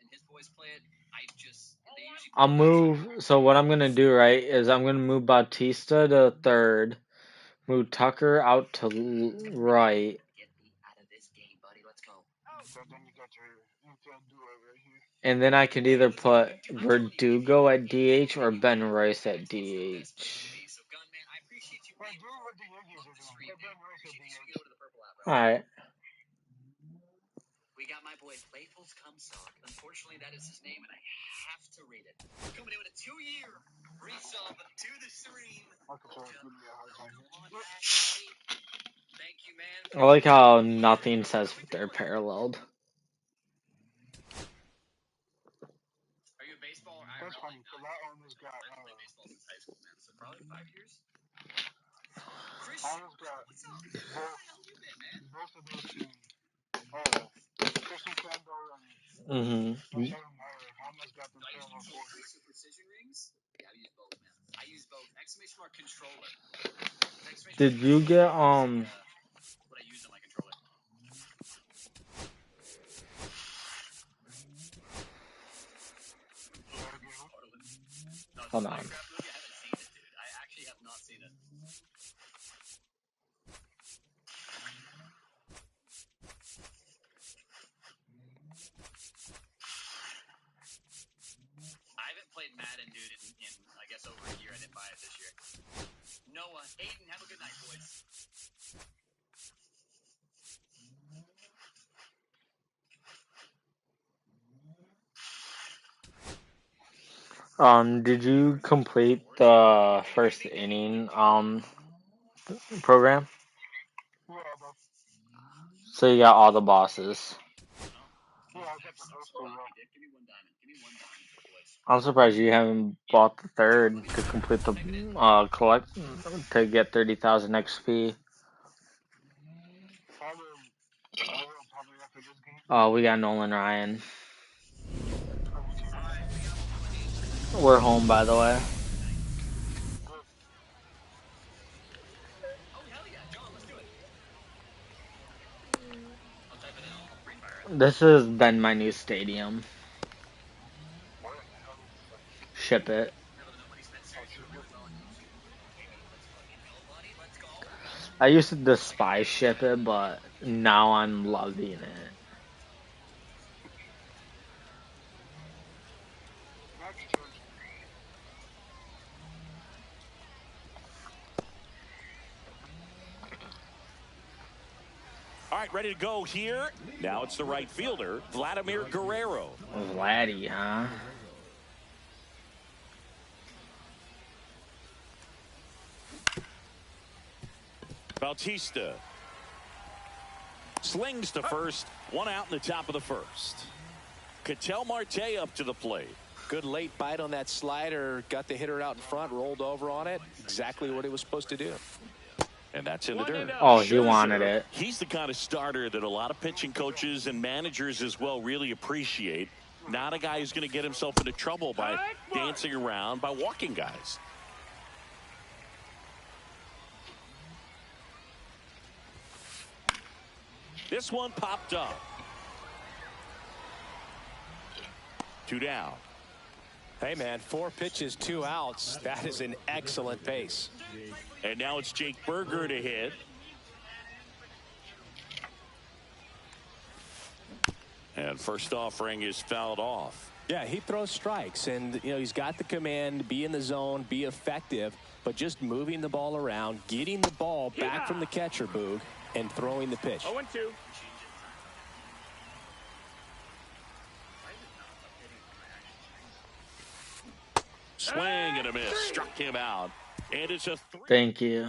And his boys play it. I just they usually. I'll move. So what I'm gonna do, right, is I'm gonna move Bautista to third, move Tucker out to right, Get me out of this game, buddy. Let's go. So then you got your duo right here. and then I could either put Verdugo at DH or Ben Rice at DH. So Gunman, I appreciate you. Well, do what the Yankees are doing. Put Ben Rice at DH. All right. We got my boy Playful's Cumsock. Unfortunately, that is his name, and I have to read it. Coming in with a 2-year resub to the stream. My controller's giving me a hard time here. Thank you, man. I like how nothing says they're paralleled. Are you a baseball? That's funny, because I almost got baseball since high school, man. So probably 5 years. I almost got What's up? both of those teams. Christian Sandor and Mm-hmm. I almost got them parallel fours. So precision rings? Yeah, I use both, man. I use both. Exclamation mark controller. Did you get What I use on my controller. Hold on. I haven't seen it, dude. I actually have not seen it. I haven't played Madden, dude, in I guess over a year. I didn't buy it this year. Noah, Aiden, have a good night, boys. Did you complete the first inning program? Yeah, but So you got all the bosses. yeah, I got the first two. Give me one diamond. Give me one diamond for the boys. I'm surprised you haven't bought the third to complete the collect to get 30,000 XP. I will probably after this game. Oh, we got Nolan Ryan. Are we teaming? We're home, by the way. Good. Oh, hell yeah. John, let's do it. I'll type it in. I'll free fire it. This has been my new stadium. Where the hell is this like? Ship it. I used to despise ship it, but now I'm loving it. That's true. All right, ready to go here. Now it's the right fielder, Vladimir Guerrero. Vladdy, huh? Bautista slings to first. One out in the top of the first. Ketel Marte up to the plate. Good late bite on that slider. Got the hitter out in front, rolled over on it. Exactly what he was supposed to do. And that's in the dirt. Oh, he wanted it. He's the kind of starter that a lot of pitching coaches and managers as well really appreciate. Not a guy who's going to get himself into trouble by dancing around, by walking guys. This one popped up. 2 down. Hey, man, 4 pitches, 2 outs. That is an excellent pace. And now it's Jake Berger to hit. And first offering is fouled off. Yeah, he throws strikes, and you know he's got the command, be in the zone, be effective, but just moving the ball around, getting the ball back from the catcher, Boog, and throwing the pitch. 0-2. Swing and a miss. Struck him out. And it's a 3. Thank you.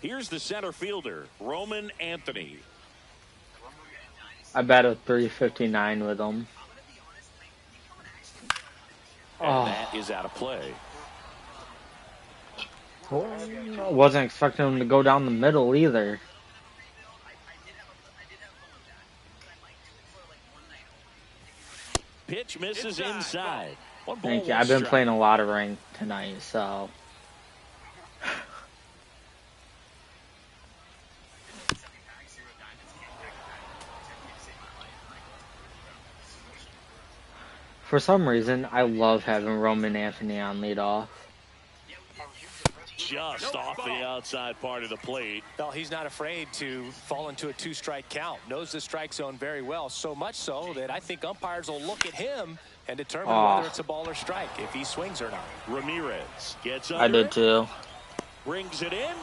Here's the center fielder, Roman Anthony. I batted 359 with him. And that is out of play. Wasn't expecting him to go down the middle either. Pitch misses inside. Thank you. I've been playing a lot of ranked tonight, so. For some reason, I love having Roman Anthony on leadoff. Just off the outside part of the plate. Well, he's not afraid to fall into a 2-strike count. Knows the strike zone very well, so much so that I think umpires will look at him and determine whether it's a ball or strike, if he swings or not. Ramirez gets under I did too. Brings it in,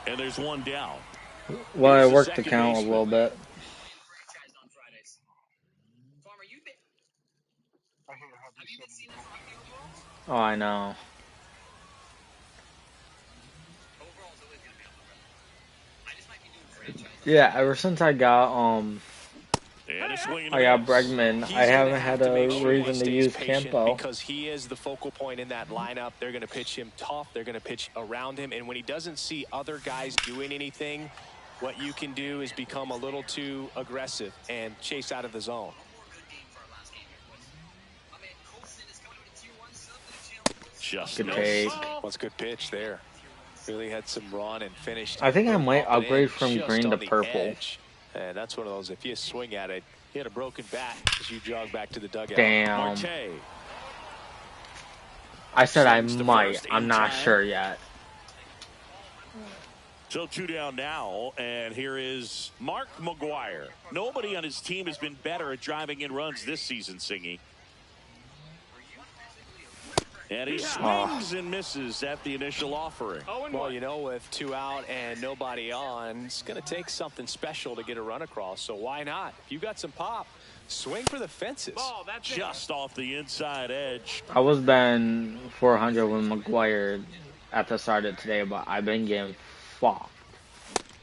and there's one down. Well, I worked the count a little bit. Oh, I know. Yeah, ever since I got Bregman, I haven't had a reason to use Campo. Because he is the focal point in that lineup. They're going to pitch him tough. They're going to pitch around him. And when he doesn't see other guys doing anything, what you can do is become a little too aggressive and chase out of the zone. Just good take. What's a good pitch there? Really had some run and finished. I think I might upgrade from green to purple. Edge. And that's one of those, if you swing at it, hit a broken bat as you jog back to the dugout. Damn. I said I might. I'm not sure yet. So 2 down now, and here is Mark McGwire. Nobody on his team has been better at driving in runs this season, Singy. And he swings and misses at the initial offering. Well, you know, with 2 out and nobody on, it's going to take something special to get a run across. So why not? If you got some pop, swing for the fences. Just off the inside edge. I was batting 400 with McGwire at the start of today, but I've been getting fucked.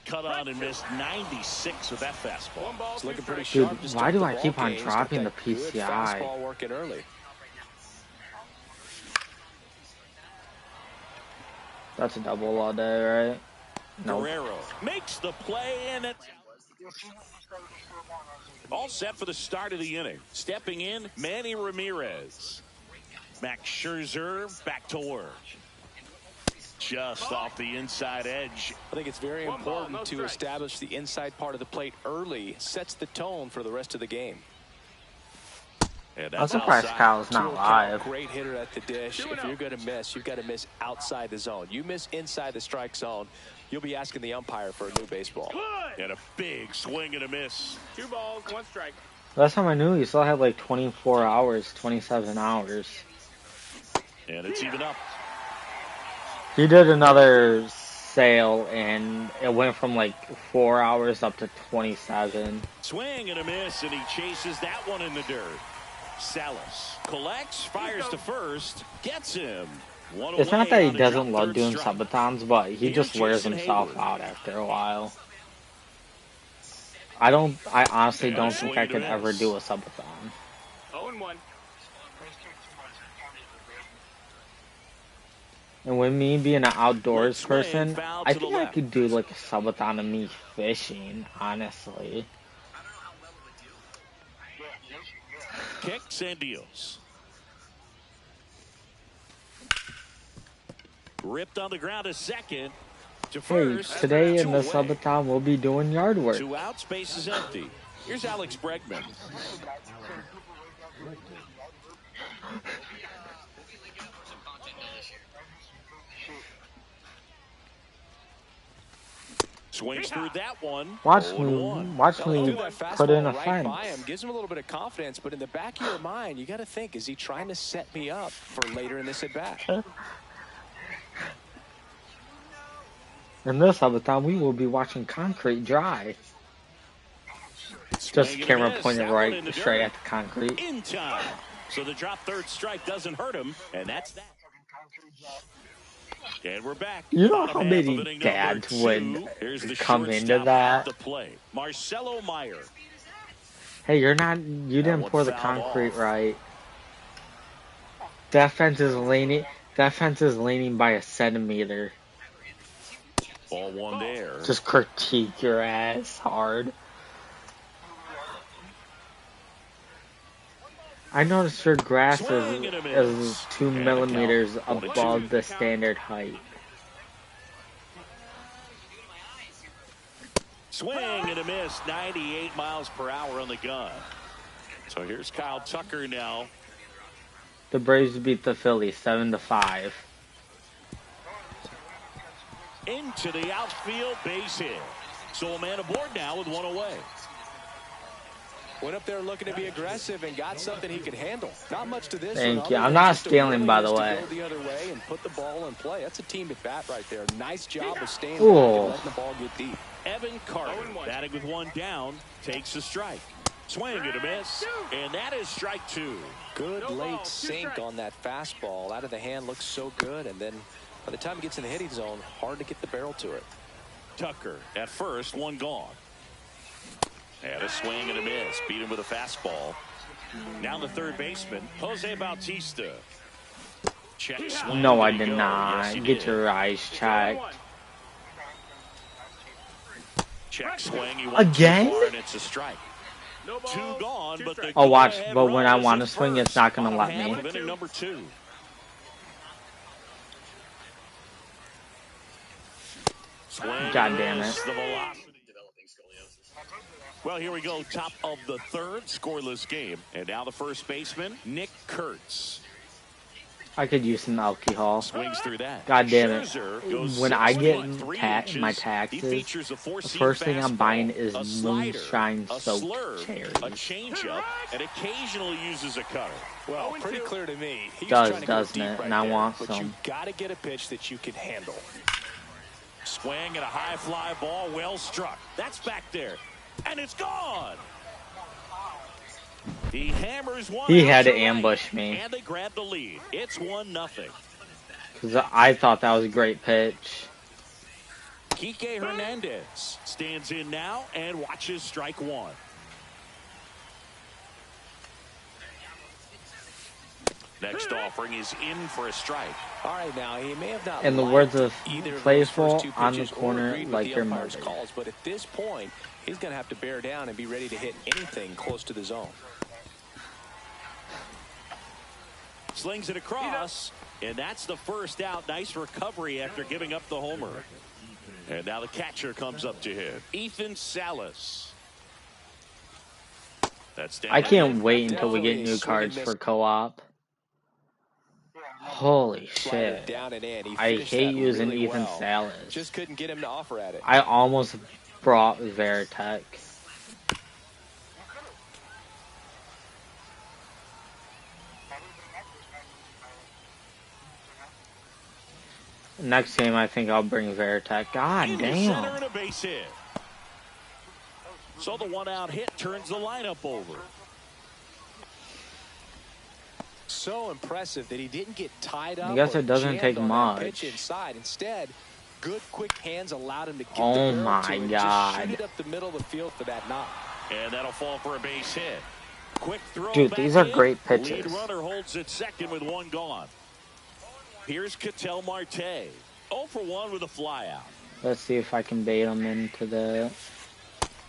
Cut on and missed 96 with that fastball. It's looking pretty sharp. Dude, why do I keep on dropping the PCI? Fastball working early. That's a double all day, right? Nope. Guerrero makes the play, and it's all set for the start of the inning. Stepping in, Manny Ramirez. Max Scherzer back to work. Just off the inside edge. I think it's very important to establish the inside part of the plate early. It sets the tone for the rest of the game. I'm surprised Kyle's not live. Great hitter at the dish. If you're going to miss, you've got to miss outside the zone. You miss inside the strike zone, you'll be asking the umpire for a new baseball. And a big swing and a miss. 2 balls, 1 strike. Last time I knew, he still had like 24 hours, 27 hours. And it's even up. He did another sale, and it went from like 4 hours up to 27. Swing and a miss, and he chases that one in the dirt. Salas collects, fires to first, gets him. It's not that he doesn't love doing subathons, but he just wears himself out after a while. I honestly don't think I could ever do a subathon. 0-1. And with me being an outdoors person, I think I could do like a subathon of me fishing, honestly. Kicks and deals. Ripped on the ground a second. To first. Hey, today in the subathon we'll be doing yard work. 2 out, space is empty. Here's Alex Bregman. Swings through that one. Watch me put in a fence. Gives him a little bit of confidence, but in the back of your mind, you got to think: is he trying to set me up for later in this at bat? In this subathon, we will be watching concrete dry. Just camera pointed right straight at the concrete. In time. So the drop third strike doesn't hurt him, and that's that. And we're back. You know how many dads would come into that? Marcelo Meyer. Hey, you didn't pour the concrete right. That fence is leaning by a centimeter. Ball one there. Just critique your ass hard. I noticed your grass is 2 millimeters above the standard height. Swing and a miss, 98 miles per hour on the gun. So here's Kyle Tucker now. The Braves beat the Phillies 7-5. Into the outfield, base hit. So a man aboard now with one away. Went up there looking to be aggressive and got something he could handle. Not much to this. Thank you. I'm not stealing, by the way. To go the other way and put the ball in play. That's a team at bat right there. Nice job of staying back and letting the ball get deep. Evan Carter, batting with one down, takes a strike. Swing and a miss, and that is strike two. Good late sink on that fastball. Out of the hand, looks so good, and then by the time it gets in the hitting zone, hard to get the barrel to it. Tucker at first, one gone. And a swing and a miss. Beat him with a fastball. Now the third baseman, Jose Bautista. Check swing. No, I did not. Yes, get your eyes checked. Check swing. Again? And it's a strike. Two gone, but the oh, watch. But when I want to swing, it's not going to let me. Number two. Swing. God damn it. Well, here we go. Top of the third, scoreless game. And now the first baseman, Nick Kurtz. I could use some alcohol. Swings through that. God damn it. When I get my taxes, the first thing I'm buying is moonshine soaked cherries. A changeup, and occasionally uses a cutter. Well, pretty clear to me. Doesn't it? And I want some. But you got to get a pitch that you can handle. Swing and a high fly ball, well struck. That's back there. And it's gone. He hammers one. He had to ambush me. And they grab the lead. It's 1-0. Because I thought that was a great pitch. Kike Hernandez stands in now and watches strike one. Next offering is in for a strike. All right, now he may have not. In the words of Playful, on the corner like your mother. Calls, but at this point, he's going to have to bear down and be ready to hit anything close to the zone. Slings it across, and that's the first out. Nice recovery after giving up the homer. And now the catcher comes up to him, Ethan Salas. That's I can't wait until we get new cards for co-op. Holy shit. I hate using Ethan Salas. Just couldn't get him to offer at it. I almost brought Veritek. Next game, I think I'll bring Veritek. God damn. So the one-out hit turns the lineup over. So impressive that he didn't get tied up. I guess it doesn't take much. Pitch inside. Instead, good quick hands allowed him to get oh the my to god. Just shoot it up the middle of the field for that knock. And that'll fall for a base hit. Quick throw. Dude, these are great pitches. Lead runner holds it second with one gone. Here's Ketel Marte. 0 for 1 with a flyout. Let's see if I can bait him into the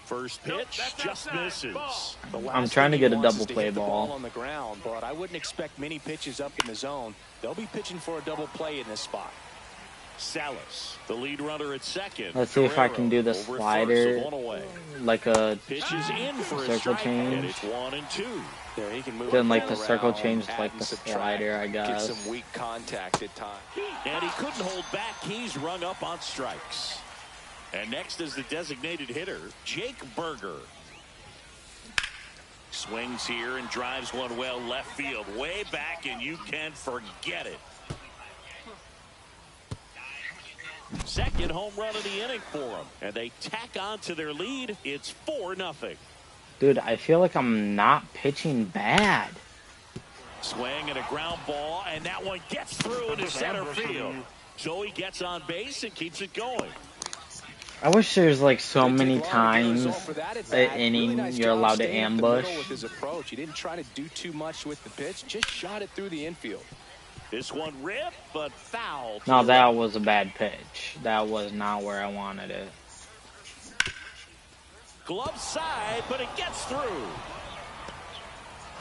first pitch. Just misses. I'm trying to get a double play ball on the ground, but I wouldn't expect many pitches up in the zone. They'll be pitching for a double play in this spot. Salas, the lead runner at second. Let's see if I can do the slider, like a pitches in for circle change. And it's 1-2. There, he can move then like the circle change, like the slider, I guess. Get some weak contact at times. And he couldn't hold back. He's rung up on strikes. And next is the designated hitter, Jake Berger. Swings here and drives one well left field, way back, and you can forget it. Second home run of the inning for them, and they tack on to their lead. It's 4-0. Dude, I feel like I'm not pitching bad. Swing and a ground ball, and that one gets through into center field. Joey gets on base and keeps it going. I wish there's like so many times that inning you're allowed to ambush. With his approach, he didn't try to do too much with the pitch, just shot it through the infield. This one ripped, but foul. No, that was a bad pitch. That was not where I wanted it. Glove side, but it gets through.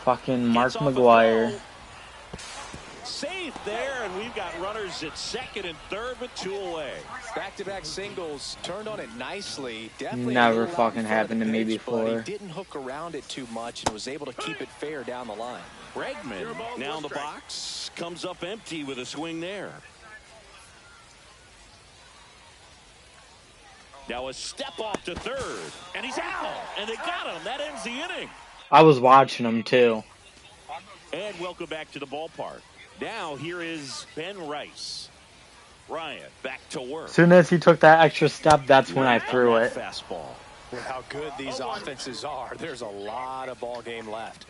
Fucking Mark McGuire. Safe there, and we've got runners at second and third with 2 away. Back-to-back singles, turned on it nicely. Definitely Never fucking happened to me pitch, before. But he didn't hook around it too much and was able to keep it fair down the line. Bregman now in the box, comes up empty with a swing there. Now a step off to third, and he's out, and they got him. That ends the inning. I was watching him too. And welcome back to the ballpark. Now here is Ben Rice. Ryan back to work. As soon as he took that extra step, that's when I threw it. Fastball. With how good these offenses are, there's a lot of ball game left.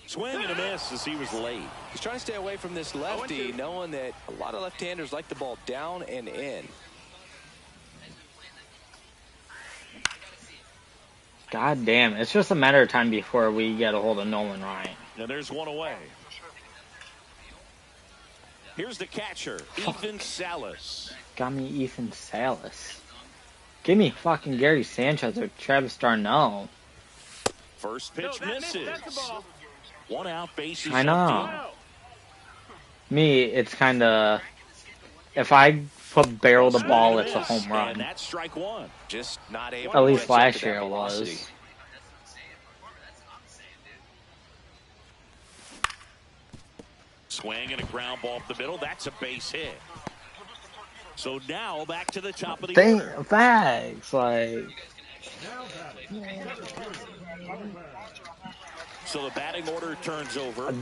Swing and a miss as he was late. He's trying to stay away from this lefty, knowing that a lot of left-handers like the ball down and in. God damn, it's just a matter of time before we get a hold of Nolan Ryan. Now there's one away. Here's the catcher, Ethan Salas. Got me Ethan Salas. Give me fucking Gary Sanchez or Travis Darnell. First pitch misses. 1 out, bases I know. empty. Me, it's kind of, if I put barrel the ball, it's a home And run. that's strike 1. Just not able At to least catch up to last that year it velocity. was. Swing and a ground ball up the middle. That's a base hit. So now back to the top of the order. Facts, like. So the batting order turns over.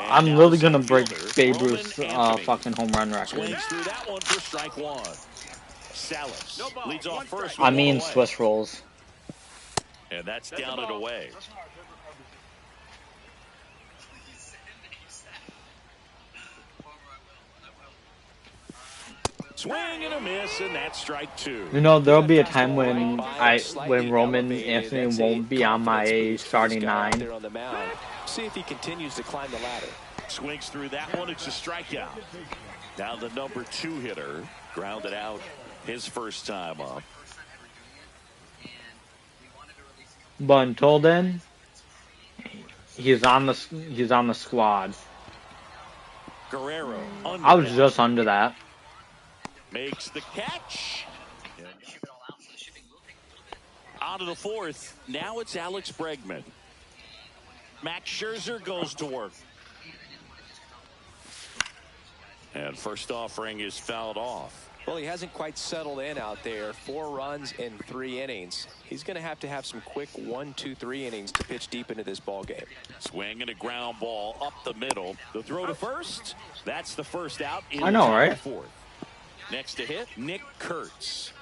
I'm literally gonna break Babe Ruth's fucking home run record. Swings through that one for strike 1. Salas leads off first. I mean Swiss rolls. And that's down and away. Swing and a miss, and that's strike 2. You know, there'll be a time when Roman Anthony won't be on my starting 9. See if he continues to climb the ladder. Swings through that one. It's a strikeout. Now the number 2 hitter grounded out his first time up. But until then, he's on the squad. Guerrero. I was just under that. Makes the catch. Out of the 4th. Now it's Alex Bregman. Max Scherzer goes to work. And first offering is fouled off. Well, he hasn't quite settled in out there. 4 runs in 3 innings. He's going to have some quick 1, 2, 3 innings to pitch deep into this ball game. Swing and a ground ball up the middle. The throw to first. That's the first out in I know, the right? 4th. Next to hit, Nick Kurtz.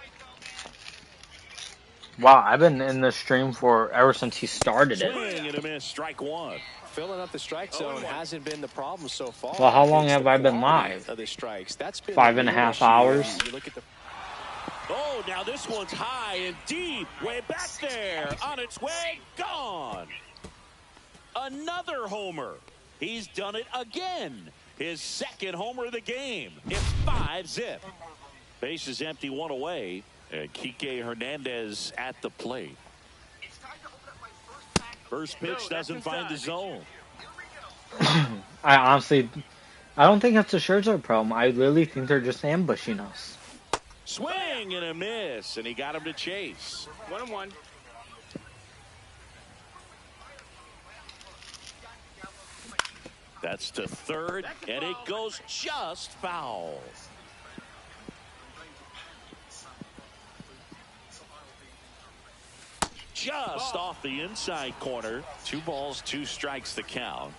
Wow, I've been in this stream for ever since he started it. Swing and a miss, strike 1. Filling up the strike zone hasn't been the problem so far. Well, how long It's have the I been quality live? of the strikes. That's been 5.5 hours. You look at the Oh, now this one's high and deep. Way back there. On its way, gone. Another homer. He's done it again. His 2nd homer of the game. It's 5-zip. Base is empty, 1 away. And Kike Hernandez at the plate. First pitch doesn't find the zone. I don't think that's a Scherzer problem. I literally think they're just ambushing us. Swing and a miss, and he got him to chase. 1-1. That's to third, and it goes just foul. Just off the inside corner. 2 balls, 2 strikes the count.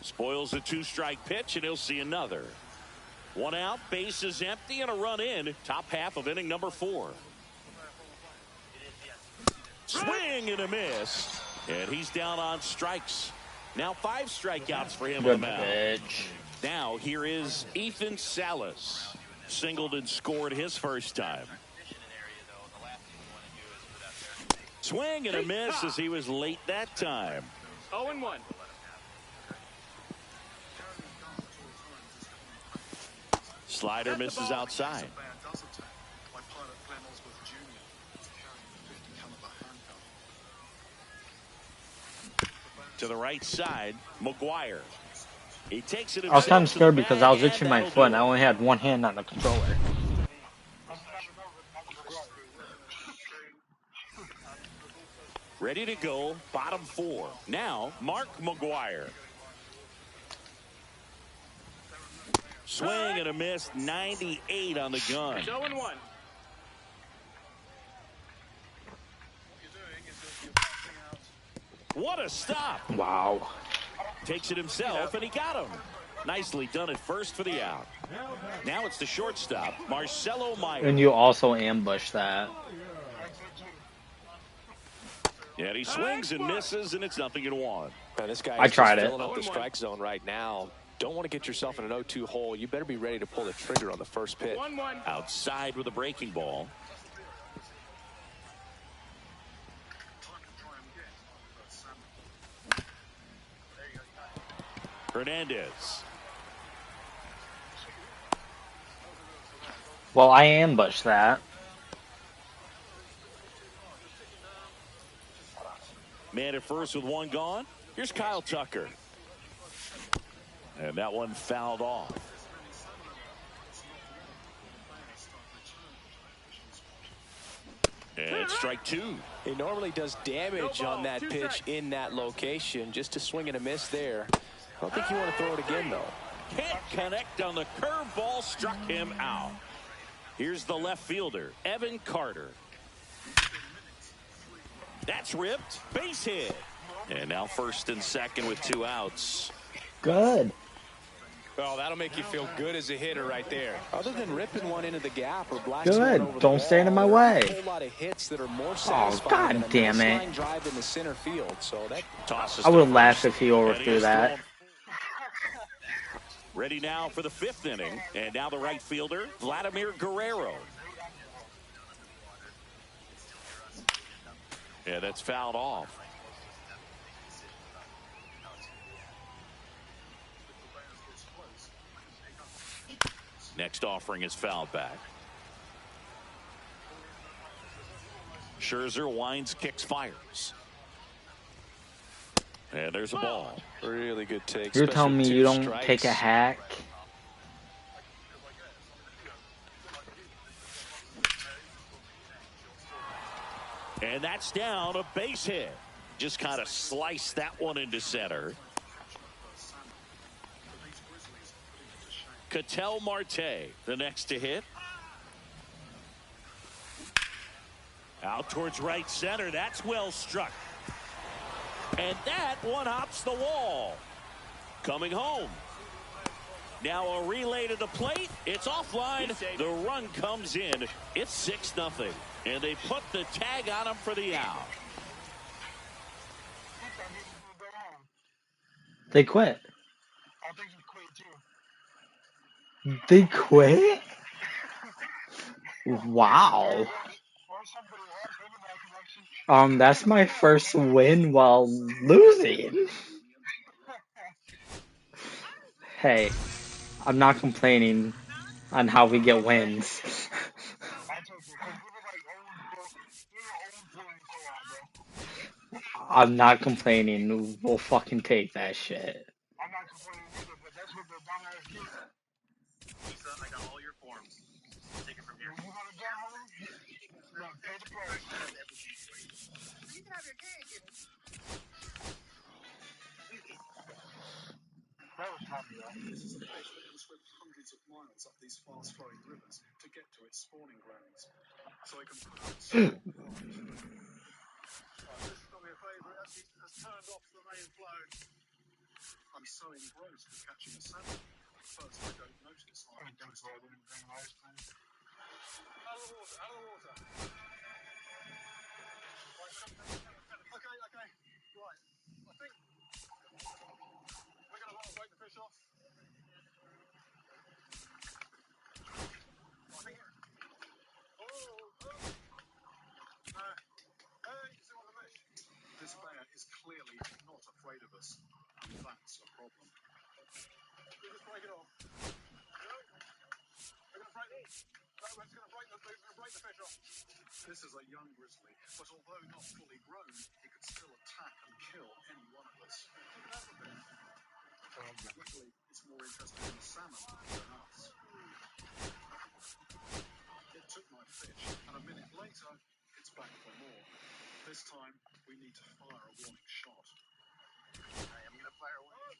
Spoils the 2-strike pitch, and he'll see another. 1 out, base is empty, and a run in. Top half of inning number 4. Swing and a miss, and he's down on strikes. Now 5 strikeouts for him on the mound. Now here is Ethan Salas. Singled and scored his first time. Swing and a miss as he was late that time. 0-1. Slider misses outside. To the right side, McGuire. He takes it I was kind of himself to the scared because I was bag, itching and my that'll foot do and I it. only had one hand on the controller. Ready to go, bottom 4. Now, Mark McGuire. Swing and a miss, 98 on the gun. 0-1. What a stop. Wow. Takes it himself, and he got him. Nicely done at first for the out. Now it's the shortstop, Marcelo Meyer. And you also ambush that. And he swings and misses, and it's 0-1. This guy I is tried just it. filling up the strike zone right now. Don't want to get yourself in an 0-2 hole. You better be ready to pull the trigger on the first pitch. 1-1. Outside with a breaking ball. Hernandez. Well, I ambushed that. Man at first with one gone. Here's Kyle Tucker. And that one fouled off. And it's strike 2. He normally does damage on that pitch in that location. Just a swing and a miss there. I don't think you want to throw it again, though. Can't connect on the curveball, struck him out. Here's the left fielder, Evan Carter. That's ripped. Base hit. And now first and second with 2 outs. Good. Oh, that'll make you feel good as a hitter right there. Other than ripping one into the gap or blasting Good. one over Don't the stand in my wall, way. a whole lot of hits that are more Oh, satisfying God than a damn nice it. line drive in the center field. So that Tosses I would to laugh first. if he overthrew that. Ready now for the 5th inning. And now the right fielder, Vladimir Guerrero. Yeah, that's fouled off. Next offering is fouled back. Scherzer winds, kicks, fires. And there's a ball. really good take. You're especially telling me with you 2 don't strikes. take a hack? And that's down, a base hit. Just kind of sliced that one into center. Ketel Marte, the next to hit. Out towards right center. That's well struck. And that one hops the wall. Coming home. Now a relay to the plate. It's offline. The run comes in. It's 6-0. And they put the tag on him for the out. They quit. They quit? Wow. That's my first win while losing. Hey, I'm not complaining on how we get wins. I'm not complaining. We'll fucking take that shit. I got all your forms. Take it from here. You want to go home? No, pay the price. You can have your cake. That was funny, though. This is a fish that can swim hundreds of miles up these fast-flowing rivers to get to its spawning grounds. So it can put out its spawn. This has done me a favour. It actually has turned off the main flow. I'm so engrossed with catching a salmon. First, I don't notice. I don't throw anything last time. Out of the water, out of the water. Okay. Right. I think we're going to want to break the fish off. I think it... Hey, you see what the fish? This bear is clearly not afraid of us. That's a problem. We just break it off. We're going to break it. No, we're just going to break the fish off. This is a young grizzly, but although not fully grown, he could still attack and kill any one of us. more interested in salmon than us. It took my fish, and a minute later, it's back for more. This time, we need to fire a warning shot. I am gonna fire away.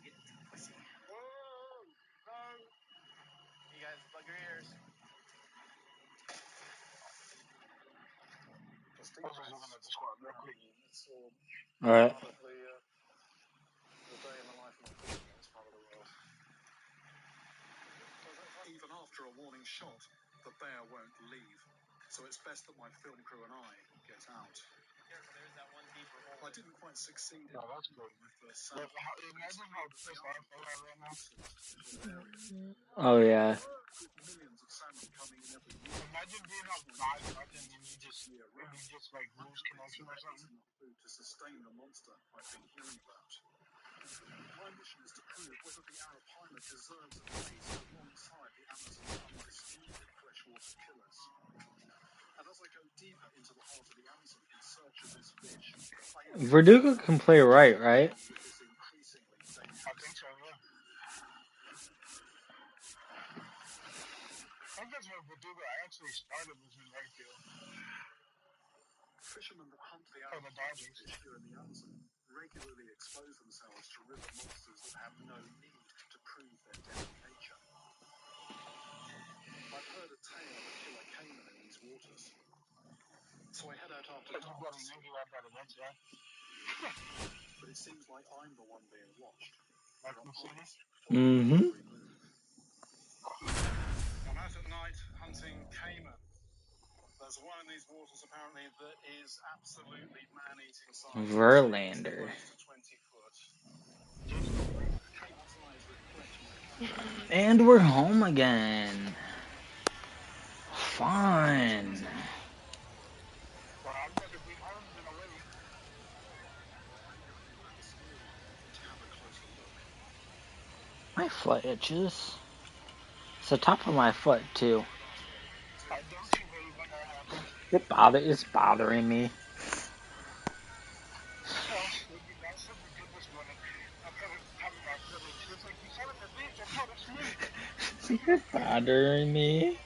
Get pussy. Whoa! No! You guys plug your ears. All right. The day in the life of a fisherman in this part of the world. Even after a warning shot, the bear won't leave. So it's best that my film crew and I get out. Careful, there's that one deeper hole. I didn't quite succeed with the sound. Oh yeah. With millions of salmon coming in every year. Imagine being outside, and then you just like lose connection or something. Food to sustain the monster I've been hearing about. My mission is to prove whether the arapaima deserves a place alongside the Amazon's undisputed freshwater killers. And as I go deeper into the heart of the Amazon in search of this fish, Verdugo can play right? I think so, yeah. I think that's where Verdugo actually started, was in right field. Fishermen that hunt the arapaima fish here in the Amazon regularly expose themselves to river monsters that have no need to prove their deadly nature. I've heard a tale of a killer caiman in these waters. So I head out after dark. But it seems like I'm the one being watched. Mm-hmm. I'm out at night hunting caiman. There's one in these waters apparently that is absolutely man-eating size. Verlander. Close to 20 foot. Caiman's eyes reflect my passion. And we're home again. Fun. Well, I've never been home in a way. My foot itches. It's the top of my foot too. I don't see really when that happens. It's bothering me. Oh, it'd be nice if we did this morning. I felt it coming my foot. She was like, you son of a bitch, I'm going to sleep. You're bothering me.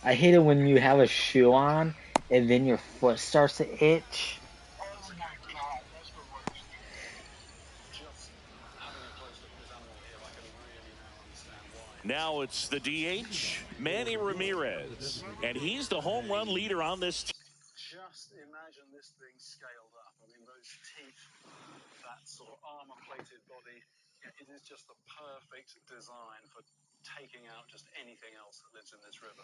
I hate it when you have a shoe on and then your foot starts to itch. Oh my god, that's the worst. Just having a close look at this animal here, I can really now understand why. Now it's the DH, Manny Ramirez, and he's the home run leader on this team. Just imagine this thing scaled up. I mean, those teeth, that sort of armor-plated body, it is just the perfect design for taking out just anything else that lives in this river.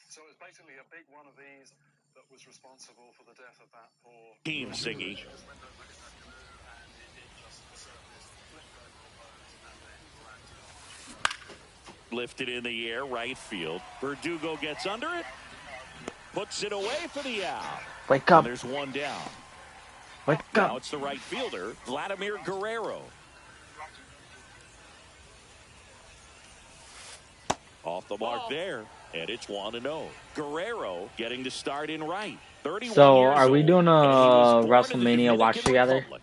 So it's basically a big one of these that was responsible for the death of that poor Team, Siggy. She just went over in that canoe and it just surfaced, flipped over a boat, and then dragged her on. Lifted in the air, right field. Verdugo gets under it, puts it away for the out. Wake up. And there's one down. Wake now up. It's the right fielder, Vladimir Guerrero. Off the mark there, and it's 1-0. Guerrero getting to start in right. 31 So, years are we old, doing a and he was born WrestleMania in the watch Dominican together? Republic.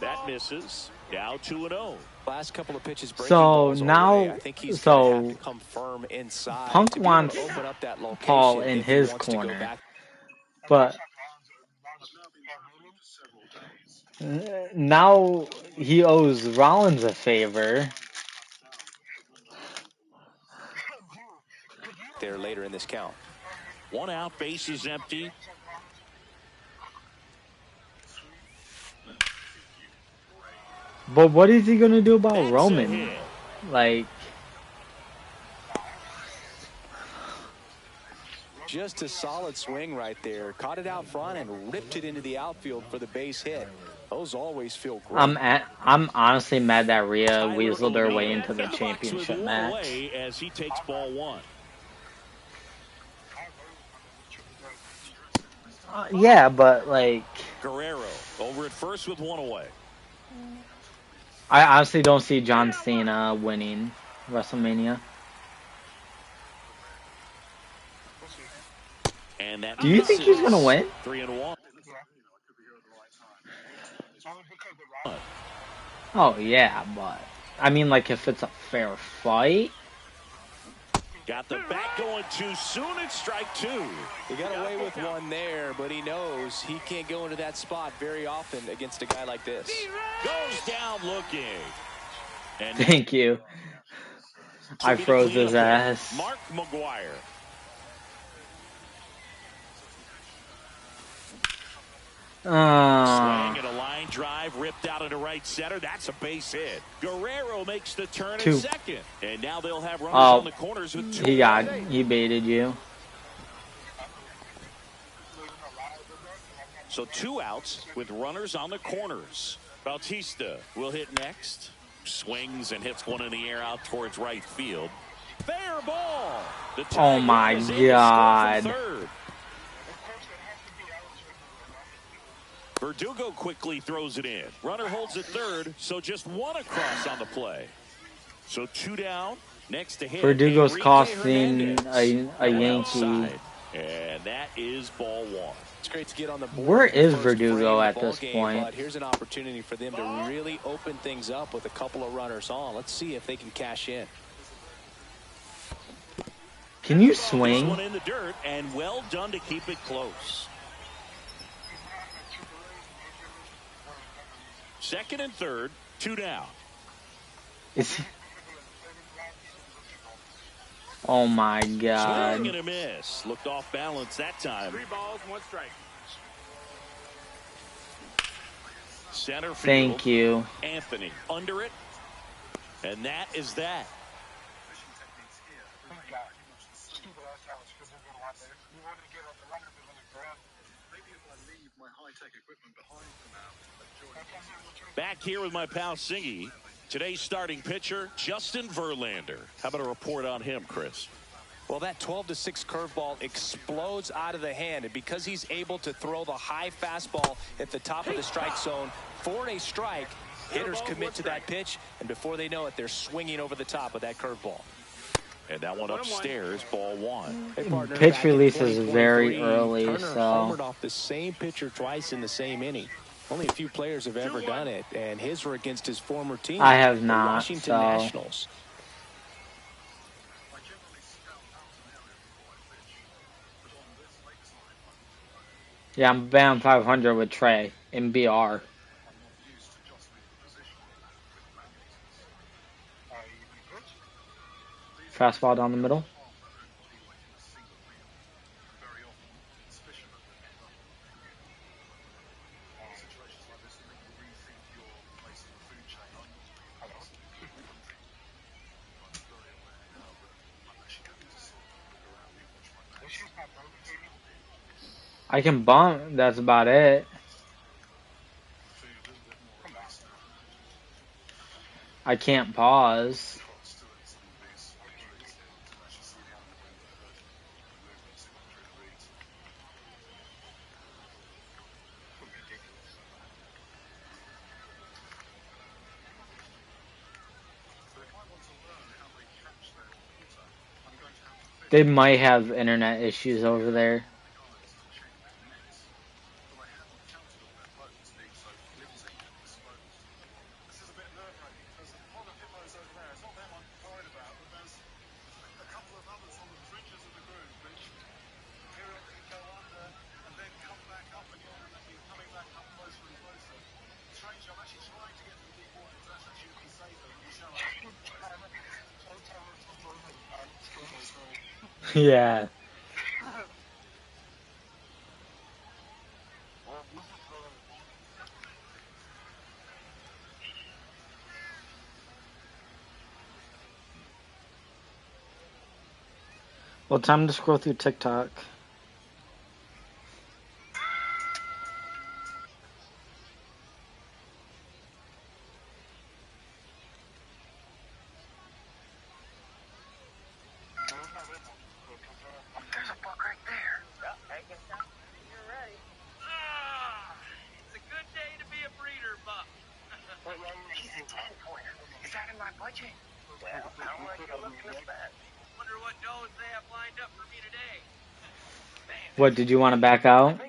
That misses. Now 2-0. Last couple of pitches breaking So balls now, away. I think he's gonna have to come firm inside Punk to be able wants to open up that location Paul in if he his wants to go corner, back. but now he owes Rollins a favor. There later in this count. 1 out, base is empty. But what is he gonna do about Roman? Like, just a solid swing right there. Caught it out front and ripped it into the outfield for the base hit. Those always feel great. I'm honestly mad that Rhea weaseled her way into the championship match. As he takes ball 1. Yeah, but like Guerrero over at first with 1 away. I honestly don't see John Cena winning WrestleMania. And that Do you think he's gonna win? 3-1. Oh yeah, but I mean, like, if it's a fair fight. Got the bat going too soon. It's strike two. He got away with one there, but he knows he can't go into that spot very often against a guy like this. Goes down looking. And Thank you. I froze his ass. Mark McGuire. Swing and a line drive ripped out into right center. That's a base hit. Guerrero makes the turn at second. And now they'll have runners on the corners with two. He baited you. So 2 outs with runners on the corners. Bautista will hit next. Swings and hits one in the air out towards right field. Fair ball. Oh my God. Verdugo quickly throws it in. Runner holds at third, so just one across on the play. So 2 down. Next to hit. Verdugo's costing a Yankee. And that is ball 1. It's great to get on the board. Where is Verdugo at this point? But here's an opportunity for them to really open things up with a couple of runners on. Let's see if they can cash in. Can you swing? This one in the dirt, and well done to keep it close. Second and third, 2 down. Oh my God. Swing and a miss. Looked off balance that time. 3 balls, 1 strike. Center field. Thank you. Anthony under it. And that is that. Back here with my pal Singy. Today's starting pitcher, Justin Verlander. How about a report on him, Chris? Well, that 12-6 curveball explodes out of the hand, and because he's able to throw the high fastball at the top of the strike zone for a strike, hitters commit to that pitch, and before they know it, they're swinging over the top of that curveball. And that one upstairs, ball 1. Hey, partner, pitch release is very early, Turner so homered off the same pitcher twice in the same inning. Only a few players have ever done it, and his were against his former team. I have not, the Washington so. Nationals. Yeah, I'm banned 500 with Trey in BR. Fastball down the middle. I can bump, that's about it. I can't pause. They might have internet issues over there. Yeah. Well, time to scroll through TikTok. There's a buck right there. You're ready. It's a good day to be a breeder, Buck. He's a 10-pointer. Is that in my budget? Well, how much you looking to spend? Wonder what does they have lined up for me today. What, did you want to back out?